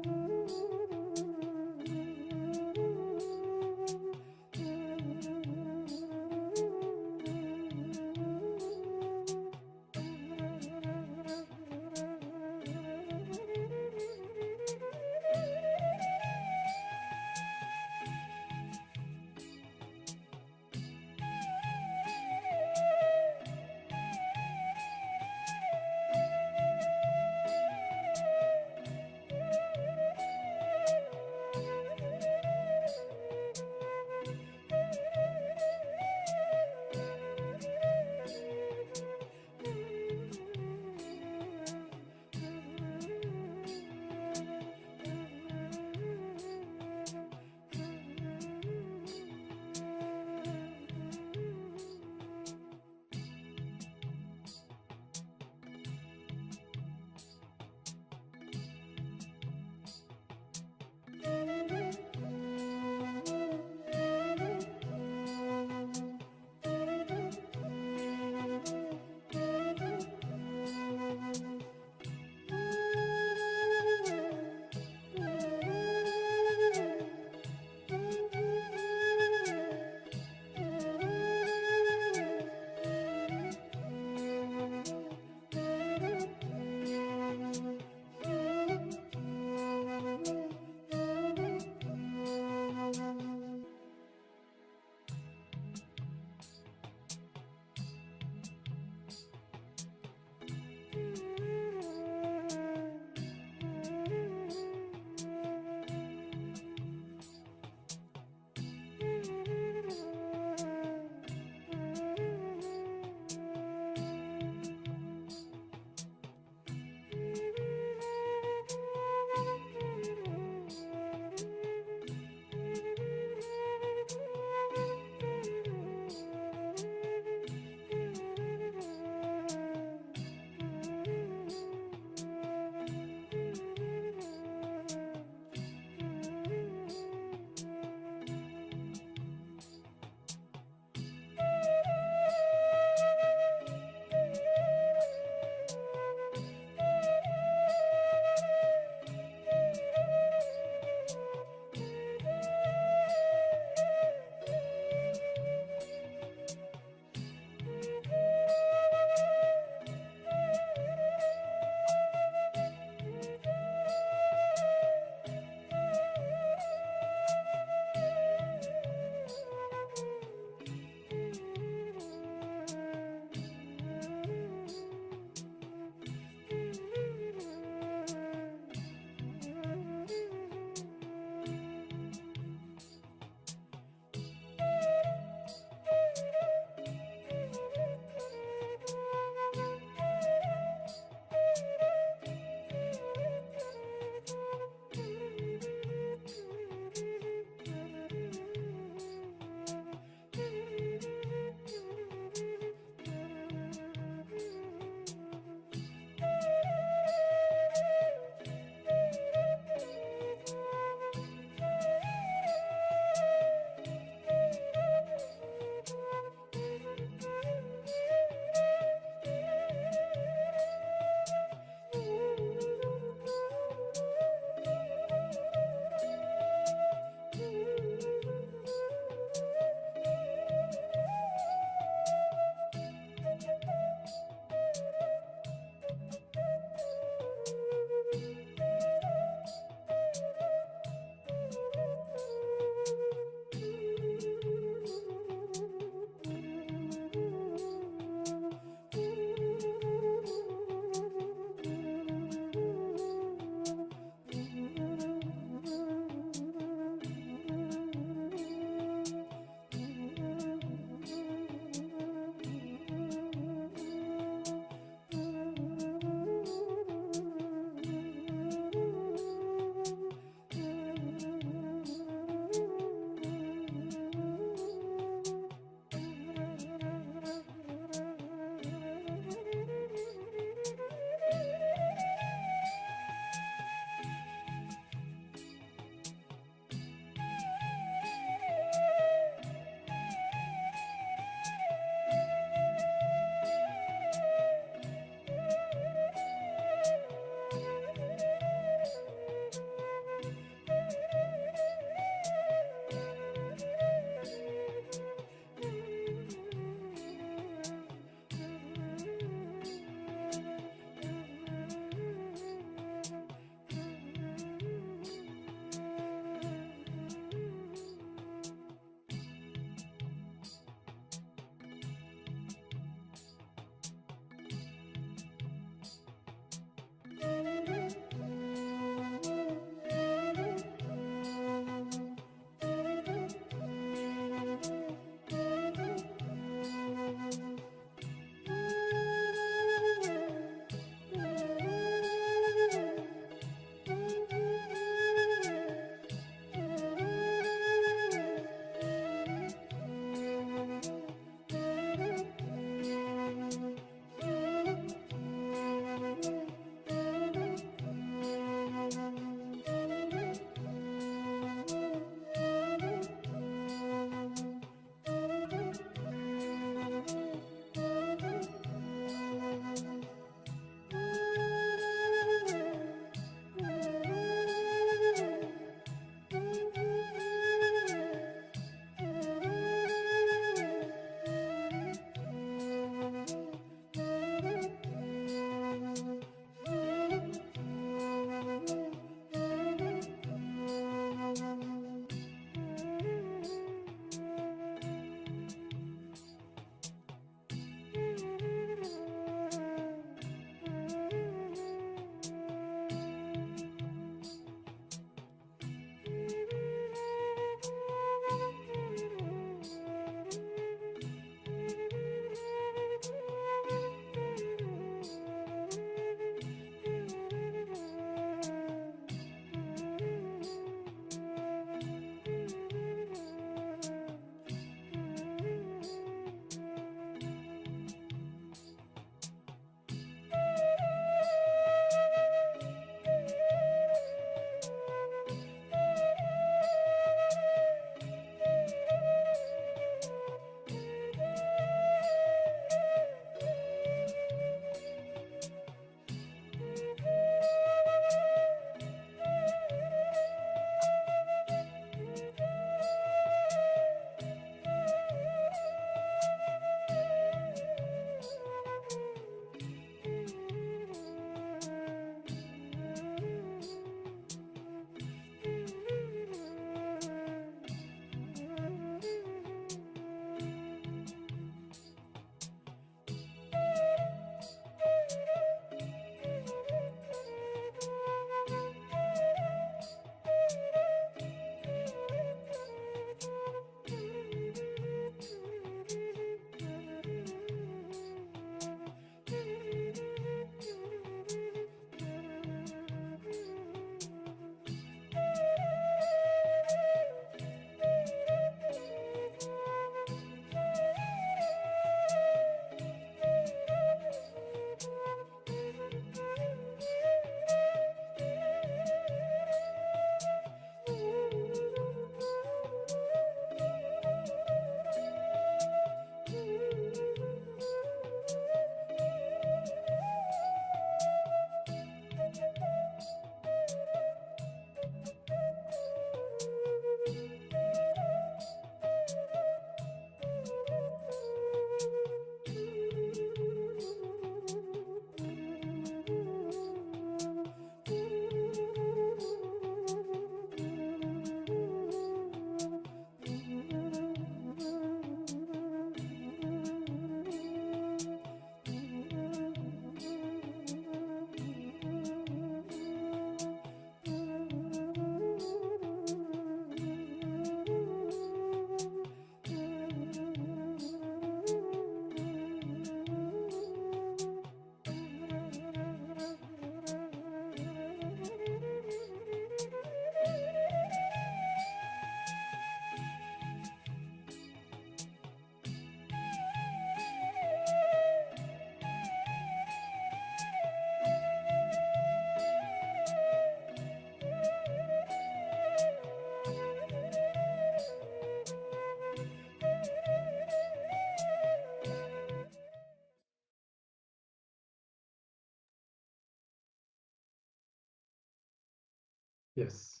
[SPEAKER 13] Yes.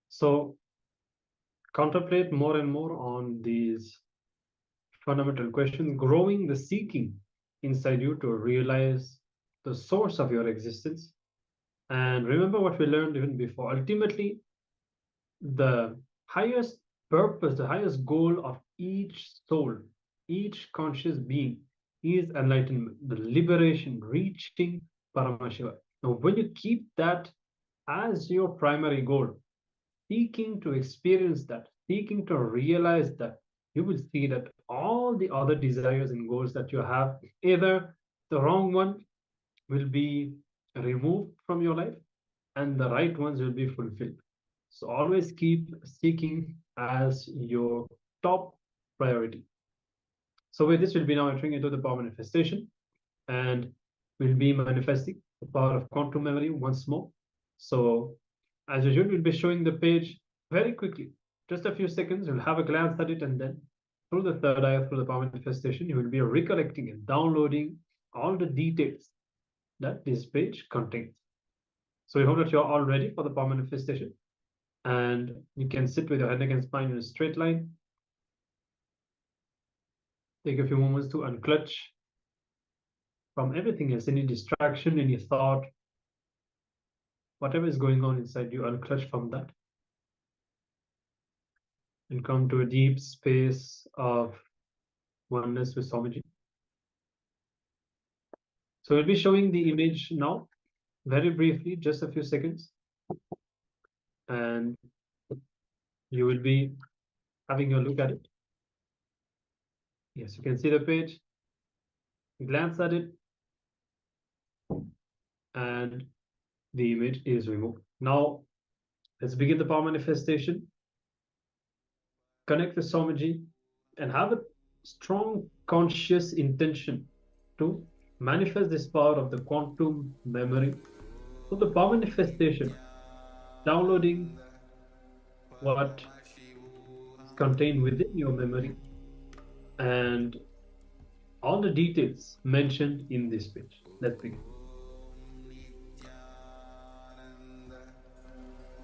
[SPEAKER 13] So contemplate more and more on these fundamental questions, growing the seeking inside you to realize the source of your existence. And remember what we learned even before. Ultimately, the highest purpose, the highest goal of each soul, each conscious being is enlightenment, the liberation, reaching Paramashiva. Now, when you keep that as your primary goal, seeking to experience that, seeking to realize that, you will see that all the other desires and goals that you have, either the wrong one will be removed from your life and the right ones will be fulfilled. So always keep seeking as your top priority. So with this, we'll be now entering into the power manifestation, and we'll be manifesting the power of quantum memory once more. So as usual, we'll be showing the page very quickly, just a few seconds. You'll have a glance at it, and then through the third eye, through the power manifestation, you will be recollecting and downloading all the details that this page contains. So we hope that you're all ready for the power manifestation, and you can sit with your head against spine in a straight line. Take a few moments to unclutch from everything else, any distraction, any thought, whatever is going on inside you, unclutch from that. And come to a deep space of oneness with Swamiji. So we'll be showing the image now, very briefly, just a few seconds. And you will be having a look at it. Yes, you can see the page, glance at it, and the image is removed. Now, let's begin the power manifestation. Connect with Swamiji and have a strong conscious intention to manifest this power of the quantum memory. So the power manifestation, downloading what is contained within your memory and all the details mentioned in this page. Let's begin.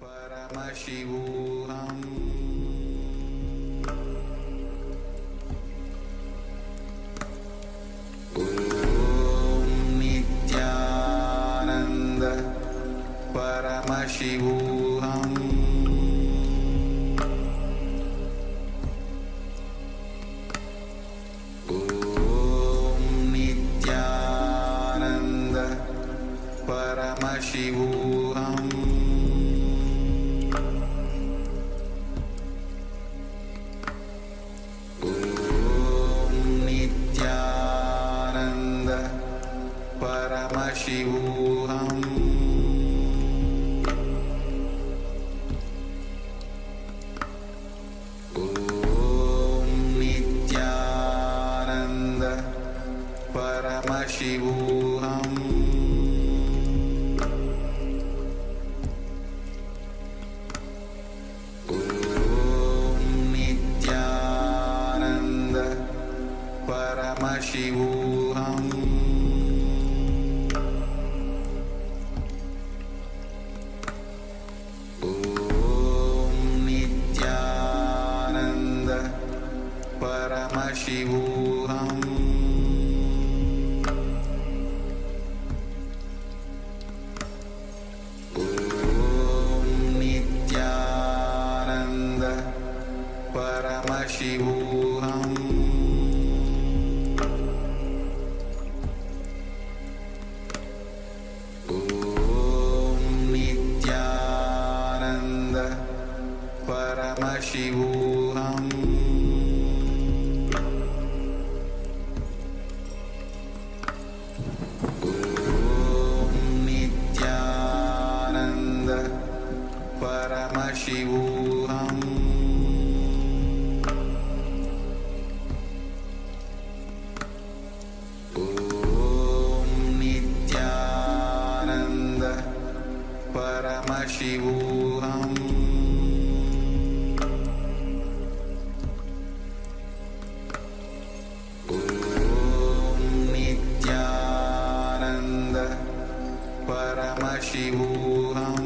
[SPEAKER 15] Paramashivoham Nithyananda Paramashivoham Nithyananda Paramashivoham Nithyananda Paramashivoham Nithyananda Paramashivoham Nithyananda Paramashivoham Nithyananda Paramashivoham Nithyananda Paramashivoham Nithyananda Paramashivoham Nithyananda Paramashivoham Nithyananda Paramashivoham Nithyananda Paramashivoham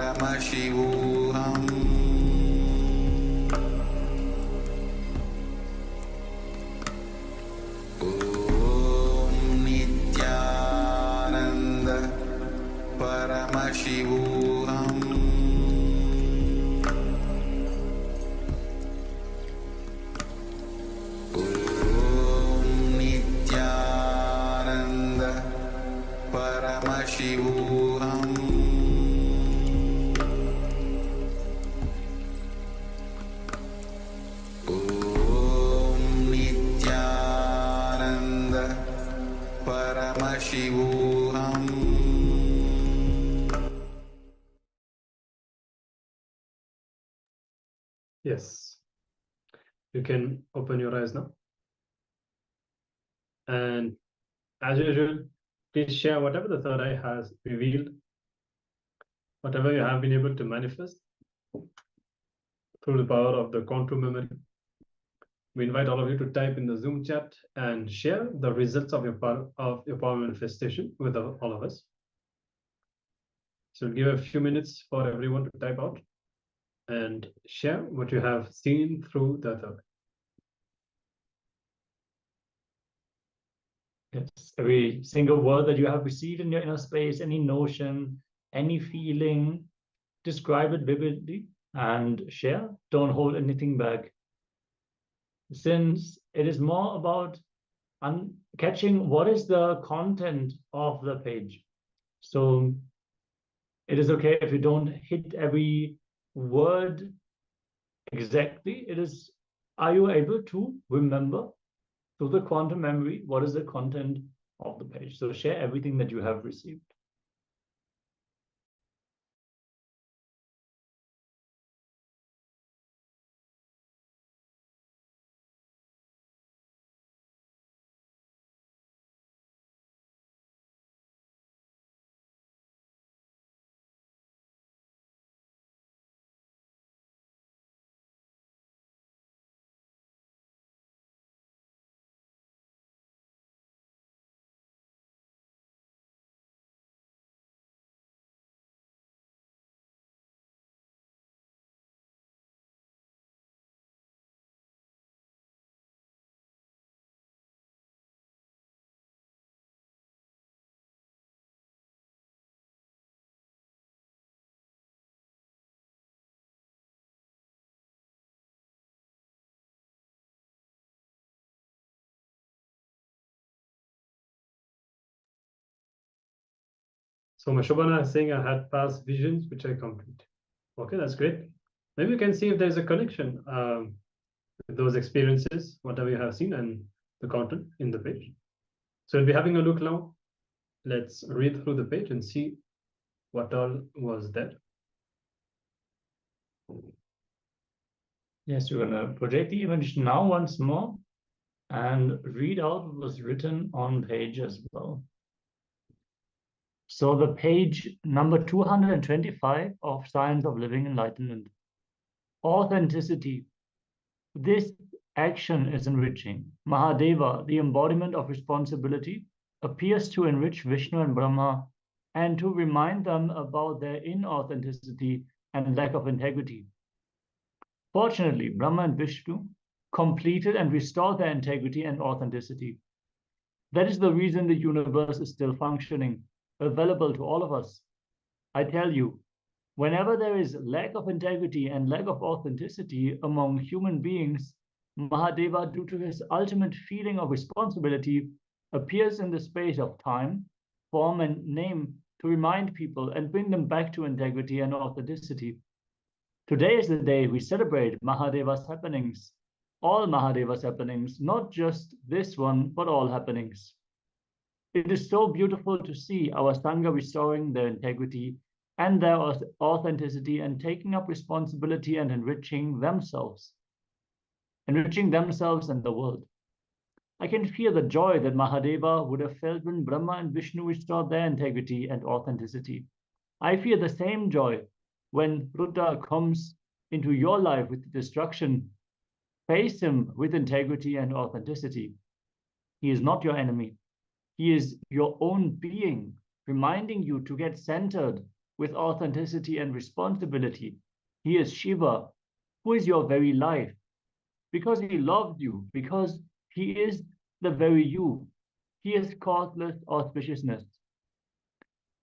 [SPEAKER 15] Paramashivoham Om Nithyananda Paramashivoham Om Nithyananda Paramashivoham Om Nithyananda Paramashivoham.
[SPEAKER 13] Yes, you can open your eyes now. And as usual, please share whatever the third eye has revealed, whatever you have been able to manifest through the power of the contour memory. We invite all of you to type in the Zoom chat and share the results of your power manifestation with all of us. So we'll give a few minutes for everyone to type out and share what you have seen through the third.
[SPEAKER 14] Yes, every single word that you have received in your inner space, any notion, any feeling, describe it vividly and share. Don't hold anything back. Since it is more about catching what is the content of the page. So it is okay if you don't hit every word exactly. It is, are you able to remember through the quantum memory what is the content of the page? So share everything that you have received.
[SPEAKER 13] So Mashobana is saying I had past visions which I complete. Okay, that's great. Maybe you can see if there's a connection with those experiences, whatever you have seen, and the content in the page. So we'll be having a look now. Let's read through the page and see what all was there.
[SPEAKER 14] Yes, we're going to project the image now once more and read out what was written on page as well. So the page number 225 of Science of Living Enlightenment. Authenticity. This action is enriching. Mahadeva, the embodiment of responsibility, appears to enrich Vishnu and Brahma and to remind them about their inauthenticity and lack of integrity. Fortunately, Brahma and Vishnu completed and restored their integrity and authenticity. That is the reason the universe is still functioning, available to all of us. I tell you, whenever there is lack of integrity and lack of authenticity among human beings, Mahadeva, due to his ultimate feeling of responsibility, appears in the space of time, form, and name to remind people and bring them back to integrity and authenticity. Today is the day we celebrate Mahadeva's happenings, all Mahadeva's happenings, not just this one, but all happenings. It is so beautiful to see our Sangha restoring their integrity and their authenticity and taking up responsibility and enriching themselves and the world. I can feel the joy that Mahadeva would have felt when Brahma and Vishnu restored their integrity and authenticity. I feel the same joy when Rudra comes into your life with destruction. Face him with integrity and authenticity. He is not your enemy. He is your own being, reminding you to get centered with authenticity and responsibility. He is Shiva, who is your very life, because he loved you, because he is the very you. He is causeless auspiciousness.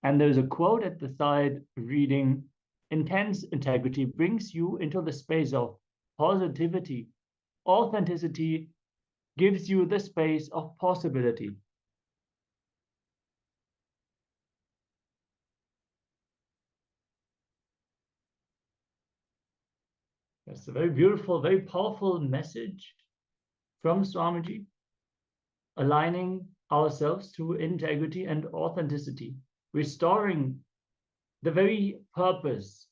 [SPEAKER 14] And there's a quote at the side reading, intense integrity brings you into the space of positivity. Authenticity gives you the space of possibility. It's a very beautiful, very powerful message from Swamiji, aligning ourselves to integrity and authenticity, restoring the very purpose,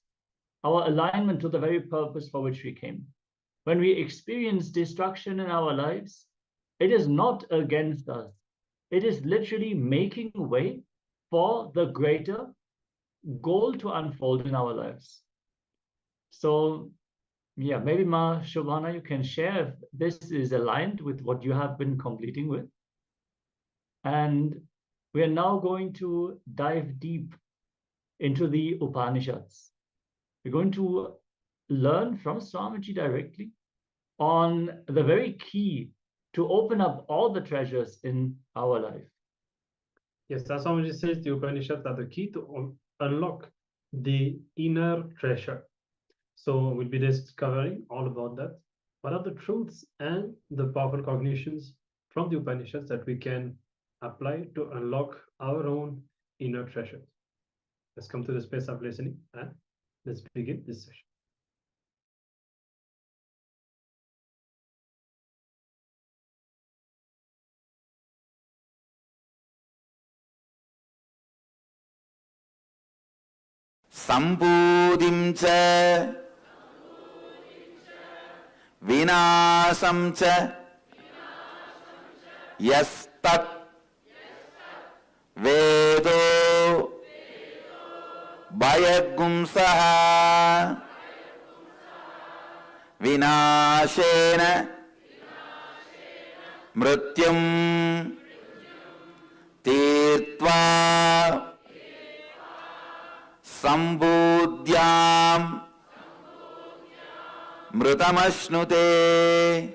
[SPEAKER 14] our alignment to the very purpose for which we came. When we experience destruction in our lives, it is not against us. It is literally making way for the greater goal to unfold in our lives. So, yeah, maybe Ma Shobhana, you can share if this is aligned with what you have been completing with. And we are now going to dive deep into the Upanishads. We're going to learn from Swamiji directly on the very key to open up all the treasures in our life.
[SPEAKER 13] Yes, as Swamiji says, the Upanishads are the key to unlock the inner treasure. So we'll be discovering all about that. What are the truths and the powerful cognitions from the Upanishads that we can apply to unlock our own inner treasure? Let's come to the space of listening and let's begin this session.
[SPEAKER 16] Sambudhim cha vinasam cha yastat vedo bhayagumsaha vinashena mrityum tirtva Sambudhyam Mrutamashnute.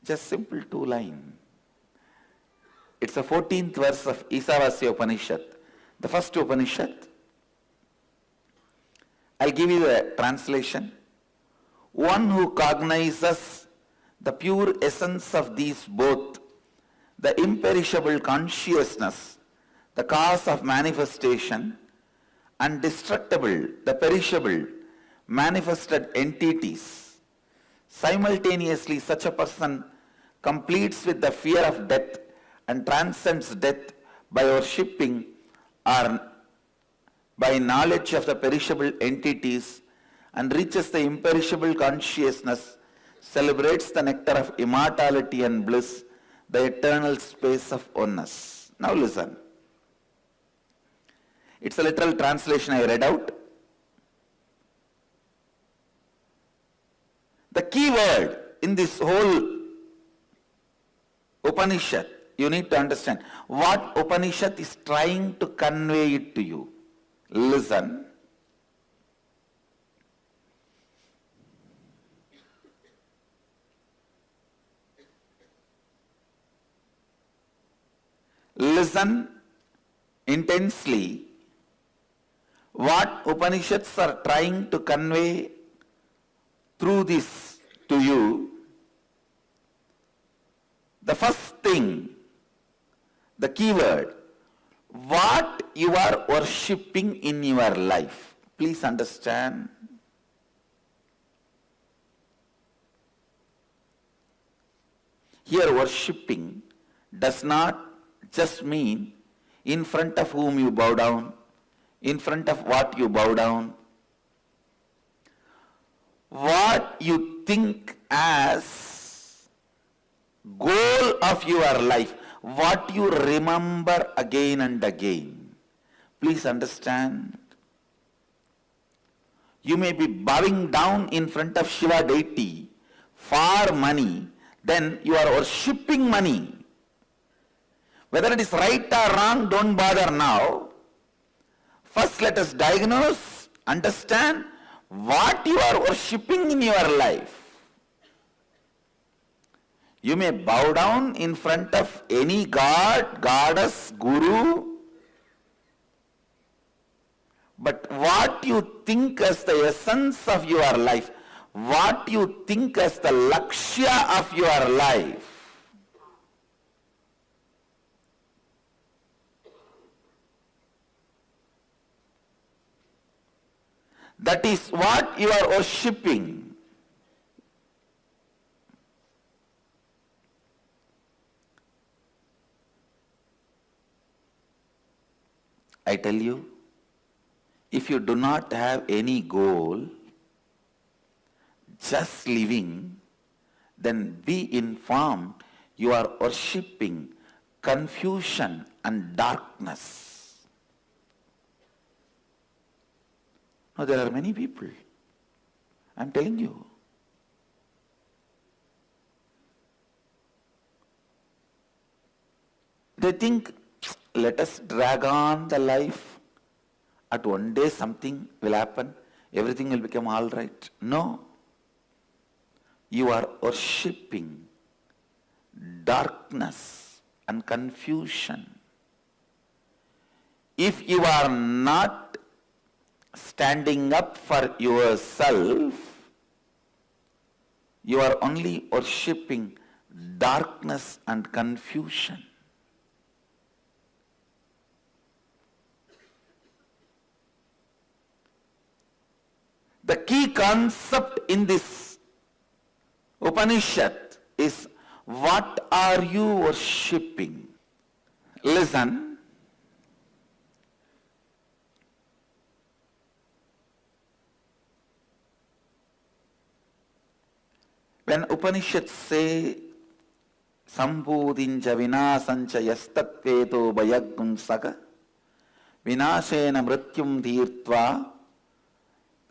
[SPEAKER 16] Just simple two line. It's the 14th verse of Isavasya Upanishad, the first Upanishad. I'll give you the translation. One who cognizes the pure essence of these both, the imperishable consciousness, the cause of manifestation, and destructible, the perishable, manifested entities. Simultaneously, such a person completes with the fear of death and transcends death by worshipping or by knowledge of the perishable entities and reaches the imperishable consciousness, celebrates the nectar of immortality and bliss, the eternal space of oneness. Now listen. It's a literal translation I read out. The key word in this whole Upanishad, you need to understand what Upanishad is trying to convey it to you. Listen. Listen intensely. What Upanishads are trying to convey through this to you, the first thing, the keyword, what you are worshipping in your life. Please understand. Here worshipping does not just mean in front of whom you bow down, in front of what you bow down, what you think as goal of your life, what you remember again and again. Please understand. You may be bowing down in front of Shiva deity for money, then you are worshipping money. Whether it is right or wrong, don't bother now. First, let us diagnose, understand what you are worshipping in your life. You may bow down in front of any god, goddess, guru, but what you think as the essence of your life, what you think as the lakshya of your life, that is what you are worshipping. I tell you, if you do not have any goal, just living, then be informed you are worshipping confusion and darkness. Now there are many people, I am telling you. They think, let us drag on the life. At one day something will happen, everything will become all right. No. You are worshipping darkness and confusion. If you are not standing up for yourself, you are only worshipping darkness and confusion. The key concept in this Upanishad is, what are you worshipping? Listen. When Upanishads say, Sambudinja vinasancha yastatveto bhayagunsaka vinashena mrityum dhirtva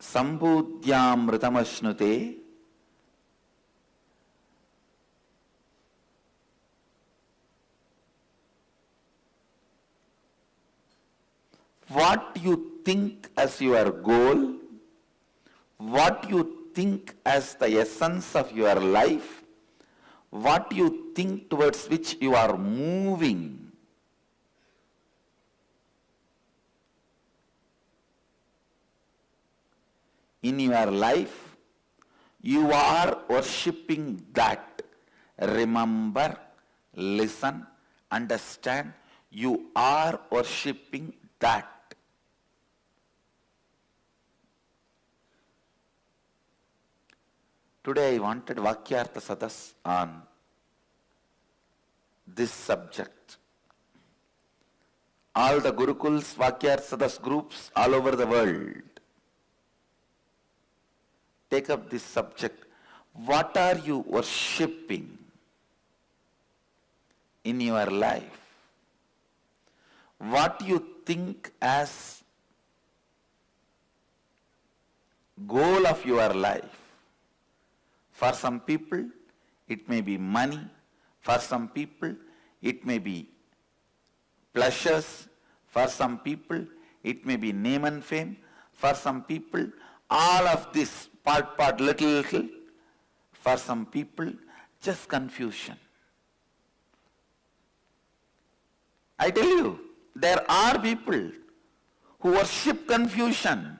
[SPEAKER 16] Sambudhyam mritamashnute. What you think as your goal, what you think as the essence of your life, what you think towards which you are moving, in your life, you are worshipping that. Remember, listen, understand, you are worshipping that. Today I wanted Vakyartha Sadas on this subject. All the Gurukuls, Vakyartha Sadas groups all over the world take up this subject. What are you worshipping in your life? What you think as goal of your life? For some people, it may be money. For some people, it may be pleasures. For some people, it may be name and fame. For some people, all of this, part, little. For some people, just confusion. I tell you, there are people who worship confusion.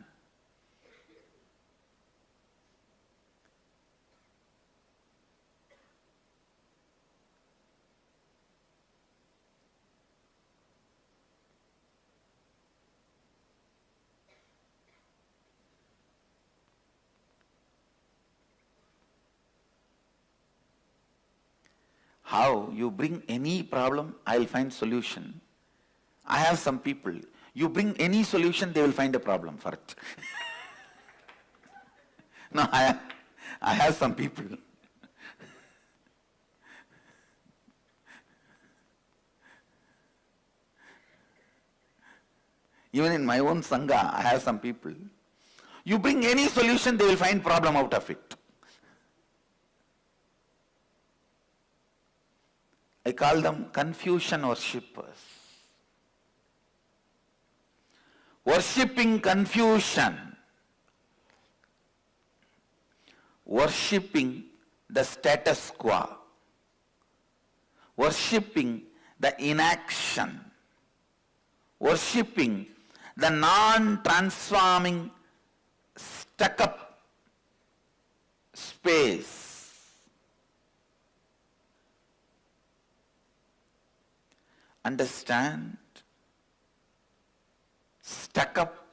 [SPEAKER 16] How you bring any problem, I'll find solution. I have some people, you bring any solution, they will find a problem for it. No, I have some people. Even in my own Sangha, I have some people. You bring any solution, they will find problem out of it. I call them confusion worshippers. worshipping confusion, worshipping the status quo, worshipping the inaction, worshipping the non-transforming, stuck-up space. Understand? Stuck up,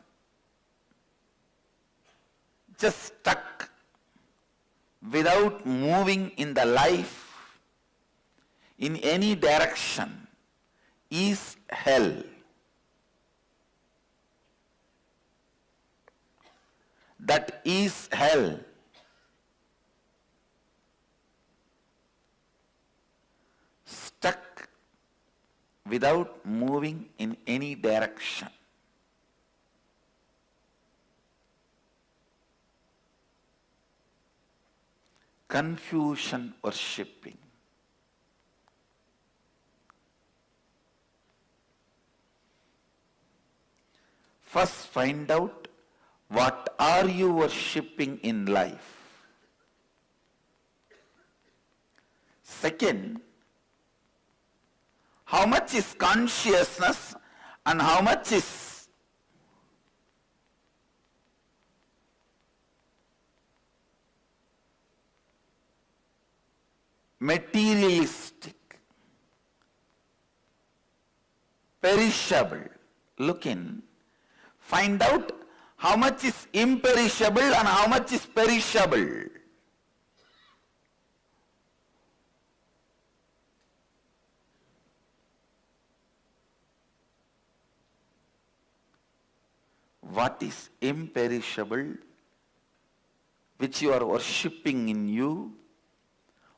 [SPEAKER 16] just stuck, without moving in the life in any direction, is hell. That is hell. Stuck without moving in any direction. Confusion worshipping. First find out what are you worshipping in life. Second, how much is consciousness and how much is materialistic, perishable. Look in, find out how much is imperishable and how much is perishable. What is imperishable which you are worshipping in you?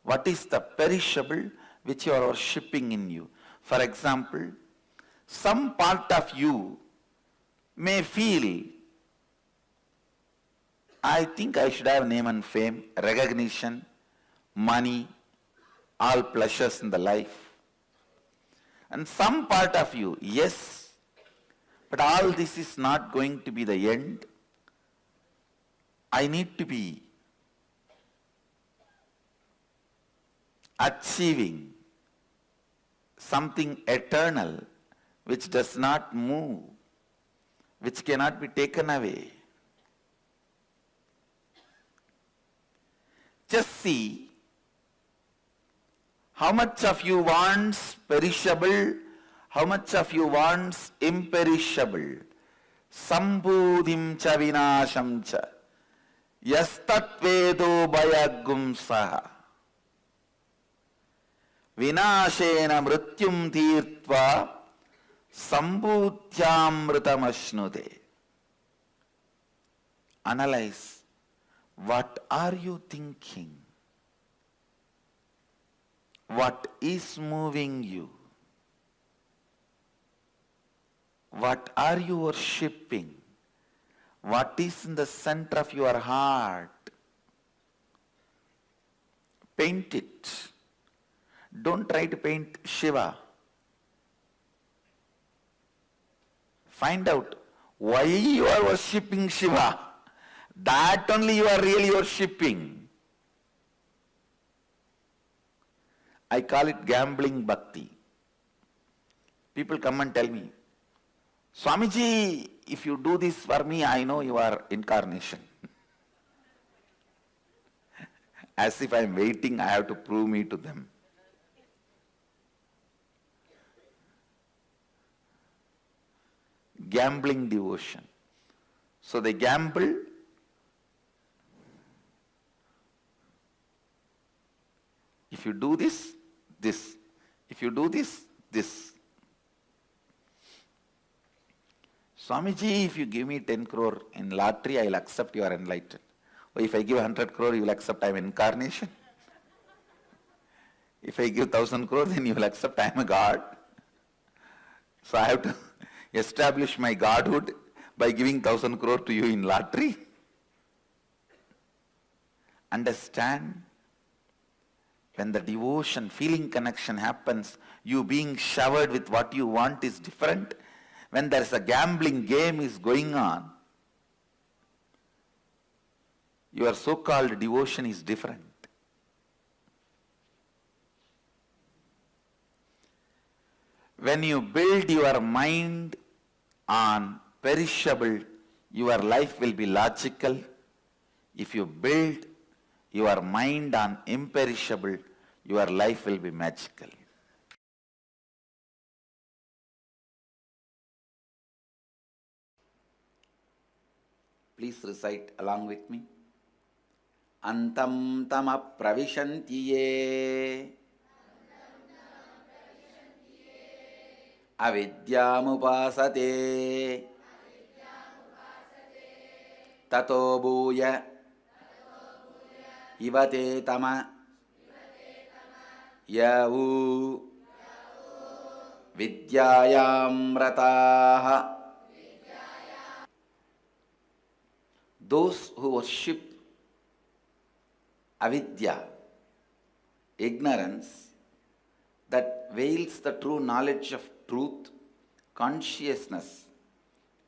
[SPEAKER 16] What is the perishable which you are worshipping in you? For example, some part of you may feel, I think I should have name and fame, recognition, money, all pleasures in the life. And some part of you, yes, but all this is not going to be the end. I need to be achieving something eternal which does not move, which cannot be taken away. Just see how much of you wants perishable, how much of you wants imperishable. Sambudhim cha vinasham cha yastatvedo bhayagum saha vinashena mrityum tirtva sambudhyamritam ashnute. Analyze, what are you thinking? What is moving you? What are you worshipping? What is in the center of your heart? Paint it. Don't try to paint Shiva. Find out why you are worshipping Shiva. That only you are really worshipping. I call it gambling bhakti. People come and tell me, Swamiji, if you do this for me, I know you are incarnation. As if I am waiting, I have to prove me to them. Gambling devotion. So they gamble. If you do this, this. If you do this, this. Swamiji, if you give me 10 crore in lottery, I will accept you are enlightened. Or if I give 100 crore, you will accept I am incarnation. If I give 1,000 crore, then you will accept I am a god. So I have to establish my godhood by giving 1,000 crore to you in lottery. Understand? When the devotion, feeling connection happens, you being showered with what you want is different. when there's a gambling game is going on, your so-called devotion is different. When you build your mind on perishable, your life will be logical. If you build your mind on imperishable, your life will be magical. Please recite along with me. Antam tama pravishanti ye avidyamupasate tato bhuya ivate tama yavu vidyayam rataha. Those who worship avidya, ignorance, that veils the true knowledge of truth, consciousness,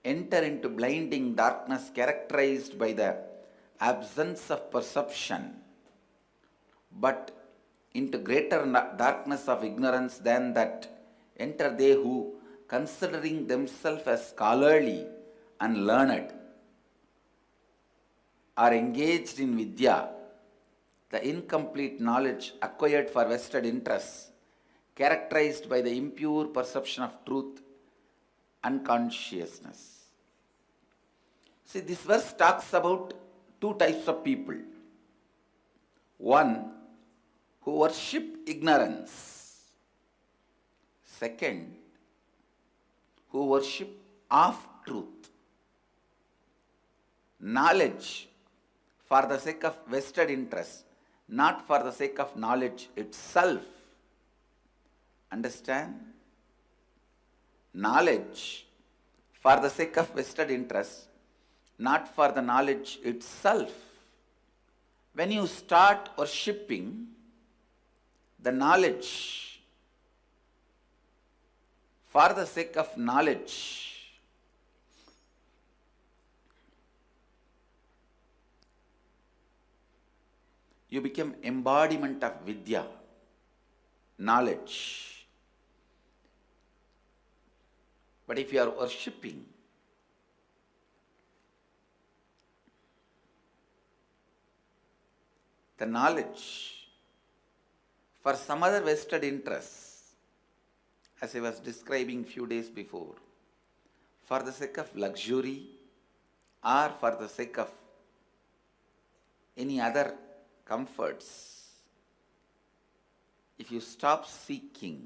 [SPEAKER 16] enter into blinding darkness characterized by the absence of perception, but into greater darkness of ignorance than that enter they who, considering themselves as scholarly and learned, are engaged in vidya, the incomplete knowledge acquired for vested interests, characterized by the impure perception of truth and consciousness. See, this verse talks about two types of people. One, who worship ignorance. Second, who worship of truth. Knowledge for the sake of vested interest, not for the sake of knowledge itself. Understand? Knowledge for the sake of vested interest, not for the knowledge itself. When you start worshipping the knowledge for the sake of knowledge, you become embodiment of vidya, knowledge. But if you are worshipping the knowledge for some other vested interests, as I was describing few days before, for the sake of luxury or for the sake of any other comforts, if you stop seeking,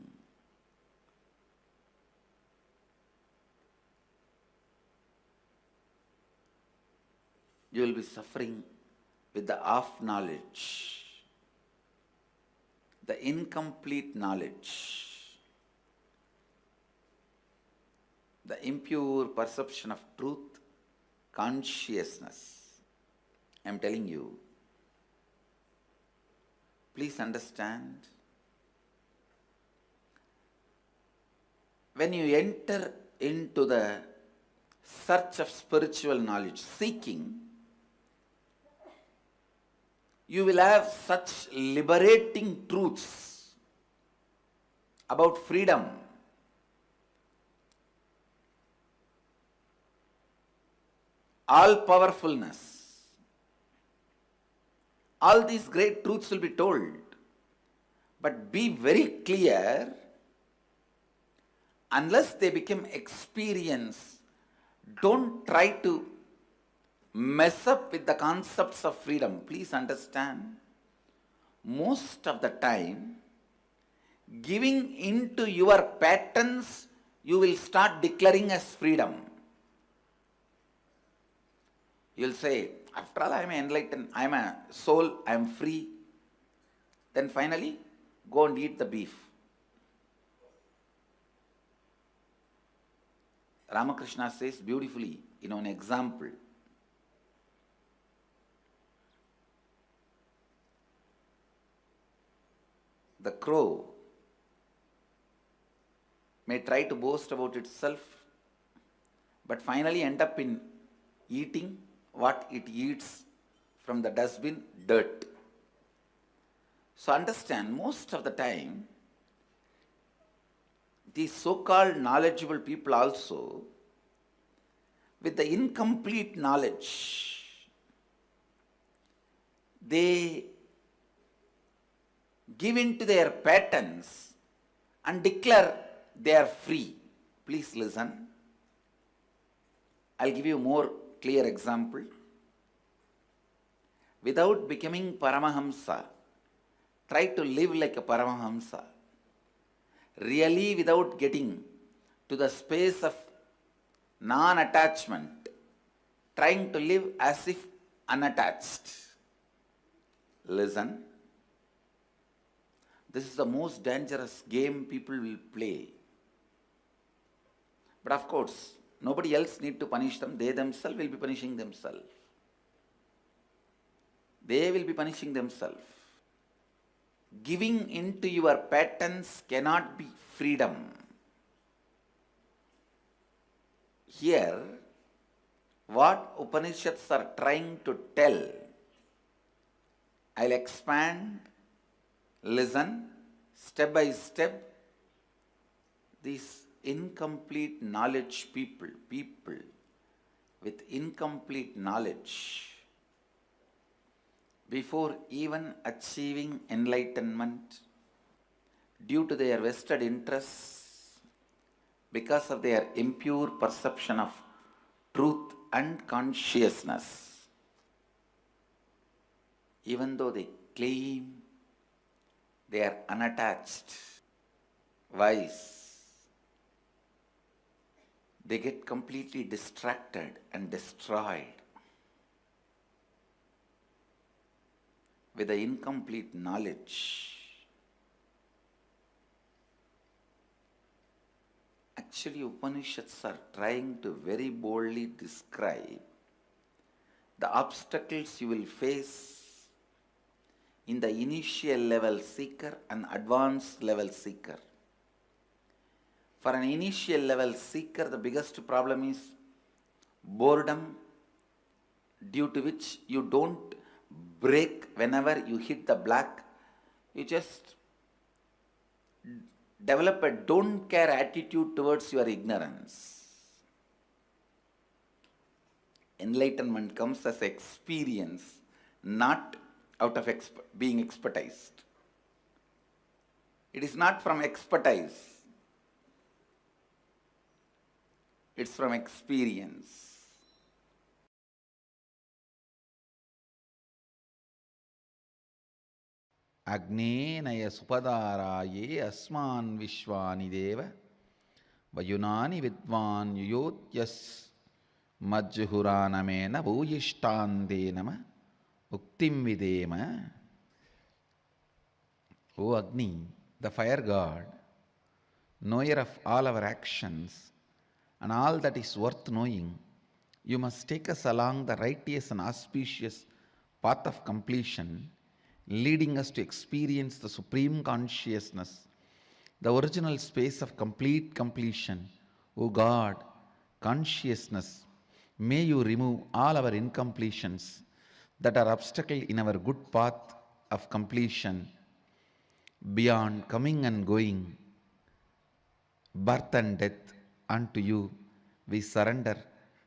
[SPEAKER 16] you will be suffering with the off knowledge, the incomplete knowledge, the impure perception of truth, consciousness. I am telling you, please understand, when you enter into the search of spiritual knowledge, seeking, you will have such liberating truths about freedom, all powerfulness. All these great truths will be told. But be very clear, unless they become experience, don't try to mess up with the concepts of freedom. Please understand, most of the time, giving into your patterns, you will start declaring as freedom. You will say, after all, I am enlightened, I am a soul, I am free. Then finally, go and eat the beef. Ramakrishna says beautifully, an example. The crow may try to boast about itself but finally end up in eating what it eats from the dustbin, dirt. So understand, most of the time, these so-called knowledgeable people also, with the incomplete knowledge, they give in to their patterns and declare they are free. Please listen. I'll give you a more clear example. Without becoming Paramahamsa, try to live like a Paramahamsa. Really, without getting to the space of non-attachment, trying to live as if unattached. Listen. This is the most dangerous game people will play. But of course, nobody else need to punish them. They themselves will be punishing themselves. They will be punishing themselves. Giving into your patterns cannot be freedom. Here, what Upanishads are trying to tell, I'll expand, listen, step by step. These incomplete knowledge people with incomplete knowledge, before even achieving enlightenment, due to their vested interests, because of their impure perception of truth and consciousness, even though they claim they are unattached, wise, they get completely distracted and destroyed with the incomplete knowledge. Actually, Upanishads are trying to very boldly describe the obstacles you will face in the initial level seeker and advanced level seeker. For an initial level seeker, the biggest problem is boredom, due to which you don't break whenever you hit the black. You just develop a don't care attitude towards your ignorance. Enlightenment comes as experience, not out of being expertised. It is not from expertise. It's from experience. Agnenaya supadaraye asman vishwani deva vayunani vidvan yuyotyas majjuhuranamena bhuyishtande nama uktim videma. O Agni, the fire god, knower of all our actions and all that is worth knowing, you must take us along the righteous and auspicious path of completion, leading us to experience the supreme consciousness, the original space of complete completion. O God, consciousness, may you remove all our incompletions that are obstacle in our good path of completion. Beyond coming and going, birth and death, unto you we surrender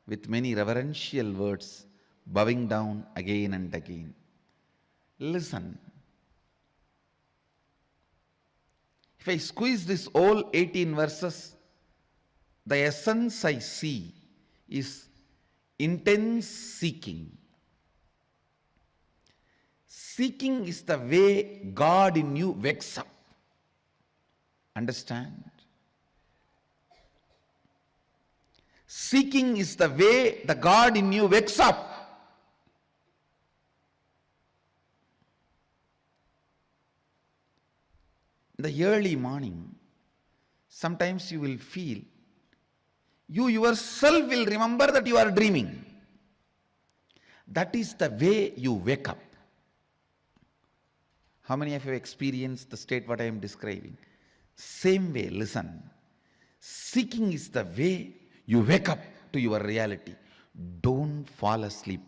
[SPEAKER 16] with many reverential words, bowing down again and again. Listen. If I squeeze this whole 18 verses, the essence I see is intense seeking. Seeking is the way God in you wakes up. Understand? Seeking is the way the God in you wakes up. In the early morning, sometimes you will feel, you yourself will remember that you are dreaming. That is the way you wake up. How many of you experienced the state what I am describing? Same way, listen. Seeking is the way you wake up.
[SPEAKER 9] to your reality. Don't fall asleep.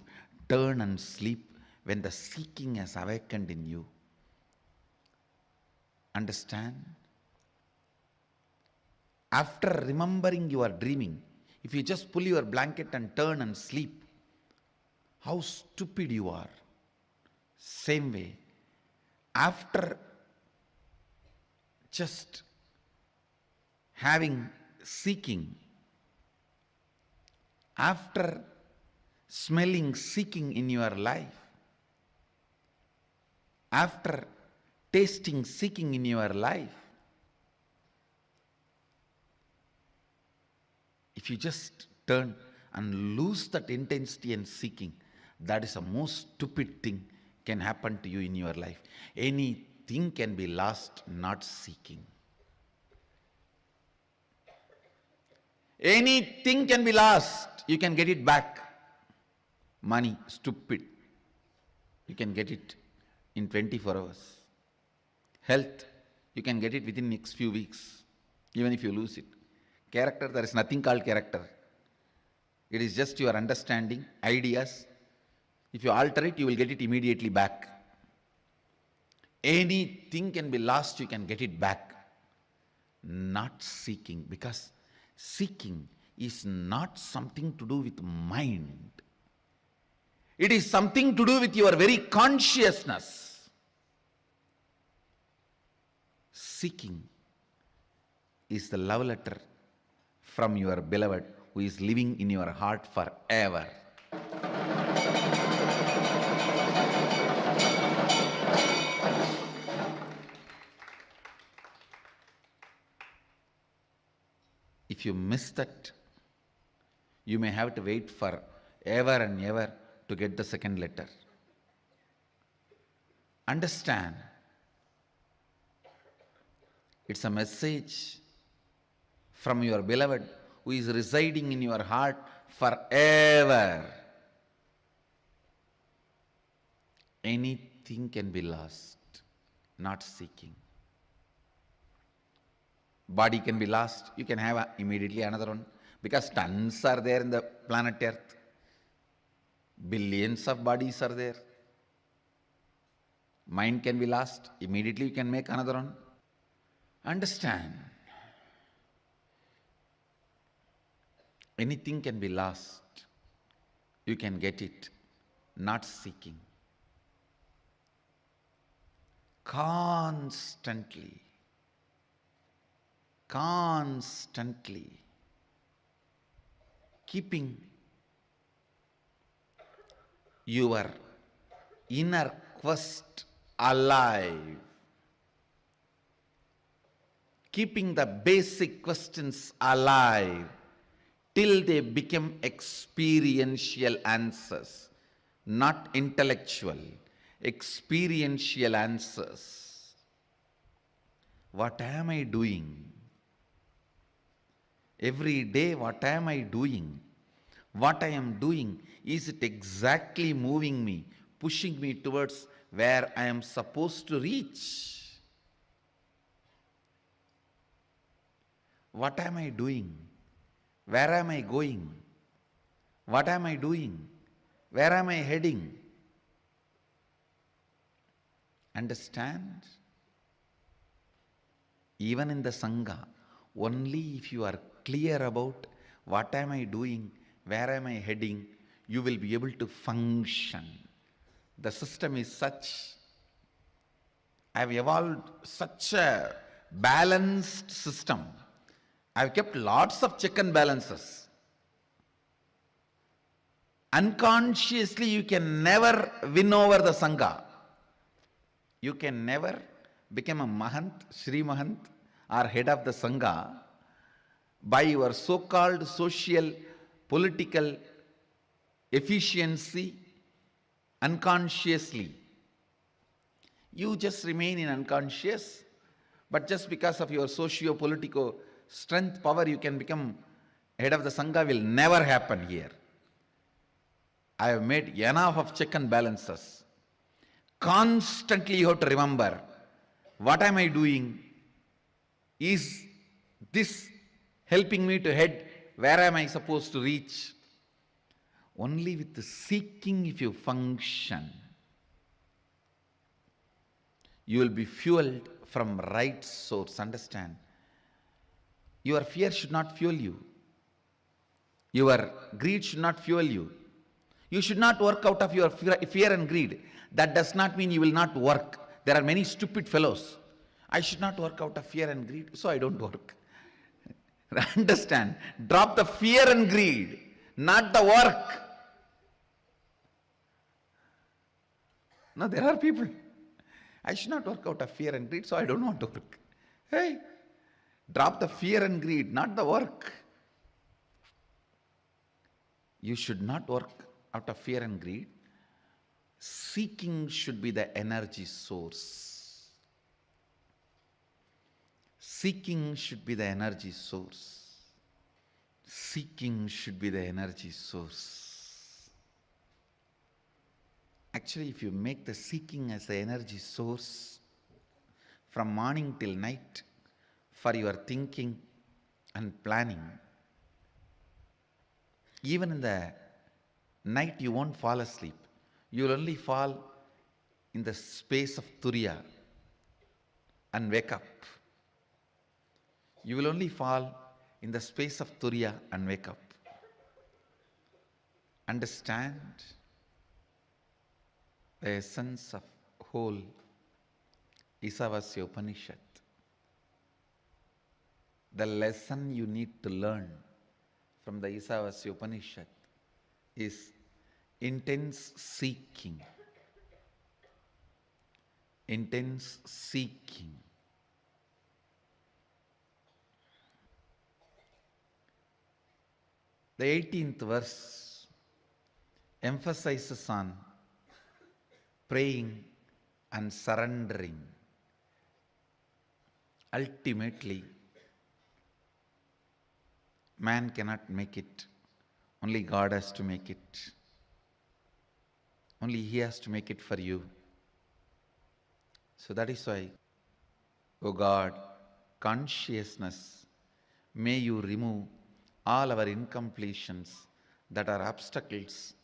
[SPEAKER 9] Turn and sleep when the seeking has awakened in you. Understand? After remembering you are dreaming, if you just pull your blanket and turn and sleep, how stupid you are. Same way, after just having seeking, after smelling seeking in your life, after tasting seeking in your life, if you just turn and lose that intensity and seeking, that is the most stupid thing can happen to you in your life. Anything can be lost, not seeking. Anything can be lost, you can get it back. Money, stupid. You can get it in 24 hours. Health, you can get it within next few weeks, even if you lose it. Character, there is nothing called character. It is just your understanding, ideas. If you alter it, you will get it immediately back. Anything can be lost, you can get it back. Not seeking, because seeking is not something to do with mind. It is something to do with your very consciousness. Seeking is the love letter from your beloved who is living in your heart forever. If you miss that, you may have to wait for ever and ever to get the second letter. Understand, it's a message from your beloved who is residing in your heart forever. Anything can be lost, not seeking. Body can be lost, you can have immediately another one, because tons are there in the planet Earth. Billions of bodies are there. Mind can be lost, immediately you can make another one. Understand, anything can be lost, you can get it, not seeking. Constantly keeping your inner quest alive, keeping the basic questions alive till they become experiential answers, not intellectual, experiential answers. What am I doing? Every day, what am I doing? What I am doing, is it exactly moving me, pushing me towards where I am supposed to reach? What am I doing? Where am I going? What am I doing? Where am I heading? Understand? Even in the Sangha, only if you are clear about what am I doing, where am I heading, you will be able to function. The system is such, I have evolved such a balanced system. I have kept lots of check and balances. Unconsciously, you can never win over the Sangha. You can never become a Mahant, Sri Mahant, or head of the Sangha by your so-called social, political efficiency unconsciously. You just remain in unconscious, but just because of your socio-political strength, power, you can become head of the Sangha will never happen here. I have made enough of check and balances. Constantly you have to remember, what am I doing? Is this helping me to head Where am I supposed to reach? Only with the seeking, if you function, you will be fueled from right source. Understand? Your fear should not fuel you. Your greed should not fuel you. You should not work out of your fear and greed. That does not mean you will not work. There are many stupid fellows. I should not work out of fear and greed, so I don't work. Understand? Drop the fear and greed, not the work. No, there are people. I should not work out of fear and greed, so I don't want to work. Hey, drop the fear and greed, not the work. You should not work out of fear and greed. Seeking should be the energy source. Seeking should be the energy source. Seeking should be the energy source. Actually, if you make the seeking as the energy source from morning till night for your thinking and planning, even in the night you won't fall asleep. You will only fall in the space of Turiya and wake up. You will only fall in the space of Turiya and wake up. Understand the essence of whole Isavasya Upanishad. The lesson you need to learn from the Isavasya Upanishad is intense seeking. Intense seeking. The 18th verse emphasizes on praying and surrendering. Ultimately, man cannot make it. Only God has to make it. Only He has to make it for you. So that is why, O God, consciousness, may you remove all our incompletions that are obstacles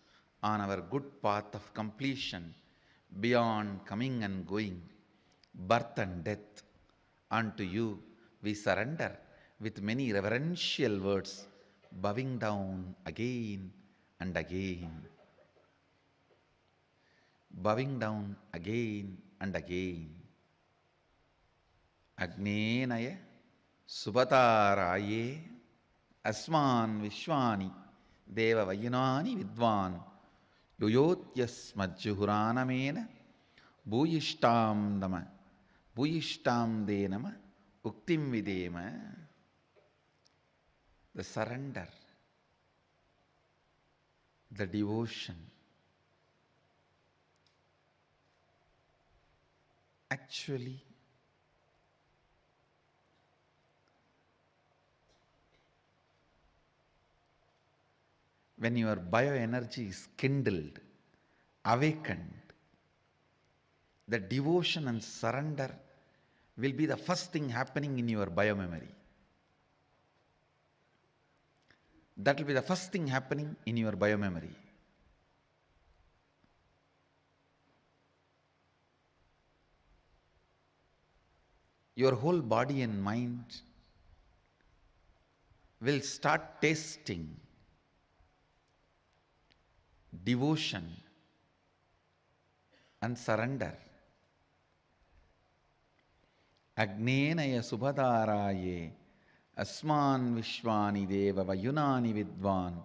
[SPEAKER 9] on our good path of completion beyond coming and going, birth and death. Unto you we surrender with many reverential words, bowing down again and again. Bowing down again and again. Agnenaya Subhataraye Asman Vishwani Deva Vayunani Vidwan Yoyotyasmajjuhuranamena Bhuyishtam Dama Bhuyishtam Denama Uktim Videma. The surrender, the devotion. Actually, when your bioenergy is kindled, awakened, the devotion and surrender will be the first thing happening in your biomemory. That will be the first thing happening in your biomemory. Your whole body and mind will start tasting devotion and surrender. Agnenaya Subhataraye Asman Vishwani Deva Vayunani Vidwan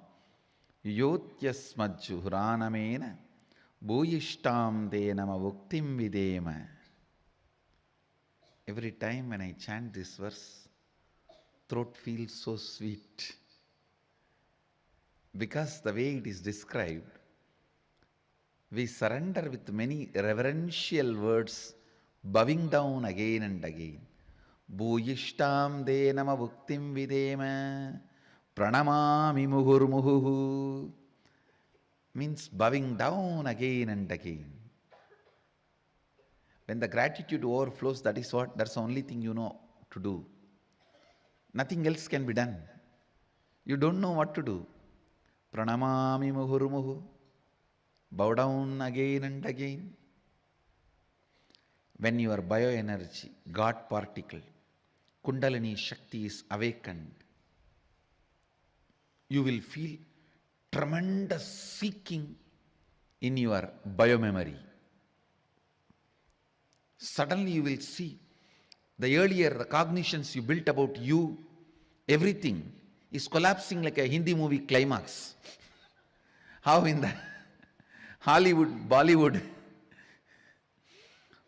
[SPEAKER 9] Yotyasmajjuhuranamena Bhuyishtam Denama Vuktim Videma. Every time when I chant this verse, throat feels so sweet. Because the way it is described, we surrender with many reverential words, bowing down again and again. Bhuyishtam denama bhuktim videma pranamami muhurmuhu, means bowing down again and again. When the gratitude overflows, that's the only thing you know to do. Nothing else can be done. You don't know what to do. Pranamami muhurmuhu. Bow down again and again. When your bioenergy, God particle, Kundalini Shakti is awakened, you will feel tremendous seeking in your biomemory. Suddenly you will see the cognitions you built about you, everything is collapsing like a Hindi movie climax. How in the Hollywood, Bollywood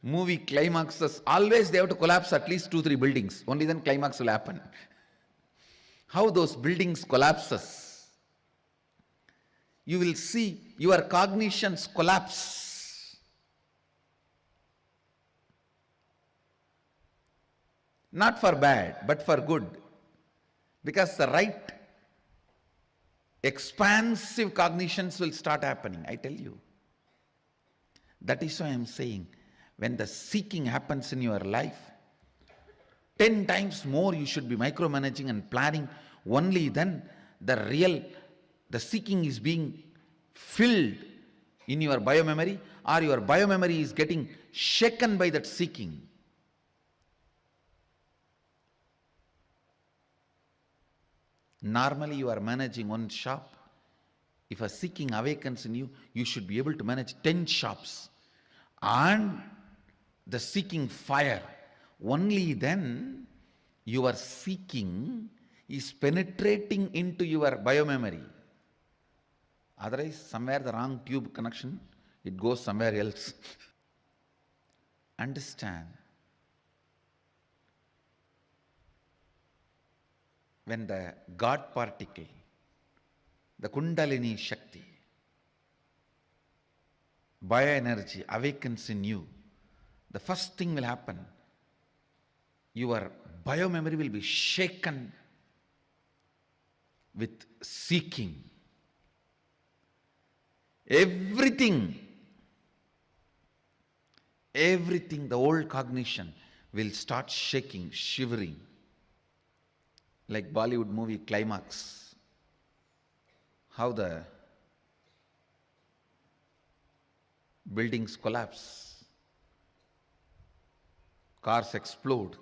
[SPEAKER 9] movie climaxes, always they have to collapse at least 2-3 buildings. Only then climax will happen. How those buildings collapses. You will see your cognitions collapse. Not for bad, but for good. Because the right expansive cognitions will start happening, I tell you. That is why I am saying, when the seeking happens in your life, 10 times more you should be micromanaging and planning. Only then the seeking is being filled in your biomemory, or your biomemory is getting shaken by that seeking. Normally you are managing one shop. If a seeking awakens in you, you should be able to manage 10 shops. And the seeking fire, only then your seeking is penetrating into your biomemory. Otherwise, somewhere the wrong tube connection, it goes somewhere else. Understand, when the God particle, the Kundalini Shakti, bioenergy awakens in you, the first thing will happen, your biomemory will be shaken with seeking. Everything, the old cognition will start shaking, shivering, like Bollywood movie climax. How the buildings collapse, cars explode.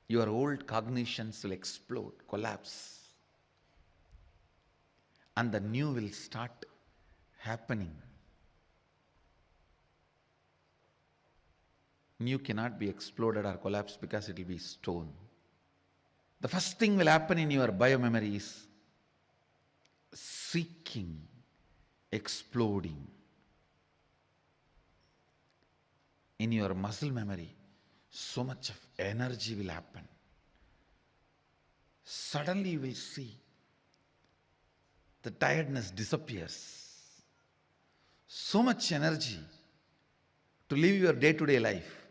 [SPEAKER 9] Your old cognitions will explode, collapse. And the new will start happening. New cannot be exploded or collapsed because it will be stone. The first thing will happen in your biomemory is seeking, exploding. In your muscle memory, so much of energy will happen. Suddenly you will see the tiredness disappears. So much energy to live your day-to-day life.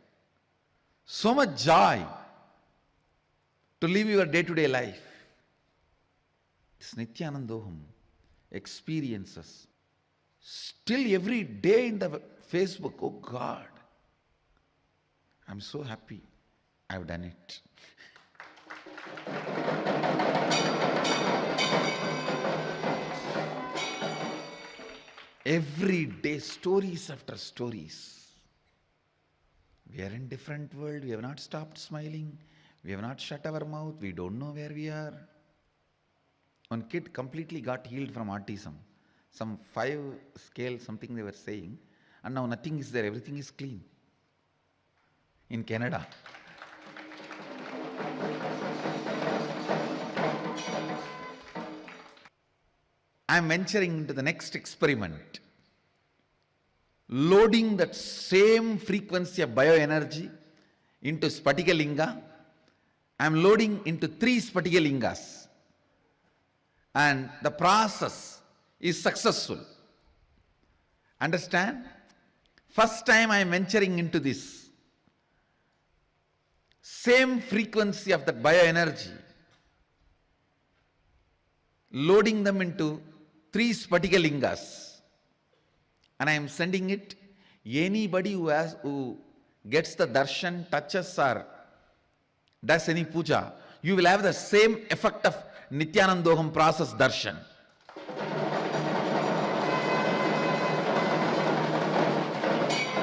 [SPEAKER 9] So much joy to live your day-to-day life. This Nithyanandaham experiences. Still every day in the Facebook, oh God, I'm so happy I've done it. Every day, stories after stories. We are in different world. We have not stopped smiling. We have not shut our mouth. We don't know where we are. One kid completely got healed from autism. Some 5 scale, something they were saying. And now nothing is there. Everything is clean. In Canada. I am venturing into the next experiment. Loading that same frequency of bioenergy into Spatika Linga. I am loading into 3 Spatika Lingas. And the process is successful. Understand? First time I am venturing into this. Same frequency of that bioenergy. Loading them into 3 Spatika Lingas. And I am sending it. Anybody who gets the darshan, touches or does any puja, you will have the same effect of Nithyanandoham process darshan.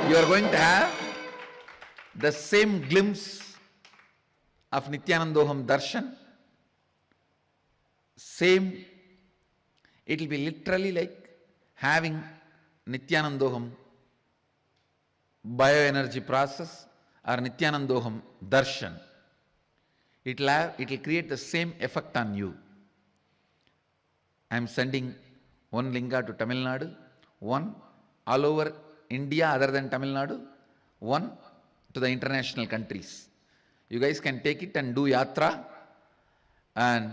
[SPEAKER 9] You are going to have the same glimpse of Nithyanandoham darshan. Same, it will be literally like having Nithyanandoham bioenergy process or Nithyanandoham darshan. It will create the same effect on you. I am sending one linga to Tamil Nadu, one all over India other than Tamil Nadu, one to the international countries. You guys can take it and do yatra, and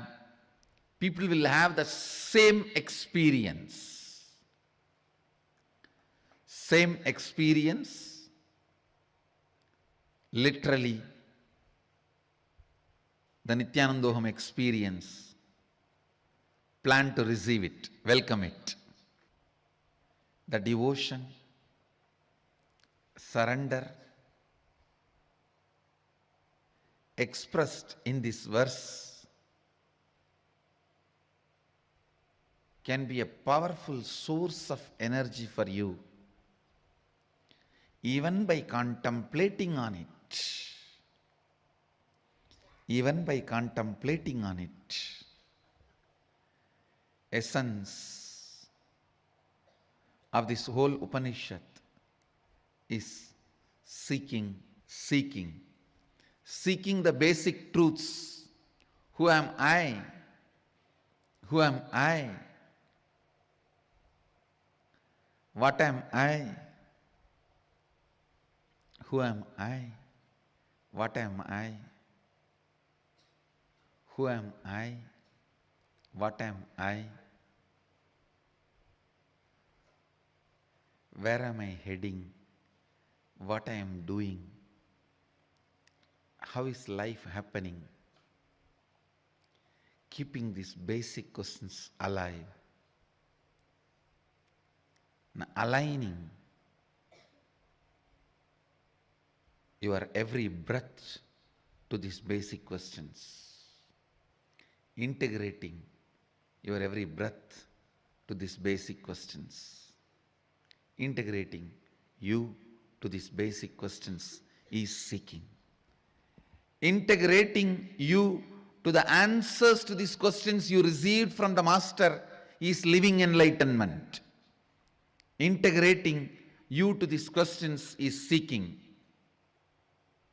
[SPEAKER 9] people will have the same experience. Same experience, literally the Nithyanandoham experience. Plan to receive it, welcome it. The devotion, surrender, expressed in this verse can be a powerful source of energy for you, even by contemplating on it. Even by contemplating on it. Essence of this whole Upanishad is seeking the basic truths. Who am I? Who am I? What am I? Who am I? What am I? Who am I? What am I? Where am I heading? What I am doing? How is life happening? Keeping these basic questions alive. Now, aligning your every breath to these basic questions. Integrating your every breath to these basic questions. Integrating you to these basic questions is seeking. Integrating you to the answers to these questions you received from the Master is living enlightenment. Integrating you to these questions is seeking.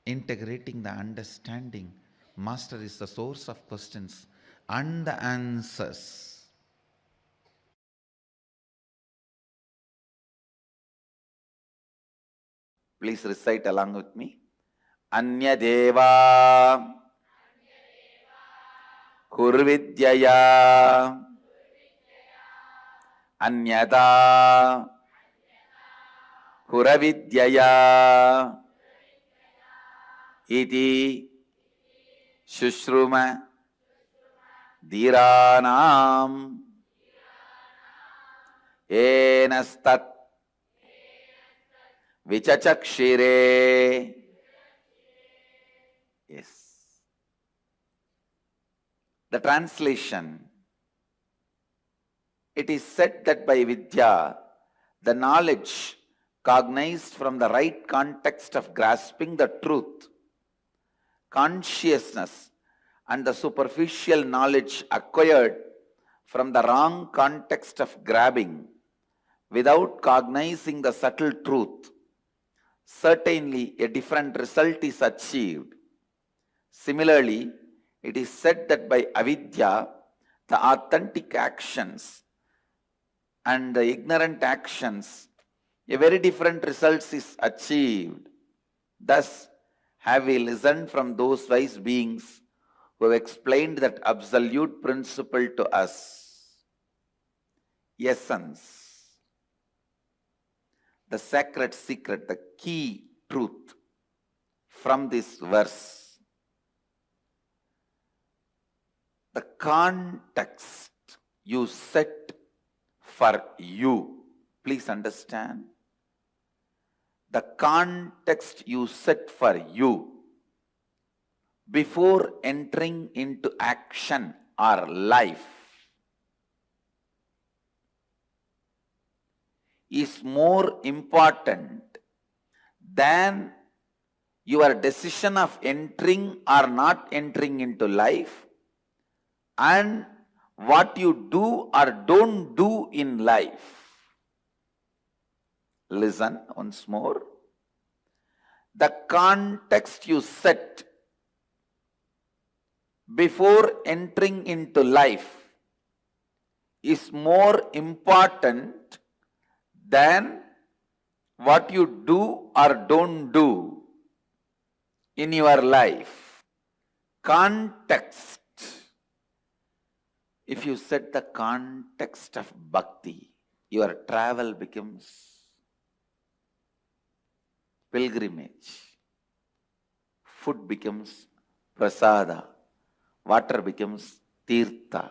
[SPEAKER 9] Integrating the understanding. Master is the source of questions and the answers. Please recite along with me. Anyadeva Kurvidyaya Anyada Kuravidyaya Iti Shushruma Dhiranam Enastat Vichachakshire. Yes. The translation. It is said that by Vidya, the knowledge cognized from the right context of grasping the truth, consciousness, and the superficial knowledge acquired from the wrong context of grabbing without cognizing the subtle truth, certainly a different result is achieved. Similarly, it is said that by avidya, the authentic actions and the ignorant actions, a very different result is achieved. Thus, have we listened from those wise beings who have explained that absolute principle to us. Essence, the sacred secret, the key truth from this verse. The context you set for you. Please understand. The context you set for you before entering into action
[SPEAKER 16] or life is more important than your decision of entering or not entering into life and what you do or don't do in life. Listen once more. The context you set before entering into life is more important than what you do or don't do in your life. Context. If you set the context of bhakti, your travel becomes pilgrimage. Food becomes prasada. Water becomes tirtha.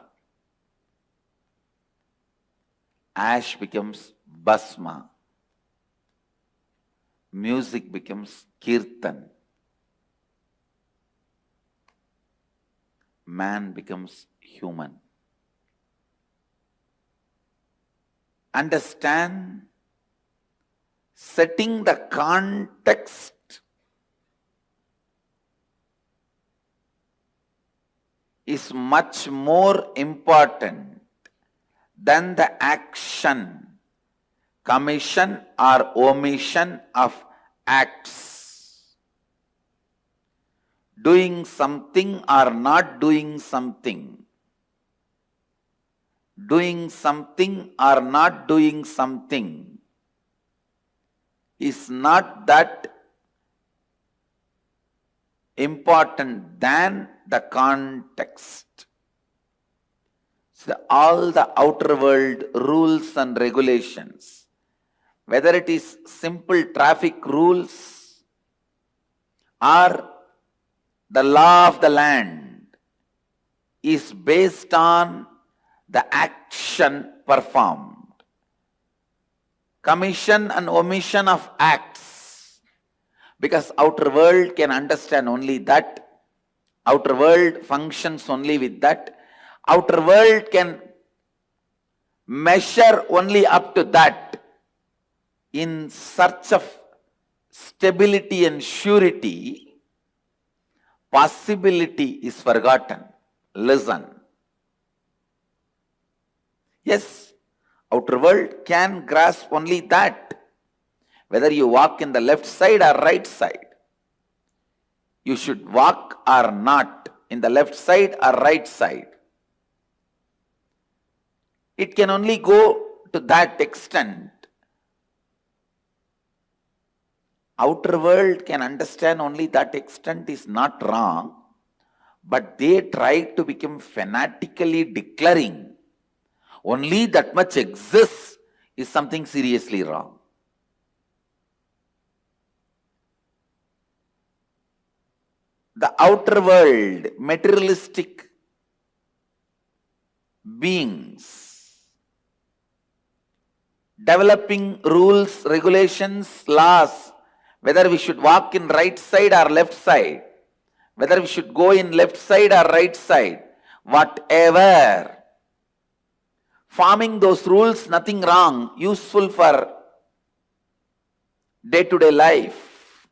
[SPEAKER 16] Ash becomes bhasma. Music becomes kirtan. Man becomes human. Understand, setting the context is much more important than the action, commission or omission of acts. Doing something or not doing something. Doing something or not doing something is not that important than the context. So all the outer world rules and regulations, whether it is simple traffic rules or the law of the land, is based on the action performed. Commission and omission of acts, because outer world can understand only that, outer world functions only with that, outer world can measure only up to that. In search of stability and surety, possibility is forgotten. Listen. Yes, outer world can grasp only that. Whether you walk in the left side or right side, you should walk or not in the left side or right side. It can only go to that extent. Outer world can understand only that extent is not wrong, but they try to become fanatically declaring only that much exists is something seriously wrong. The outer world, materialistic beings, developing rules, regulations, laws, whether we should walk in right side or left side, whether we should go in left side or right side, whatever. Forming those rules, nothing wrong, useful for day-to-day life.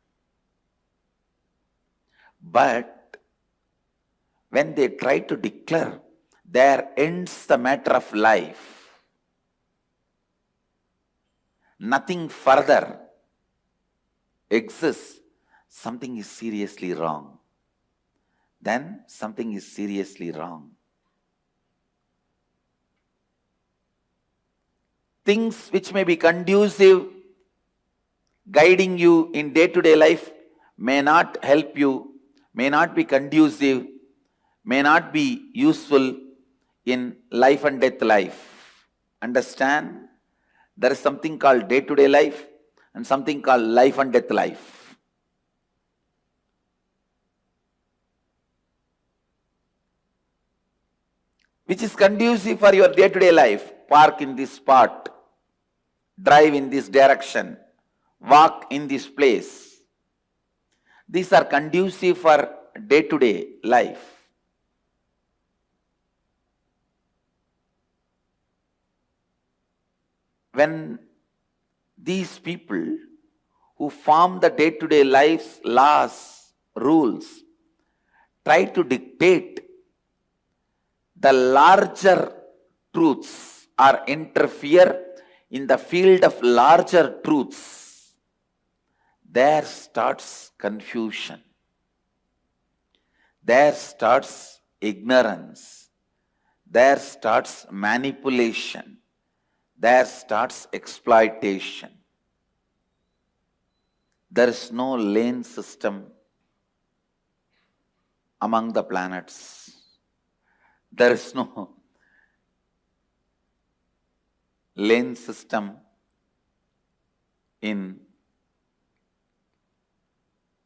[SPEAKER 16] But when they try to declare, there ends the matter of life. Nothing further exists. Something is seriously wrong. Then something is seriously wrong. Things which may be conducive, guiding you in day-to-day life, may not help you, may not be conducive, may not be useful in life and death life. Understand? There is something called day-to-day life and something called life and death life. Which is conducive for your day-to-day life. Park in this spot, drive in this direction, walk in this place. These are conducive for day-to-day life. when these people who form the day-to-day life's laws, rules, try to dictate the larger truths or interfere in the field of larger truths, there starts confusion. There starts ignorance. There starts manipulation. There starts exploitation. There is no lane system among the planets. There is no lane system in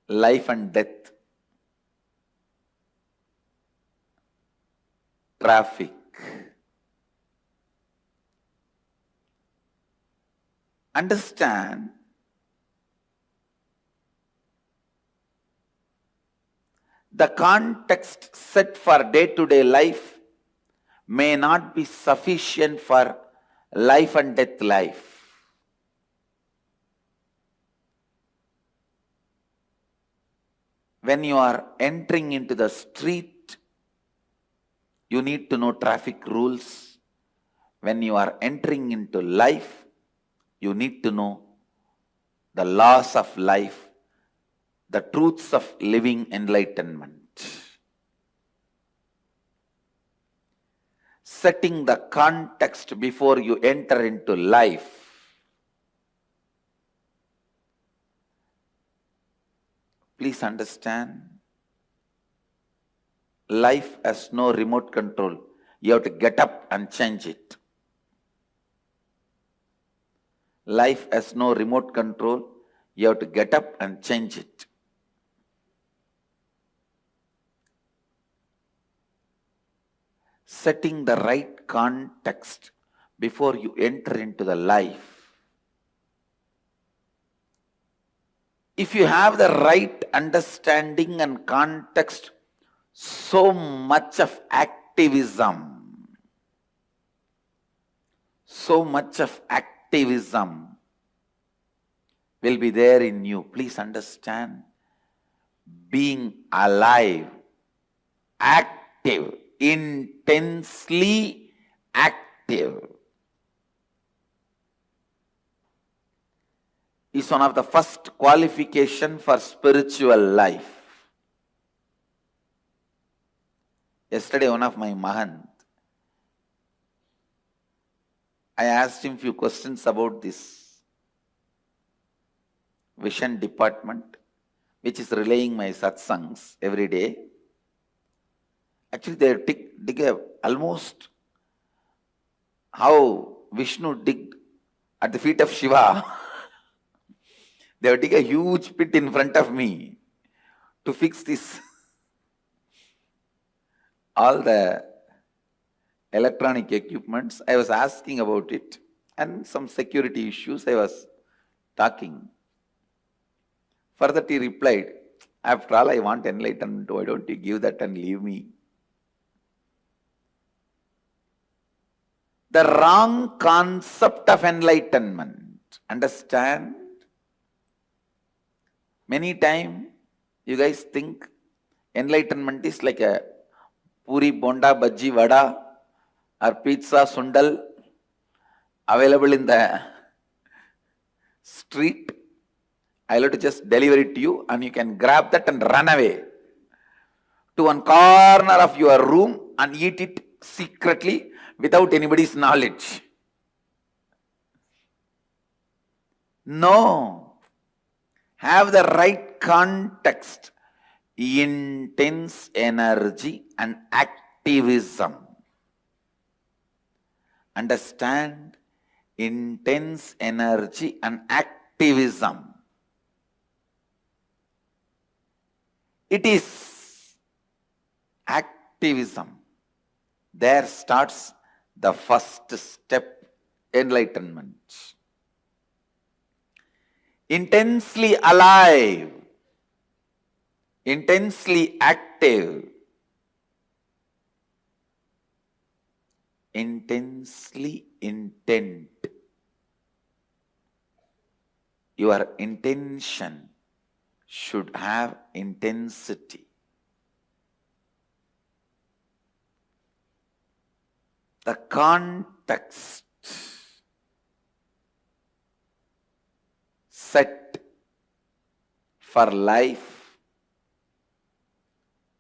[SPEAKER 16] life and death, traffic. Understand, the context set for day-to-day life may not be sufficient for life and death life. When you are entering into the street, you need to know traffic rules. When you are entering into life, you need to know the laws of life, the truths of living enlightenment. Setting the context before you enter into life. Please understand, life has no remote control. You have to get up and change it. Life has no remote control. You have to get up and change it. Setting the right context before you enter into the life. If you have the right understanding and context, so much of activism, will be there in you. Please understand, being alive, active, intensely active is one of the first qualification for spiritual life. Yesterday, one of my Mahant, I asked him few questions about this vision department, which is relaying my satsangs every day. Actually, they dig almost how Vishnu digged at the feet of Shiva. They would dig a huge pit in front of me to fix this. All the electronic equipments, I was asking about it, and some security issues I was talking. For that he replied, after all, I want enlightenment, why don't you give that and leave me? The wrong concept of enlightenment. Understand? Many times you guys think enlightenment is like a puri, bonda, bhaji, vada or pizza, sundal available in the street. I'll have to just deliver it to you and you can grab that and run away to one corner of your room and eat it secretly without anybody's knowledge. No. Have the right context, intense energy and activism. Understand, intense energy and activism. It is activism. There starts the first step, enlightenment. Intensely alive, intensely active, intensely intent. your intention should have intensity. The context set for life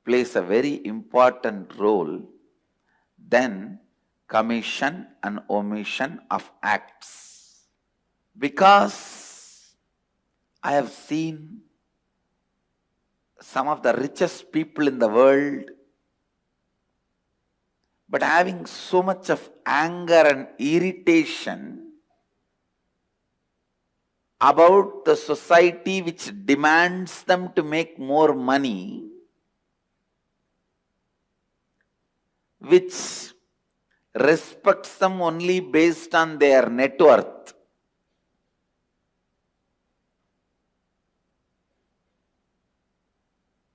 [SPEAKER 16] plays a very important role than commission and omission of acts. Because I have seen some of the richest people in the world, but having so much of anger and irritation about the society which demands them to make more money, which respects them only based on their net worth.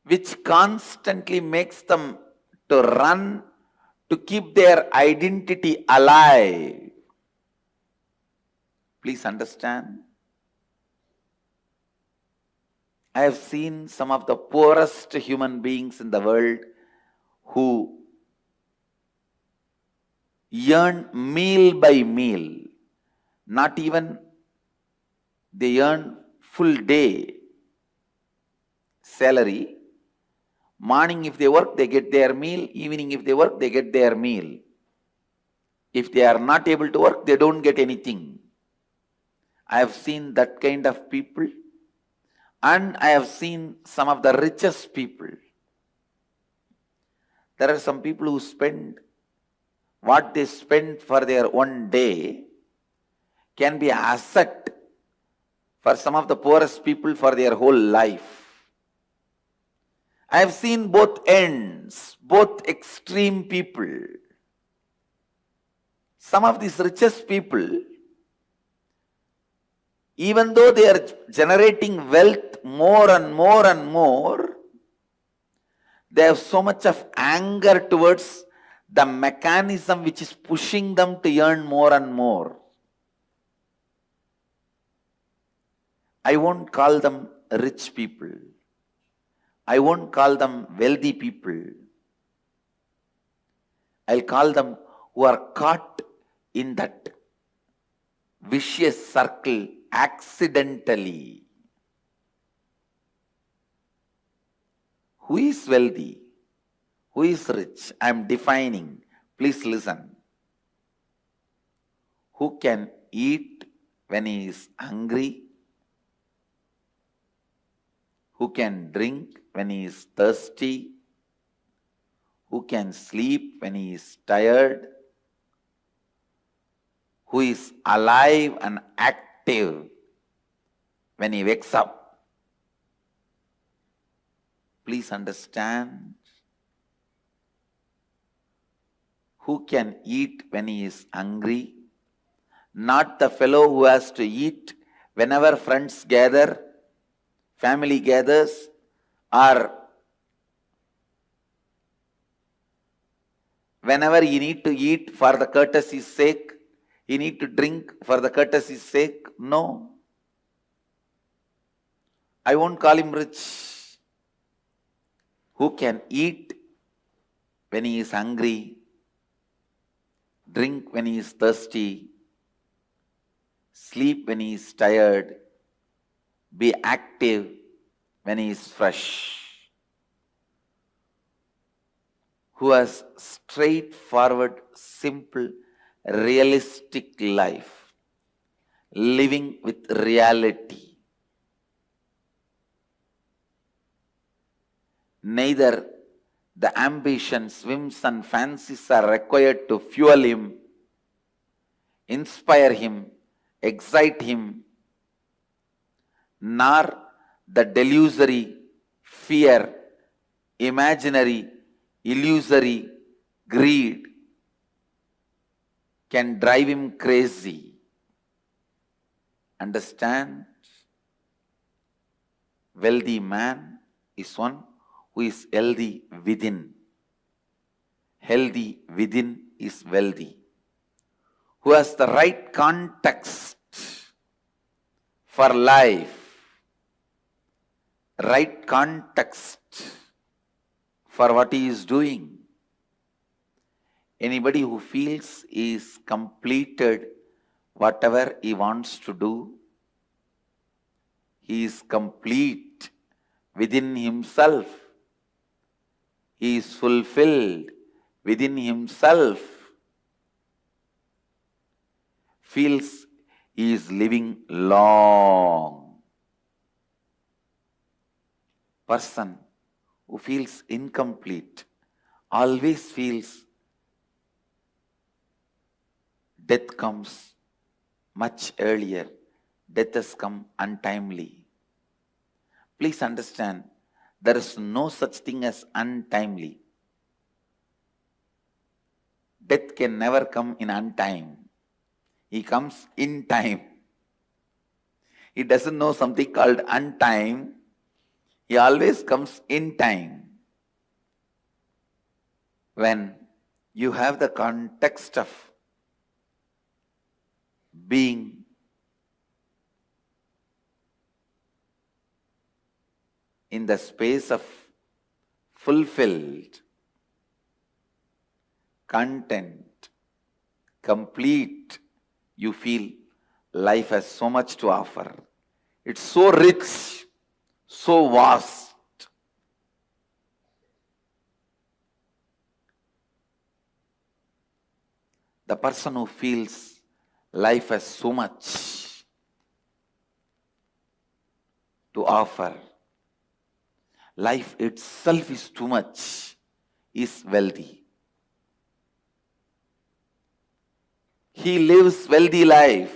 [SPEAKER 16] Which constantly makes them to run to keep their identity alive. Please understand. I have seen some of the poorest human beings in the world who earn meal by meal, not even they earn full day salary. Morning if they work, they get their meal. Evening if they work, they get their meal. If they are not able to work, they don't get anything. I have seen that kind of people. And I have seen some of the richest people. There are some people who spend what they spend for their one day can be an asset for some of the poorest people for their whole life. I have seen both ends, both extreme people. Some of these richest people, even though they are generating wealth more and more and more, they have so much of anger towards the mechanism which is pushing them to earn more and more. I won't call them rich people. I won't call them wealthy people. I'll call them who are caught in that vicious circle accidentally. Who is wealthy? Who is rich? I am defining. Please listen. Who can eat when he is hungry? Who can drink when he is thirsty? Who can sleep when he is tired? Who is alive and active when he wakes up? Please understand. Who can eat when he is hungry? Not the fellow who has to eat whenever friends gather, family gathers, or whenever you need to eat for the courtesy's sake, you need to drink for the courtesy's sake. No. I won't call him rich. Who can eat when he is hungry, drink when he is thirsty, sleep when he is tired, be active when he is fresh. Who has straightforward, simple, realistic life, living with reality. Neither the ambitions, whims and fancies are required to fuel him, inspire him, excite him, nor the delusory, fear, imaginary, illusory greed can drive him crazy. Understand? Wealthy man is one who is healthy within. Healthy within is wealthy. Who has the right context for life, right context for what he is doing. Anybody who feels he is completed whatever he wants to do, he is complete within himself. He is fulfilled within himself. Feels he is living long. Person who feels incomplete always feels death comes much earlier. Death has come untimely. Please understand, there is no such thing as untimely. Death can never come in untime. He comes in time. He doesn't know something called untime. He always comes in time. When you have the context of being in the space of fulfilled, content, complete, you feel life has so much to offer. It's so rich, so vast. The person who feels life has so much to offer, life itself is too much, is wealthy. He lives wealthy life.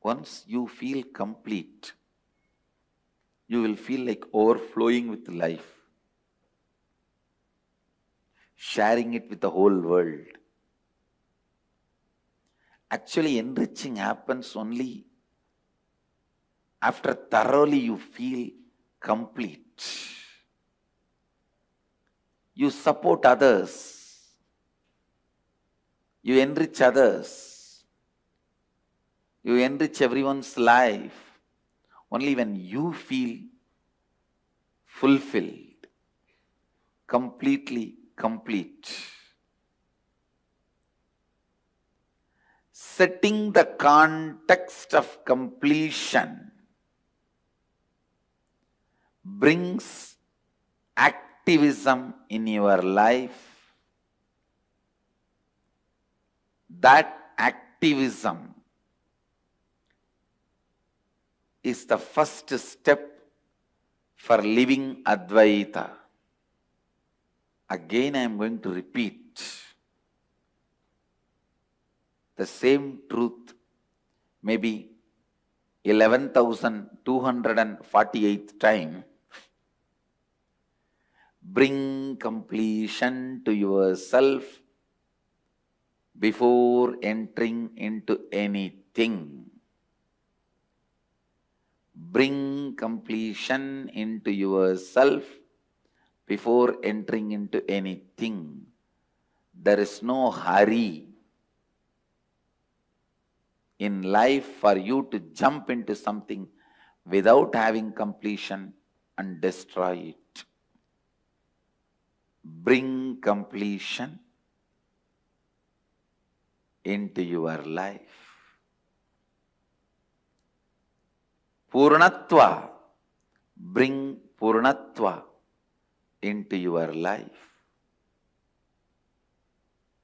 [SPEAKER 16] Once you feel complete, you will feel like overflowing with life, sharing it with the whole world. Actually, enriching happens only after thoroughly you feel complete. You support others. You enrich others. You enrich everyone's life only when you feel fulfilled, completely complete. Setting the context of completion brings activism in your life. That activism is the first step for living Advaita. Again, I am going to repeat the same truth, maybe 11,248th time. Bring completion to yourself before entering into anything. Bring completion into yourself before entering into anything. There is no hurry in life for you to jump into something without having completion and destroy it. Bring completion into your life. Purnatva. Bring Purnatva into your life.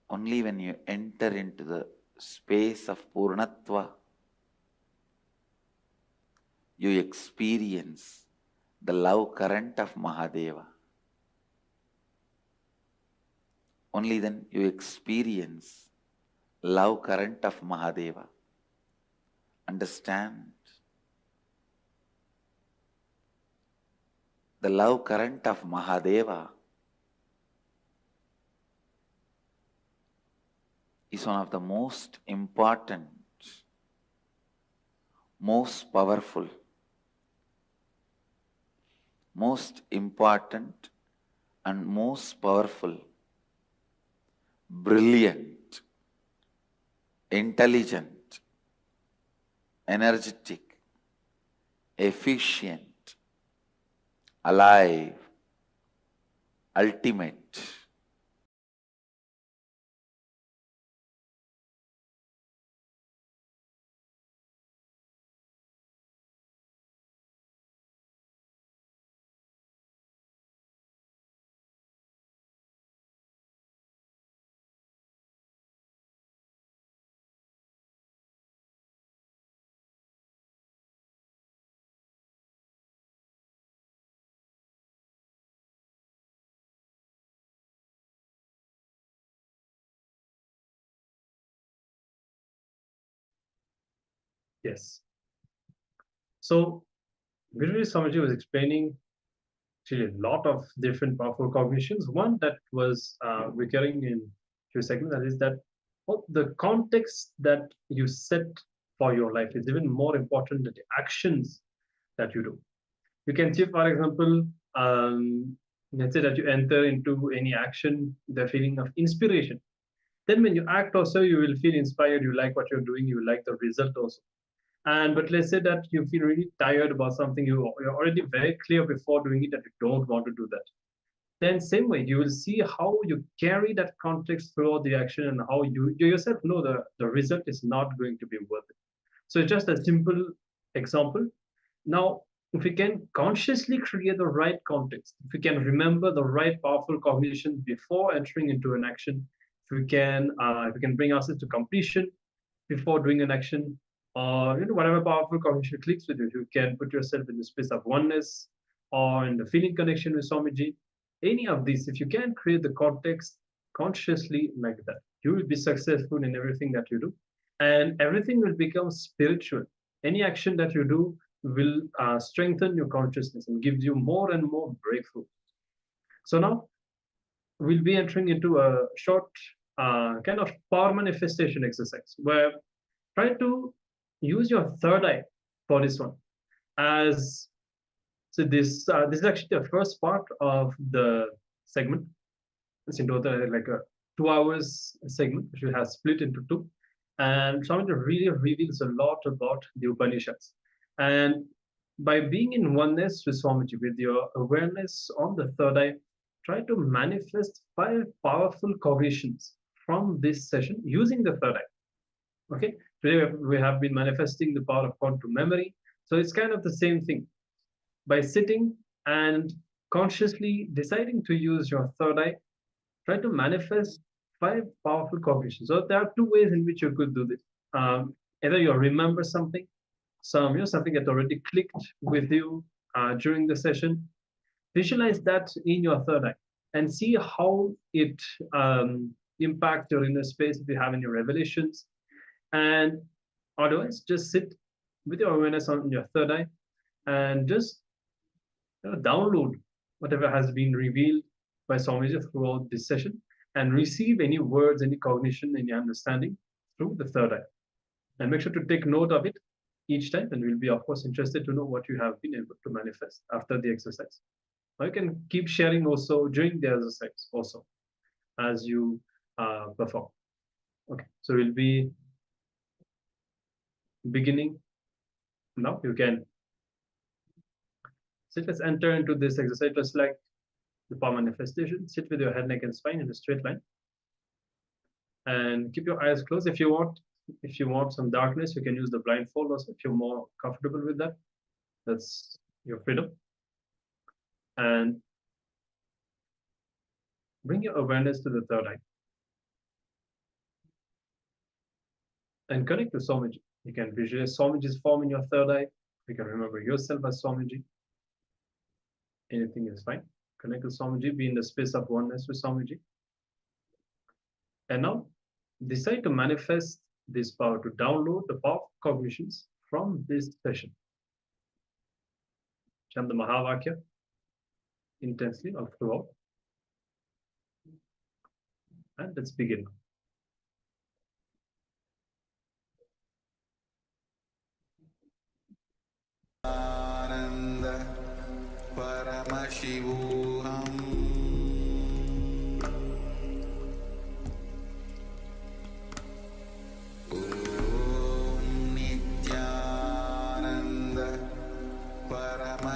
[SPEAKER 16] Only when you enter into the space of Purnatva, you experience the love current of Mahadeva. Only then you experience love current of Mahadeva. Understand? The love current of Mahadeva is one of the most important, most powerful, most important and most powerful, brilliant intelligent, energetic, efficient, alive, ultimate.
[SPEAKER 13] Yes. So, Vijay Swamiji was explaining actually a lot of different powerful cognitions. One that was recurring in few segments, that is that the context that you set for your life is even more important than the actions that you do. You can see, for example, let's say that you enter into any action, the feeling of inspiration. Then when you act also, you will feel inspired, you like what you're doing, you like the result also. But let's say that you feel really tired about something, you're already very clear before doing it that you don't want to do that. Then same way, you will see how you carry that context throughout the action and how you yourself know the result is not going to be worth it. So it's just a simple example. Now, if we can consciously create the right context, if we can remember the right powerful cognition before entering into an action, if we can bring ourselves to completion before doing an action, or whatever powerful cognition clicks with you, you can put yourself in the space of oneness or in the feeling connection with Swamiji. Any of these, if you can create the context consciously like that, you will be successful in everything that you do, and everything will become spiritual. Any action that you do will strengthen your consciousness and gives you more and more breakthrough. So now we'll be entering into a short kind of power manifestation exercise where try to use your third eye for this one. This is actually the first part of the segment. It's in total like a 2 hours segment, which we have split into two. And Swamiji really reveals a lot about the Upanishads. And by being in oneness with Swamiji, with your awareness on the third eye, try to manifest 5 powerful cognitions from this session using the third eye. Okay, today we have been manifesting the power of quantum memory. So it's kind of the same thing. By sitting and consciously deciding to use your third eye, try to manifest 5 powerful cognitions. So there are 2 ways in which you could do this. Either you remember something, something that already clicked with you during the session. Visualize that in your third eye and see how it impacts your inner space if you have any revelations. And otherwise, just sit with your awareness on your third eye and just download whatever has been revealed by Swamiji throughout this session and receive any words, any cognition, any understanding through the third eye. And make sure to take note of it each time, and we'll be, of course, interested to know what you have been able to manifest after the exercise. Or you can keep sharing also during the exercise also as you perform. Okay, so we'll be beginning now. You can sit. Let's enter into this exercise just like the power manifestation. Sit with your head, neck, and spine in a straight line, and keep your eyes closed. If you want some darkness, you can use the blindfold also. If you're more comfortable with that, that's your freedom. And bring your awareness to the third eye and connect to Swamiji. You can visualize Swamiji's form in your third eye. You can remember yourself as Swamiji. Anything is fine. Connect to Swamiji. Be in the space of oneness with Swamiji. And now decide to manifest this power, to download the power of cognitions from this session. Chant the Mahavakya intensely or throughout. And let's begin.
[SPEAKER 15] Ananda Paramashivoham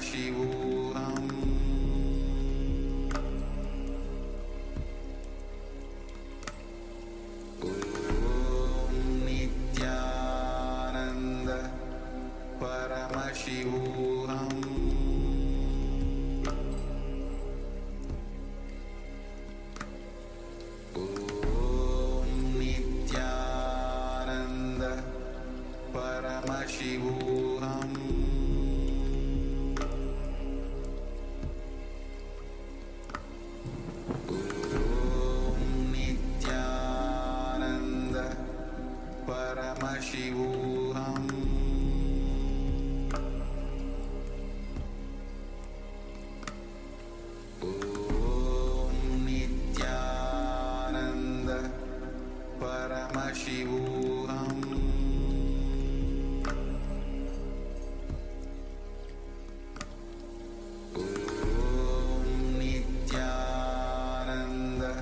[SPEAKER 15] Paramashivoham Om Nithyananda Paramashivoham Om Nithyananda Paramashivoham Om Nithyananda Paramashivoham Om Nithyananda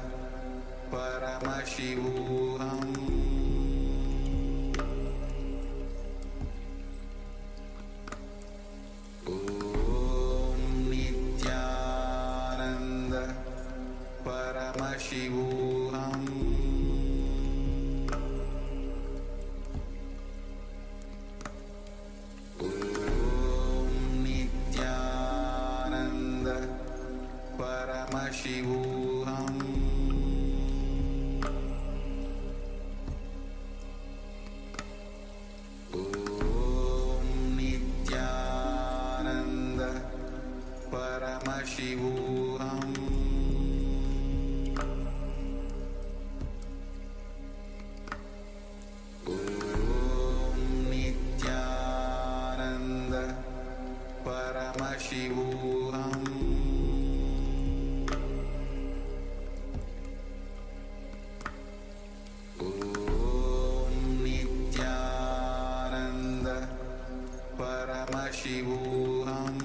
[SPEAKER 15] Paramashivoham Om Nithyananda Paramashivoham Om Nithyananda Paramashivoham Om Nithyananda Paramashivoham Om Nithyananda Paramashivoham Om Nithyananda Paramashivoham Om Nithyananda Paramashivoham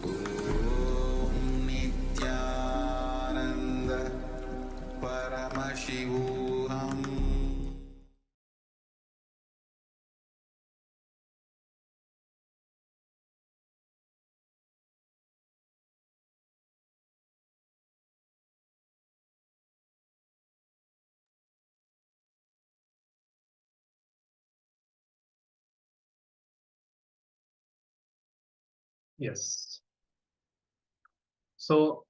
[SPEAKER 15] Om Nithyananda Paramashivoham
[SPEAKER 13] Yes. So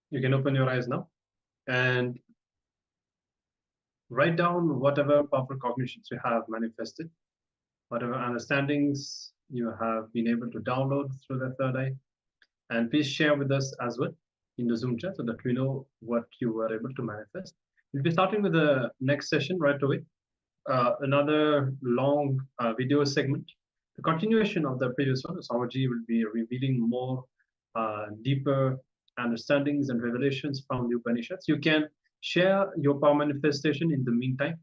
[SPEAKER 13] you can open your eyes now and write down whatever powerful cognitions you have manifested, whatever understandings you have been able to download through the third eye, and please share with us as well in the Zoom chat so that we know what you were able to manifest. We'll be starting with the next session right away. Another long video segment. The continuation of the previous one, Swamiji will be revealing more deeper understandings and revelations from the Upanishads. You can share your power manifestation in the meantime.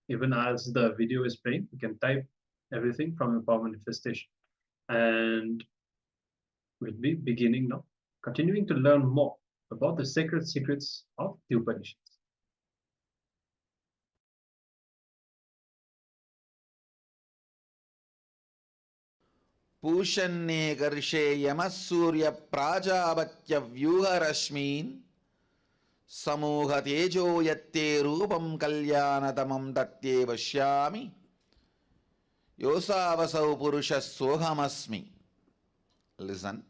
[SPEAKER 13] Even as the video is playing, you can type everything from your power manifestation. And we'll be beginning now, continuing to learn more about the sacred secrets of the Upanishads.
[SPEAKER 16] पूषन्ये गर्षे यमः सूर्य प्राजापत्य व्यूहरश्मीन् समूह तेजो यत्ते रूपं कल्याणतमं तत्ते पश्यामि योऽसावसौ पुरुषः सोऽहमस्मि. Listen.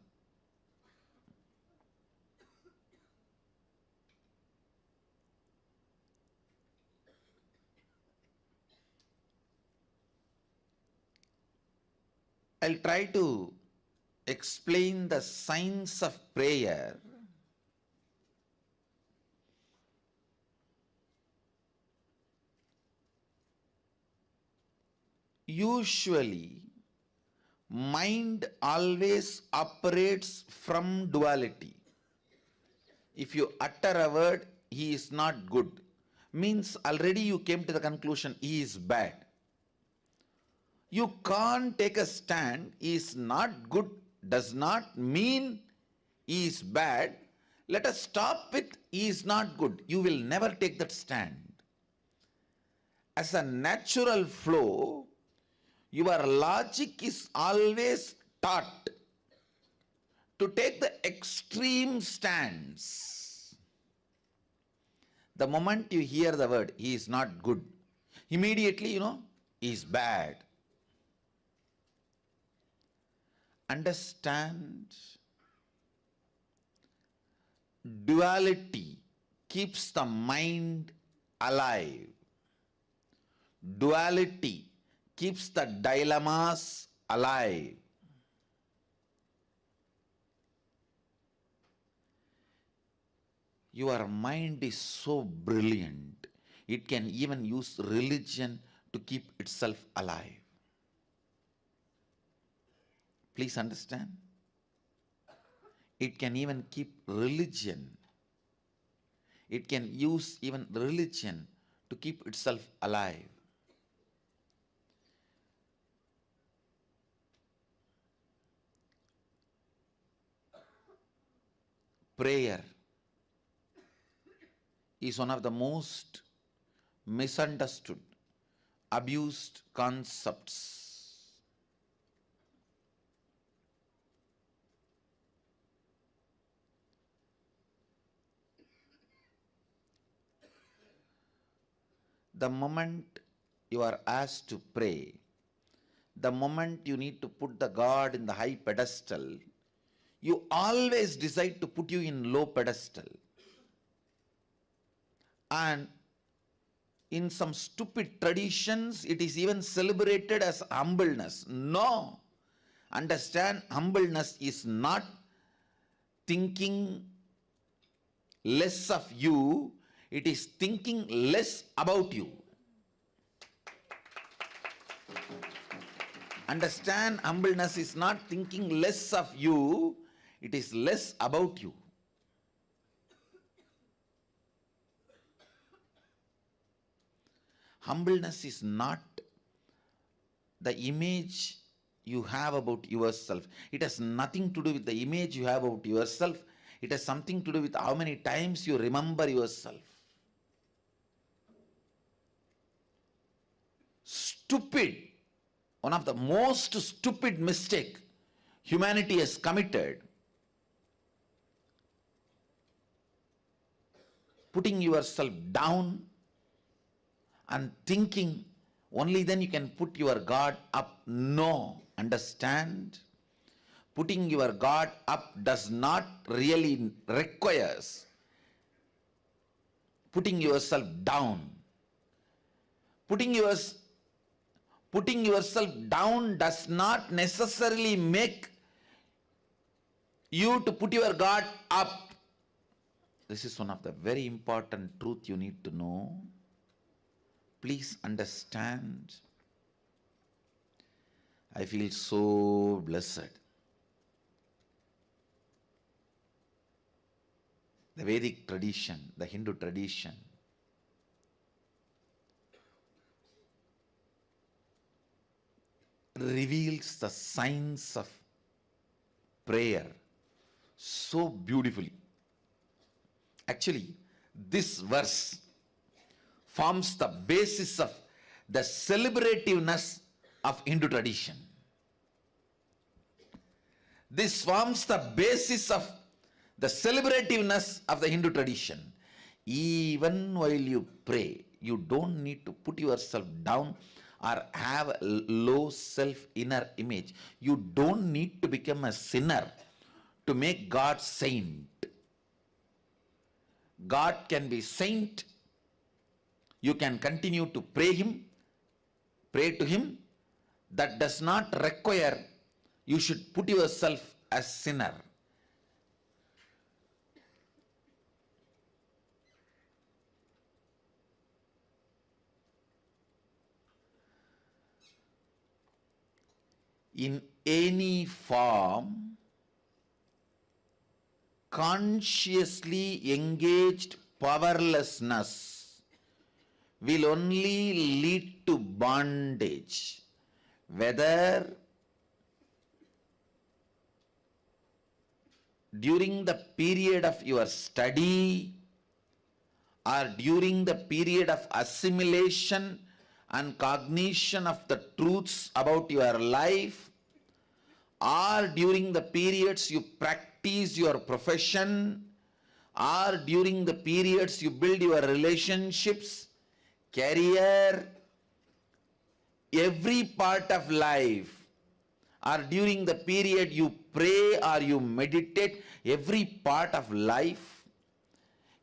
[SPEAKER 16] I'll try to explain the science of prayer usually mind always operates from duality. If you utter a word, he is not good, means already you came to the conclusion he is bad. You can't take a stand, he is not good, does not mean he is bad. Let us stop with he is not good. You will never take that stand.
[SPEAKER 9] as a natural flow, your logic is always taught to take the extreme stance. The moment you hear the word, he is not good, immediately, he is bad. Understand, duality keeps the mind alive. Duality keeps the dilemmas alive. Your mind is so brilliant, it can even use religion to keep itself alive. Please understand. It can even keep religion. It can use even religion to keep itself alive. Prayer is one of the most misunderstood, abused concepts. The moment you are asked to pray, the moment you need to put the God in the high pedestal, you always decide to put you in low pedestal. And in some stupid traditions, it is even celebrated as humbleness. No. Understand, humbleness is not thinking less of you, it is thinking less about you. Understand, humbleness is not thinking less of you, it is less about you. Humbleness is not the image you have about yourself. It has nothing to do with the image you have about yourself. It has something to do with how many times you remember yourself. Stupid, one of the most stupid mistake humanity has committed, putting yourself down and thinking only then you can put your God up. No. Understand? Putting your God up does not really requires putting yourself down. Putting yourself down does not necessarily make you to put your God up. This is one of the very important truth you need to know. Please understand. I feel so blessed. The Vedic tradition, the Hindu tradition, reveals the science of prayer so beautifully. Actually, this verse forms the basis of the celebrativeness of Hindu tradition. This forms the basis of the celebrativeness of the Hindu tradition. Even while you pray, you don't need to put yourself down or have a low self-inner image. You don't need to become a sinner to make God saint. God can be saint. You can continue to pray to Him. That does not require you should put yourself as sinner. In any form, consciously engaged powerlessness will only lead to bondage, whether during the period of your study or during the period of assimilation
[SPEAKER 16] and cognition of the truths about your life, or during the periods you practice your profession, or during the periods you build your relationships, career, every part of life, or during the period you pray or you meditate, every part of life,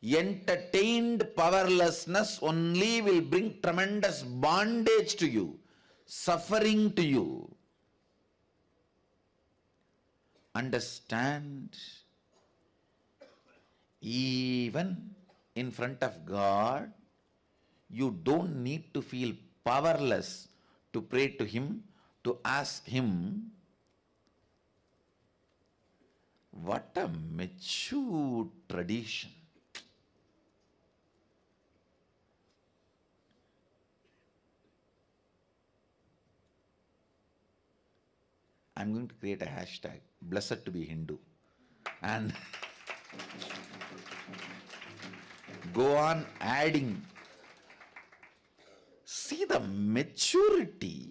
[SPEAKER 16] entertained powerlessness only will bring tremendous bondage to you, suffering to you. Understand, even in front of God, you don't need to feel powerless to pray to Him, to ask Him. What a mature tradition. I'm going to create a hashtag, blessed to be Hindu, and go on adding. See the maturity.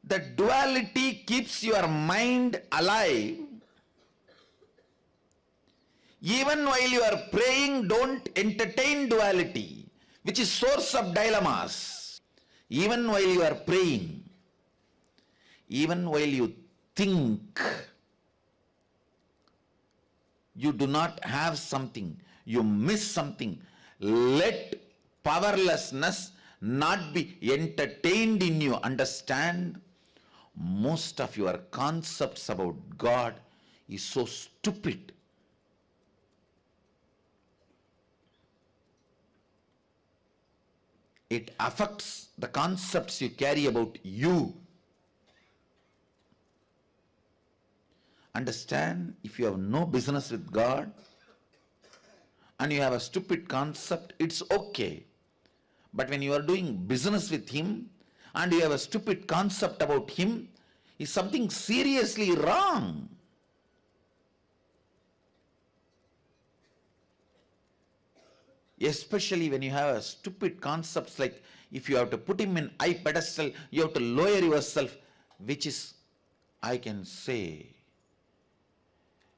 [SPEAKER 16] The duality keeps your mind alive. Even while you are praying, don't entertain duality, which is source of dilemmas. Even while you are praying, even while you think you do not have something, you miss something, let powerlessness not be entertained in you. Understand, most of your concepts about God is so stupid. It affects the concepts you carry about you. Understand, if you have no business with God and you have a stupid concept, it's okay. But when you are doing business with Him and you have a stupid concept about Him, is something seriously wrong. Especially when you have a stupid concepts like if you have to put Him in high pedestal, you have to lower yourself, which is, I can say,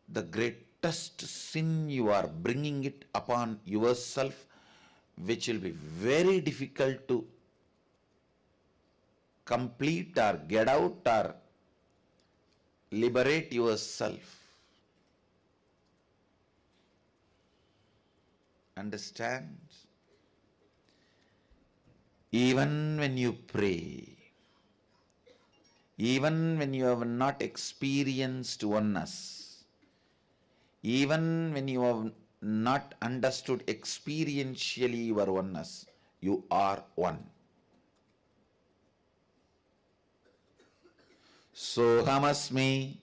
[SPEAKER 16] the greatest sin. You are bringing it upon yourself, which will be very difficult to complete or get out or liberate yourself. Understand? Even when you pray, even when you have not experienced oneness, even when you have not understood experientially your oneness, you are one. Sohamasmi.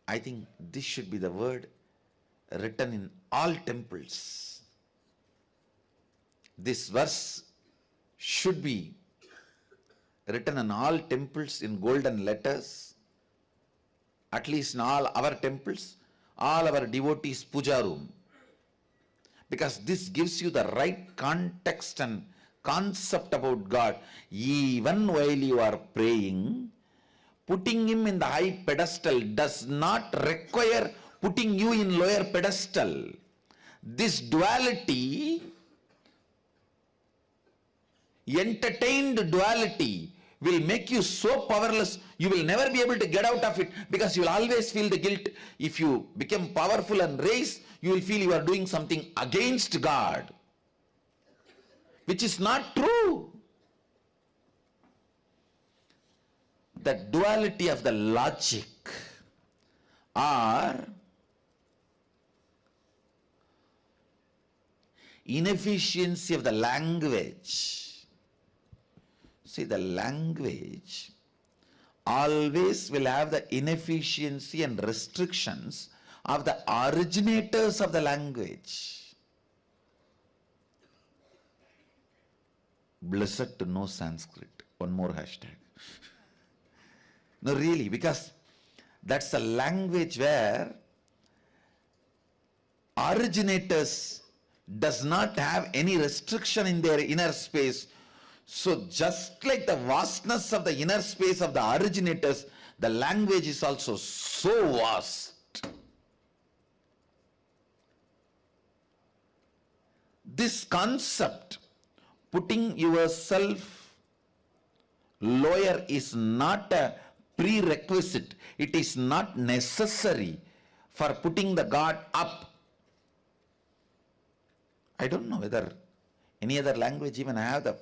[SPEAKER 16] I think this should be the word written in all temples. This verse should be written in all temples in golden letters, at least in all our temples, all our devotees' puja room. Because this gives you the right context and concept about God. Even while you are praying, putting Him in the high pedestal does not require putting you in lower pedestal. This duality, entertained duality, will make you so powerless, you will never be able to get out of it, because you will always feel the guilt. If you become powerful and raise, you will feel you are doing something against God, which is not true. The duality of the logic or inefficiency of the language. See, the language always will have the inefficiency and restrictions of the originators of the language. Blessed to know Sanskrit. One more hashtag. No, really, because that's a language where
[SPEAKER 9] originators does not have any restriction in their inner space. So just like the vastness of the inner space of the originators, the language is also so vast. This concept, putting yourself lower, is not a prerequisite. It is not necessary for putting the God up. I don't know whether any other language even have the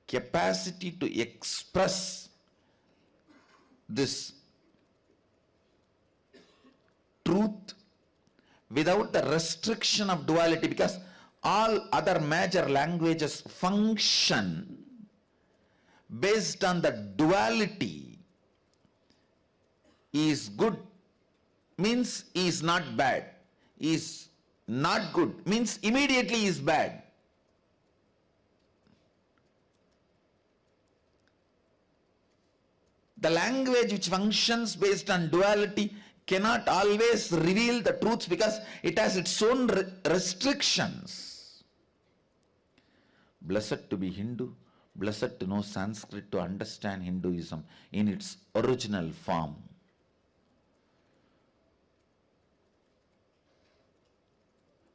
[SPEAKER 9] capacity to express this truth without the restriction of duality, because all other major languages function based on the duality. Is good means is not bad, is not good means immediately is bad. The language which functions based on duality cannot always reveal the truths because it has its own restrictions. Blessed to be Hindu, blessed to know Sanskrit to understand Hinduism in its original form.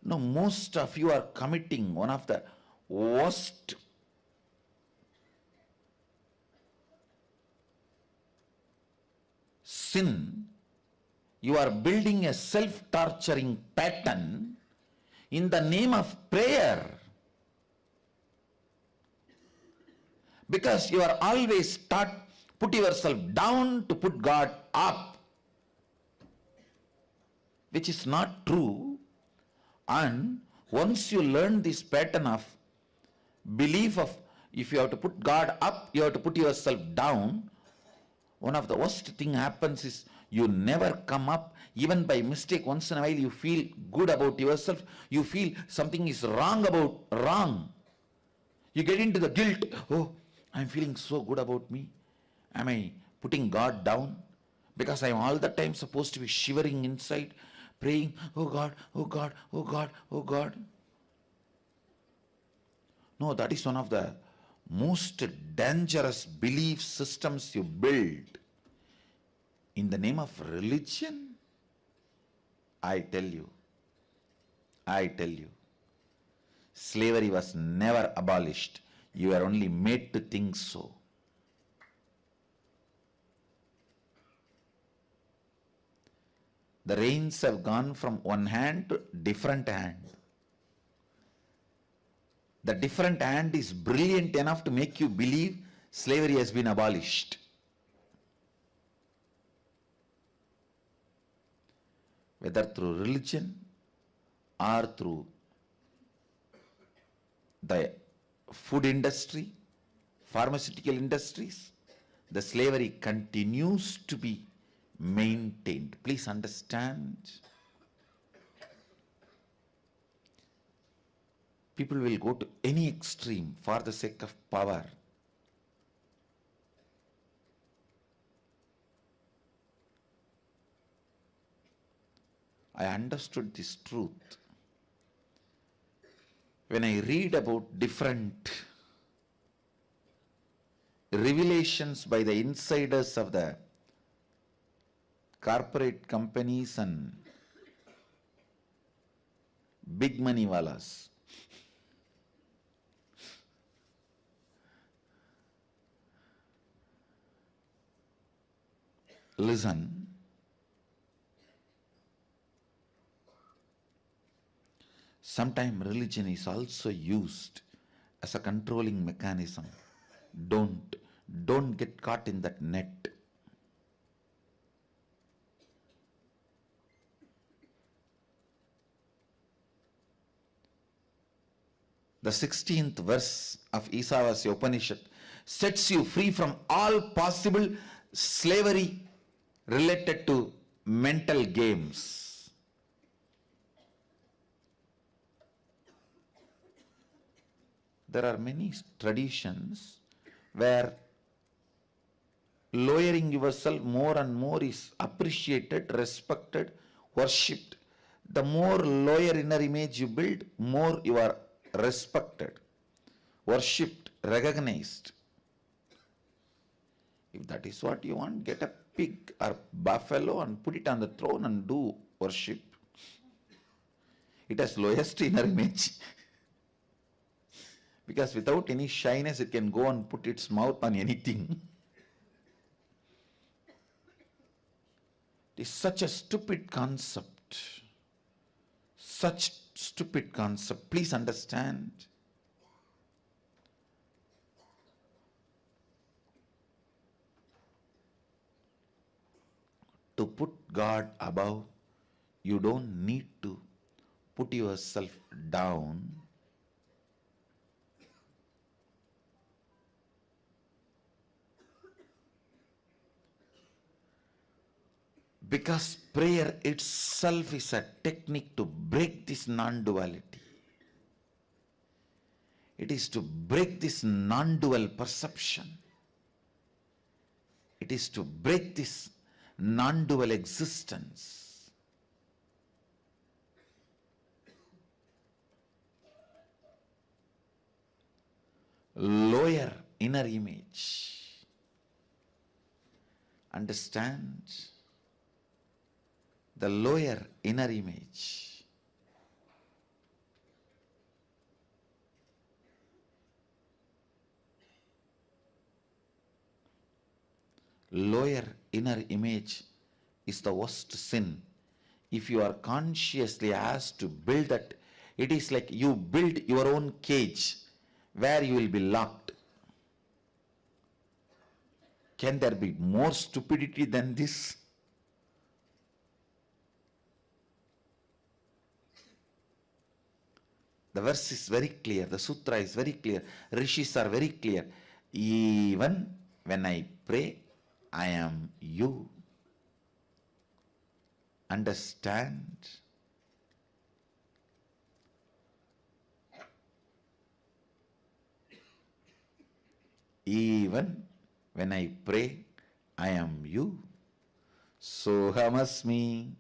[SPEAKER 9] Now, most of you are committing one of the worst sin. You are building a self-torturing pattern in the name of prayer, because you are always taught put yourself down to put God up, which is not true. And once you learn this pattern of belief of if you have to put God up, you have to put yourself down, one of the worst thing happens is you never come up. Even by mistake, once in a while you feel good about yourself, you feel something is wrong. You get into the guilt. Oh, I'm feeling so good about me. Am I putting God down? Because I'm all the time supposed to be shivering inside, praying, oh God, oh God, oh God, oh God. No, that is one of the most dangerous belief systems you build in the name of religion. I tell you, slavery was never abolished. You are only made to think so. The rains have gone from one hand to different hand. The different hand is brilliant enough to make you believe slavery has been abolished. Whether through religion or through the food industry, pharmaceutical industries, the slavery continues to be maintained. Please understand. People will go to any extreme for the sake of power. I understood this truth when I read about different revelations by the insiders of the corporate companies and big money walas. Listen. Sometimes religion is also used as a controlling mechanism. Don't get caught in that net. The 16th verse of Isavasya Upanishad sets you free from all possible slavery related to mental games. There are many traditions where lowering yourself more and more is appreciated, respected, worshipped. The more lower inner image you build, more you are respected, worshipped, recognized. If that is what you want, get a pig or buffalo and put it on the throne and do worship. It has lowest inner image. Because without any shyness, it can go and put its mouth on anything. It is such a stupid concept. Such stupid concept. Please understand. To put God above, you don't need to put yourself down. Because prayer itself is a technique to break this non-duality. It is to break this non-dual perception. It is to break this non-dual existence. Lower inner image. Understand? The lower inner image. Lower inner image is the worst sin. If you are consciously asked to build that, it is like you build your own cage where you will be locked. Can there be more stupidity than this? The verse is very clear, the sutra is very clear, rishis are very clear. Even when I pray, I am you. Understand? Even when I pray, I am you. Sohamasmi.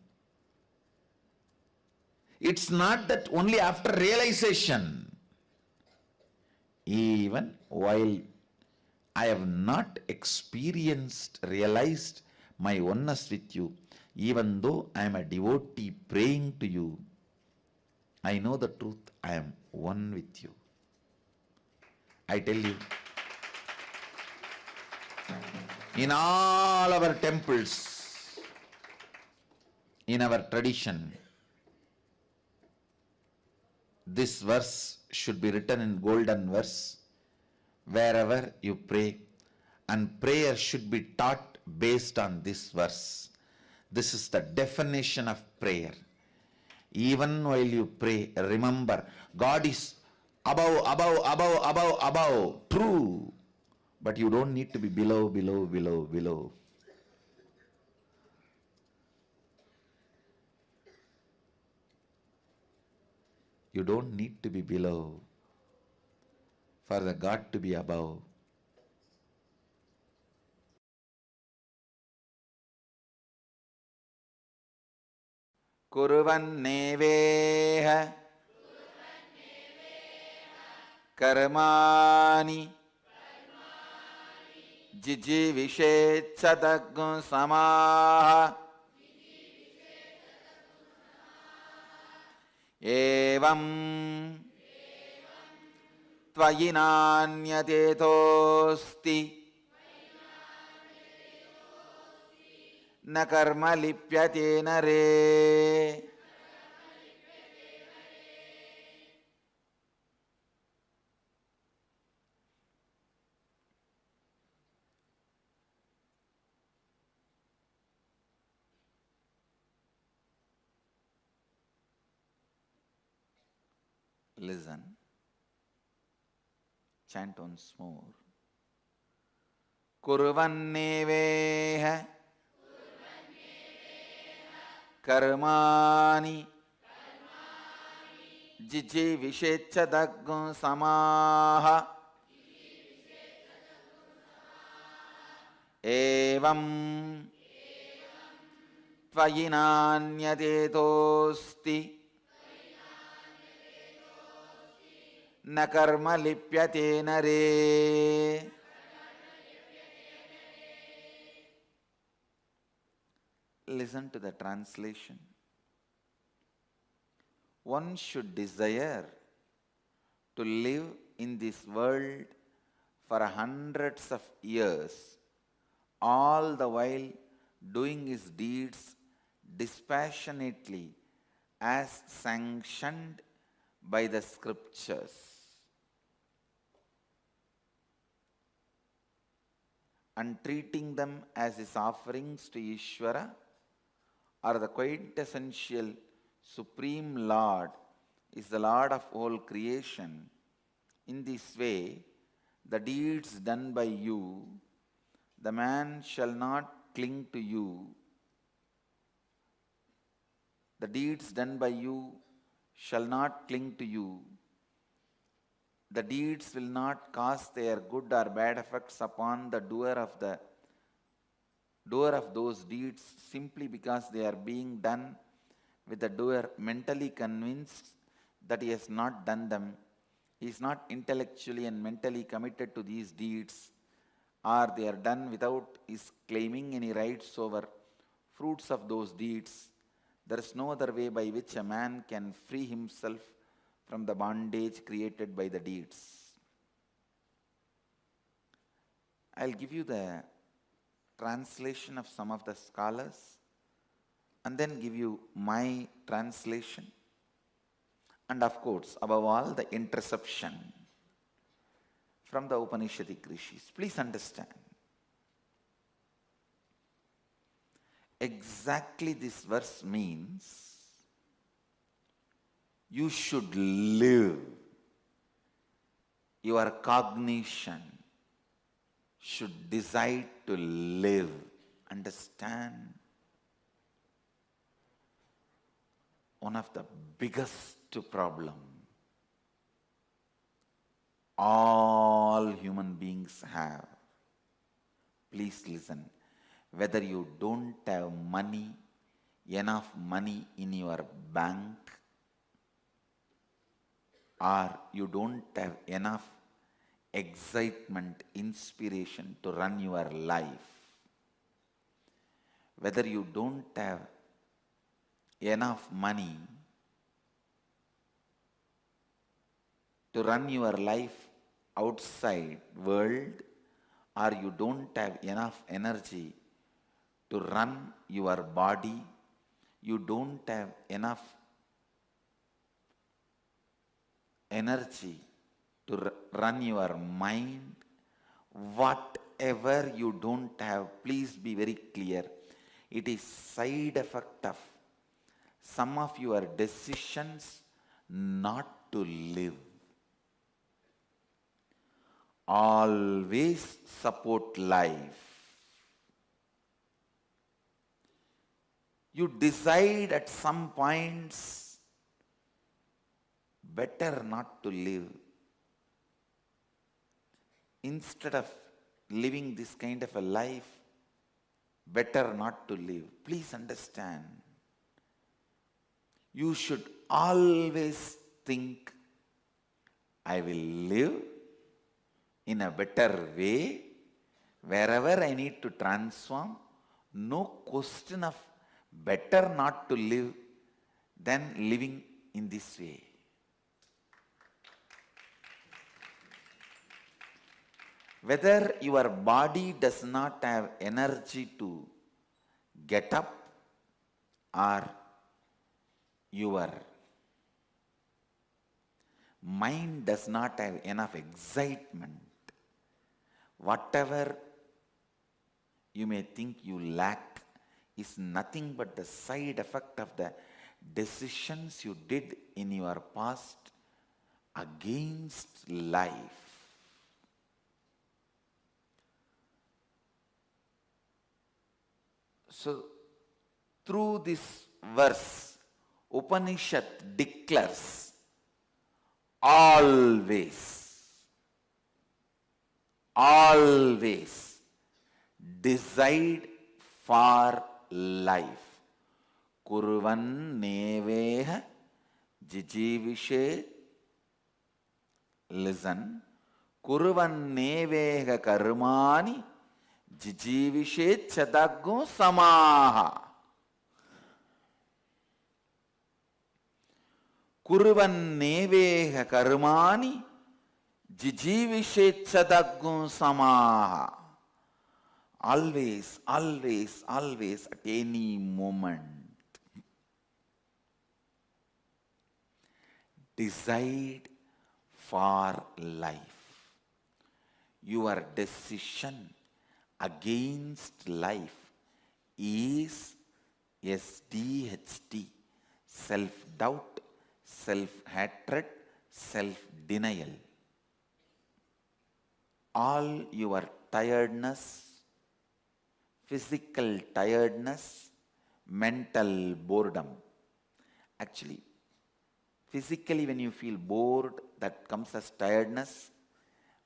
[SPEAKER 9] It's not that only after realization. Even while I have not realized my oneness with you, even though I am a devotee praying to you, I know the truth, I am one with you. I tell you, in all our temples, in our tradition, this verse should be written in golden verse wherever you pray, and prayer should be taught based on this verse. This is the definition of prayer. Even while you pray, remember, God is above, true. But you don't need to be below. You don't need to be below for the God to be above. Kuruvanneveha karmani jijivishetsadaggun samaha evam tvayinanyatetosti na karma lipyate nare. Listen. Chant once more. Kurvanneveha karmani jijivishetsadaggun samaha evam
[SPEAKER 16] त्वयि नान्यदेतोऽस्ति न कर्म लिप्यते नरे. Listen to the translation. One should desire to live in this world for hundreds of years, all the while doing his deeds dispassionately as sanctioned by the scriptures, and treating them as his offerings to Ishvara, or the quintessential Supreme Lord is the Lord of all creation. In this way, the deeds done by you, the man shall not cling to you. The deeds done by you shall not cling to you. The deeds will not cause their good or bad effects upon the doer of those deeds, simply because they are being done with the doer mentally convinced that he has not done them. He is not intellectually and mentally committed to these deeds, or they are done without his claiming any rights over fruits of those deeds. There is no other way by which a man can free himself from the bondage created by the deeds. I'll give you the translation of some of the scholars and then give you my translation, and of course, above all, the interception from the Upanishadic rishis. Please understand, exactly this verse means you should live. Your cognition should decide to live. Understand? One of the biggest problem all human beings have. Please listen. Whether you don't have money, enough money in your bank, or you don't have enough excitement, inspiration to run your life, whether you don't have enough money to run your life outside world, or you don't have enough energy to run your body, you don't have enough energy to run your mind, whatever you don't have, please be very clear, it is side effect of some of your decisions not to live. Always support life. You decide at some points better not to live. Instead of living this kind of a life, better not to live. Please understand. You should always think, I will live in a better way, wherever I need to transform. No question of better not to live than living in this way. Whether your body does not have energy to get up, or your mind does not have enough excitement, whatever you may think you lack is nothing but the side effect of the decisions you did in your past against life. So, through this verse, Upanishad declares always decide for life. Kuruvan neveha jijivishe. Listen. Kuruvan neveha karmani jijivishe chadaggo samaha. Kuruvan neveha karmani jijivishe chadaggo samaha. Always, always, always, at any moment, decide for life. Your decision against life is SDHT, self-doubt, self-hatred, self-denial. All your tiredness, physical tiredness, mental boredom. Actually, physically when you feel bored, that comes as tiredness.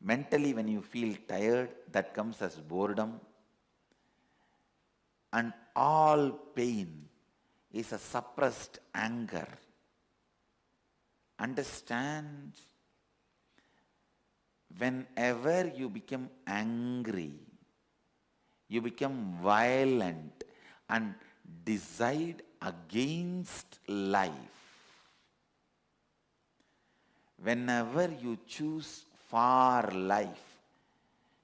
[SPEAKER 16] Mentally when you feel tired, that comes as boredom. And all pain is a suppressed anger. Understand? Whenever you become angry, you become violent and decide against life. Whenever you choose for life,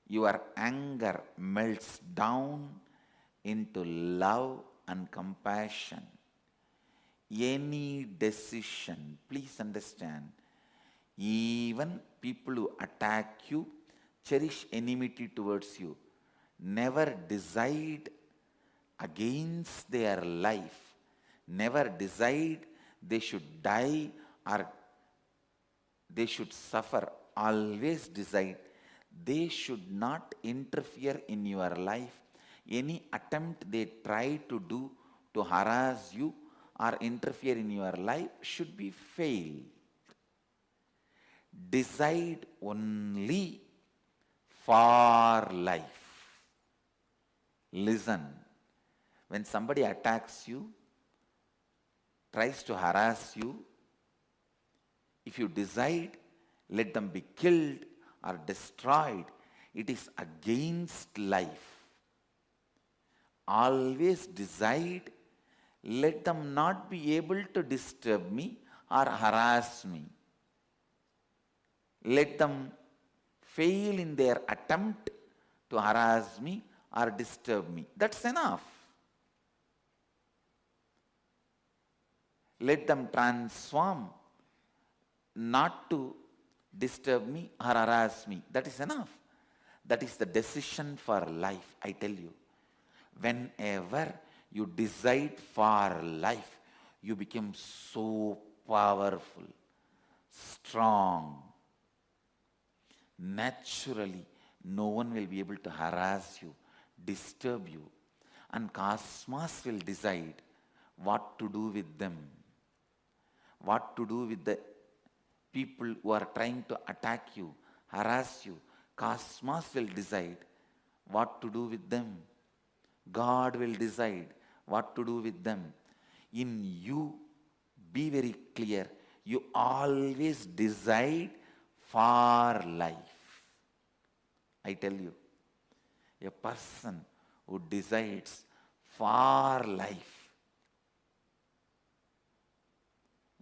[SPEAKER 16] your anger melts down into love and compassion. Any decision, please understand, even people who attack you, cherish enmity towards you, never decide against their life, never decide they should die or they should suffer. Always decide they should not interfere in your life. Any attempt they try to do to harass you or interfere in your life should be failed. Decide only for life. Listen, when somebody attacks you, tries to harass you, if you decide, let them be killed or destroyed, it is against life. Always decide, let them not be able to disturb me or harass me. Let them fail in their attempt to harass me or disturb me. That's enough. Let them transform, not to disturb me or harass me. That is enough. That is the decision for life, I tell you. Whenever you decide for life, you become so powerful, strong. Naturally, no one will be able to harass you, disturb you, and cosmos will decide what to do with them, what to do with the people who are trying to attack you, harass you. Cosmos will decide what to do with them. God will decide what to do with them. In you, be very clear, you always decide for life. I tell you, a person who decides for life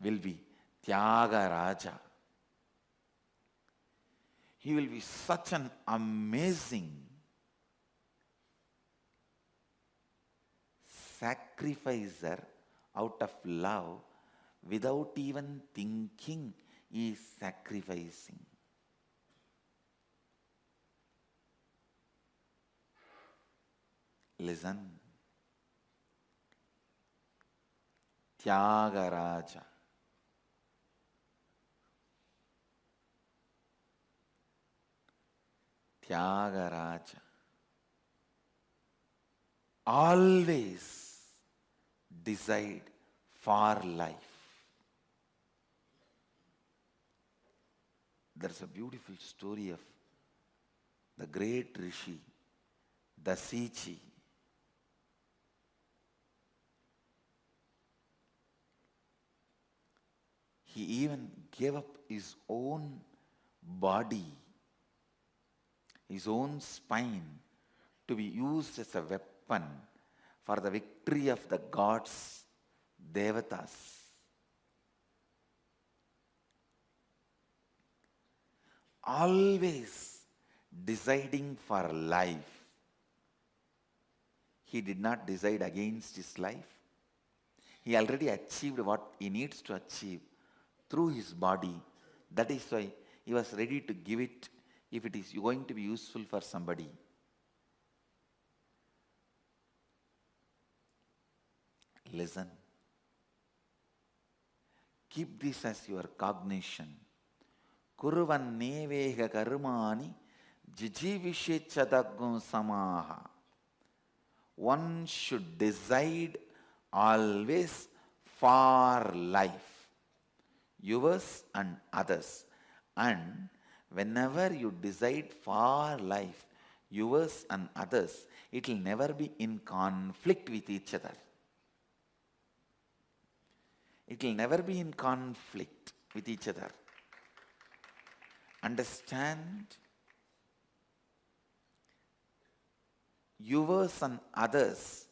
[SPEAKER 16] will be Tyagaraja. He will be such an amazing sacrificer out of love. Without even thinking, he is sacrificing. Listen. Tyagaraja. Tyagaraja. Always decide for life. There's a beautiful story of the great Rishi, Dasichi. He even gave up his own body, his own spine, to be used as a weapon for the victory of the gods, devatas. Always deciding for life. He did not decide against his life. He already achieved what he needs to achieve through his body. That is why he was ready to give it if it is going to be useful for somebody. Listen. Keep this as your cognition. Kuruvan nevega karmani jijivishechadagum samaha. One should decide always for life, yours and others. And whenever you decide for life, yours and others, it will never be in conflict with each other. It will never be in conflict with each other. Understand? Yours and others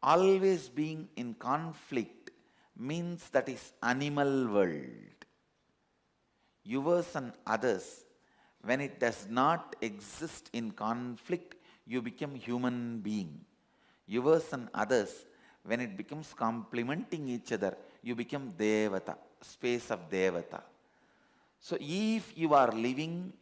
[SPEAKER 16] always being in conflict means that is animal world. Yours and others, when it does not exist in conflict, you become human being. Yours and others, when it becomes complementing each other, you become devata, space of devata. So if you are living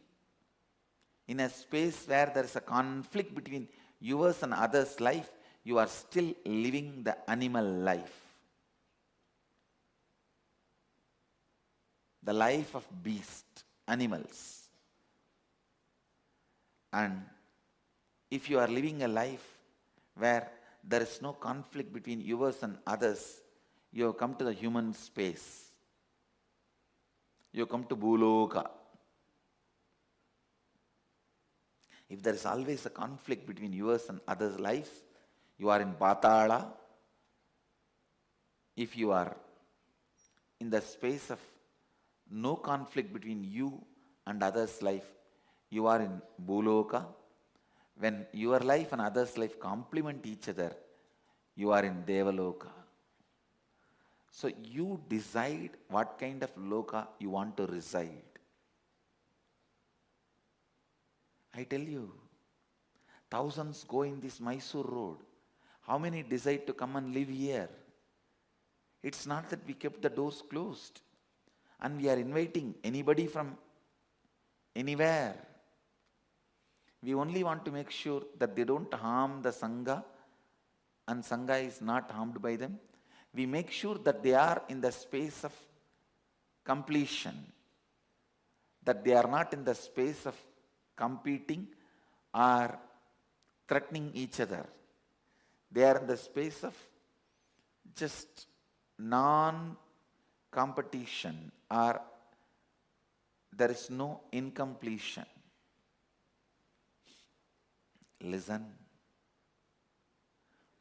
[SPEAKER 16] in a space where there is a conflict between yours and others' life, you are still living the animal life. The life of beast, animals. And if you are living a life where there is no conflict between yours and others, you have come to the human space. You have come to Bhuloka. If there is always a conflict between yours and others' lives, you are in Patala. If you are in the space of no conflict between you and others' life, you are in Bhuloka. When your life and others' life complement each other, you are in Devaloka. So you decide what kind of loka you want to reside. I tell you, thousands go in this Mysore road. How many decide to come and live here? It's not that we kept the doors closed and we are inviting anybody from anywhere. We only want to make sure that they don't harm the Sangha and Sangha is not harmed by them. We make sure that they are in the space of completion, that they are not in the space of competing or threatening each other. They are in the space of just non-competition, or there is no incompletion. Listen.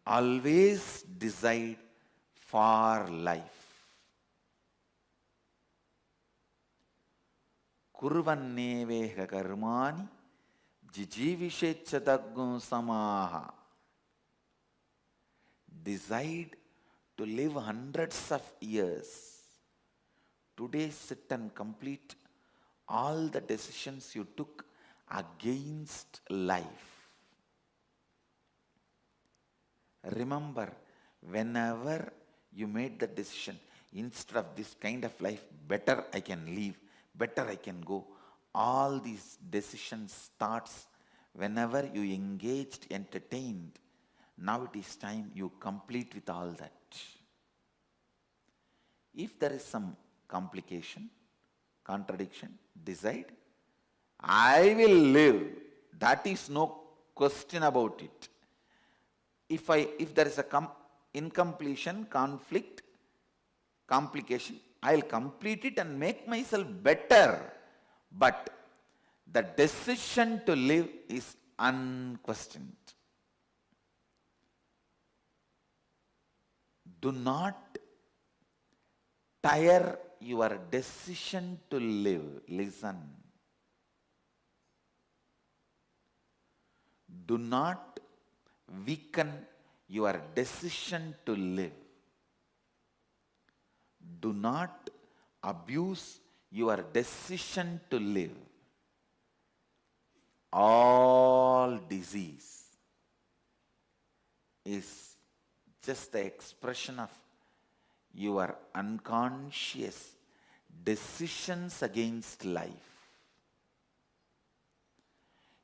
[SPEAKER 16] Always decide for life. Kurvanneveha karmani jijivishechadagum samaha. Decide to live hundreds of years. Today sit and complete all the decisions you took against life. Remember, whenever you made the decision, instead of this kind of life, better I can live, better I can go. All these decisions, thoughts, whenever you engaged, entertained, now it is time you complete with all that. If there is some complication, contradiction, decide, I will live. That is no question about it. If there is a incompletion, conflict, complication, I'll complete it and make myself better. But the decision to live is unquestioned. Do not tire
[SPEAKER 9] your decision to live, listen. Do not weaken your decision to live. Do not abuse your decision to live. All disease is just the expression of your unconscious decisions against life.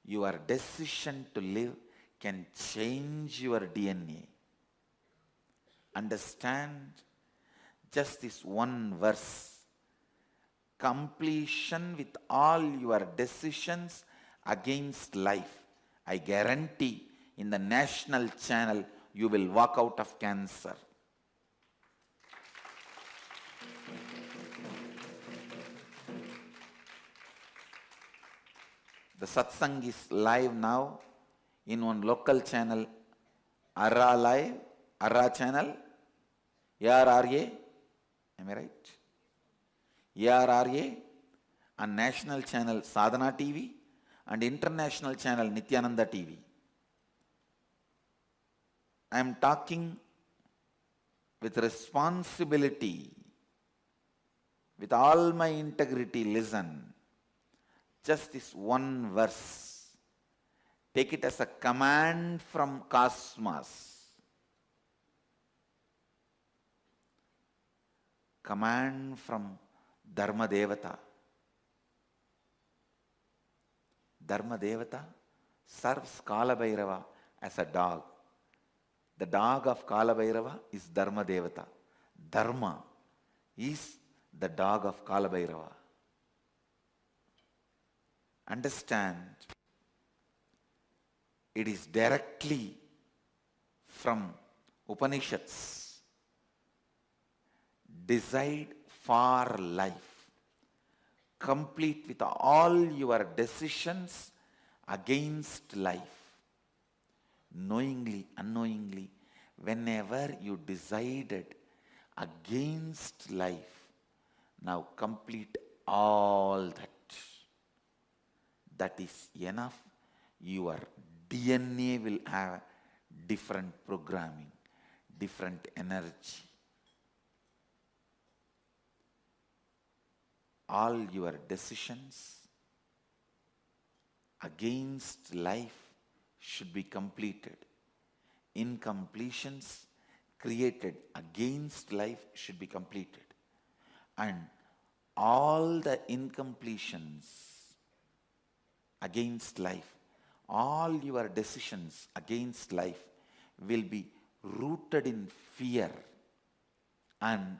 [SPEAKER 9] Your decision to live can change your DNA. Understand just this one verse. Completion with all your decisions against life. I guarantee in the national channel you will walk out of cancer. The satsang is live now in one local channel, Arra Live, Arra channel, ARRA, am I right? ARRA, and national channel Sadhana TV, and international channel Nithyananda TV. I am talking with responsibility, with all my integrity. Listen. Just this one verse. Take it as a command from cosmos. Command from Dharma Devata. Dharma Devata serves Kala Bhairava as a dog. The dog of Kala Bhairava is Dharma Devata. Dharma is the dog of Kala Bhairava. Understand, it is directly from Upanishads. Decide for life. Complete with all your decisions against life. Knowingly, unknowingly, whenever you decided against life, now complete all that. That is enough. Your DNA will have different programming, different energy. All your decisions against life should be completed. Incompletions created against life should be completed. And all the incompletions against life, all your decisions against life will be rooted in fear, and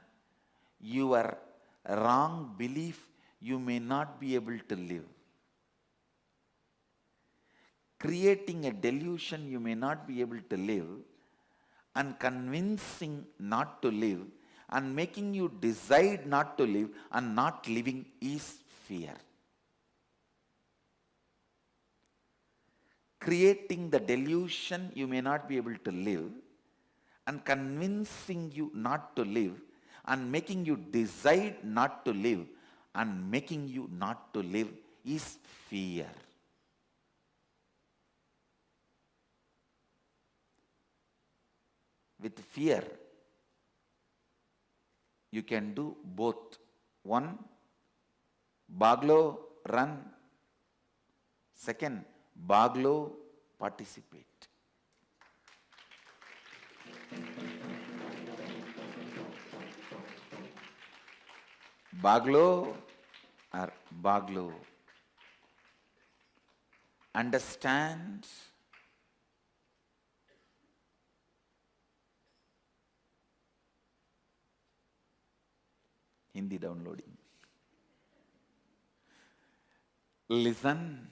[SPEAKER 9] your wrong belief you may not be able to live. Creating a delusion you may not be able to live, and convincing not to live, and making you decide not to live and not living is fear. Creating the delusion you may not be able to live, and convincing you not to live, and making you decide not to live, and making you not to live is fear. With fear, you can do both. One, Baglo, run. Second, Baglo, participate. Baglo or Baglo. Understand Hindi downloading. Listen.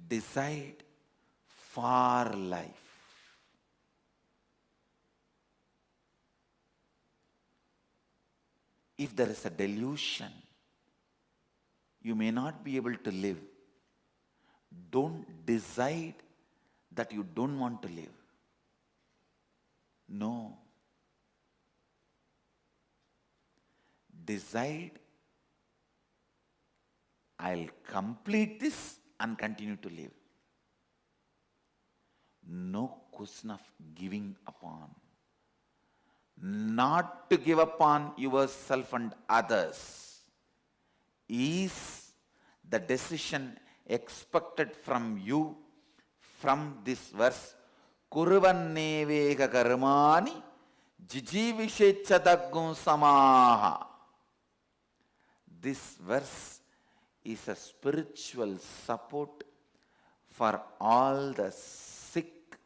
[SPEAKER 9] Decide for life. If there is a delusion, you may not be able to live. Don't decide that you don't want to live. No. decide, I'll complete this and continue to live. No question of giving upon. Not to give upon yourself and others is the decision expected from you from this verse. Kurvanneveka karmani jijivishechadaggum samaha. This verse is a spiritual support for all the sick,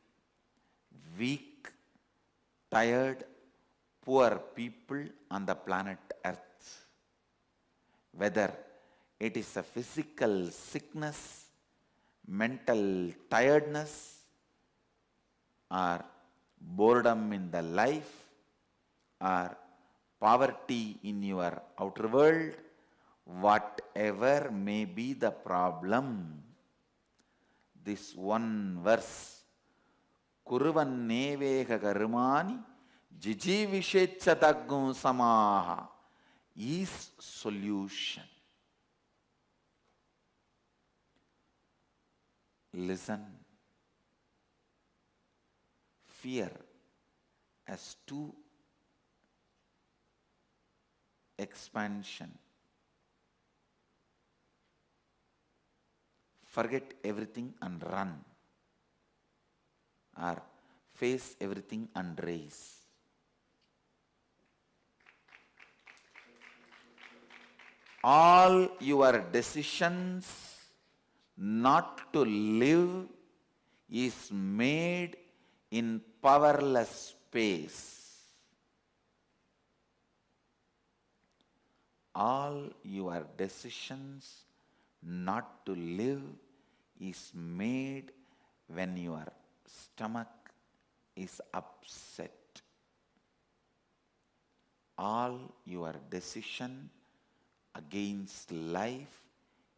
[SPEAKER 9] weak, tired, poor people on the planet Earth. Whether it is a physical sickness, mental tiredness, or boredom in the life, or poverty in your outer world, whatever may be the problem, this one verse, Kurvanneveka karmani jijivishechadaggum samaha, is solution. Listen. Fear has two expansion. Forget everything and run, or face everything and race. All your decisions not to live is made in powerless space. All your decisions not to live is made when your stomach is upset. All your decision against life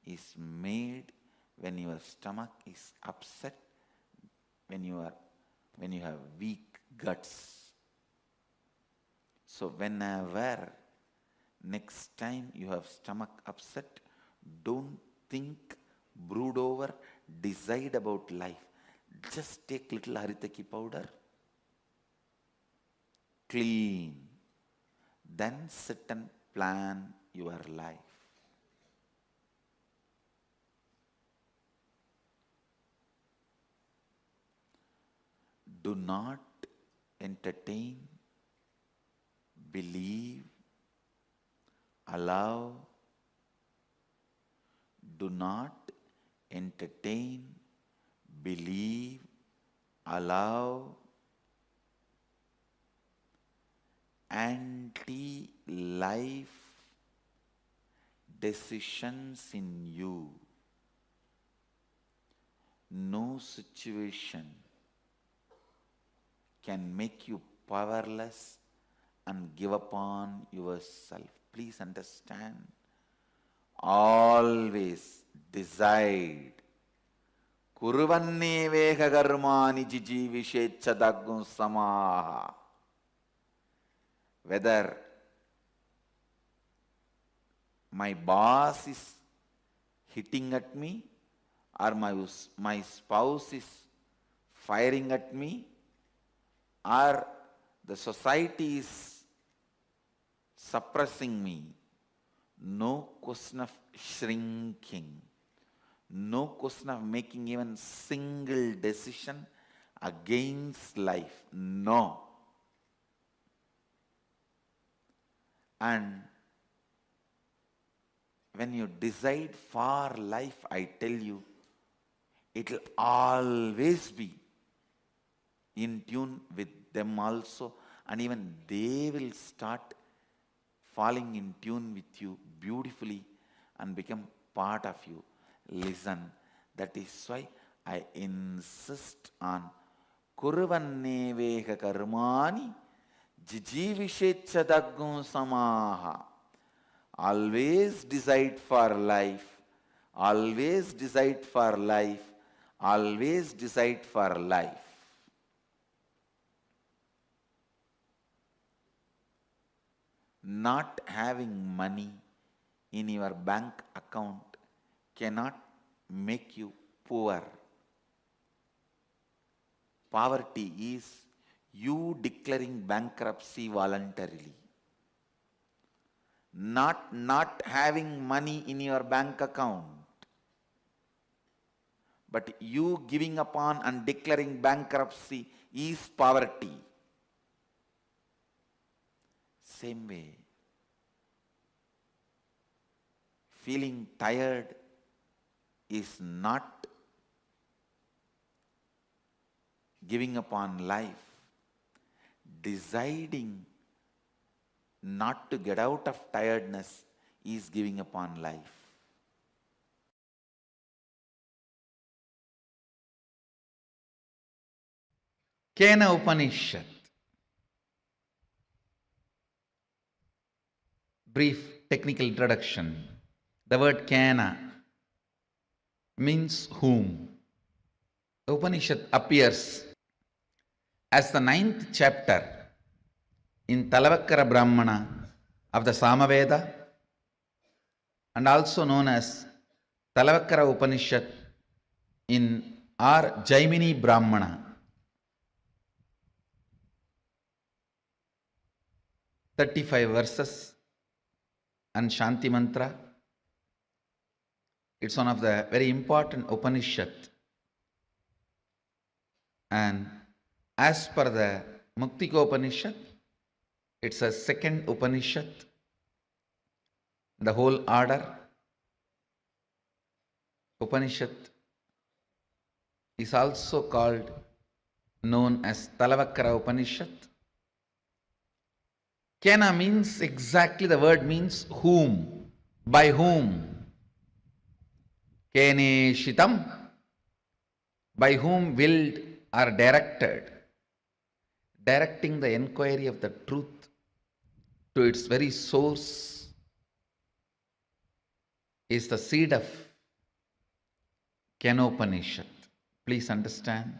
[SPEAKER 9] is made when your stomach is upset, when you have weak guts. So whenever next time you have stomach upset, don't think, brood over, decide about life. Just take little haritaki powder, clean, then sit and plan your life. Do not entertain, believe, allow. Do not entertain, believe, allow anti-life decisions in you. No situation can make you powerless and give upon yourself. Please understand. Always decide. Kurvanneveka karmani jijivishechadaggum samaha. Whether my boss is hitting at me, or my spouse is firing at me, or the society is suppressing me, no question of shrinking, no question of making even single decision against life. No. And when you decide for life, I tell you, it will always be in tune with them also, and even they will start falling in tune with you beautifully and become part of you. Listen, that is why I insist on Kurvanneveka karmani jijivishechadaggum samaha. Always decide for life, always decide for life, always decide for life.
[SPEAKER 16] not having money in your bank account cannot make you poor. Poverty is you declaring bankruptcy voluntarily. Not having money in your bank account, but you giving upon and declaring bankruptcy is poverty. Same way, feeling tired is not giving upon life. Deciding not to get out of tiredness is giving upon life. Kena Upanishad. Brief technical introduction. The word Kena means whom. The Upanishad appears as the 9th chapter in Talavakkara Brahmana of the Samaveda, and also known as Talavakkara Upanishad in our Jaimini Brahmana. 35 verses and Shanti Mantra. It's one of the very important Upanishad. And as per the Muktika Upanishad, it's a second Upanishad. The whole order Upanishad is also called, known as Talavakkara Upanishad. Kena means exactly, the word means whom, by whom. Kene Shitam, by whom willed or directed. Directing the enquiry of the truth to its very source is the seed of Kenopanishad. Please understand.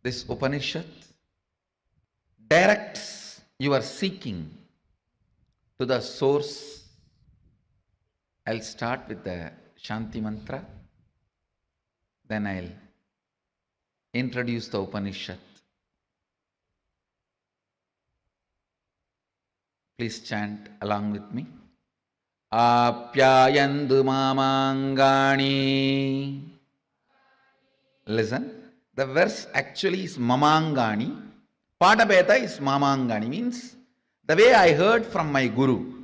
[SPEAKER 16] This Upanishad directs your seeking to the source. I'll start with the Shanti Mantra, then I'll introduce the Upanishad. Please chant along with me. Apyayandu mamangani. Listen, the verse actually is mamangani. Padabeta is mamangani, means the way I heard from my Guru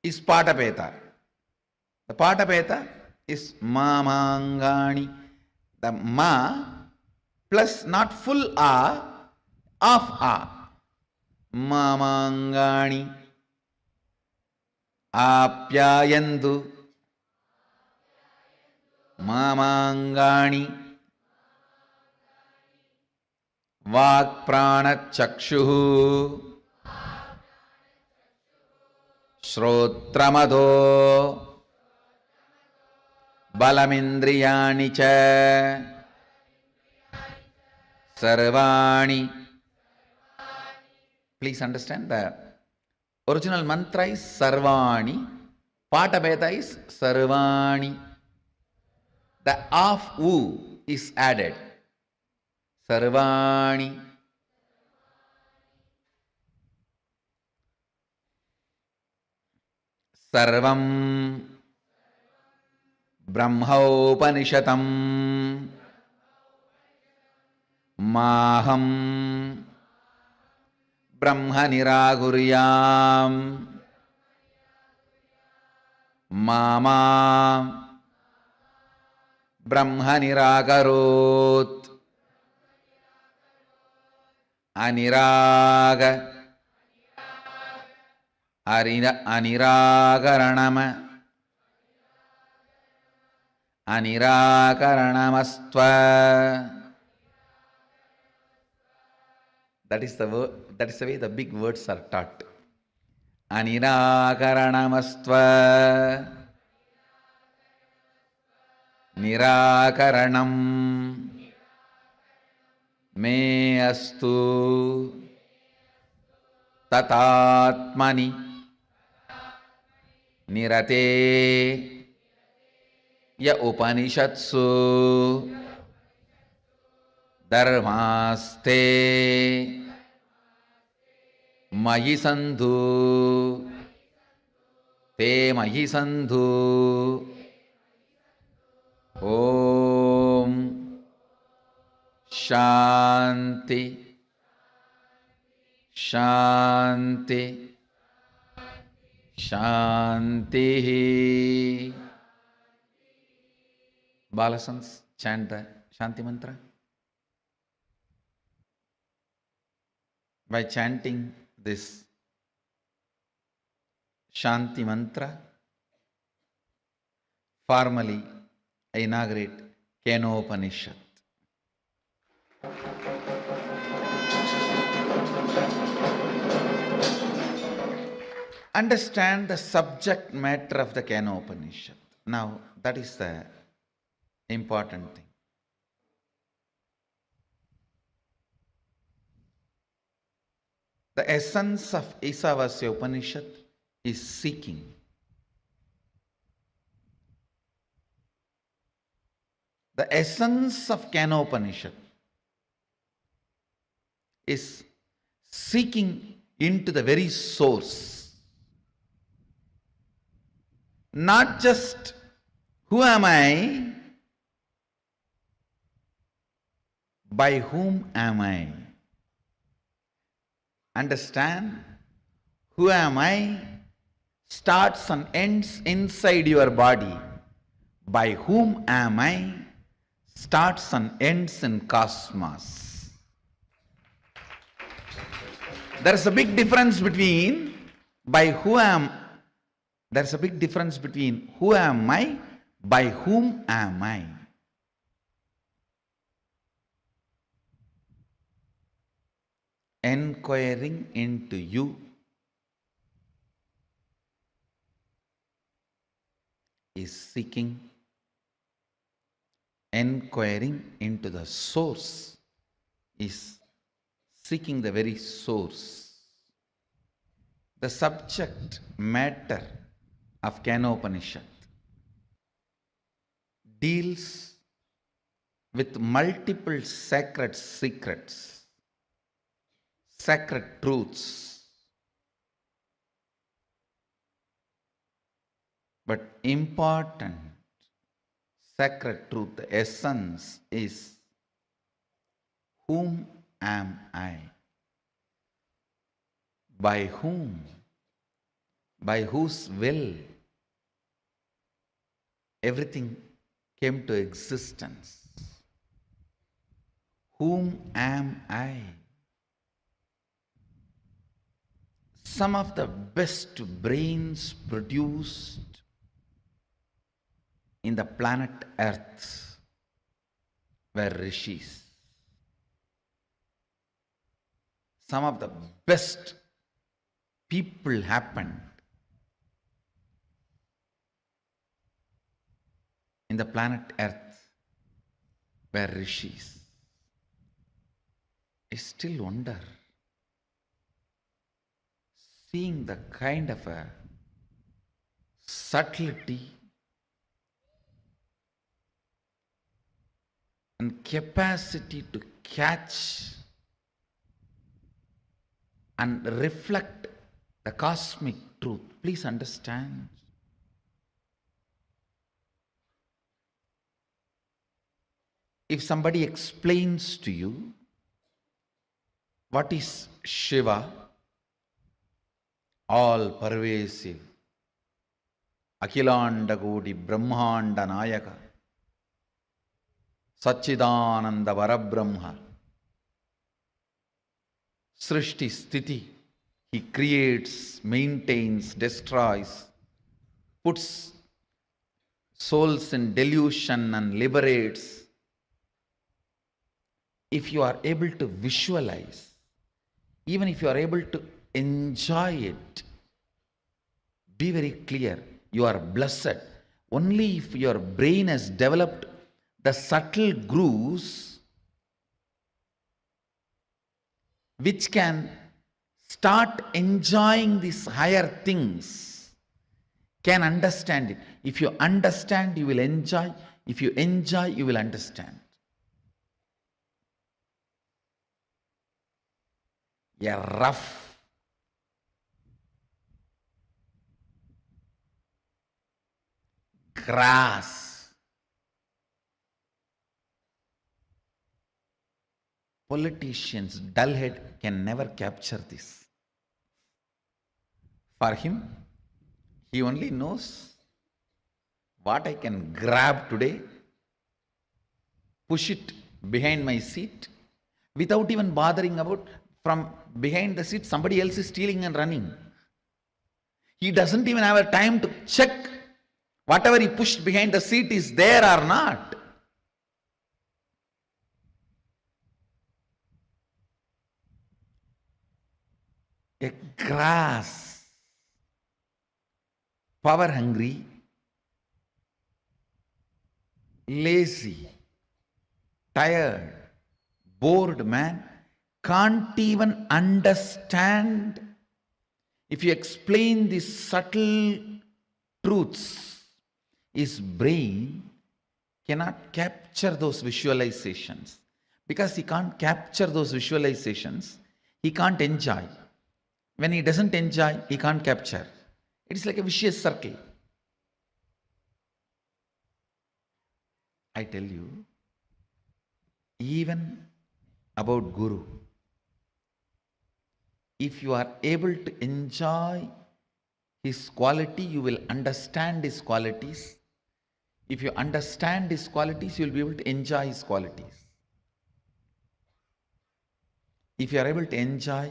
[SPEAKER 16] is Padabeta. The Padabeta is mamangani. The ma plus not full a, of a. Mamangani. Apyayandu mamangani. Vakprana chakshuhu Shrotramado Balamindriyani cha Sarvani. Please understand, the original mantra is Sarvani. Patabeta is Sarvani. The of u is added. Sarvani. Sarvam Brahmaupanishatam Maham Brahma Niraguryam Mama Brahma Niragarot Aniraga Aniragaranama Aniragaranamastva. That is the word, that is the way the big words are taught. Aniragaranamastva Nirakaranam
[SPEAKER 9] me astu tatatmani nirate ya upanishatsu dharmaste mayi sandhu te mayi sandhu. Om Shanti Shanti Shanti. Balasans, chant the Shanti mantra. By chanting this Shanti mantra, formally I inaugurate Upanishad. Understand the subject matter of the Upanishad. Now, that is the important thing. The essence of Isavasya Upanishad is seeking. The essence of Upanishad is seeking into the very source. Not just who am I, by whom am I? Understand? Who am I starts and ends inside your body. By whom am I starts and ends in cosmos. There's a big difference between who am I, by whom am I. Enquiring into you is seeking. Enquiring into the source is seeking the very source. The subject matter of Upanishad deals with multiple sacred secrets, sacred truths. But important sacred truth, the essence is, whom am I? By whom? By whose will everything came to existence? Whom am I? Some of the best brains produced in the planet Earth were rishis. Some of the best people happened in the planet Earth were rishis. I still wonder, seeing the kind of a subtlety and capacity to catch and reflect the cosmic truth. Please understand. If somebody explains to you what is Shiva, all pervasive, Akhilanda Kodi Brahmanda Nayaka, Satchidananda Varabrahma, Srishti Sthiti, he creates, maintains, destroys, puts souls in delusion and liberates. If you are able to visualize, even if you are able to enjoy it, be very clear, you are blessed. Only if your brain has developed the subtle grooves which can start enjoying these higher things, can understand it. If you understand, you will enjoy. If you enjoy, you will understand. A rough grass, politicians, dull head can never capture this. For him, he only knows what I can grab today, push it behind my seat, without even bothering about from behind the seat somebody else is stealing and running. He doesn't even have a time to check whatever he pushed behind the seat is there or not. A grass, power hungry, lazy, tired, bored man can't even understand. If you explain these subtle truths, his brain cannot capture those visualizations. Because he can't capture those visualizations, he can't enjoy. When he doesn't enjoy, he can't capture. It is like a vicious circle. I tell you, even about Guru, if you are able to enjoy his quality, you will understand his qualities. If you understand his qualities, you will be able to enjoy his qualities. If you are able to enjoy,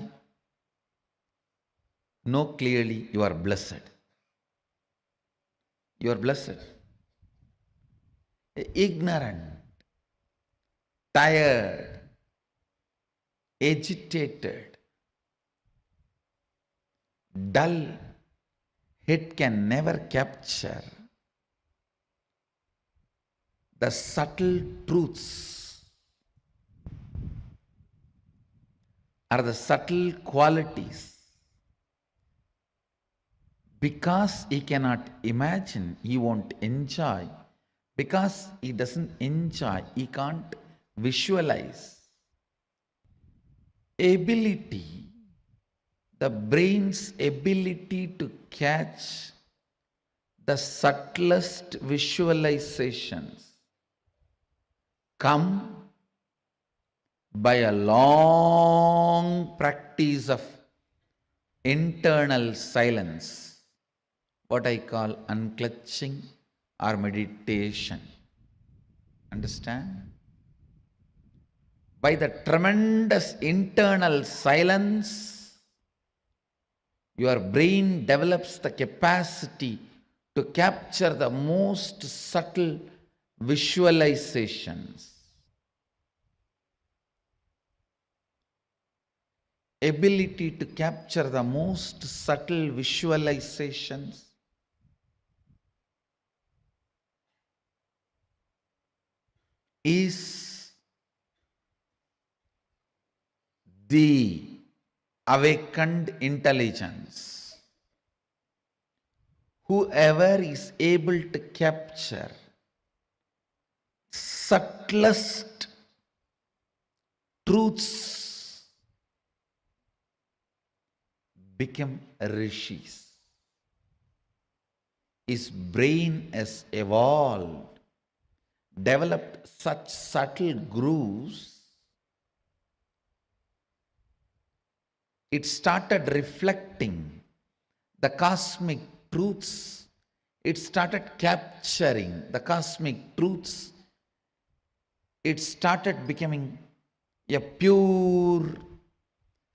[SPEAKER 9] know clearly you are blessed. You are blessed. Ignorant, tired, agitated, dull head can never capture the subtle truths or the subtle qualities. Because he cannot imagine, he won't enjoy. Because he doesn't enjoy, he can't visualize. Ability, the brain's ability to catch the subtlest visualizations come by a long practice of internal silence, what I call unclutching or meditation. Understand? By the tremendous internal silence, your brain develops the capacity to capture the most subtle visualizations. Ability to capture the most subtle visualizations is the awakened intelligence. Whoever is able to capture subtlest truths become rishis. His brain has evolved, developed such subtle grooves. It started reflecting the cosmic truths. It started capturing the cosmic truths. It started becoming a pure,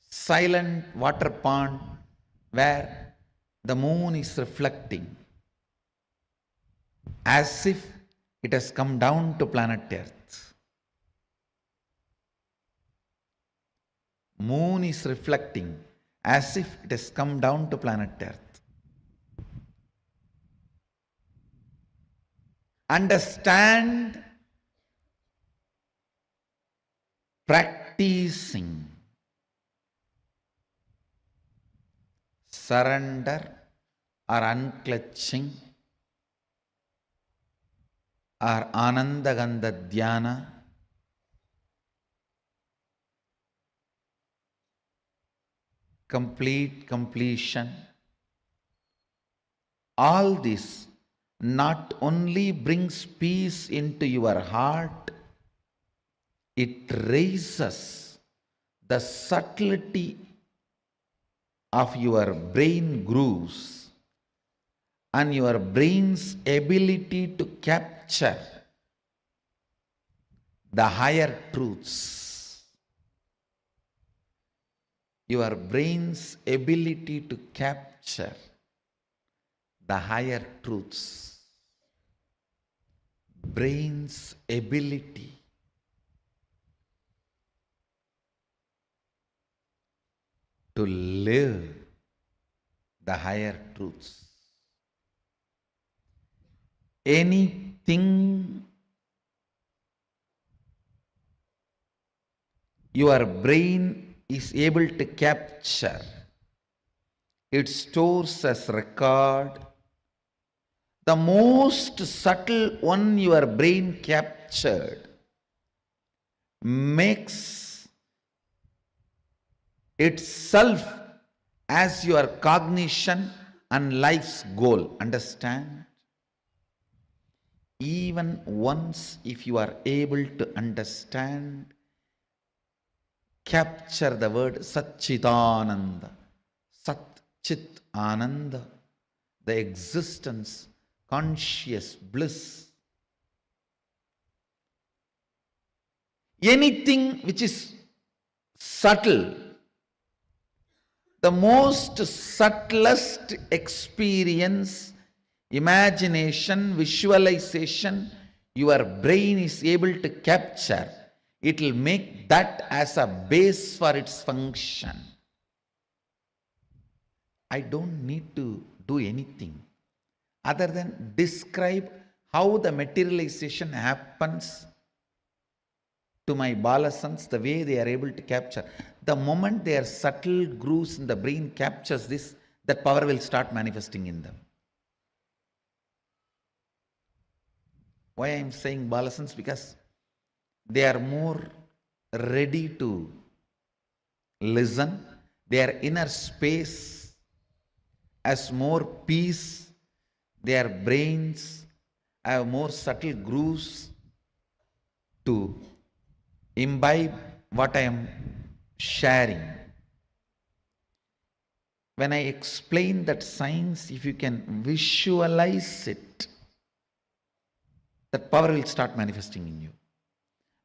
[SPEAKER 9] silent water pond where the moon is reflecting as if it has come down to planet Earth. Moon is reflecting as if it has come down to planet Earth. Understand, practicing surrender or unclutching or Anandagandha Dhyana, completion, all this not only brings peace into your heart, it raises the subtlety of your brain grooves and your brain's ability to capture the higher truths. Your brain's ability to capture the higher truths. Brain's ability to live the higher truths. Anything your brain is able to capture, it stores as record. The most subtle one your brain captured makes itself as your cognition and life's goal. Understand? Even once, if you are able to understand, capture the word Satchidananda, Sat Chit Ananda, the existence, conscious bliss. Anything which is subtle, the most subtlest experience, imagination, visualization, your brain is able to capture, it will make that as a base for its function. I don't need to do anything other than describe how the materialization happens to my balasans, the way they are able to capture. The moment their subtle grooves in the brain captures this, that power will start manifesting in them. Why I am saying balasans? Because they are more ready to listen. Their inner space has more peace. Their brains have more subtle grooves to imbibe what I am sharing. When I explain that science, if you can visualize it, that power will start manifesting in you.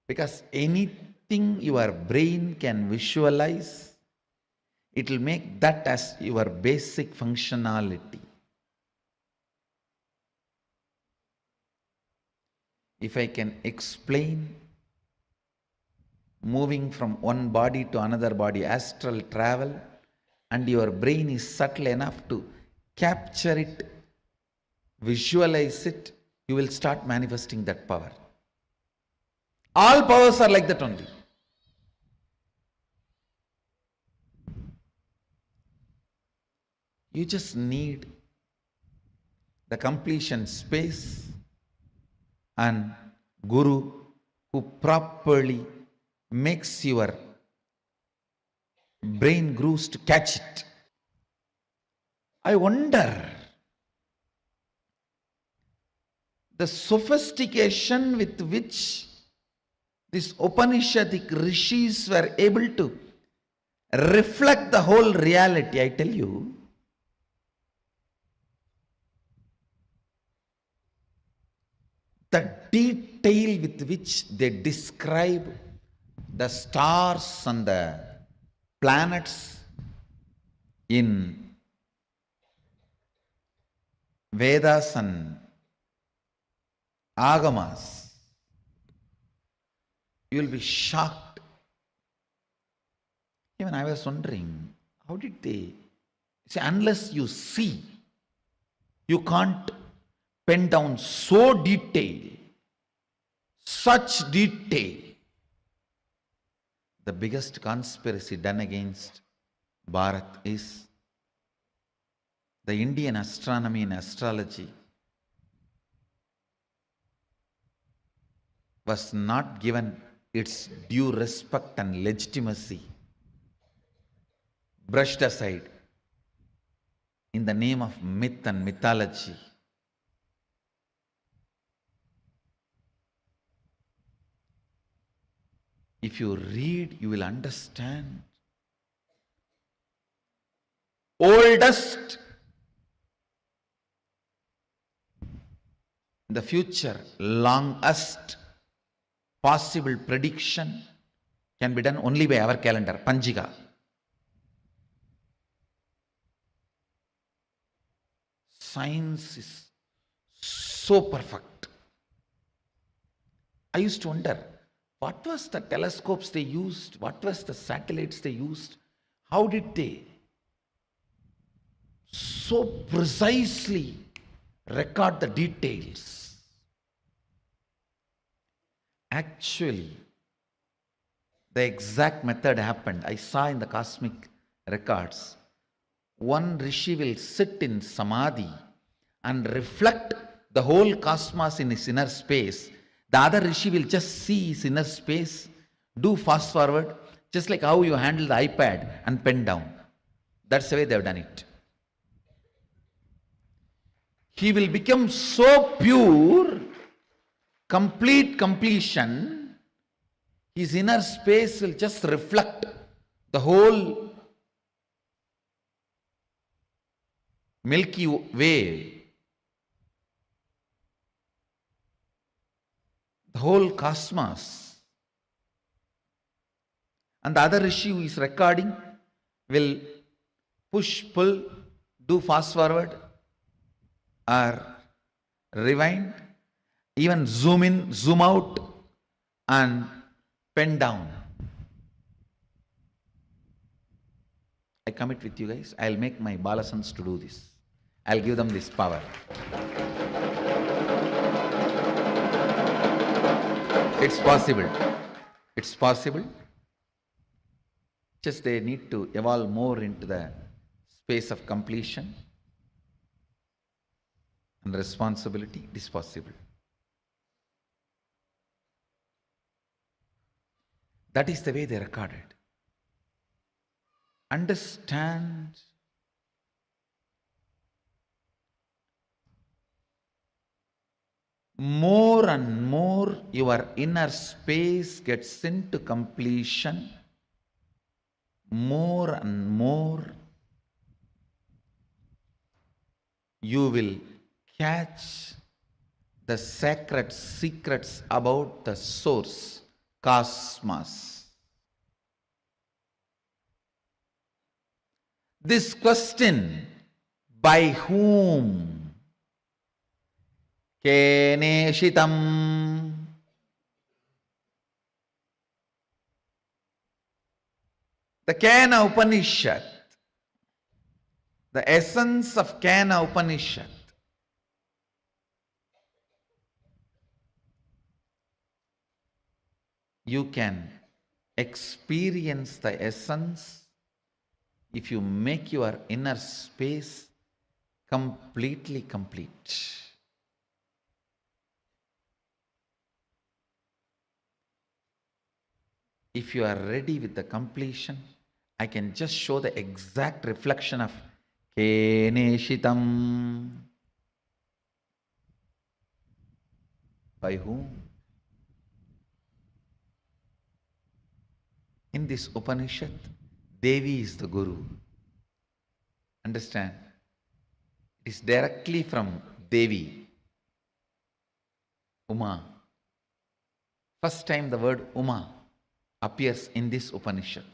[SPEAKER 9] Because anything your brain can visualize, it will make that as your basic functionality. If I can explain moving from one body to another body, astral travel, and your brain is subtle enough to capture it, visualize it, you will start manifesting that power. All powers are like that only. You just need the completion space and Guru who properly makes your brain grooves to catch it. I wonder the sophistication with which these Upanishadic rishis were able to reflect the whole reality. I tell you, the detail with which they describe the stars and the planets in Vedas and Agamas, you will be shocked. Even I was wondering, how did they see? Unless you see, you can't pen down so detail, such detail. The biggest conspiracy done against Bharat is the Indian astronomy and astrology was not given its due respect and legitimacy, brushed aside in the name of myth and mythology. If you read, you will understand. Oldest in the future, longest possible prediction can be done only by our calendar, Panjiga. Science is so perfect. I used to wonder, what was the telescopes they used? What was the satellites they used? How did they so precisely record the details? Actually, the exact method happened. I saw in the cosmic records. One rishi will sit in samadhi and reflect the whole cosmos in his inner space. The other rishi will just see his inner space, do fast forward, just like how you handle the iPad and pen down. That's the way they have done it. He will become so pure, complete completion, his inner space will just reflect the whole Milky Way, the whole cosmos. And the other rishi who is recording will push, pull, do fast forward or rewind, even zoom in, zoom out and pen down. I commit with you guys, I'll make my balasans to do this. I'll give them this power. It's possible. It's possible. Just they need to evolve more into the space of completion and responsibility. It is possible. That is the way they recorded. Understand more and more your inner space gets into completion, more and more you will catch the sacred secrets about the source, cosmos. This question, by whom? Keneshitam. The Kena Upanishad, the essence of Kena Upanishad, you can experience the essence if you make your inner space completely complete. If you are ready with the completion, I can just show the exact reflection of Keneshitam. By whom? In this Upanishad, Devi is the Guru. Understand? It is directly from Devi, Uma. First time the word Uma appears in this Upanishad.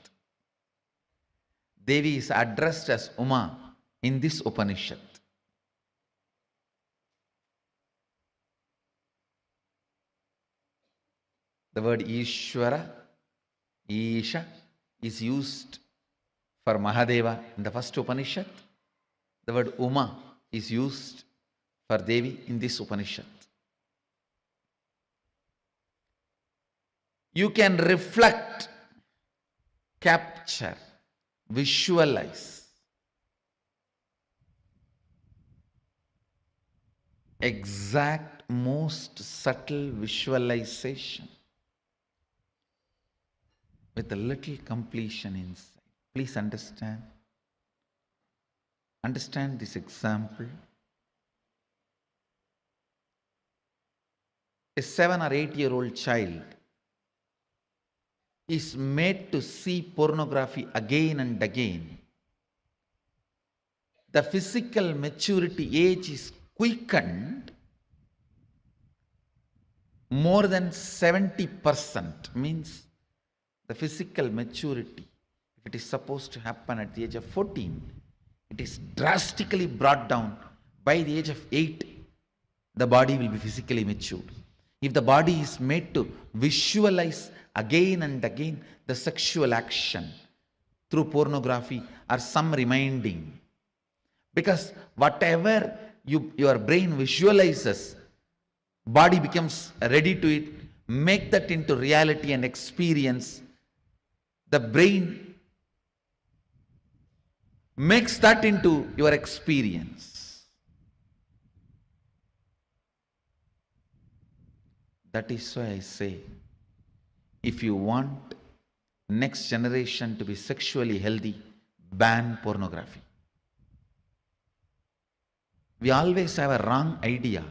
[SPEAKER 9] Devi is addressed as Uma in this Upanishad. The word Ishvara, Isha, is used for Mahadeva in the first Upanishad. The word Uma is used for Devi in this Upanishad. You can reflect, capture, visualize exact, most subtle visualization with a little completion inside. Please understand. Understand this example. A 7 or 8-year-old child is made to see pornography again and again. The physical maturity age is quickened more than 70%, means the physical maturity, if it is supposed to happen at the age of 14, it is drastically brought down. By the age of 8, the body will be physically matured. If the body is made to visualize again and again the sexual action through pornography or some reminding, because whatever your brain visualizes, body becomes ready to it, make that into reality and experience. The brain makes that into your experience. That is why I say, if you want next generation to be sexually healthy, ban pornography. We always have a wrong idea.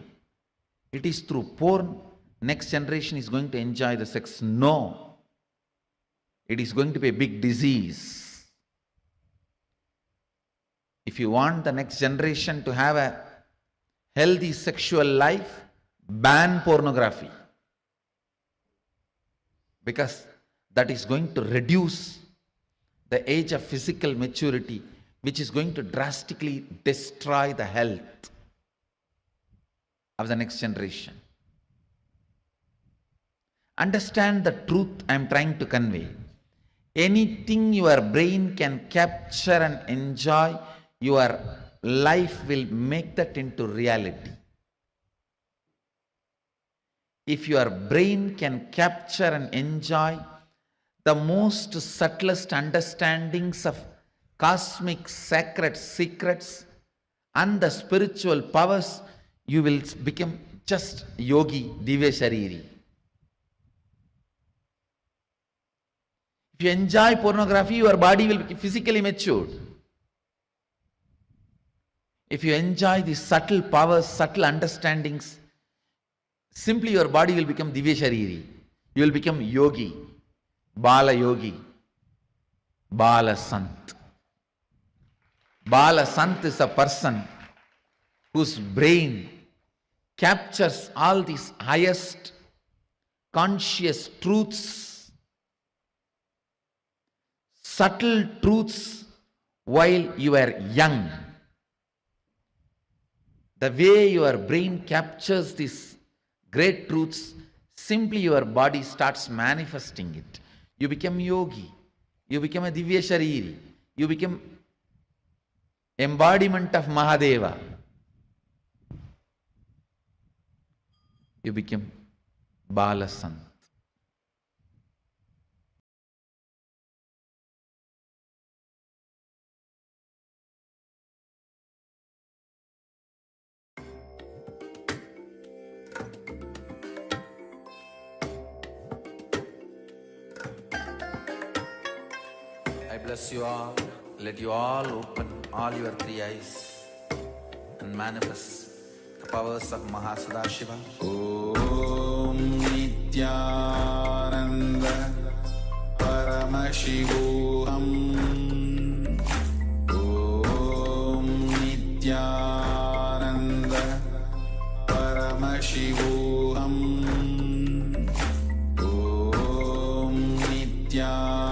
[SPEAKER 9] It is through porn next generation is going to enjoy the sex. No. It is going to be a big disease. If you want the next generation to have a healthy sexual life, ban pornography. Because that is going to reduce the age of physical maturity, which is going to drastically destroy the health of the next generation. Understand the truth I am trying to convey. Anything your brain can capture and enjoy, your life will make that into reality. If your brain can capture and enjoy the most subtlest understandings of cosmic sacred secrets and the spiritual powers, you will become just yogi, divya shariri. If you enjoy pornography, your body will be physically matured. If you enjoy the subtle powers, subtle understandings, simply your body will become divya shariri. You will become yogi, bala yogi, bala sant. Bala sant is a person whose brain captures all these highest conscious truths, subtle truths while you are young. The way your brain captures these great truths, simply your body starts manifesting it. You become yogi, you become a divya shariri, you become embodiment of Mahadeva. You become Bala Sant.
[SPEAKER 16] I bless you all. Let you all open all your 3 eyes and manifest the powers of Mahasadashiva. Om Nithyananda Paramashivoham. Om Nithyananda Paramashivoham. Om Nithyananda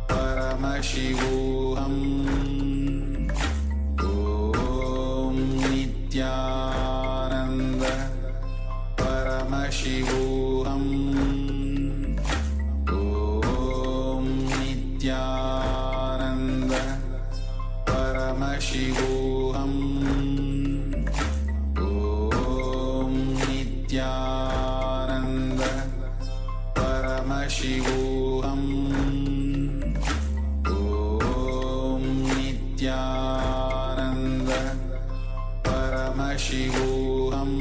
[SPEAKER 16] Paramashivoham. Om Nithyananda Paramashivoham. Om Nithyananda Paramashivoham. Om Nithyananda Paramashivoham. Om Nithyananda
[SPEAKER 15] Paramashivoham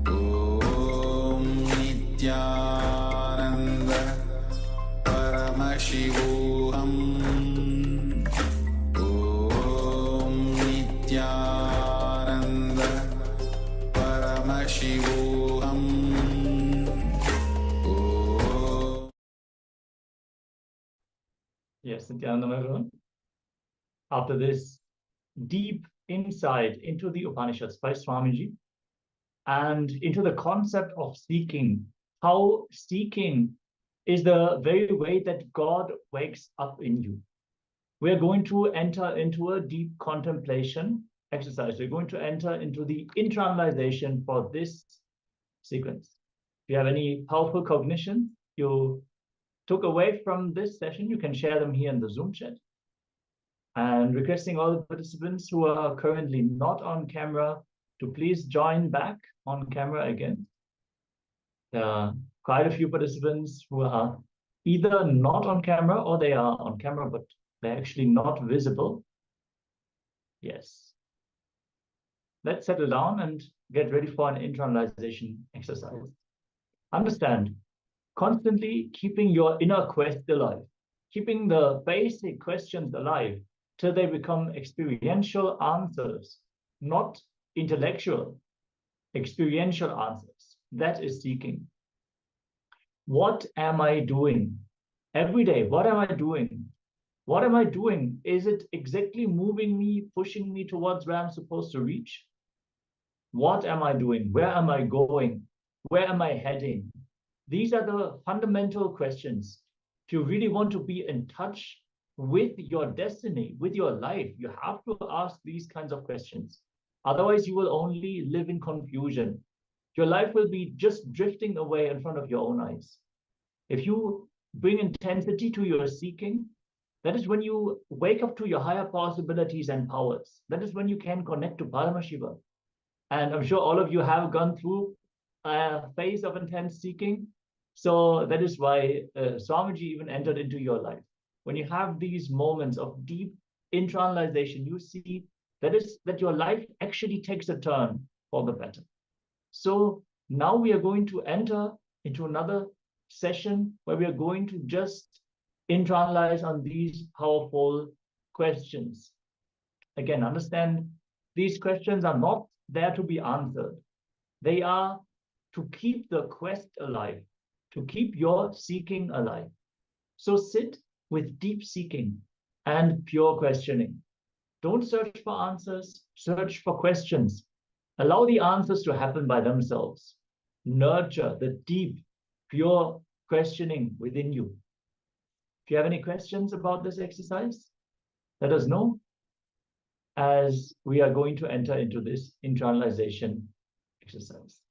[SPEAKER 15] Om Nithyananda Paramashivoham Om Nithyananda Paramashivoham Om.
[SPEAKER 14] Yes, Nithyananda, everyone. After this deep insight into the Upanishads by Swamiji and into the concept of seeking, how seeking is the very way that God wakes up in you. We're going to enter into a deep contemplation exercise. We're going to enter into the internalization for this sequence. If you have any powerful cognitions you took away from this session, you can share them here in the Zoom chat. And requesting all the participants who are currently not on camera to please join back on camera again. There are quite a few participants who are either not on camera or they are on camera, but they're actually not visible. Yes. Let's settle down and get ready for an internalization exercise. Understand, constantly keeping your inner quest alive, keeping the basic questions alive till they become experiential answers, not intellectual, experiential answers. That is seeking. What am I doing? Every day, what am I doing? What am I doing? Is it exactly moving me, pushing me towards where I'm supposed to reach? What am I doing? Where am I going? Where am I heading? These are the fundamental questions. If you really want to be in touch with your destiny, with your life, you have to ask these kinds of questions. Otherwise, you will only live in confusion. Your life will be just drifting away in front of your own eyes. If you bring intensity to your seeking, that is when you wake up to your higher possibilities and powers. That is when you can connect to Paramashiva. And I'm sure all of you have gone through a phase of intense seeking. So that is why Swamiji even entered into your life. When you have these moments of deep internalization, you see that your life actually takes a turn for the better. So now we are going to enter into another session where we are going to just internalize on these powerful questions. Again, understand these questions are not there to be answered. They are to keep the quest alive, to keep your seeking alive. So sit with deep seeking and pure questioning. Don't search for answers, search for questions. Allow the answers to happen by themselves. Nurture the deep, pure questioning within you. If you have any questions about this exercise, let us know as we are going to enter into this internalization exercise.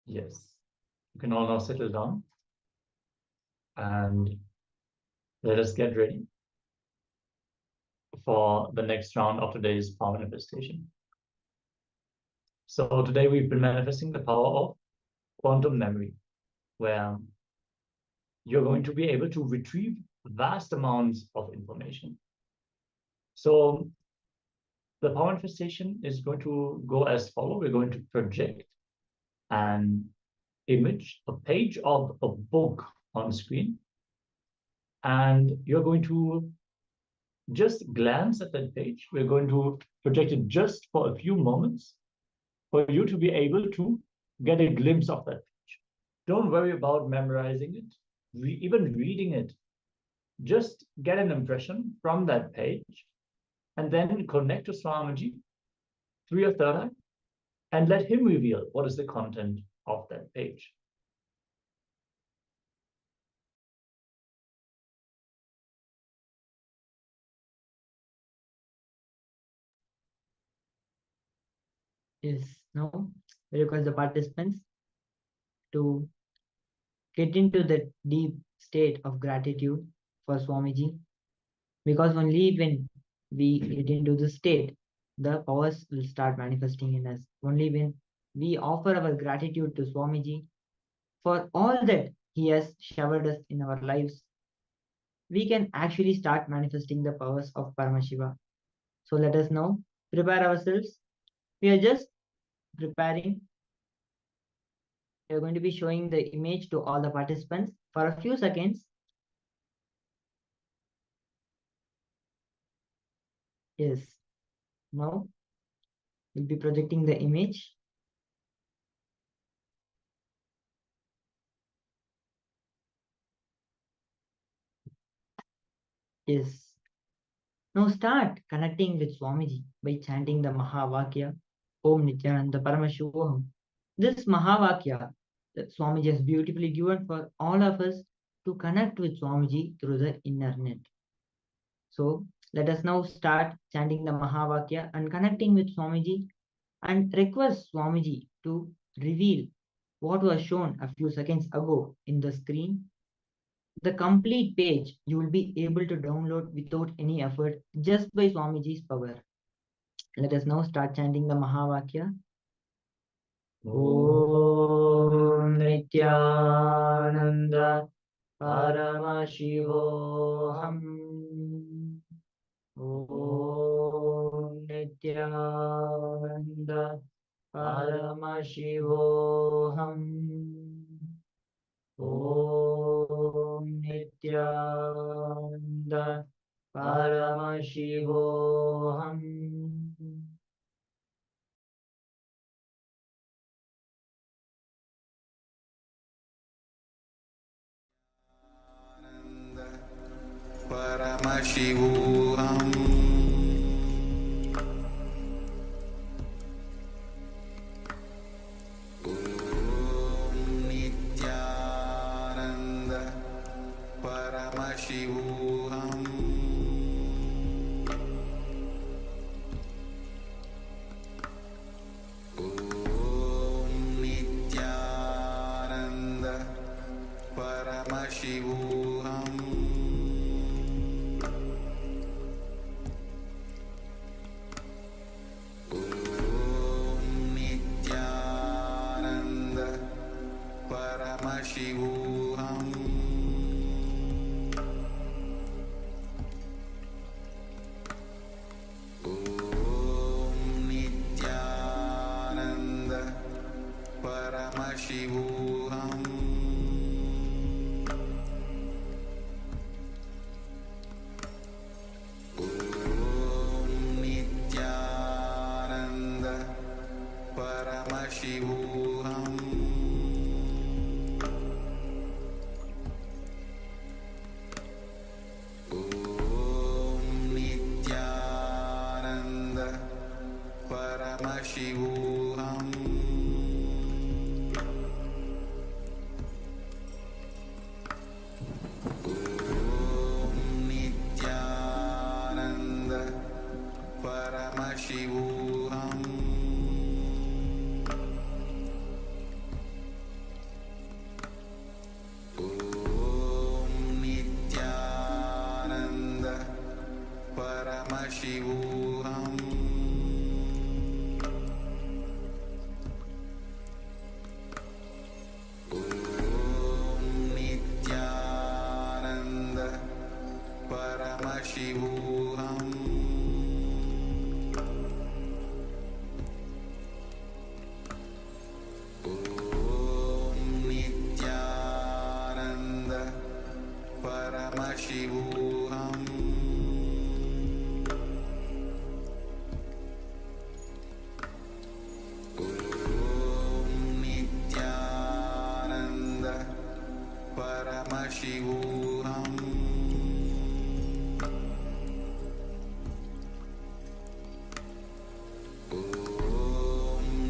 [SPEAKER 14] Yes. You can all now settle down and let us get ready for the next round of today's power manifestation. So today we've been manifesting the power of quantum memory, where you're going to be able to retrieve vast amounts of information. So the power manifestation is going to go as follows. We're going to project an image, a page of a book on screen, and you're going to just glance at that page. We're going to project it just for a few moments for you to be able to get a glimpse of that page. Don't worry about memorizing it, even reading it. Just get an impression from that page and then connect to Swamiji through your third eye and let him reveal what is the content of that page.
[SPEAKER 17] Yes, now we request the participants to get into the deep state of gratitude for Swamiji, because only when we get into the state, the powers will start manifesting in us. Only when we offer our gratitude to Swamiji for all that he has showered us in our lives, we can actually start manifesting the powers of Paramashiva. So let us now prepare ourselves. We are just preparing. We are going to be showing the image to all the participants for a few seconds. Yes. Now we'll be projecting the image. Yes. Now start connecting with Swamiji by chanting the Mahavakya, Om Nithyananda Paramashivoham. This Mahavakya that Swamiji has beautifully given for all of us to connect with Swamiji through the internet. So let us now start chanting the Mahavakya and connecting with Swamiji and request Swamiji to reveal what was shown a few seconds ago in the screen. The complete page you will be able to download without any effort just by Swamiji's power. Let us now start chanting the Mahavakya. Om Nithyananda Paramashivoham. Om Nithyananda Paramashivoham. Om Nithyananda Paramashivoham.
[SPEAKER 15] Paramashivoham. Om Nithyananda Paramashivoham. Om Nithyananda Paramashivoham. Om Nithyananda Paramashivoham. Om Nithyananda Paramashivoham. Om Nithyananda Paramashivoham. Om Nithyananda Paramashivoham. Om Nithyananda Paramashivoham. Paramashivoham Nithyananda Paramashivoham Nithyananda Paramashivoham Nithyananda Paramashivoham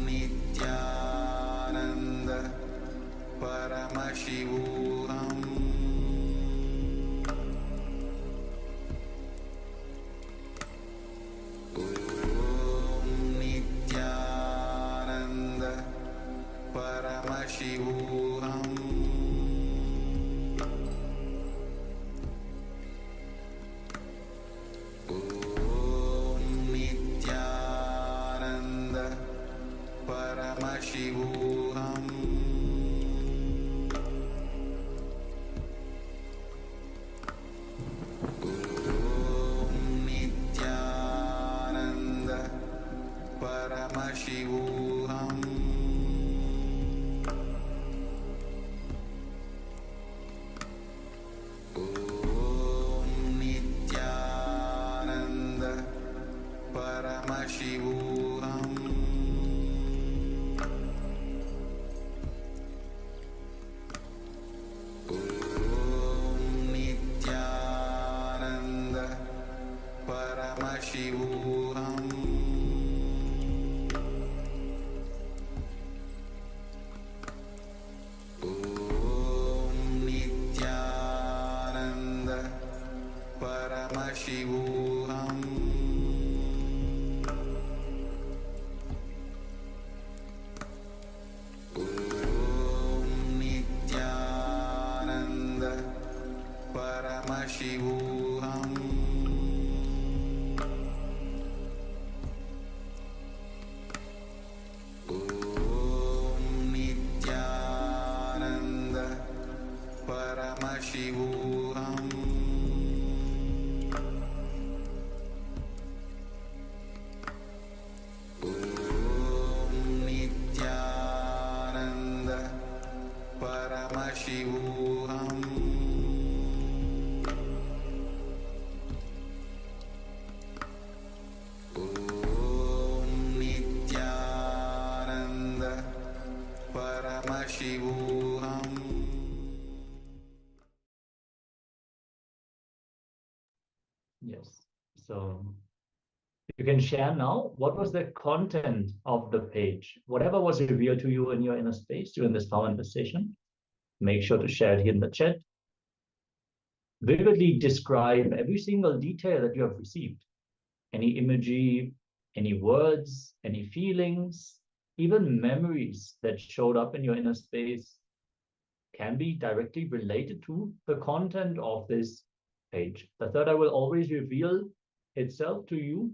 [SPEAKER 15] Nithyananda Paramashivoham Nithyananda Paramashivoham Nithyananda Paramashivoham Nithyananda Paramashivoham Nithyananda Paramashivoham Nithyananda Paramashivoham Nithyananda Paramashivoham Nithyananda Paramashivoham Nithyananda Paramashivoham Nithyananda Paramashivoham Nithyananda Paramashivoham.
[SPEAKER 14] Yes. So you can share now what was the content of the page. Whatever was revealed to you in your inner space during this power manifestation, make sure to share it here in the chat. Vividly describe every single detail that you have received. Any imagery, any words, any feelings, even memories that showed up in your inner space can be directly related to the content of this page. The third eye will always reveal itself to you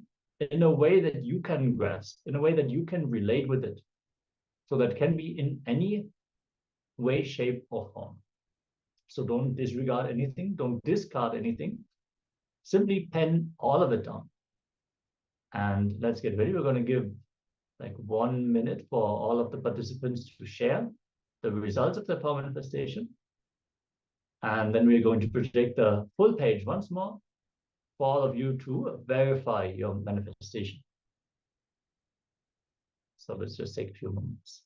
[SPEAKER 14] in a way that you can grasp, in a way that you can relate with it. So that can be in any way, shape, or form. So don't disregard anything, don't discard anything. Simply pen all of it down. And let's get ready. We're going to give like 1 minute for all of the participants to share the results of their power manifestation. And then we're going to project the full page once more for all of you to verify your manifestation. So let's just take a few moments.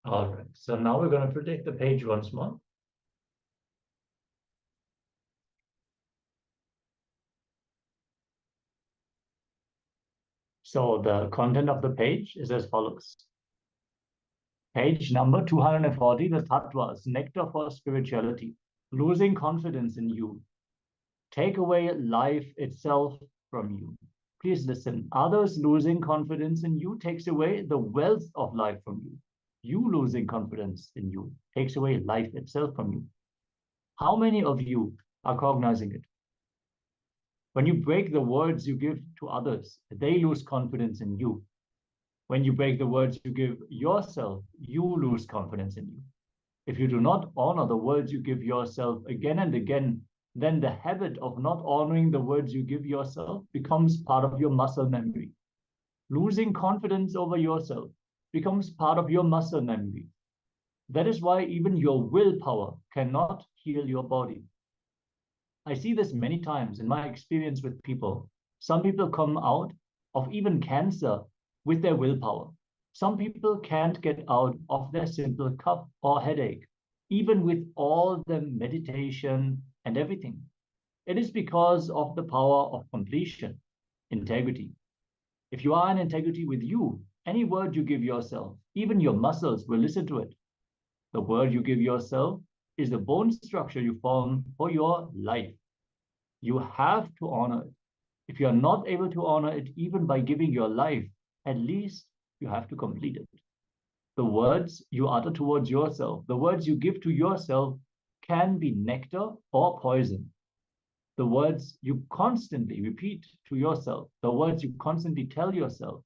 [SPEAKER 14] All right. So now we're going to take the page once more. So the content of the page is as follows. Page number 240, the tattvas, nectar for spirituality, losing confidence in you. Take away life itself from you. Please listen. Others losing confidence in you takes away the wealth of life from you. You losing confidence in you takes away life itself from you. How many of you are cognizing it? When you break the words you give to others, they lose confidence in you. When you break the words you give yourself, you lose confidence in you. If you do not honor the words you give yourself again and again, then the habit of not honoring the words you give yourself becomes part of your muscle memory. Losing confidence over yourself becomes part of your muscle memory. That is why even your willpower cannot heal your body. I see this many times in my experience with people. Some people come out of even cancer with their willpower. Some people can't get out of their simple cough or headache, even with all the meditation and everything. It is because of the power of completion, integrity. If you are in integrity with you, any word you give yourself, even your muscles will listen to it. The word you give yourself is the bone structure you form for your life. You have to honor it. If you are not able to honor it, even by giving your life, at least you have to complete it. The words you utter towards yourself, the words you give to yourself can be nectar or poison. The words you constantly repeat to yourself, the words you constantly tell yourself,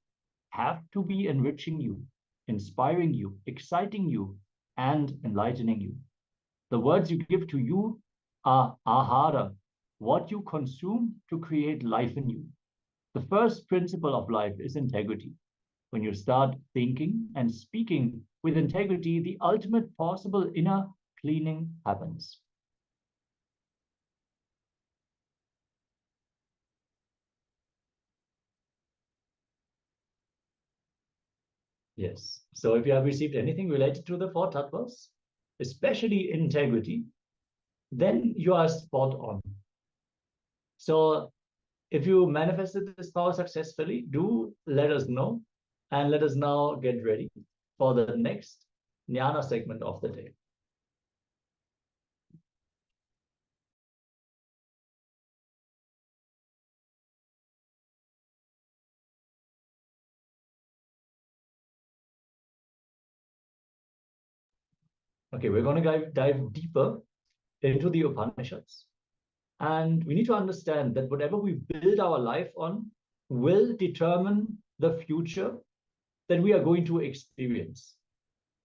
[SPEAKER 14] have to be enriching you, inspiring you, exciting you, and enlightening you. The words you give to you are ahara, what you consume to create life in you. The first principle of life is integrity. When you start thinking and speaking with integrity, the ultimate possible inner cleaning happens. Yes. So if you have received anything related to the four tattvas, especially integrity, then you are spot on. So if you manifested this power successfully, do let us know, and let us now get ready for the next jnana segment of the day. Okay, we're going to dive deeper into the Upanishads. And we need to understand that whatever we build our life on will determine the future that we are going to experience.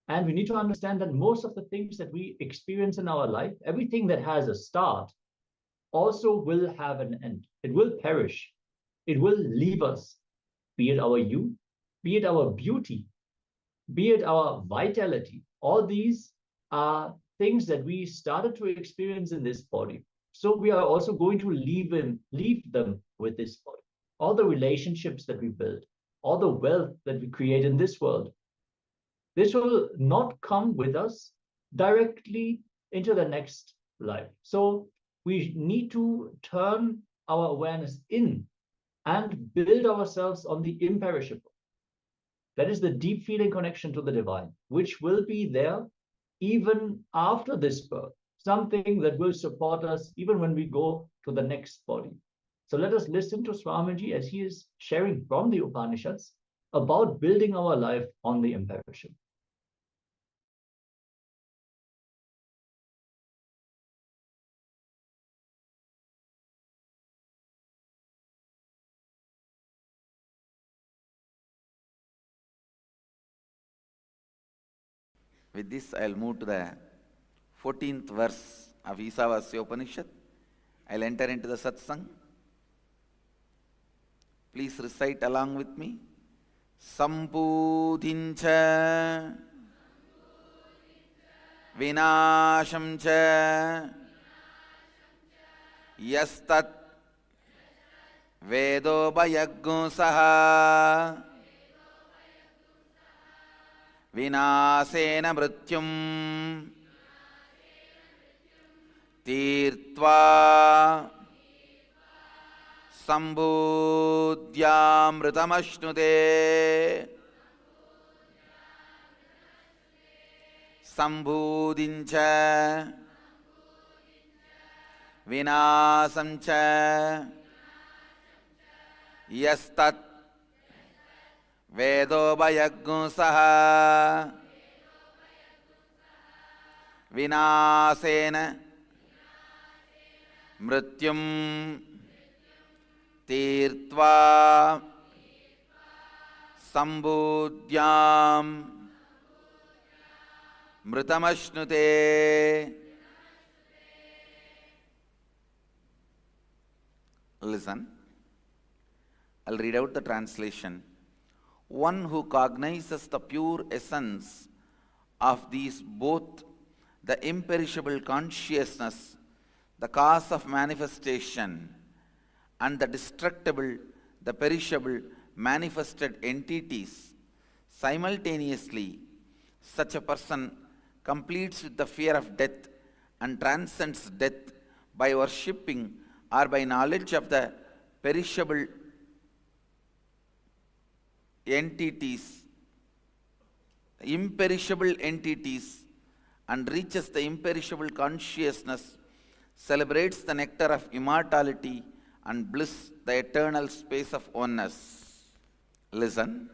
[SPEAKER 14] And we need to understand that most of the things that we experience in our life, everything that has a start, also will have an end. It will perish. It will leave us, be it our youth, be it our beauty, be it our vitality. All these are things that we started to experience in this body. So we are also going to leave them with this body. All the relationships that we build, all the wealth that we create in this world, this will not come with us directly into the next life. So we need to turn our awareness in and build ourselves on the imperishable. That is the deep feeling connection to the divine, which will be there even after this birth, something that will support us even when we go to the next body. So let us listen to Swamiji as he is sharing from the Upanishads about building our life on the imperishable.
[SPEAKER 16] With this, I'll move to the 14th verse of Isavasya Upanishad. I'll enter into the satsang. Please recite along with me. Sampudhincha Vinashamcha Yastat Vedo Bayaggusaha vinasena mrityum tirtva sambudhyamritamashnude sambudincha vinasamcha yastat vedobhayaggusaha vinasena mrityum tirtva sambudhyam mritamashnute. Listen, I'll read out the translation. One who cognizes the pure essence of these both, the imperishable consciousness, the cause of manifestation, and the destructible, the perishable, manifested entities, simultaneously, such a person completes with the fear of death and transcends death by worshipping or by knowledge of the perishable entities, imperishable entities, and reaches the imperishable consciousness, celebrates the nectar of immortality and bliss, the eternal space of oneness. Listen.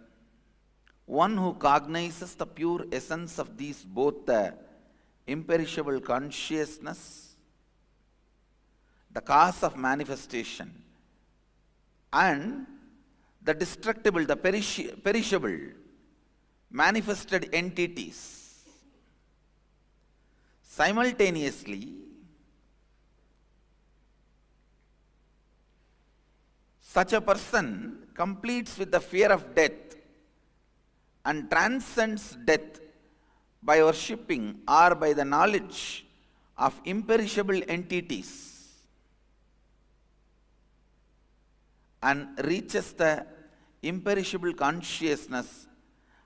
[SPEAKER 16] One who cognizes the pure essence of these both, the imperishable consciousness, the cause of manifestation, and the destructible, the perishable, manifested entities, simultaneously, such a person completes with the fear of death and transcends death by worshipping or by the knowledge of imperishable entities, and reaches the imperishable consciousness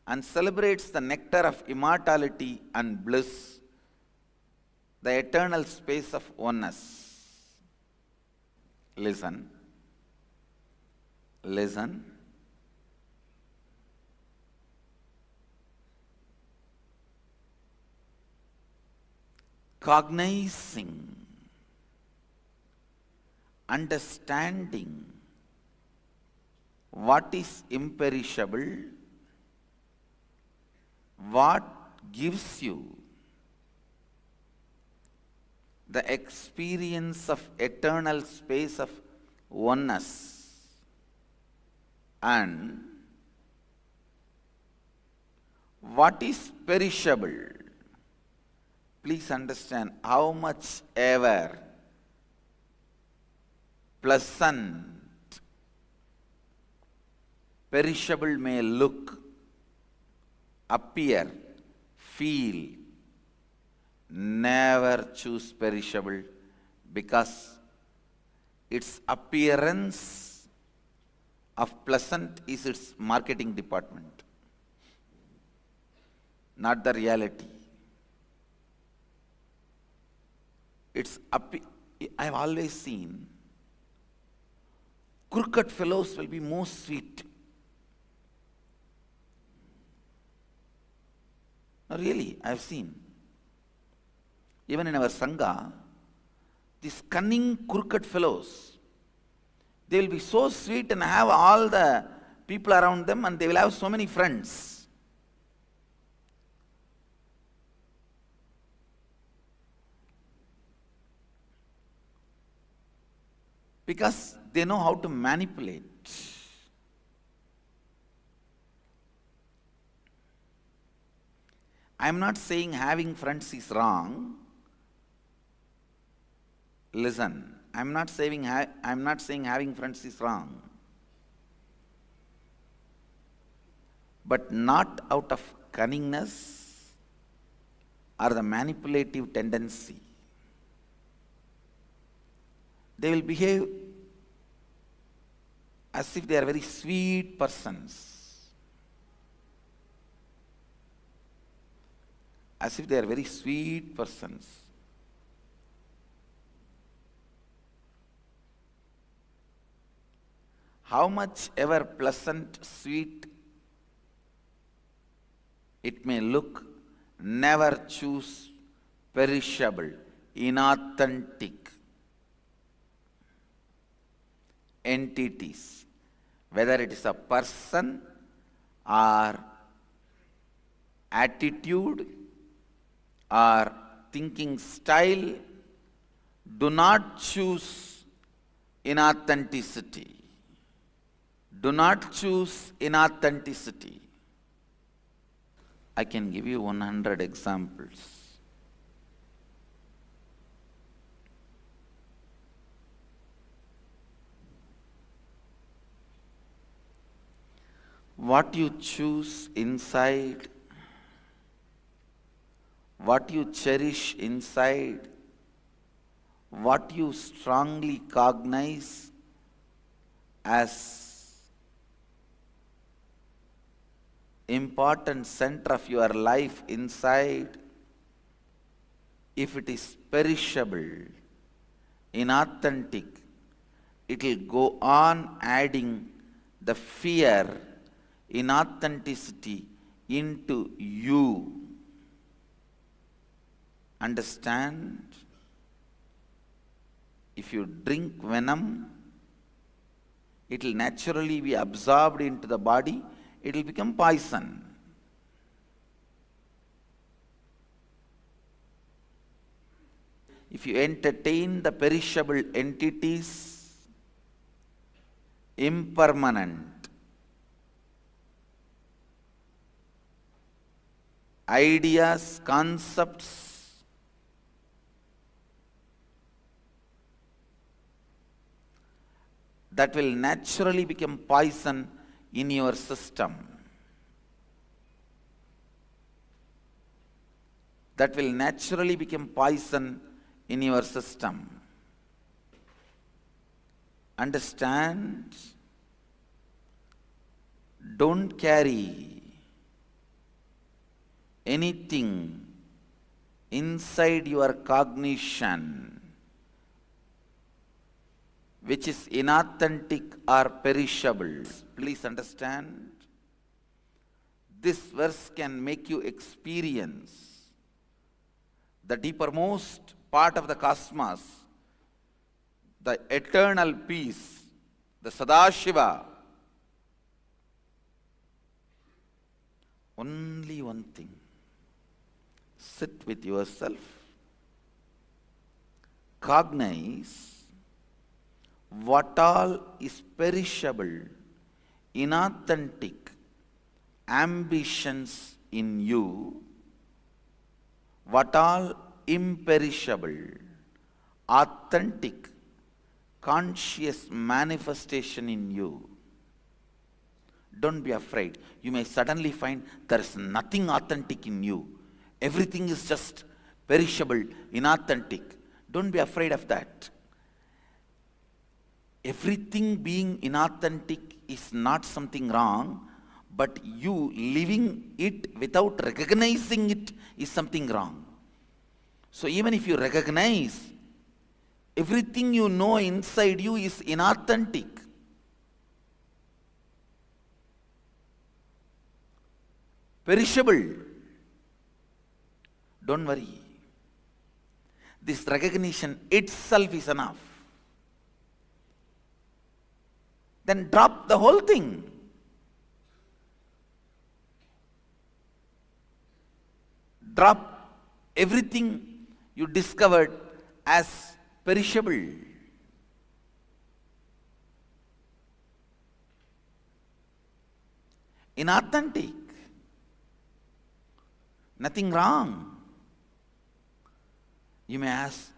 [SPEAKER 16] and celebrates the nectar of immortality and bliss, the eternal space of oneness. Listen. Listen. Cognizing, understanding what is imperishable, what gives you the experience of eternal space of oneness, and what is perishable. Please understand how much ever pleasant perishable may look, appear, feel, never choose perishable, because its appearance of pleasant is its marketing department, not the reality. I've always seen crooked fellows will be most sweet. No, really, I've seen. Even in our Sangha, these cunning crooked fellows, they will be so sweet and have all the people around them, and they will have so many friends. Because they know how to manipulate. I am not saying having friends is wrong. Listen, I am not saying having friends is wrong. But not out of cunningness or the manipulative tendency. They will behave as if they are very sweet persons. as if they are very sweet persons. How much ever pleasant, sweet it may look, never choose perishable, inauthentic entities, whether it is a person or attitude or thinking style. Do not choose inauthenticity. Do not choose inauthenticity. I can give you 100 examples. What you choose inside, what you cherish inside, what you strongly cognize as important center of your life inside, if it is perishable, inauthentic, it will go on adding the fear, inauthenticity into you. Understand? If you drink venom, it will naturally be absorbed into the body, it will become poison. If you entertain the perishable entities, impermanent, ideas, concepts, that will naturally become poison in your system. That will naturally become poison in your system. Understand? Don't carry anything inside your cognition which is inauthentic or perishable. Please understand, this verse can make you experience the deepermost part of the cosmos, the eternal peace, the Sadashiva. Only one thing, sit with yourself, cognize what all is perishable, inauthentic ambitions in you, what all imperishable, authentic, conscious manifestation in you. Don't be afraid. You may suddenly find there is nothing authentic in you. Everything is just perishable, inauthentic. Don't be afraid of that. Everything being inauthentic is not something wrong, but you living it without recognizing it is something wrong. So even if you recognize, everything you know inside you is inauthentic. Perishable. Don't worry. This recognition itself is enough. Then drop the whole thing. Drop everything you discovered as perishable. Inauthentic. Nothing wrong. You may ask,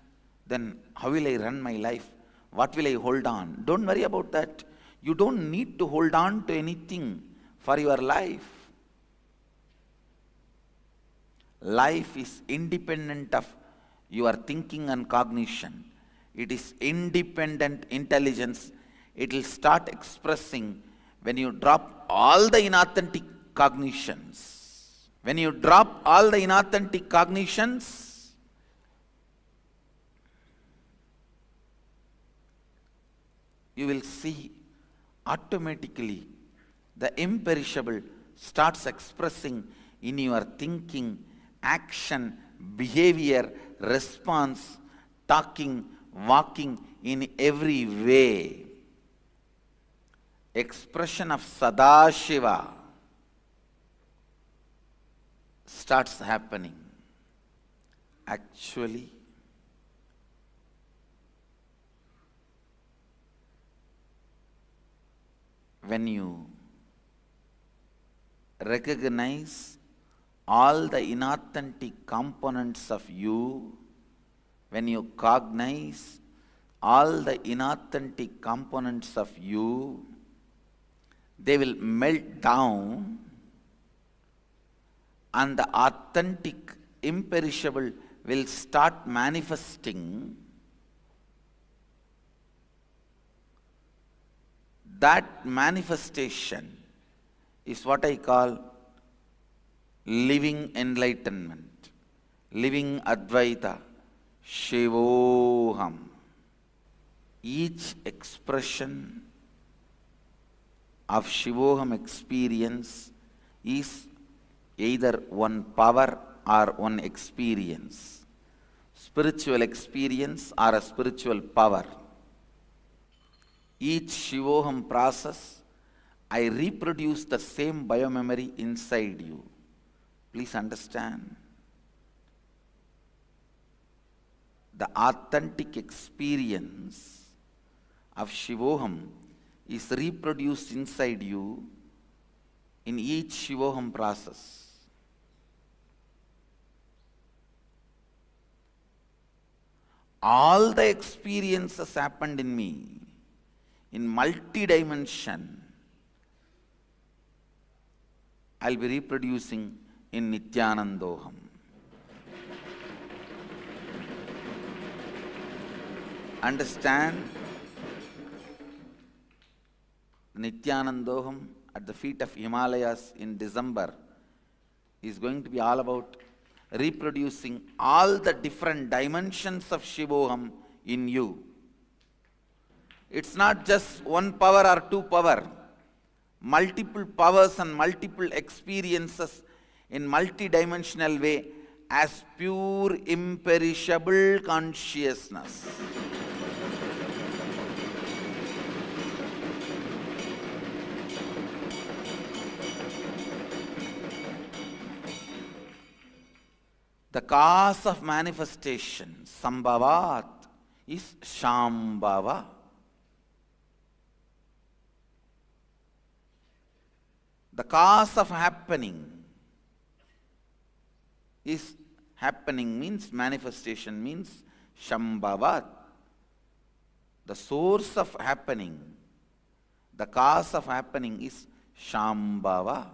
[SPEAKER 16] then how will I run my life? What will I hold on? Don't worry about that. You don't need to hold on to anything for your life. Life is independent of your thinking and cognition. It is independent intelligence. It will start expressing when you drop all the inauthentic cognitions. When you drop all the inauthentic cognitions, you will see automatically the imperishable starts expressing in your thinking, action, behavior, response, talking, walking, in every way. Expression of Sadashiva starts happening. Actually, when you recognize all the inauthentic components of you, when you cognize all the inauthentic components of you, they will melt down and the authentic, imperishable will start manifesting. That manifestation is what I call living enlightenment, living Advaita, Shivoham. Each expression of Shivoham experience is either one power or one experience, spiritual experience or a spiritual power. Each Shivoham process, I reproduce the same biomemory inside you. Please understand. The authentic experience of Shivoham is reproduced inside you in each Shivoham process. All the experiences happened in me in multi-dimension. I'll be reproducing in Nithyanandoham. Understand? Nithyanandoham at the feet of Himalayas in December is going to be all about reproducing all the different dimensions of Shivoham in you. It's not just one power or two power. Multiple powers and multiple experiences in multi-dimensional way as pure imperishable consciousness. The cause of manifestation, Sambhavat, is Shambhava. The cause of happening is happening means manifestation means Shambhavat. The source of happening, the cause of happening is Shambhava.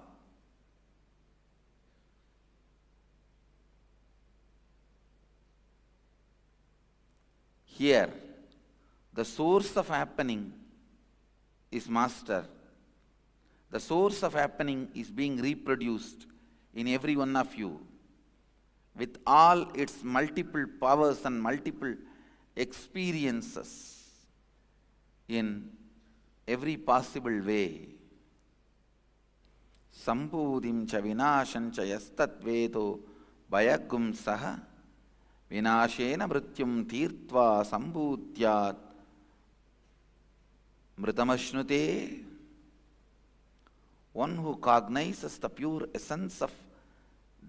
[SPEAKER 16] Here, the source of happening is Master. The source of happening is being reproduced in every one of you with all its multiple powers and multiple experiences in every possible way. Sambhudim cha vinasham cha yastat vedo bhayagum saha vinashena mrityum tirtva sambhutyat mritamashnute. One who cognizes the pure essence of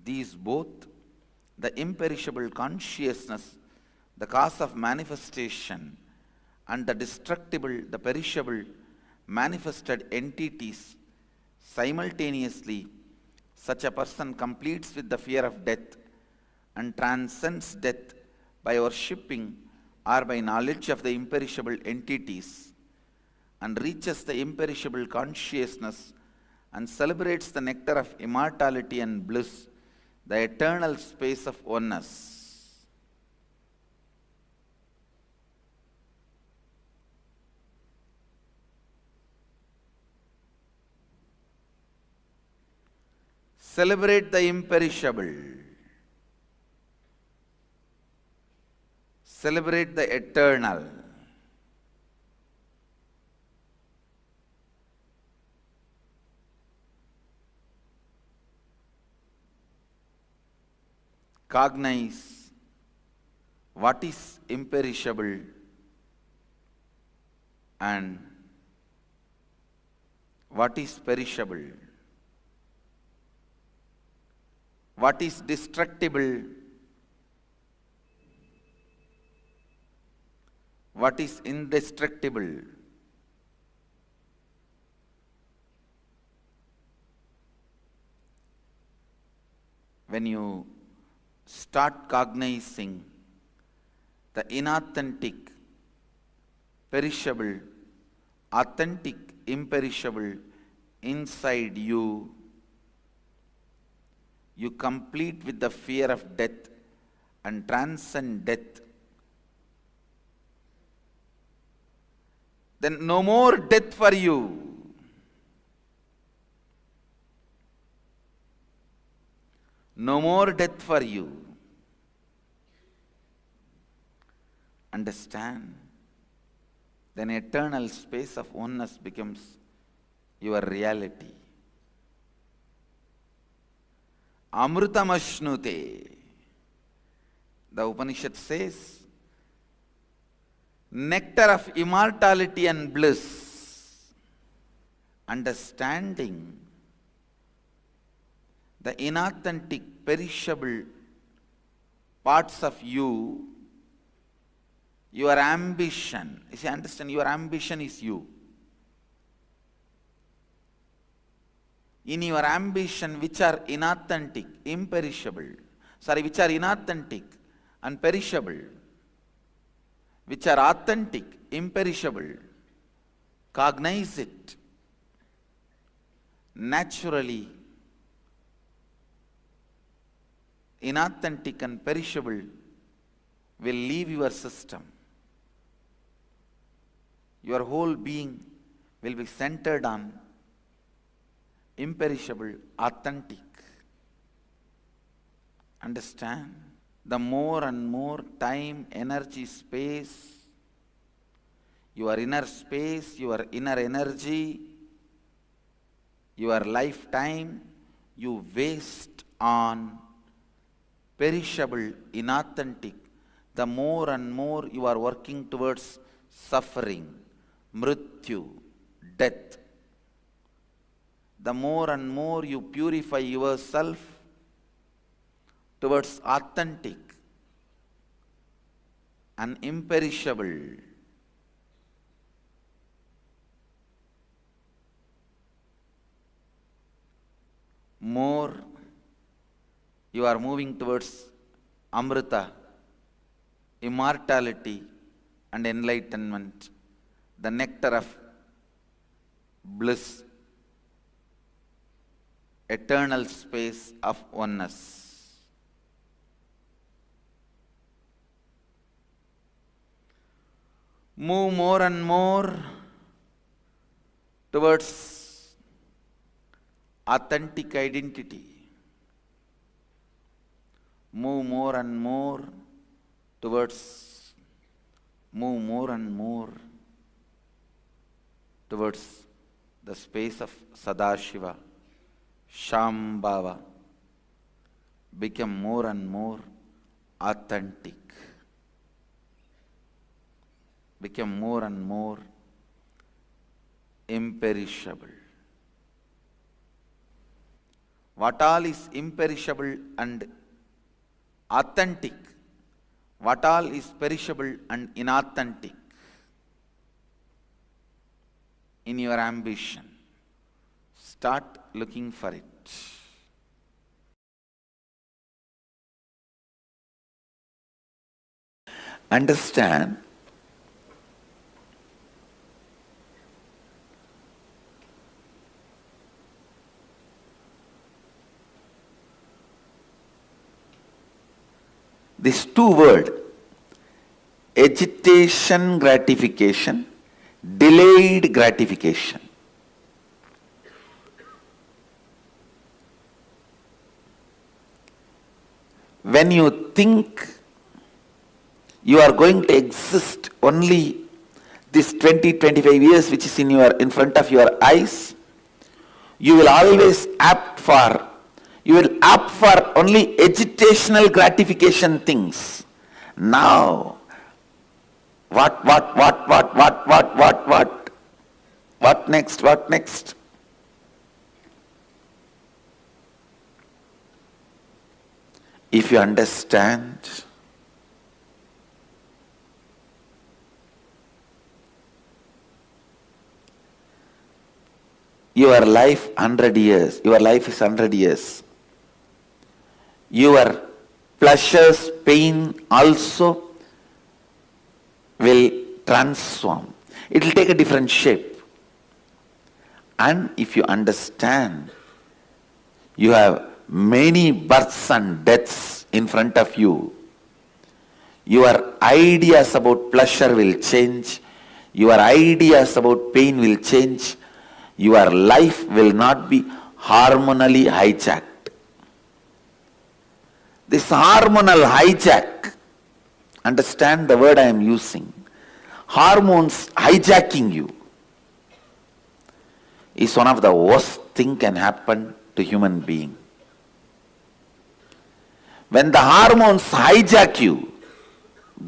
[SPEAKER 16] these both, the imperishable consciousness, the cause of manifestation, and the destructible, the perishable, manifested entities simultaneously, such a person completes with the fear of death and transcends death by worshipping or by knowledge of the imperishable entities and reaches the imperishable consciousness and celebrates the nectar of immortality and bliss, the eternal space of oneness. Celebrate the imperishable. Celebrate the eternal. Cognize what is imperishable and what is perishable, what is destructible, what is indestructible. When you start cognizing the inauthentic, perishable, authentic, imperishable inside you, you complete with the fear of death and transcend death. Then no more death for you. No more death for you. Understand? Then eternal space of oneness becomes your reality. Amrutamashnute. The Upanishad says, nectar of immortality and bliss. Understanding the inauthentic, perishable parts of you, your ambition. You see, understand, your ambition is you. In your ambition, which are inauthentic, imperishable, which are inauthentic and perishable, which are authentic, imperishable, cognize it. Naturally, inauthentic and perishable will leave your system. Your whole being will be centered on imperishable, authentic. Understand? The more and more time, energy, space, your inner space, your inner energy, your lifetime, you waste on perishable, inauthentic, the more and more you are working towards suffering, mrityu, death. The more and more you purify yourself towards authentic and imperishable, more you are moving towards Amrita, immortality and enlightenment, the nectar of bliss, eternal space of oneness. Move more and more towards authentic identity. Move more and more towards the space of Sadashiva, Shambhava. Become more and more authentic. Become more and more imperishable. What all is imperishable and authentic, what all is perishable and inauthentic in your ambition, start looking for it. Understand, these two words, agitation gratification, delayed gratification. when you think you are going to exist only this 20-25 years which is in front of your eyes, you will always opt for only agitational gratification things. Now, what next? What next? If you understand, your life 100 years, your life is 100 years. Your pleasures, pain also will transform. It will take a different shape. And if you understand, you have many births and deaths in front of you, your ideas about pleasure will change, your ideas about pain will change, your life will not be hormonally hijacked. This hormonal hijack, understand the word I am using, hormones hijacking you, is one of the worst thing can happen to human being. When the hormones hijack you,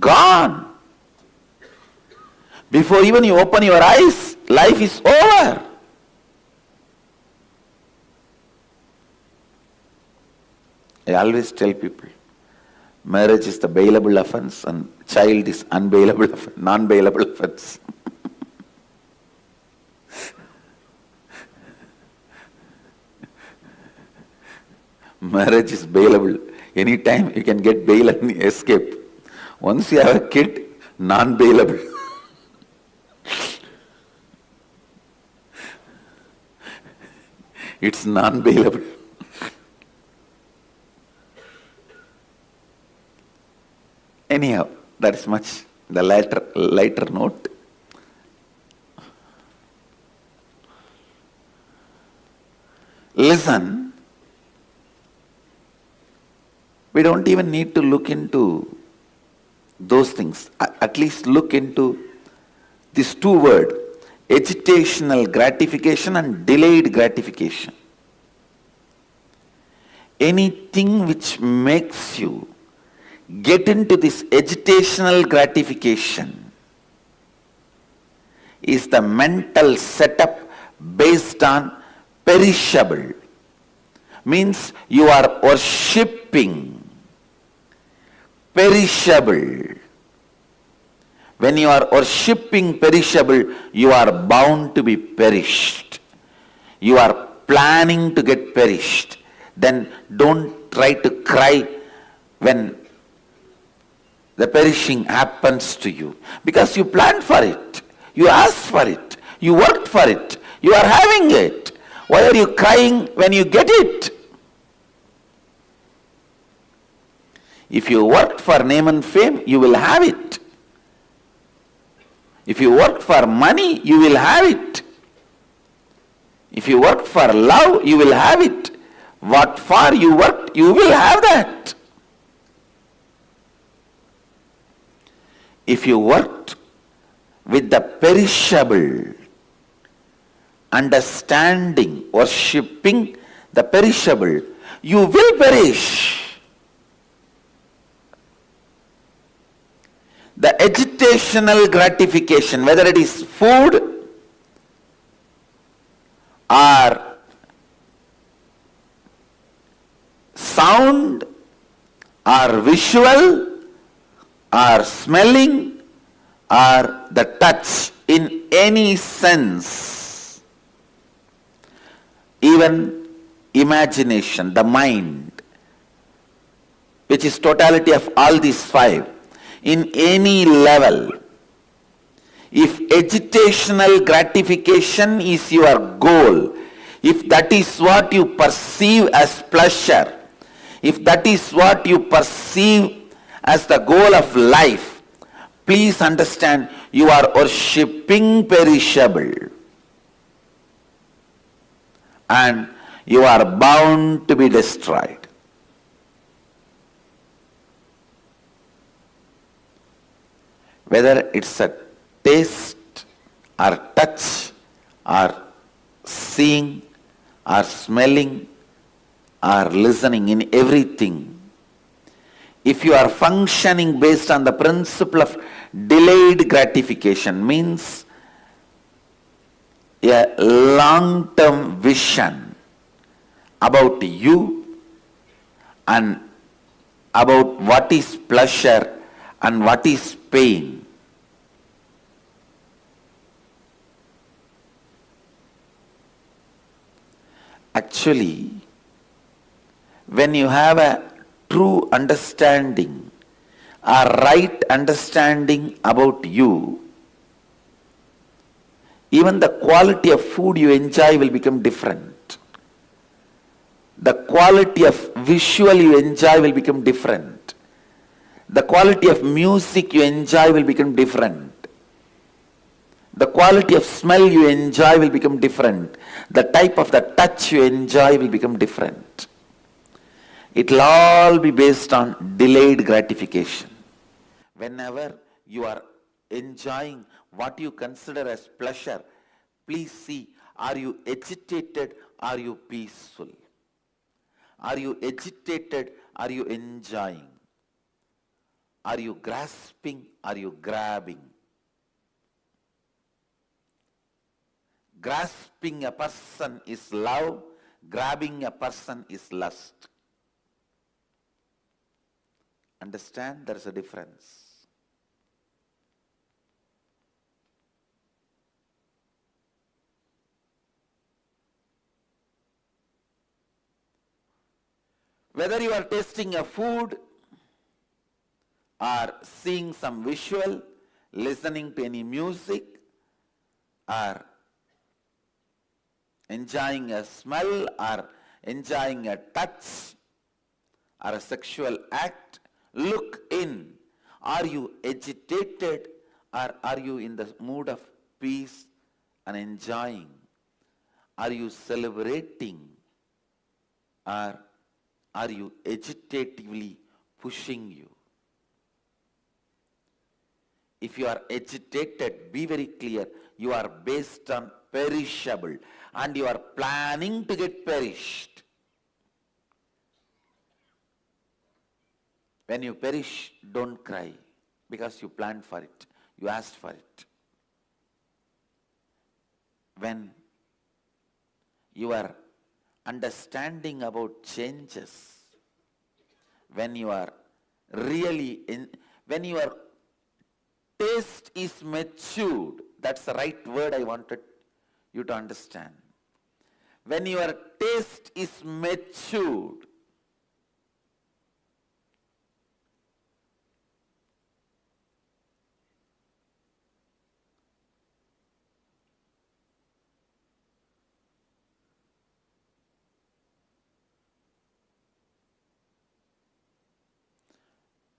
[SPEAKER 16] gone. Before even you open your eyes, life is over. I always tell people, marriage is the bailable offense and child is unbailable, non-bailable offense. Marriage is bailable. Anytime you can get bail and escape. Once you have a kid, non-bailable. It's non-bailable. Anyhow, that is much the lighter note. Listen, we don't even need to look into those things. At least look into these two words, agitational gratification and delayed gratification. Anything which makes you get into this agitational gratification is the mental setup based on perishable. Means you are worshipping perishable. When you are worshipping perishable, you are bound to be perished. You are planning to get perished. Then don't try to cry when the perishing happens to you. Because you planned for it. You asked for it. You worked for it. You are having it. Why are you crying when you get it? If you worked for name and fame, you will have it. If you work for money, you will have it. If you work for love, you will have it. What for you worked, you will have that. If you worked with the perishable, understanding, worshipping the perishable, you will perish. The agitational gratification, whether it is food or sound or visual or smelling or the touch in any sense, even imagination, the mind, which is totality of all these five, in any level, if agitational gratification is your goal, if that is what you perceive as pleasure, if that is what you perceive as the goal of life, please understand you are worshipping perishable and you are bound to be destroyed. whether it's a taste or touch or seeing or smelling or listening, in everything, if you are functioning based on the principle of delayed gratification, means a long-term vision about you and about what is pleasure and what is pain. Actually, when you have a true understanding, a right understanding about you, even the quality of food you enjoy will become different. The quality of visual you enjoy will become different. The quality of music you enjoy will become different. The quality of smell you enjoy will become different. The type of the touch you enjoy will become different. It will all be based on delayed gratification. Whenever you are enjoying what you consider as pleasure, please see, are you agitated? Are you peaceful? Are you agitated? Are you enjoying? Are you grasping? Are you grabbing? Grasping a person is love, grabbing a person is lust. Understand? There is a difference. Whether you are tasting a food or seeing some visual, listening to any music, or enjoying a smell, or enjoying a touch, or a sexual act, look in. Are you agitated, or are you in the mood of peace and enjoying? Are you celebrating, or are you agitatively pushing you? If you are agitated, be very clear, you are based on perishable and you are planning to get perished. When you perish, don't cry because you planned for it, you asked for it. When you are understanding about changes, when you are really when your taste is matured, that's the right word I wanted you to understand. When your taste is matured,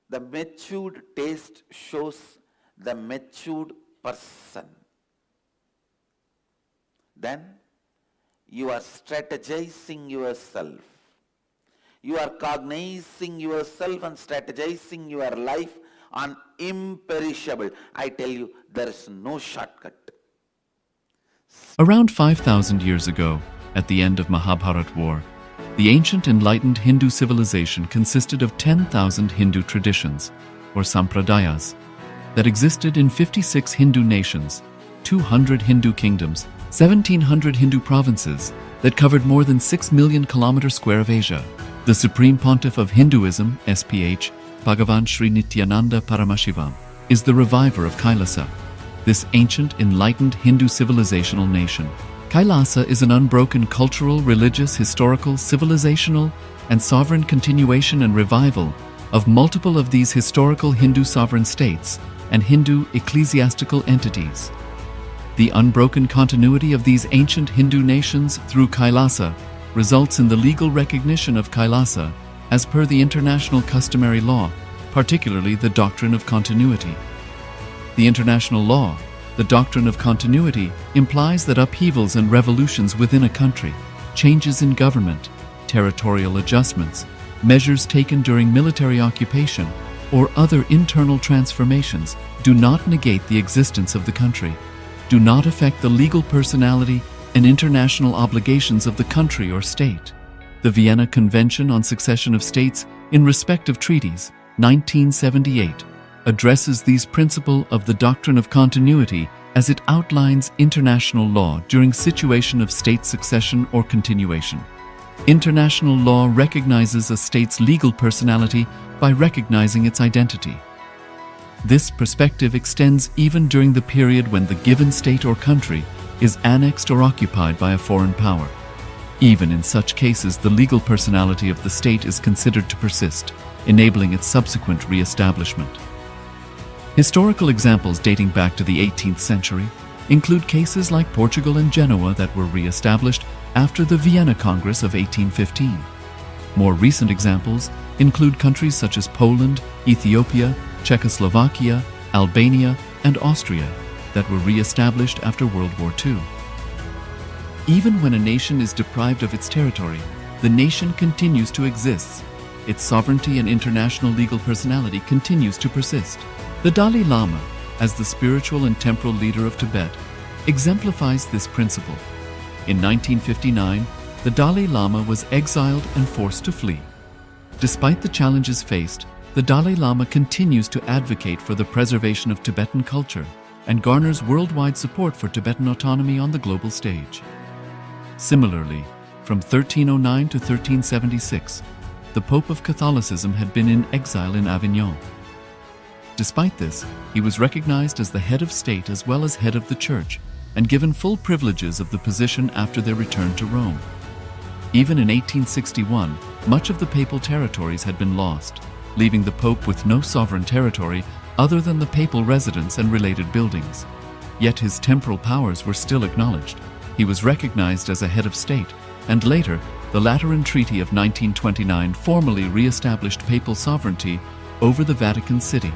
[SPEAKER 16] the matured taste shows the matured person. Then you are strategizing yourself. You are cognizing yourself and strategizing your life on imperishable. I tell you, there is no shortcut.
[SPEAKER 18] Around 5,000 years ago, at the end of Mahabharat war, the ancient enlightened Hindu civilization consisted of 10,000 Hindu traditions, or sampradayas, that existed in 56 Hindu nations, 200 Hindu kingdoms, 1,700 Hindu provinces that covered more than 6 million kilometers square of Asia. The Supreme Pontiff of Hinduism, SPH, Bhagavan Sri Nithyananda Paramashivoham, is the reviver of KAILASA, this ancient enlightened Hindu civilizational nation. KAILASA is an unbroken cultural, religious, historical, civilizational, and sovereign continuation and revival of multiple of these historical Hindu sovereign states and Hindu ecclesiastical entities. The unbroken continuity of these ancient Hindu nations through KAILASA results in the legal recognition of KAILASA as per the international customary law, particularly the doctrine of continuity. The international law, the doctrine of continuity, implies that upheavals and revolutions within a country, changes in government, territorial adjustments, measures taken during military occupation, or other internal transformations do not negate the existence of the country, do not affect the legal personality and international obligations of the country or state. The Vienna Convention on Succession of States in Respective Treaties, 1978, addresses these principles of the doctrine of continuity as it outlines international law during situation of state succession or continuation. International law recognizes a state's legal personality by recognizing its identity. This perspective extends even during the period when the given state or country is annexed or occupied by a foreign power. Even in such cases, the legal personality of the state is considered to persist, enabling its subsequent re-establishment. Historical examples dating back to the 18th century include cases like Portugal and Genoa that were re-established after the Vienna Congress of 1815. More recent examples include countries such as Poland, Ethiopia, Czechoslovakia, Albania, and Austria that were re-established after World War II. Even when a nation is deprived of its territory, the nation continues to exist. Its sovereignty and international legal personality continues to persist. The Dalai Lama, as the spiritual and temporal leader of Tibet, exemplifies this principle. In 1959, the Dalai Lama was exiled and forced to flee. Despite the challenges faced, the Dalai Lama continues to advocate for the preservation of Tibetan culture and garners worldwide support for Tibetan autonomy on the global stage. Similarly, from 1309 to 1376, the Pope of Catholicism had been in exile in Avignon. Despite this, he was recognized as the head of state as well as head of the church and given full privileges of the position after their return to Rome. Even in 1861, much of the papal territories had been lost, leaving the Pope with no sovereign territory other than the papal residence and related buildings. Yet his temporal powers were still acknowledged. He was recognized as a head of state, and later, the Lateran Treaty of 1929 formally re-established papal sovereignty over the Vatican City.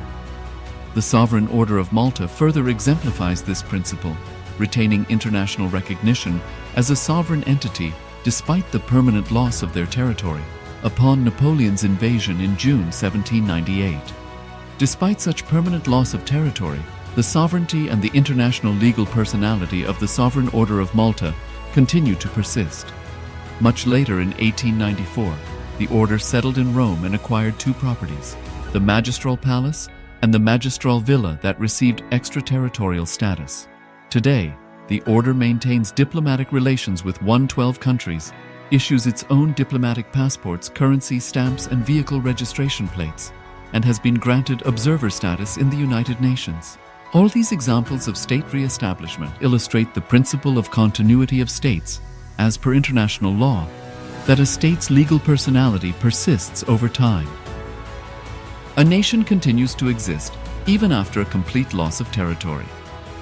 [SPEAKER 18] The Sovereign Order of Malta further exemplifies this principle, retaining international recognition as a sovereign entity despite the permanent loss of their territory upon Napoleon's invasion in June 1798. Despite such permanent loss of territory, the sovereignty and the international legal personality of the Sovereign Order of Malta continue to persist. Much later in 1894, the order settled in Rome and acquired two properties, the Magistral Palace and the Magistral Villa that received extraterritorial status. Today, the order maintains diplomatic relations with 112 countries, issues its own diplomatic passports, currency stamps, and vehicle registration plates, and has been granted observer status in the United Nations. All these examples of state re-establishment illustrate the principle of continuity of states, as per international law, that a state's legal personality persists over time. A nation continues to exist even after a complete loss of territory.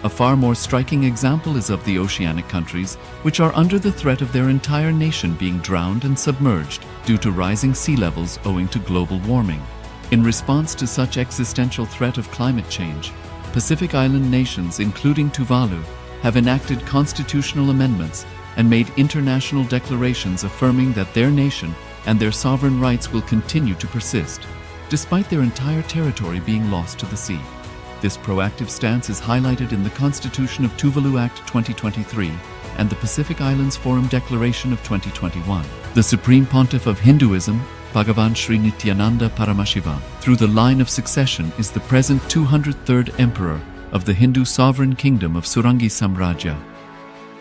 [SPEAKER 18] A far more striking example is of the oceanic countries, which are under the threat of their entire nation being drowned and submerged due to rising sea levels owing to global warming. In response to such existential threat of climate change, Pacific Island nations, including Tuvalu, have enacted constitutional amendments and made international declarations affirming that their nation and their sovereign rights will continue to persist, despite their entire territory being lost to the sea. This proactive stance is highlighted in the Constitution of Tuvalu Act 2023 and the Pacific Islands Forum Declaration of 2021. The Supreme Pontiff of Hinduism, Bhagavan Sri Nithyananda Paramashivoham, through the line of succession is the present 203rd Emperor of the Hindu Sovereign Kingdom of Surangi Samrajya.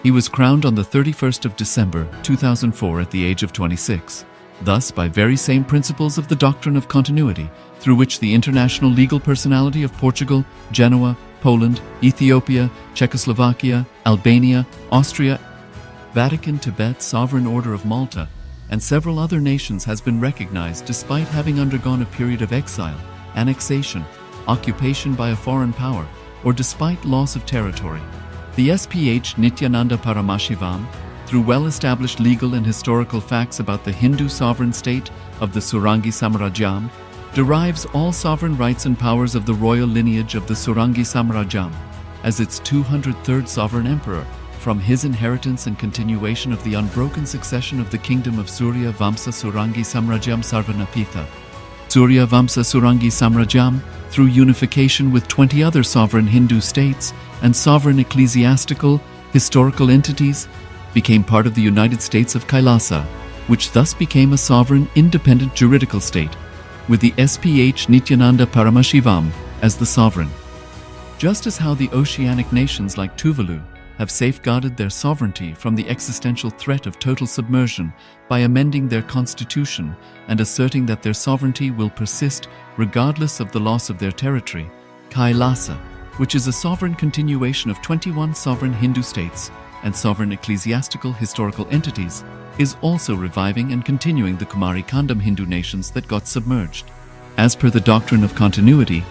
[SPEAKER 18] He was crowned on the 31st of December 2004 at the age of 26. Thus, by very same principles of the doctrine of continuity, through which the international legal personality of Portugal, Genoa, Poland, Ethiopia, Czechoslovakia, Albania, Austria, Vatican, Tibet, Sovereign Order of Malta, and several other nations has been recognized despite having undergone a period of exile, annexation, occupation by a foreign power, or despite loss of territory. The SPH Nithyananda Paramashivoham, through well-established legal and historical facts about the Hindu sovereign state of the Surangi Samrajyam, derives all sovereign rights and powers of the royal lineage of the Surangi Samrajyam as its 203rd sovereign emperor from his inheritance and continuation of the unbroken succession of the kingdom of Surya Vamsa Surangi Samrajyam Sarvanapitha. Surya Vamsa Surangi Samrajyam, through unification with 20 other sovereign Hindu states and sovereign ecclesiastical, historical entities, became part of the United States of KAILASA, which thus became a sovereign, independent juridical state, with the SPH Nithyananda Paramashivoham as the sovereign. Just as how the oceanic nations like Tuvalu have safeguarded their sovereignty from the existential threat of total submersion by amending their constitution and asserting that their sovereignty will persist regardless of the loss of their territory, KAILASA, which is a sovereign continuation of 21 sovereign Hindu states and sovereign ecclesiastical historical entities, is also reviving and continuing the Kumari Kandam Hindu nations that got submerged. As per the doctrine of continuity,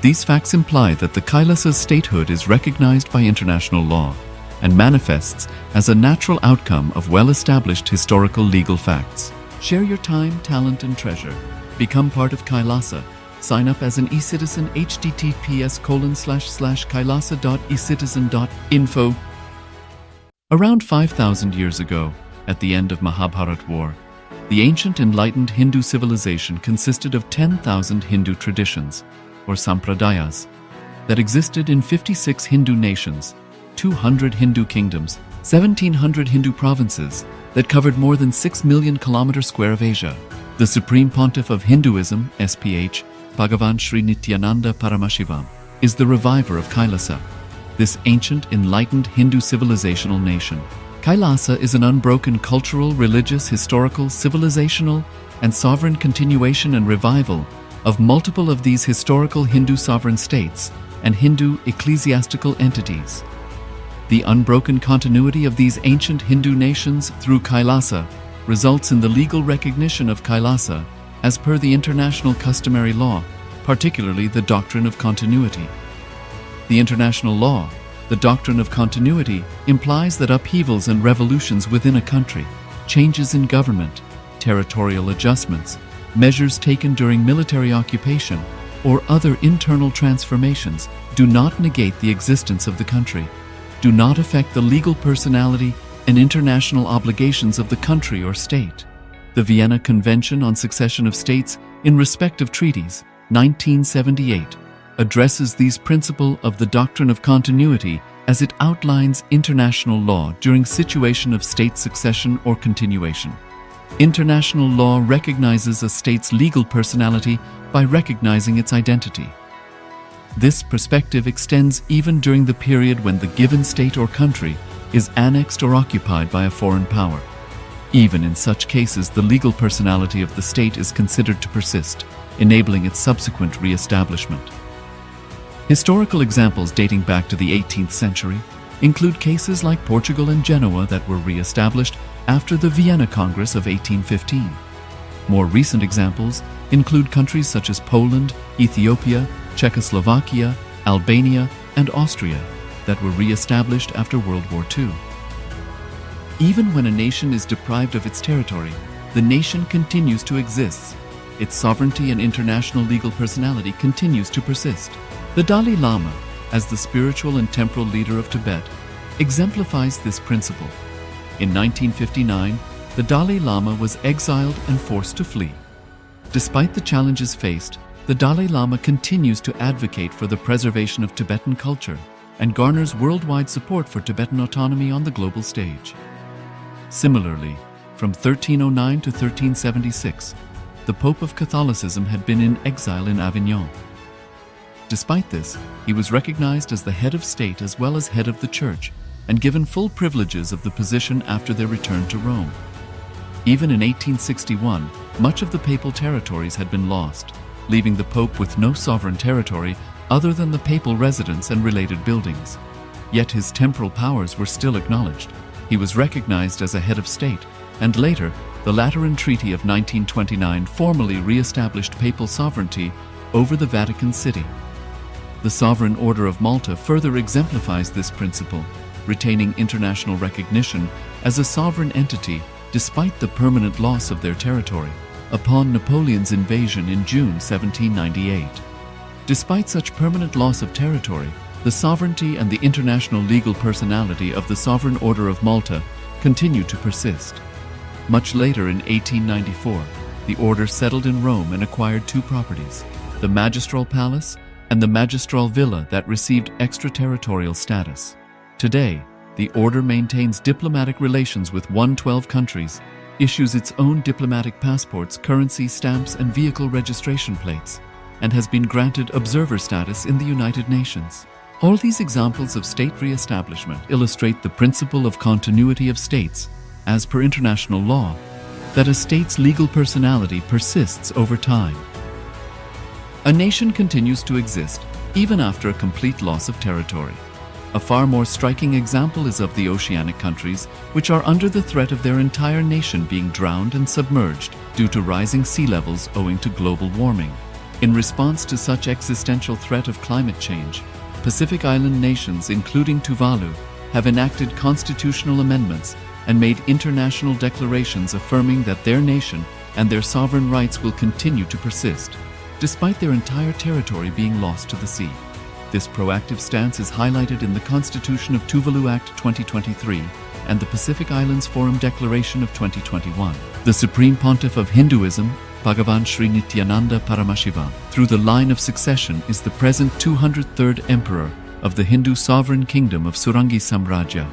[SPEAKER 18] these facts imply that the KAILASA's statehood is recognized by international law and manifests as a natural outcome of well-established historical legal facts. Share your time, talent, and treasure. Become part of KAILASA. Sign up as an eCitizen https://kailasa.ecitizen.info. Around 5,000 years ago, at the end of Mahabharat War, the ancient enlightened Hindu civilization consisted of 10,000 Hindu traditions, or sampradayas, that existed in 56 Hindu nations, 200 Hindu kingdoms, 1,700 Hindu provinces that covered more than 6 million kilometers square of Asia. The Supreme Pontiff of Hinduism, SPH, Bhagavan Sri Nithyananda Paramashivoham, is the reviver of KAILASA, this ancient enlightened Hindu civilizational nation. KAILASA is an unbroken cultural, religious, historical, civilizational, and sovereign continuation and revival of multiple of these historical Hindu sovereign states and Hindu ecclesiastical entities. The unbroken continuity of these ancient Hindu nations through KAILASA results in the legal recognition of KAILASA as per the international customary law, particularly the doctrine of continuity. The international law, the doctrine of continuity, implies that upheavals and revolutions within a country, changes in government, territorial adjustments, measures taken during military occupation, or other internal transformations do not negate the existence of the country, do not affect the legal personality and international obligations of the country or state. The Vienna Convention on Succession of States in respect of treaties, 1978, addresses these principles of the doctrine of continuity as it outlines international law during situation of state succession or continuation. International law recognizes a state's legal personality by recognizing its identity. This perspective extends even during the period when the given state or country is annexed or occupied by a foreign power. Even in such cases, the legal personality of the state is considered to persist, enabling its subsequent re-establishment. Historical examples dating back to the 18th century include cases like Portugal and Genoa that were re-established after the Vienna Congress of 1815. More recent examples include countries such as Poland, Ethiopia, Czechoslovakia, Albania, and Austria that were re-established after World War II. Even when a nation is deprived of its territory, the nation continues to exist. Its sovereignty and international legal personality continues to persist. The Dalai Lama, as the spiritual and temporal leader of Tibet, exemplifies this principle. In 1959, the Dalai Lama was exiled and forced to flee. Despite the challenges faced, the Dalai Lama continues to advocate for the preservation of Tibetan culture and garners worldwide support for Tibetan autonomy on the global stage. Similarly, from 1309 to 1376, the Pope of Catholicism had been in exile in Avignon. Despite this, he was recognized as the head of state as well as head of the church and given full privileges of the position after their return to Rome. Even in 1861, much of the papal territories had been lost, leaving the Pope with no sovereign territory other than the papal residence and related buildings. Yet his temporal powers were still acknowledged. He was recognized as a head of state, and later, the Lateran Treaty of 1929 formally re-established papal sovereignty over the Vatican City. The Sovereign Order of Malta further exemplifies this principle, retaining international recognition as a sovereign entity despite the permanent loss of their territory upon Napoleon's invasion in June 1798. Despite such permanent loss of territory, the sovereignty and the international legal personality of the Sovereign Order of Malta continue to persist. Much later in 1894, the order settled in Rome and acquired two properties, the Magistral Palace and the Magistral Villa that received extraterritorial status. Today, the order maintains diplomatic relations with 112 countries, issues its own diplomatic passports, currency stamps, and vehicle registration plates, and has been granted observer status in the United Nations. All these examples of state re-establishment illustrate the principle of continuity of states, as per international law, that a state's legal personality persists over time. A nation continues to exist even after a complete loss of territory. A far more striking example is of the oceanic countries, which are under the threat of their entire nation being drowned and submerged due to rising sea levels owing to global warming. In response to such existential threat of climate change, Pacific Island nations, including Tuvalu, have enacted constitutional amendments and made international declarations affirming that their nation and their sovereign rights will continue to persist, despite their entire territory being lost to the sea. This proactive stance is highlighted in the Constitution of Tuvalu Act 2023 and the Pacific Islands Forum Declaration of 2021. The Supreme Pontiff of Hinduism, Bhagavan Sri Nithyananda Paramashivoham, through the line of succession, is the present 203rd Emperor of the Hindu Sovereign Kingdom of Surangi Samrajya.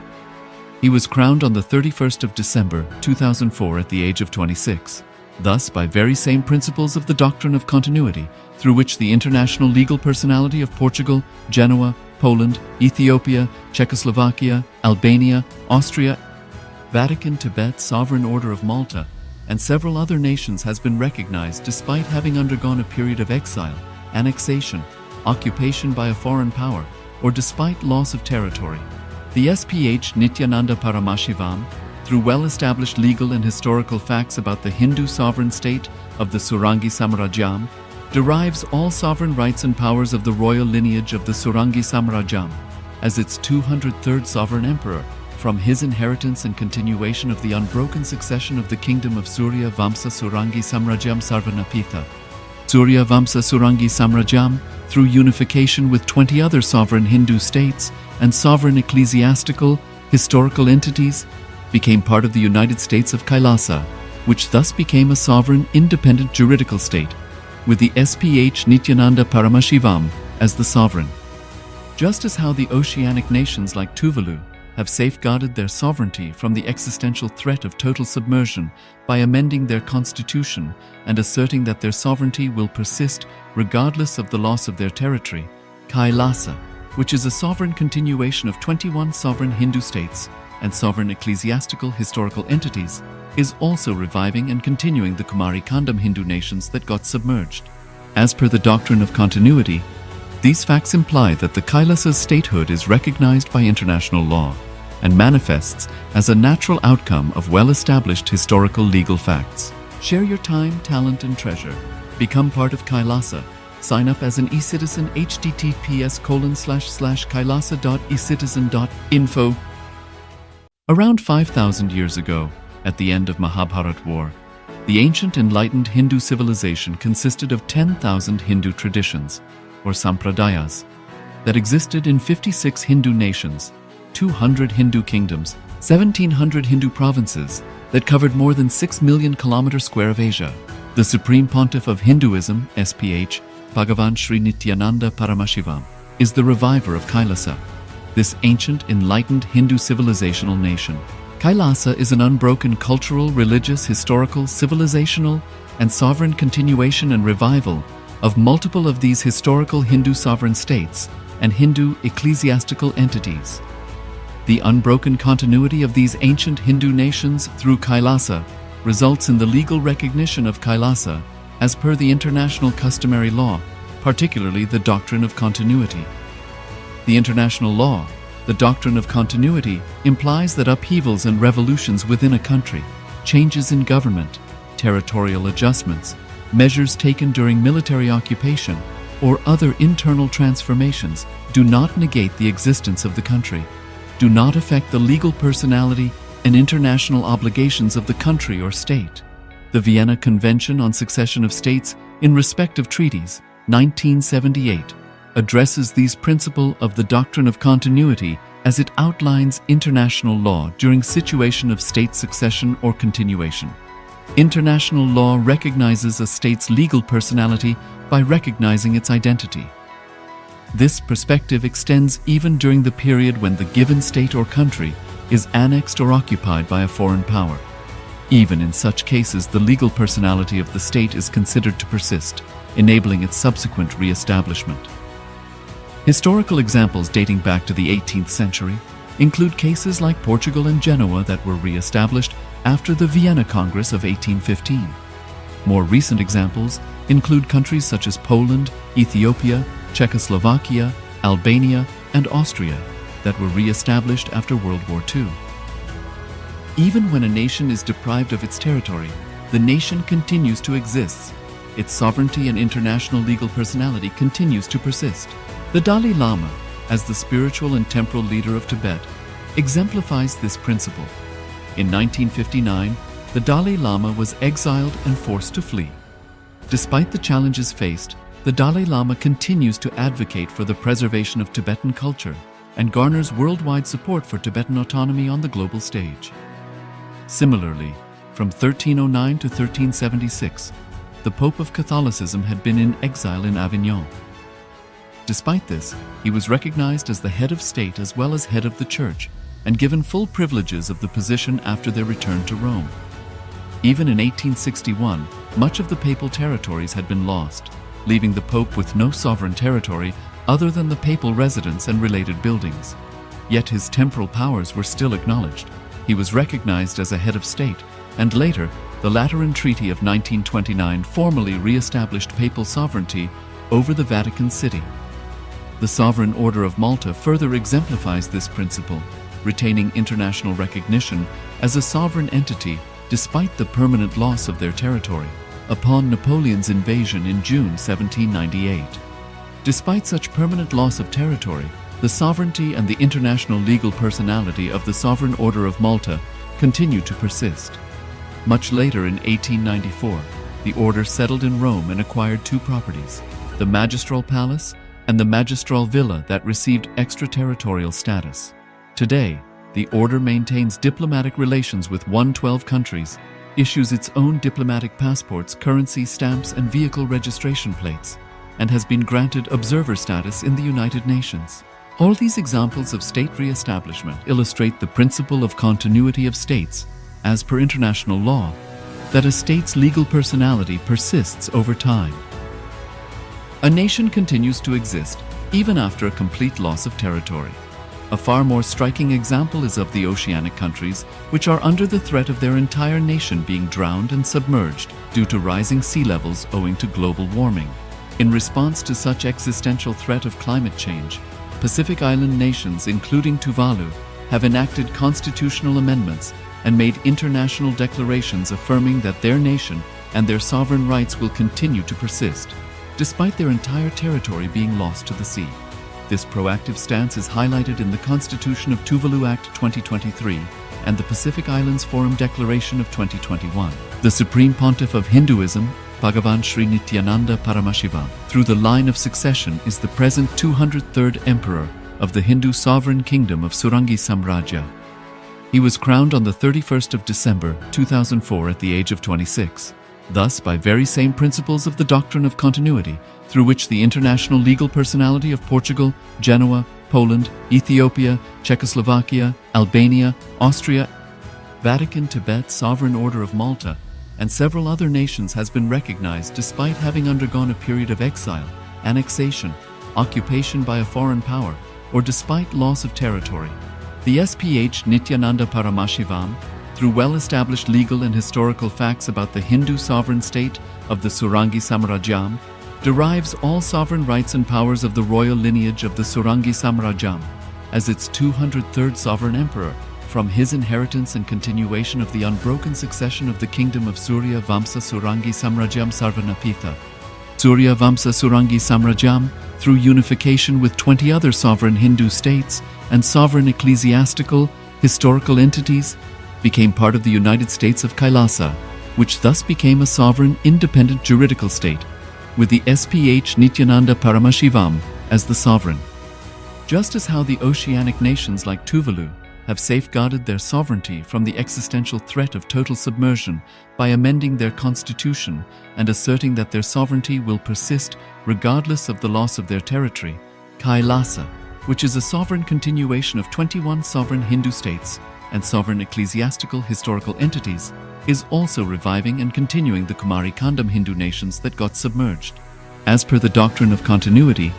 [SPEAKER 18] He was crowned on the 31st of December 2004 at the age of 26. Thus, by very same principles of the doctrine of continuity, through which the international legal personality of Portugal, Genoa, Poland, Ethiopia, Czechoslovakia, Albania, Austria, Vatican, Tibet, Sovereign Order of Malta, and several other nations has been recognized despite having undergone a period of exile, annexation, occupation by a foreign power, or despite loss of territory. The SPH Nithyananda Paramashivoham, through well-established legal and historical facts about the Hindu sovereign state of the Surangi Samrajyam, derives all sovereign rights and powers of the royal lineage of the Surangi Samrajyam as its 203rd sovereign emperor, from his inheritance and continuation of the unbroken succession of the kingdom of Surya Vamsa Surangi Samrajyam Sarvanapitha. Surya Vamsa Surangi Samrajyam, through unification with 20 other sovereign Hindu states and sovereign ecclesiastical, historical entities, became part of the United States of KAILASA, which thus became a sovereign, independent juridical state, with the SPH Nithyananda Paramashivoham as the sovereign. Just as how the oceanic nations like Tuvalu have safeguarded their sovereignty from the existential threat of total submersion by amending their constitution and asserting that their sovereignty will persist regardless of the loss of their territory, KAILASA, which is a sovereign continuation of 21 sovereign Hindu states and sovereign ecclesiastical historical entities, is also reviving and continuing the Kumari Kandam Hindu nations that got submerged. As per the doctrine of continuity, these facts imply that the Kailasa's statehood is recognized by international law and manifests as a natural outcome of well-established historical legal facts. Share your time, talent, and treasure. Become part of Kailasa. Sign up as an eCitizen https://kailasa.ecitizen.info. Around 5,000 years ago, at the end of Mahabharat War, the ancient enlightened Hindu civilization consisted of 10,000 Hindu traditions, or sampradayas, that existed in 56 Hindu nations, 200 Hindu kingdoms, 1,700 Hindu provinces that covered more than 6 million kilometers square of Asia. The Supreme Pontiff of Hinduism, SPH, Bhagavan Sri Nithyananda Paramashivoham, is the reviver of Kailasa, this ancient, enlightened Hindu civilizational nation. Kailasa is an unbroken cultural, religious, historical, civilizational, and sovereign continuation and revival of multiple of these historical Hindu sovereign states and Hindu ecclesiastical entities. The unbroken continuity of these ancient Hindu nations through Kailasa results in the legal recognition of Kailasa as per the international customary law, particularly the doctrine of continuity. The international law, the doctrine of continuity, implies that upheavals and revolutions within a country, changes in government, territorial adjustments, measures taken during military occupation, or other internal transformations do not negate the existence of the country, do not affect the legal personality and international obligations of the country or state. The Vienna Convention on Succession of States in respect of treaties, 1978, addresses these principles of the doctrine of continuity as it outlines international law during situation of state succession or continuation. international law recognizes a state's legal personality by recognizing its identity. This perspective extends even during the period when the given state or country is annexed or occupied by a foreign power. Even in such cases, the legal personality of the state is considered to persist, enabling its subsequent re-establishment. Historical examples dating back to the 18th century include cases like Portugal and Genoa that were re-established after the Vienna Congress of 1815. More recent examples include countries such as Poland, Ethiopia, Czechoslovakia, Albania, and Austria that were re-established after World War II. Even when a nation is deprived of its territory, the nation continues to exist. Its sovereignty and international legal personality continues to persist. The Dalai Lama, as the spiritual and temporal leader of Tibet, exemplifies this principle. In 1959, the Dalai Lama was exiled and forced to flee. Despite the challenges faced, the Dalai Lama continues to advocate for the preservation of Tibetan culture and garners worldwide support for Tibetan autonomy on the global stage. Similarly, from 1309 to 1376, the Pope of Catholicism had been in exile in Avignon. Despite this, he was recognized as the head of state as well as head of the church and given full privileges of the position after their return to Rome. Even in 1861, much of the papal territories had been lost, leaving the Pope with no sovereign territory other than the papal residence and related buildings. Yet his temporal powers were still acknowledged. He was recognized as a head of state, and later, the Lateran Treaty of 1929 formally re-established papal sovereignty over the Vatican City. The Sovereign Order of Malta further exemplifies this principle, retaining international recognition as a sovereign entity despite the permanent loss of their territory upon Napoleon's invasion in June 1798. Despite such permanent loss of territory, the sovereignty and the international legal personality of the Sovereign Order of Malta continue to persist. Much later in 1894, the order settled in Rome and acquired two properties, the Magistral Palace and the Magistral Villa that received extraterritorial status. Today, the order maintains diplomatic relations with 112 countries, issues its own diplomatic passports, currency stamps, and vehicle registration plates, and has been granted observer status in the United Nations. All these examples of state re-establishment illustrate the principle of continuity of states, as per international law, that a state's legal personality persists over time. A nation continues to exist even after a complete loss of territory. A far more striking example is of the oceanic countries, which are under the threat of their entire nation being drowned and submerged due to rising sea levels owing to global warming. In response to such existential threat of climate change, Pacific Island nations, including Tuvalu, have enacted constitutional amendments and made international declarations affirming that their nation and their sovereign rights will continue to persist, despite their entire territory being lost to the sea. This proactive stance is highlighted in the Constitution of Tuvalu Act 2023 and the Pacific Islands Forum Declaration of 2021. The Supreme Pontiff of Hinduism, Bhagavan Sri Nithyananda Paramashivoham, through the line of succession is the present 203rd Emperor of the Hindu Sovereign Kingdom of Surangi Samrajya. He was crowned on the 31st of December 2004 at the age of 26. Thus, by very same principles of the doctrine of continuity, through which the international legal personality of Portugal, Genoa, Poland, Ethiopia, Czechoslovakia, Albania, Austria, Vatican, Tibet, Sovereign Order of Malta, and several other nations has been recognized despite having undergone a period of exile, annexation, occupation by a foreign power, or despite loss of territory. The SPH Nithyananda Paramashivoham, through well-established legal and historical facts about the Hindu sovereign state of the Surangi Samrajyam, derives all sovereign rights and powers of the royal lineage of the Surangi Samrajyam as its 203rd sovereign emperor from his inheritance and continuation of the unbroken succession of the kingdom of Surya Vamsa Surangi Samrajyam Sarvanapitha. Surya Vamsa Surangi Samrajyam, through unification with 20 other sovereign Hindu states and sovereign ecclesiastical, historical entities, became part of the United States of KAILASA, which thus became a sovereign, independent juridical state, with the SPH Nithyananda Paramashivoham as the sovereign. Just as how the oceanic nations like Tuvalu have safeguarded their sovereignty from the existential threat of total submersion by amending their constitution and asserting that their sovereignty will persist regardless of the loss of their territory. KAILASA, which is a sovereign continuation of 21 sovereign Hindu states and sovereign ecclesiastical historical entities, is also reviving and continuing the Kumari Kandam Hindu nations that got submerged. As per the doctrine of continuity,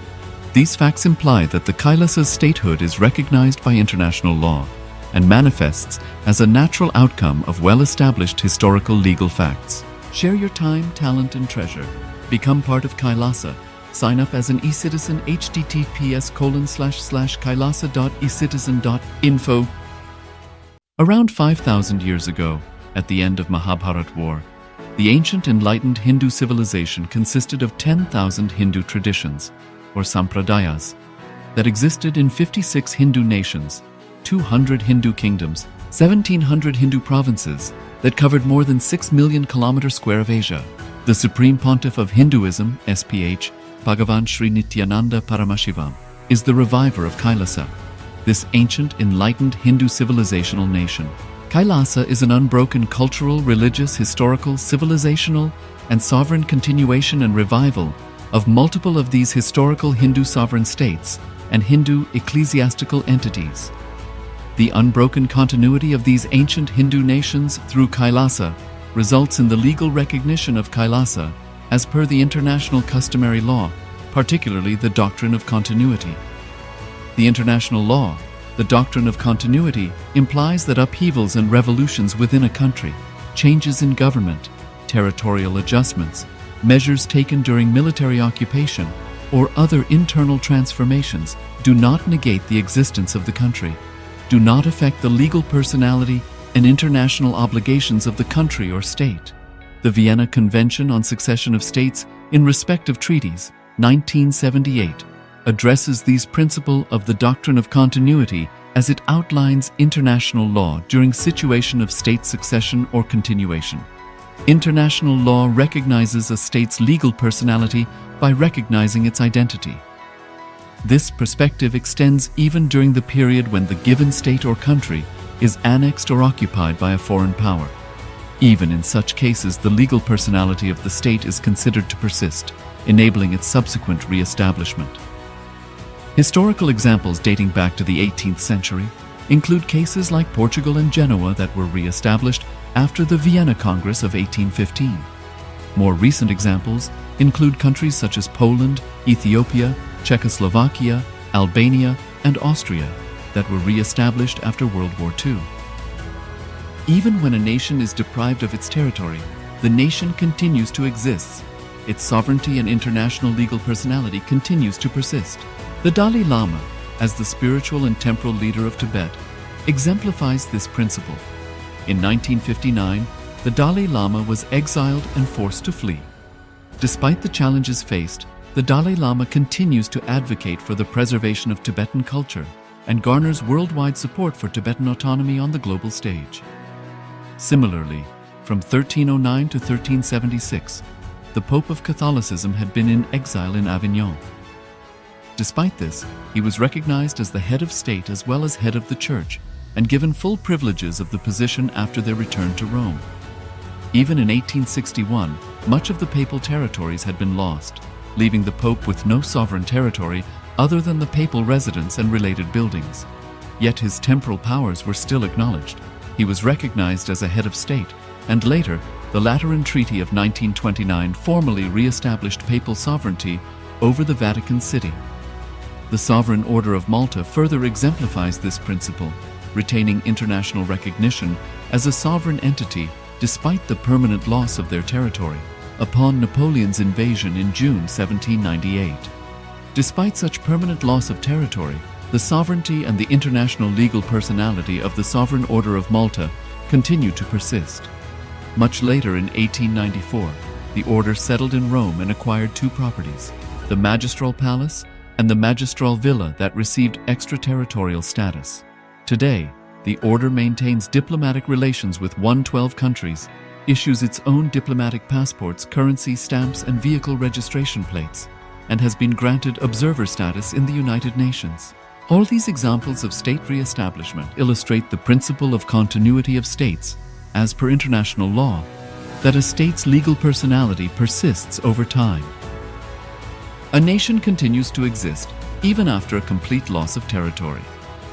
[SPEAKER 18] these facts imply that the KAILASA's statehood is recognized by international law and manifests as a natural outcome of well-established historical legal facts. Share your time, talent, and treasure. Become part of KAILASA. Sign up as an eCitizen https://kailasa.ecitizen.info. Around 5,000 years ago, at the end of Mahabharat War, the ancient enlightened Hindu civilization consisted of 10,000 Hindu traditions, or sampradayas, that existed in 56 Hindu nations, 200 Hindu kingdoms, 1,700 Hindu provinces that covered more than 6 million kilometers square of Asia. The Supreme Pontiff of Hinduism, SPH, Bhagavan Sri Nithyananda Paramashivoham, is the reviver of KAILASA, this ancient enlightened Hindu civilizational nation. KAILASA is an unbroken cultural, religious, historical, civilizational, and sovereign continuation and revival of multiple of these historical Hindu sovereign states and Hindu ecclesiastical entities. The unbroken continuity of these ancient Hindu nations through KAILASA results in the legal recognition of KAILASA as per the international customary law, particularly the doctrine of continuity. The international law, the doctrine of continuity, implies that upheavals and revolutions within a country, changes in government, territorial adjustments, measures taken during military occupation, or other internal transformations do not negate the existence of the country, do not affect the legal personality and international obligations of the country or state. The Vienna Convention on Succession of States in respect of treaties, 1978, addresses these principles of the doctrine of continuity as it outlines international law during situation of state succession or continuation. International law recognizes a state's legal personality by recognizing its identity. This perspective extends even during the period when the given state or country is annexed or occupied by a foreign power. Even in such cases, the legal personality of the state is considered to persist, enabling its subsequent re-establishment. Historical examples dating back to the 18th century include cases like Portugal and Genoa that were re-established after the Vienna Congress of 1815. More recent examples include countries such as Poland, Ethiopia, Czechoslovakia, Albania, and Austria that were re-established after World War II. Even when a nation is deprived of its territory, the nation continues to exist. Its sovereignty and international legal personality continues to persist. The Dalai Lama, as the spiritual and temporal leader of Tibet, exemplifies this principle. In 1959, the Dalai Lama was exiled and forced to flee. Despite the challenges faced, the Dalai Lama continues to advocate for the preservation of Tibetan culture and garners worldwide support for Tibetan autonomy on the global stage. Similarly, from 1309 to 1376, the Pope of Catholicism had been in exile in Avignon. Despite this, he was recognized as the head of state as well as head of the church and given full privileges of the position after their return to Rome. Even in 1861, much of the papal territories had been lost, leaving the Pope with no sovereign territory other than the papal residence and related buildings. Yet his temporal powers were still acknowledged. He was recognized as a head of state, and later, the Lateran Treaty of 1929 formally re-established papal sovereignty over the Vatican City. The Sovereign Order of Malta further exemplifies this principle, retaining international recognition as a sovereign entity despite the permanent loss of their territory upon Napoleon's invasion in June 1798. Despite such permanent loss of territory, the sovereignty and the international legal personality of the Sovereign Order of Malta continue to persist. Much later in 1894, the order settled in Rome and acquired two properties, the Magistral Palace and the Magistral Villa that received extraterritorial status. Today, the order maintains diplomatic relations with 112 countries, issues its own diplomatic passports, currency stamps, and vehicle registration plates, and has been granted observer status in the United Nations. All these examples of state re-establishment illustrate the principle of continuity of states, as per international law, that a state's legal personality persists over time. A nation continues to exist even after a complete loss of territory.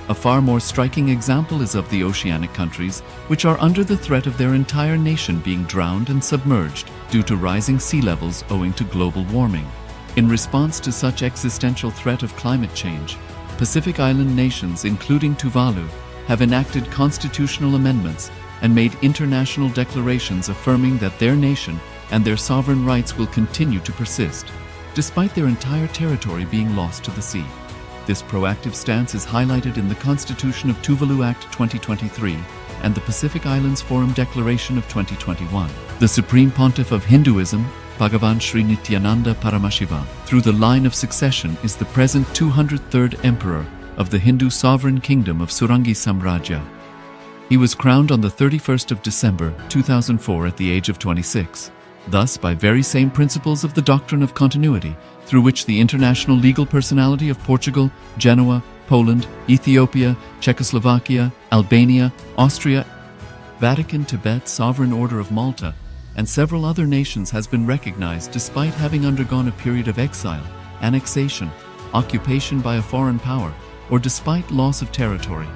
[SPEAKER 18] A far more striking example is of the oceanic countries, which are under the threat of their entire nation being drowned and submerged due to rising sea levels owing to global warming. In response to such existential threat of climate change, Pacific Island nations, including Tuvalu, have enacted constitutional amendments and made international declarations affirming that their nation and their sovereign rights will continue to persist, despite their entire territory being lost to the sea. This proactive stance is highlighted in the Constitution of Tuvalu Act 2023 and the Pacific Islands Forum Declaration of 2021. The Supreme Pontiff of Hinduism, Bhagavan Sri Nithyananda Paramashivoham, through the line of succession is the present 203rd Emperor of the Hindu Sovereign Kingdom of Surangi Samrajya. He was crowned on the 31st of December 2004 at the age of 26. Thus, by very same principles of the doctrine of continuity, through which the international legal personality of Portugal, Genoa, Poland, Ethiopia, Czechoslovakia, Albania, Austria, Vatican, Tibet, Sovereign Order of Malta, and several other nations has been recognized despite having undergone a period of exile, annexation, occupation by a foreign power, or despite loss of territory.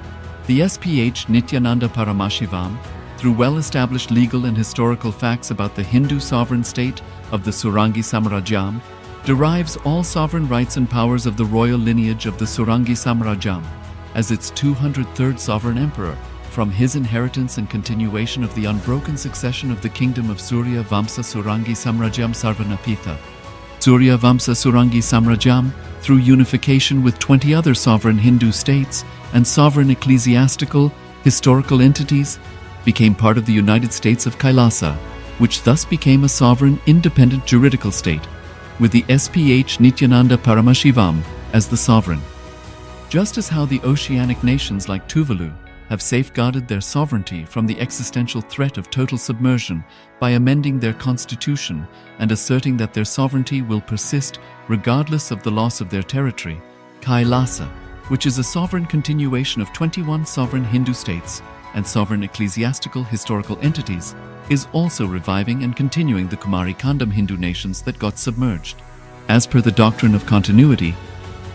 [SPEAKER 18] The SPH Nithyananda Paramashivoham, through well-established legal and historical facts about the Hindu sovereign state of the Surangi Samrajyam, derives all sovereign rights and powers of the royal lineage of the Surangi Samrajyam as its 203rd sovereign emperor, from his inheritance and continuation of the unbroken succession of the kingdom of Surya Vamsa Surangi Samrajyam Sarvanapitha. Surya Vamsa Surangi Samrajyam, through unification with 20 other sovereign Hindu states and sovereign ecclesiastical, historical entities, became part of the United States of KAILASA, which thus became a sovereign, independent juridical state, with the SPH Nithyananda Paramashivoham as the sovereign. Just as how the oceanic nations like Tuvalu have safeguarded their sovereignty from the existential threat of total submersion by amending their constitution and asserting that their sovereignty will persist regardless of the loss of their territory, KAILASA, which is a sovereign continuation of 21 sovereign Hindu states and sovereign ecclesiastical historical entities, is also reviving and continuing the Kumari Kandam Hindu nations that got submerged. As per the doctrine of continuity,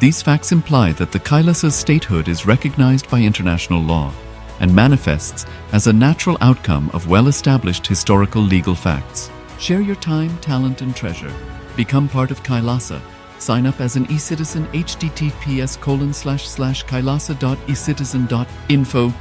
[SPEAKER 18] these facts imply that the Kailasa's statehood is recognized by international law and manifests as a natural outcome of well-established historical legal facts. Share your time, talent, and treasure. Become part of KAILASA. Sign up as an eCitizen https://kailasa.ecitizen.info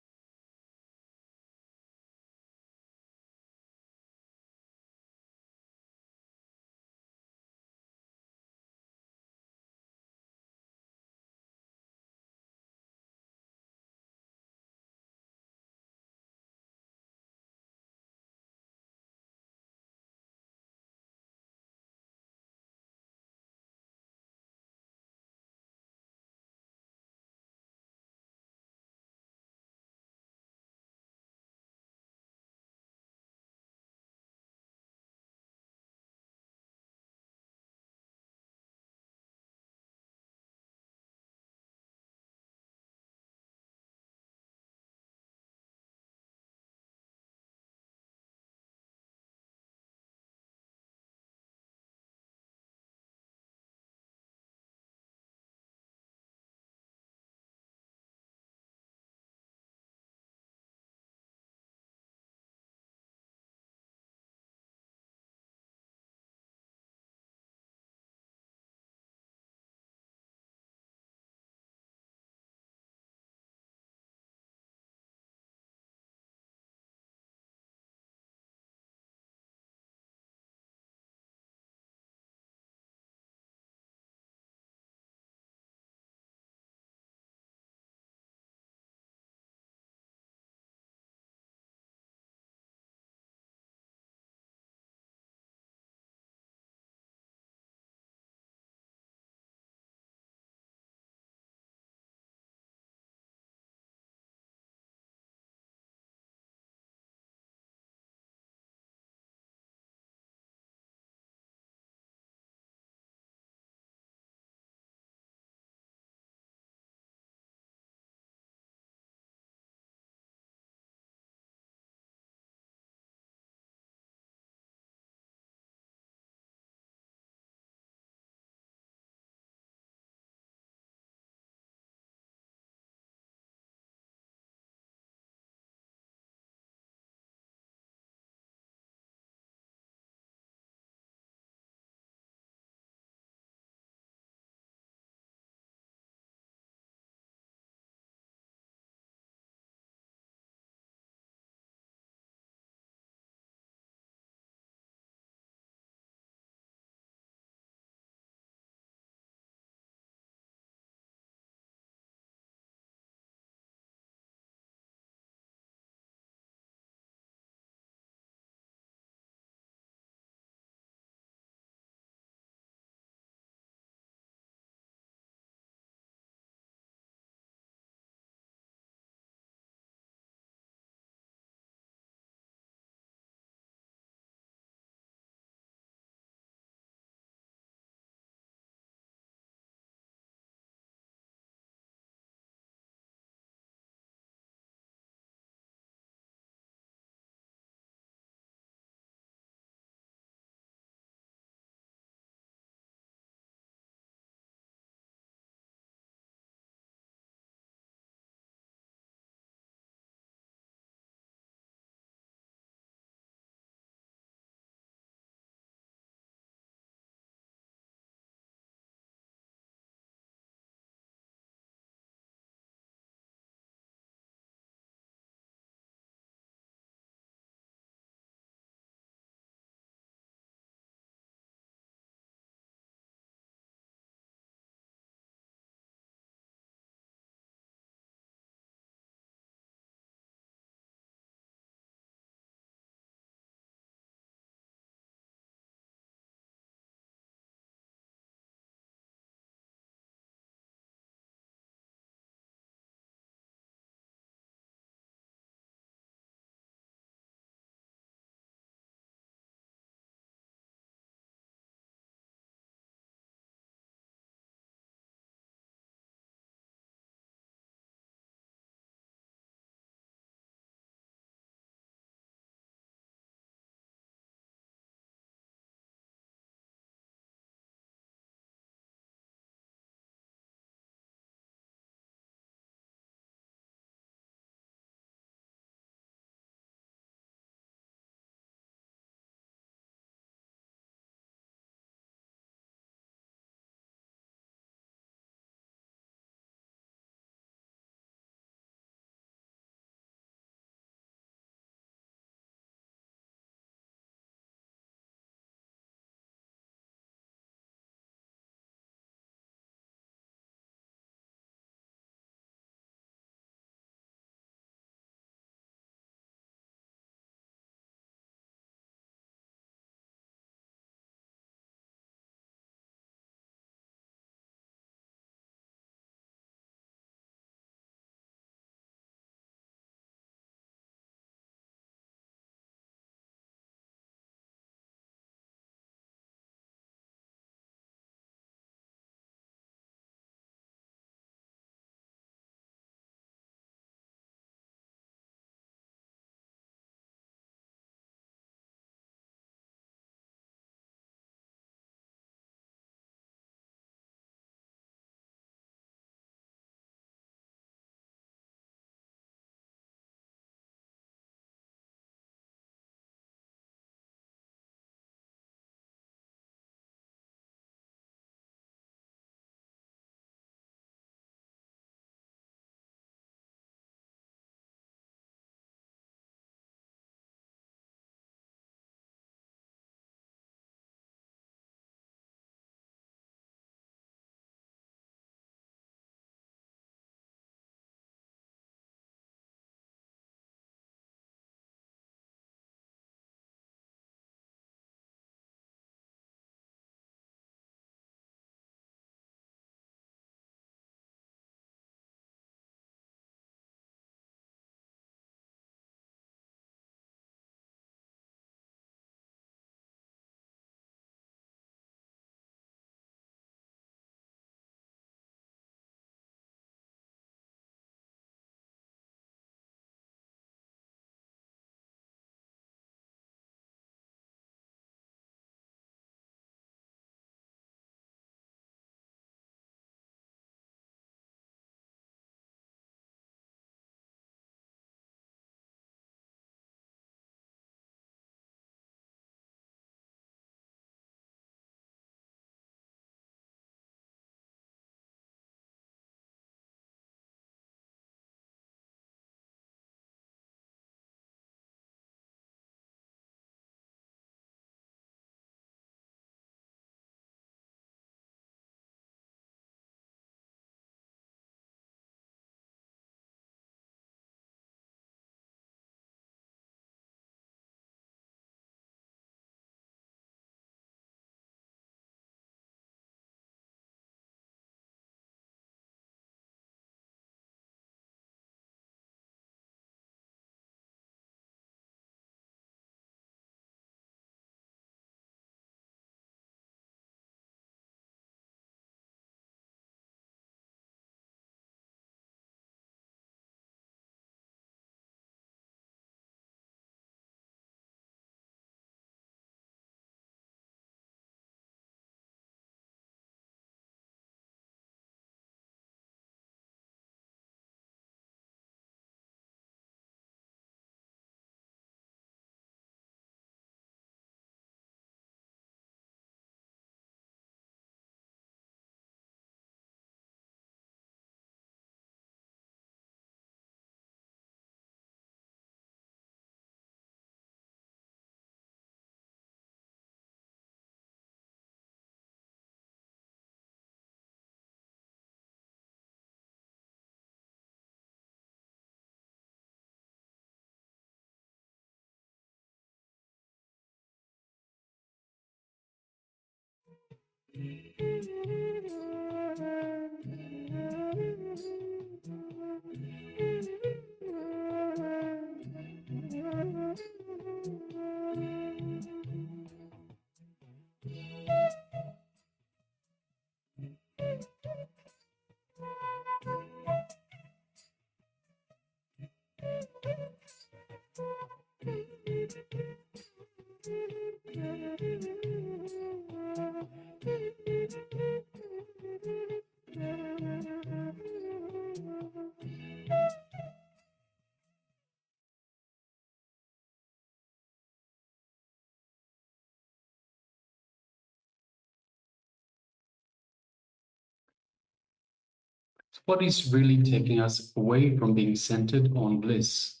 [SPEAKER 19] What is really taking us away from being centered on bliss?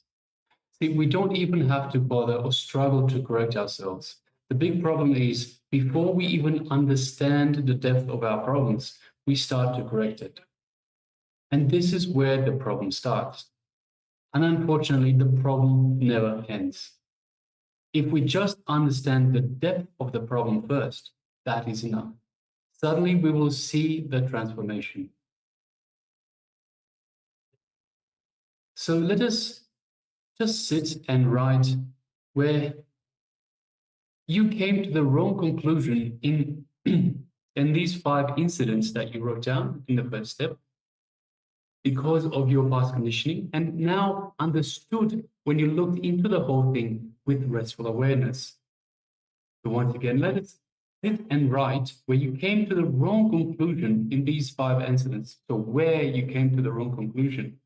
[SPEAKER 19] See, we don't even have to bother or struggle to correct ourselves. The big problem is before we even understand the depth of our problems, we start to correct it. And this is where the problem starts. And unfortunately, the problem never ends. If we just understand the depth of the problem first, that is enough. Suddenly we will see the transformation. So let us just sit and write where you came to the wrong conclusion in, in these 5 incidents that you wrote down in the first step because of your past conditioning, and now understood when you looked into the whole thing with restful awareness. So once again, let us sit and write where you came to the wrong conclusion in these 5 incidents. So where you came to the wrong conclusion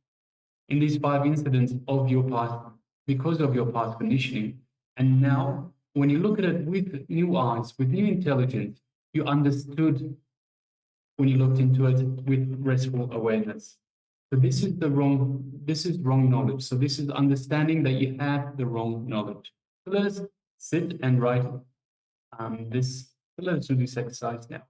[SPEAKER 19] in these 5 incidents of your past because of your past conditioning. And now, when you look at it with new eyes, with new intelligence, you understood when you looked into it with restful awareness. So this is wrong knowledge. So this is understanding that you have the wrong knowledge. So let us sit and write this. So let us do this exercise now.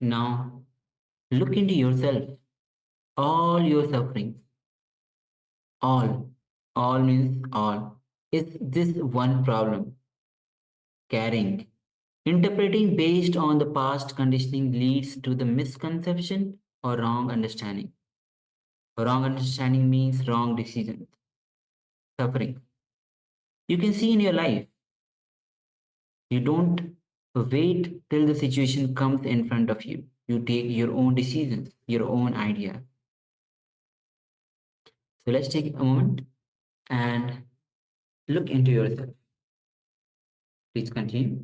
[SPEAKER 20] Now, look into yourself, all your suffering, all means all, is this one problem, carrying. Interpreting based on the past conditioning leads to the misconception or wrong understanding. Wrong understanding means wrong decisions, suffering. You can see in your life, you don't wait till the situation comes in front of you. You take your own decisions, your own idea. So let's take a moment and look into yourself. Please continue.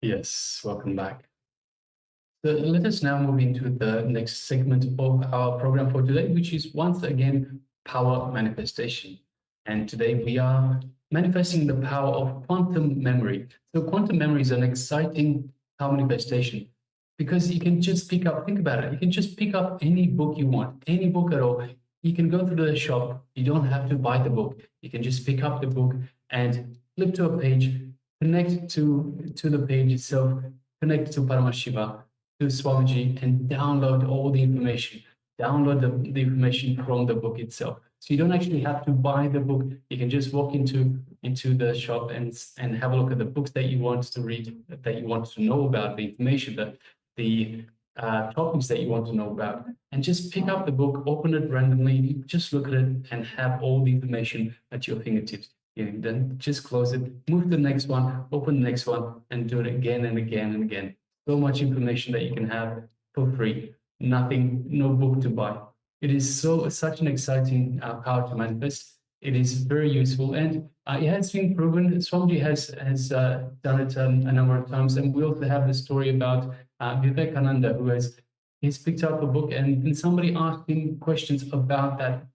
[SPEAKER 19] Yes, welcome back. So let us now move into the next segment of our program for today, which is once again power manifestation. And today we are manifesting the power of quantum memory. So quantum memory is an exciting power manifestation because you can just pick up, think about it, you can just pick up any book you want, any book at all. You can go to the shop, you don't have to buy the book. You can just pick up the book and flip to a page, connect to the page itself, connect to Paramashiva, to Swamiji, and download all the information. Download the information from the book itself. So you don't actually have to buy the book. You can just walk into the shop and have a look at the books that you want to read, that you want to know about, the information, the topics that you want to know about, and just pick up the book, open it randomly, just look at it, and have all the information at your fingertips. Then just close it, move to the next one, open the next one, and do it again and again and again. So much information that you can have for free. Nothing, no book to buy. It is such an exciting power to manifest. It is very useful, and it has been proven. Swamiji has done it a number of times, and we also have the story about Vivekananda, he's picked up a book, and then somebody asked him questions about that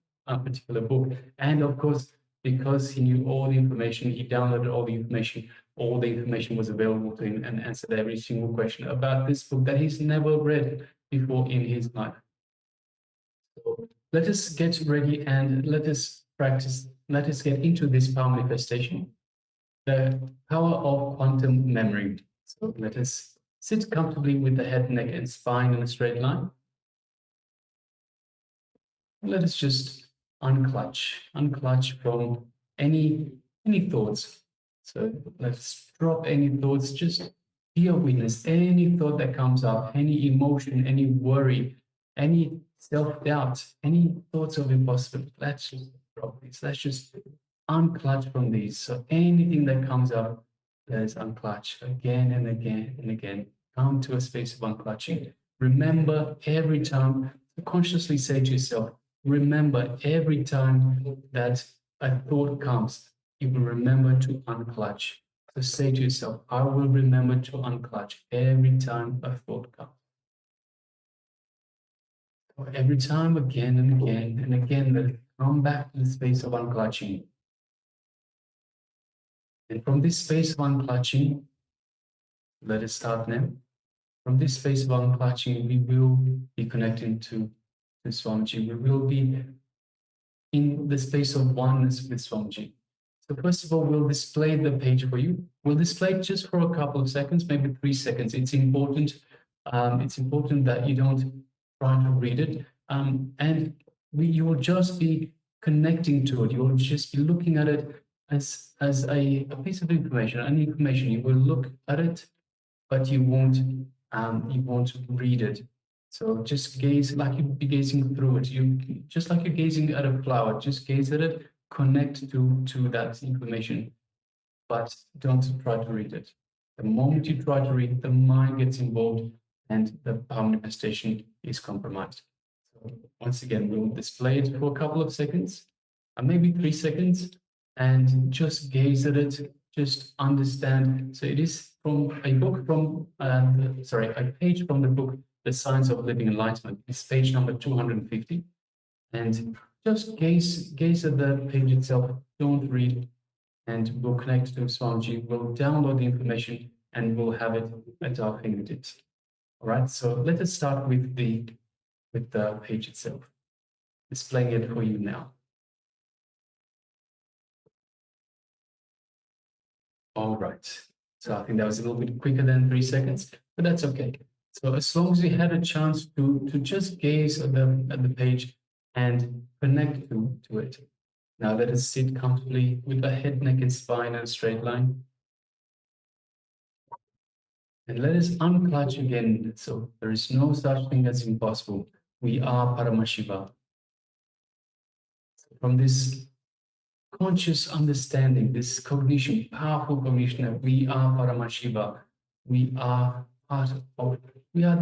[SPEAKER 19] particular book, and of course, because he knew all the information, he downloaded all the information. All the information was available to him and answered every single question about this book that he's never read before in his life. So let us get ready and let us practice. Let us get into this power manifestation, the power of quantum memory. So let us sit comfortably with the head, neck, and spine in a straight line. Let us just unclutch from any thoughts. So let's drop any thoughts, just be a witness. Any thought that comes up, any emotion, any worry, any self-doubt, any thoughts of impossibility, let's just drop these. Let's just unclutch from these. So anything that comes up, let's unclutch again and again and again. Come to a space of unclutching. Remember every time, consciously say to yourself, remember every time that a thought comes, you will remember to unclutch. So say to yourself, I will remember to unclutch every time a thought comes. So every time, again and again and again, let it come back to the space of unclutching. And from this space of unclutching, let us start now. From this space of unclutching, we will be connecting to Swamiji. We will be in the space of oneness with Swamiji. So first of all, we'll display the page for you. We'll display it just for a couple of seconds, maybe 3 seconds. It's important that you don't try to read it. And you will just be connecting to it. You'll just be looking at it as a piece of information, any information. You will look at it, but you won't read it. So just gaze like you'd be gazing through it. You just like you're gazing at a flower. Just gaze at it, connect to that information, but don't try to read it. The moment you try to read, the mind gets involved and the power manifestation is compromised. So once again, we'll display it for a couple of seconds, maybe 3 seconds, and just gaze at it, just understand. So it is from a book from, a page from the book, The Science of Living Enlightenment. It's page number 250. And just gaze at the page itself, don't read, and we'll connect to Swamiji, we'll download the information, and we'll have it at our fingertips. All right, so let us start with the page itself. Displaying it for you now. All right, so I think that was a little bit quicker than 3 seconds, but that's okay. So as long as you had a chance to just gaze at the page and connect to it. Now let us sit comfortably with the head, neck, and spine in a straight line. And let us unclutch again. So there is no such thing as impossible. We are Paramashiva. From this conscious understanding, this cognition, powerful cognition that we are Paramashiva, we are part of, we are the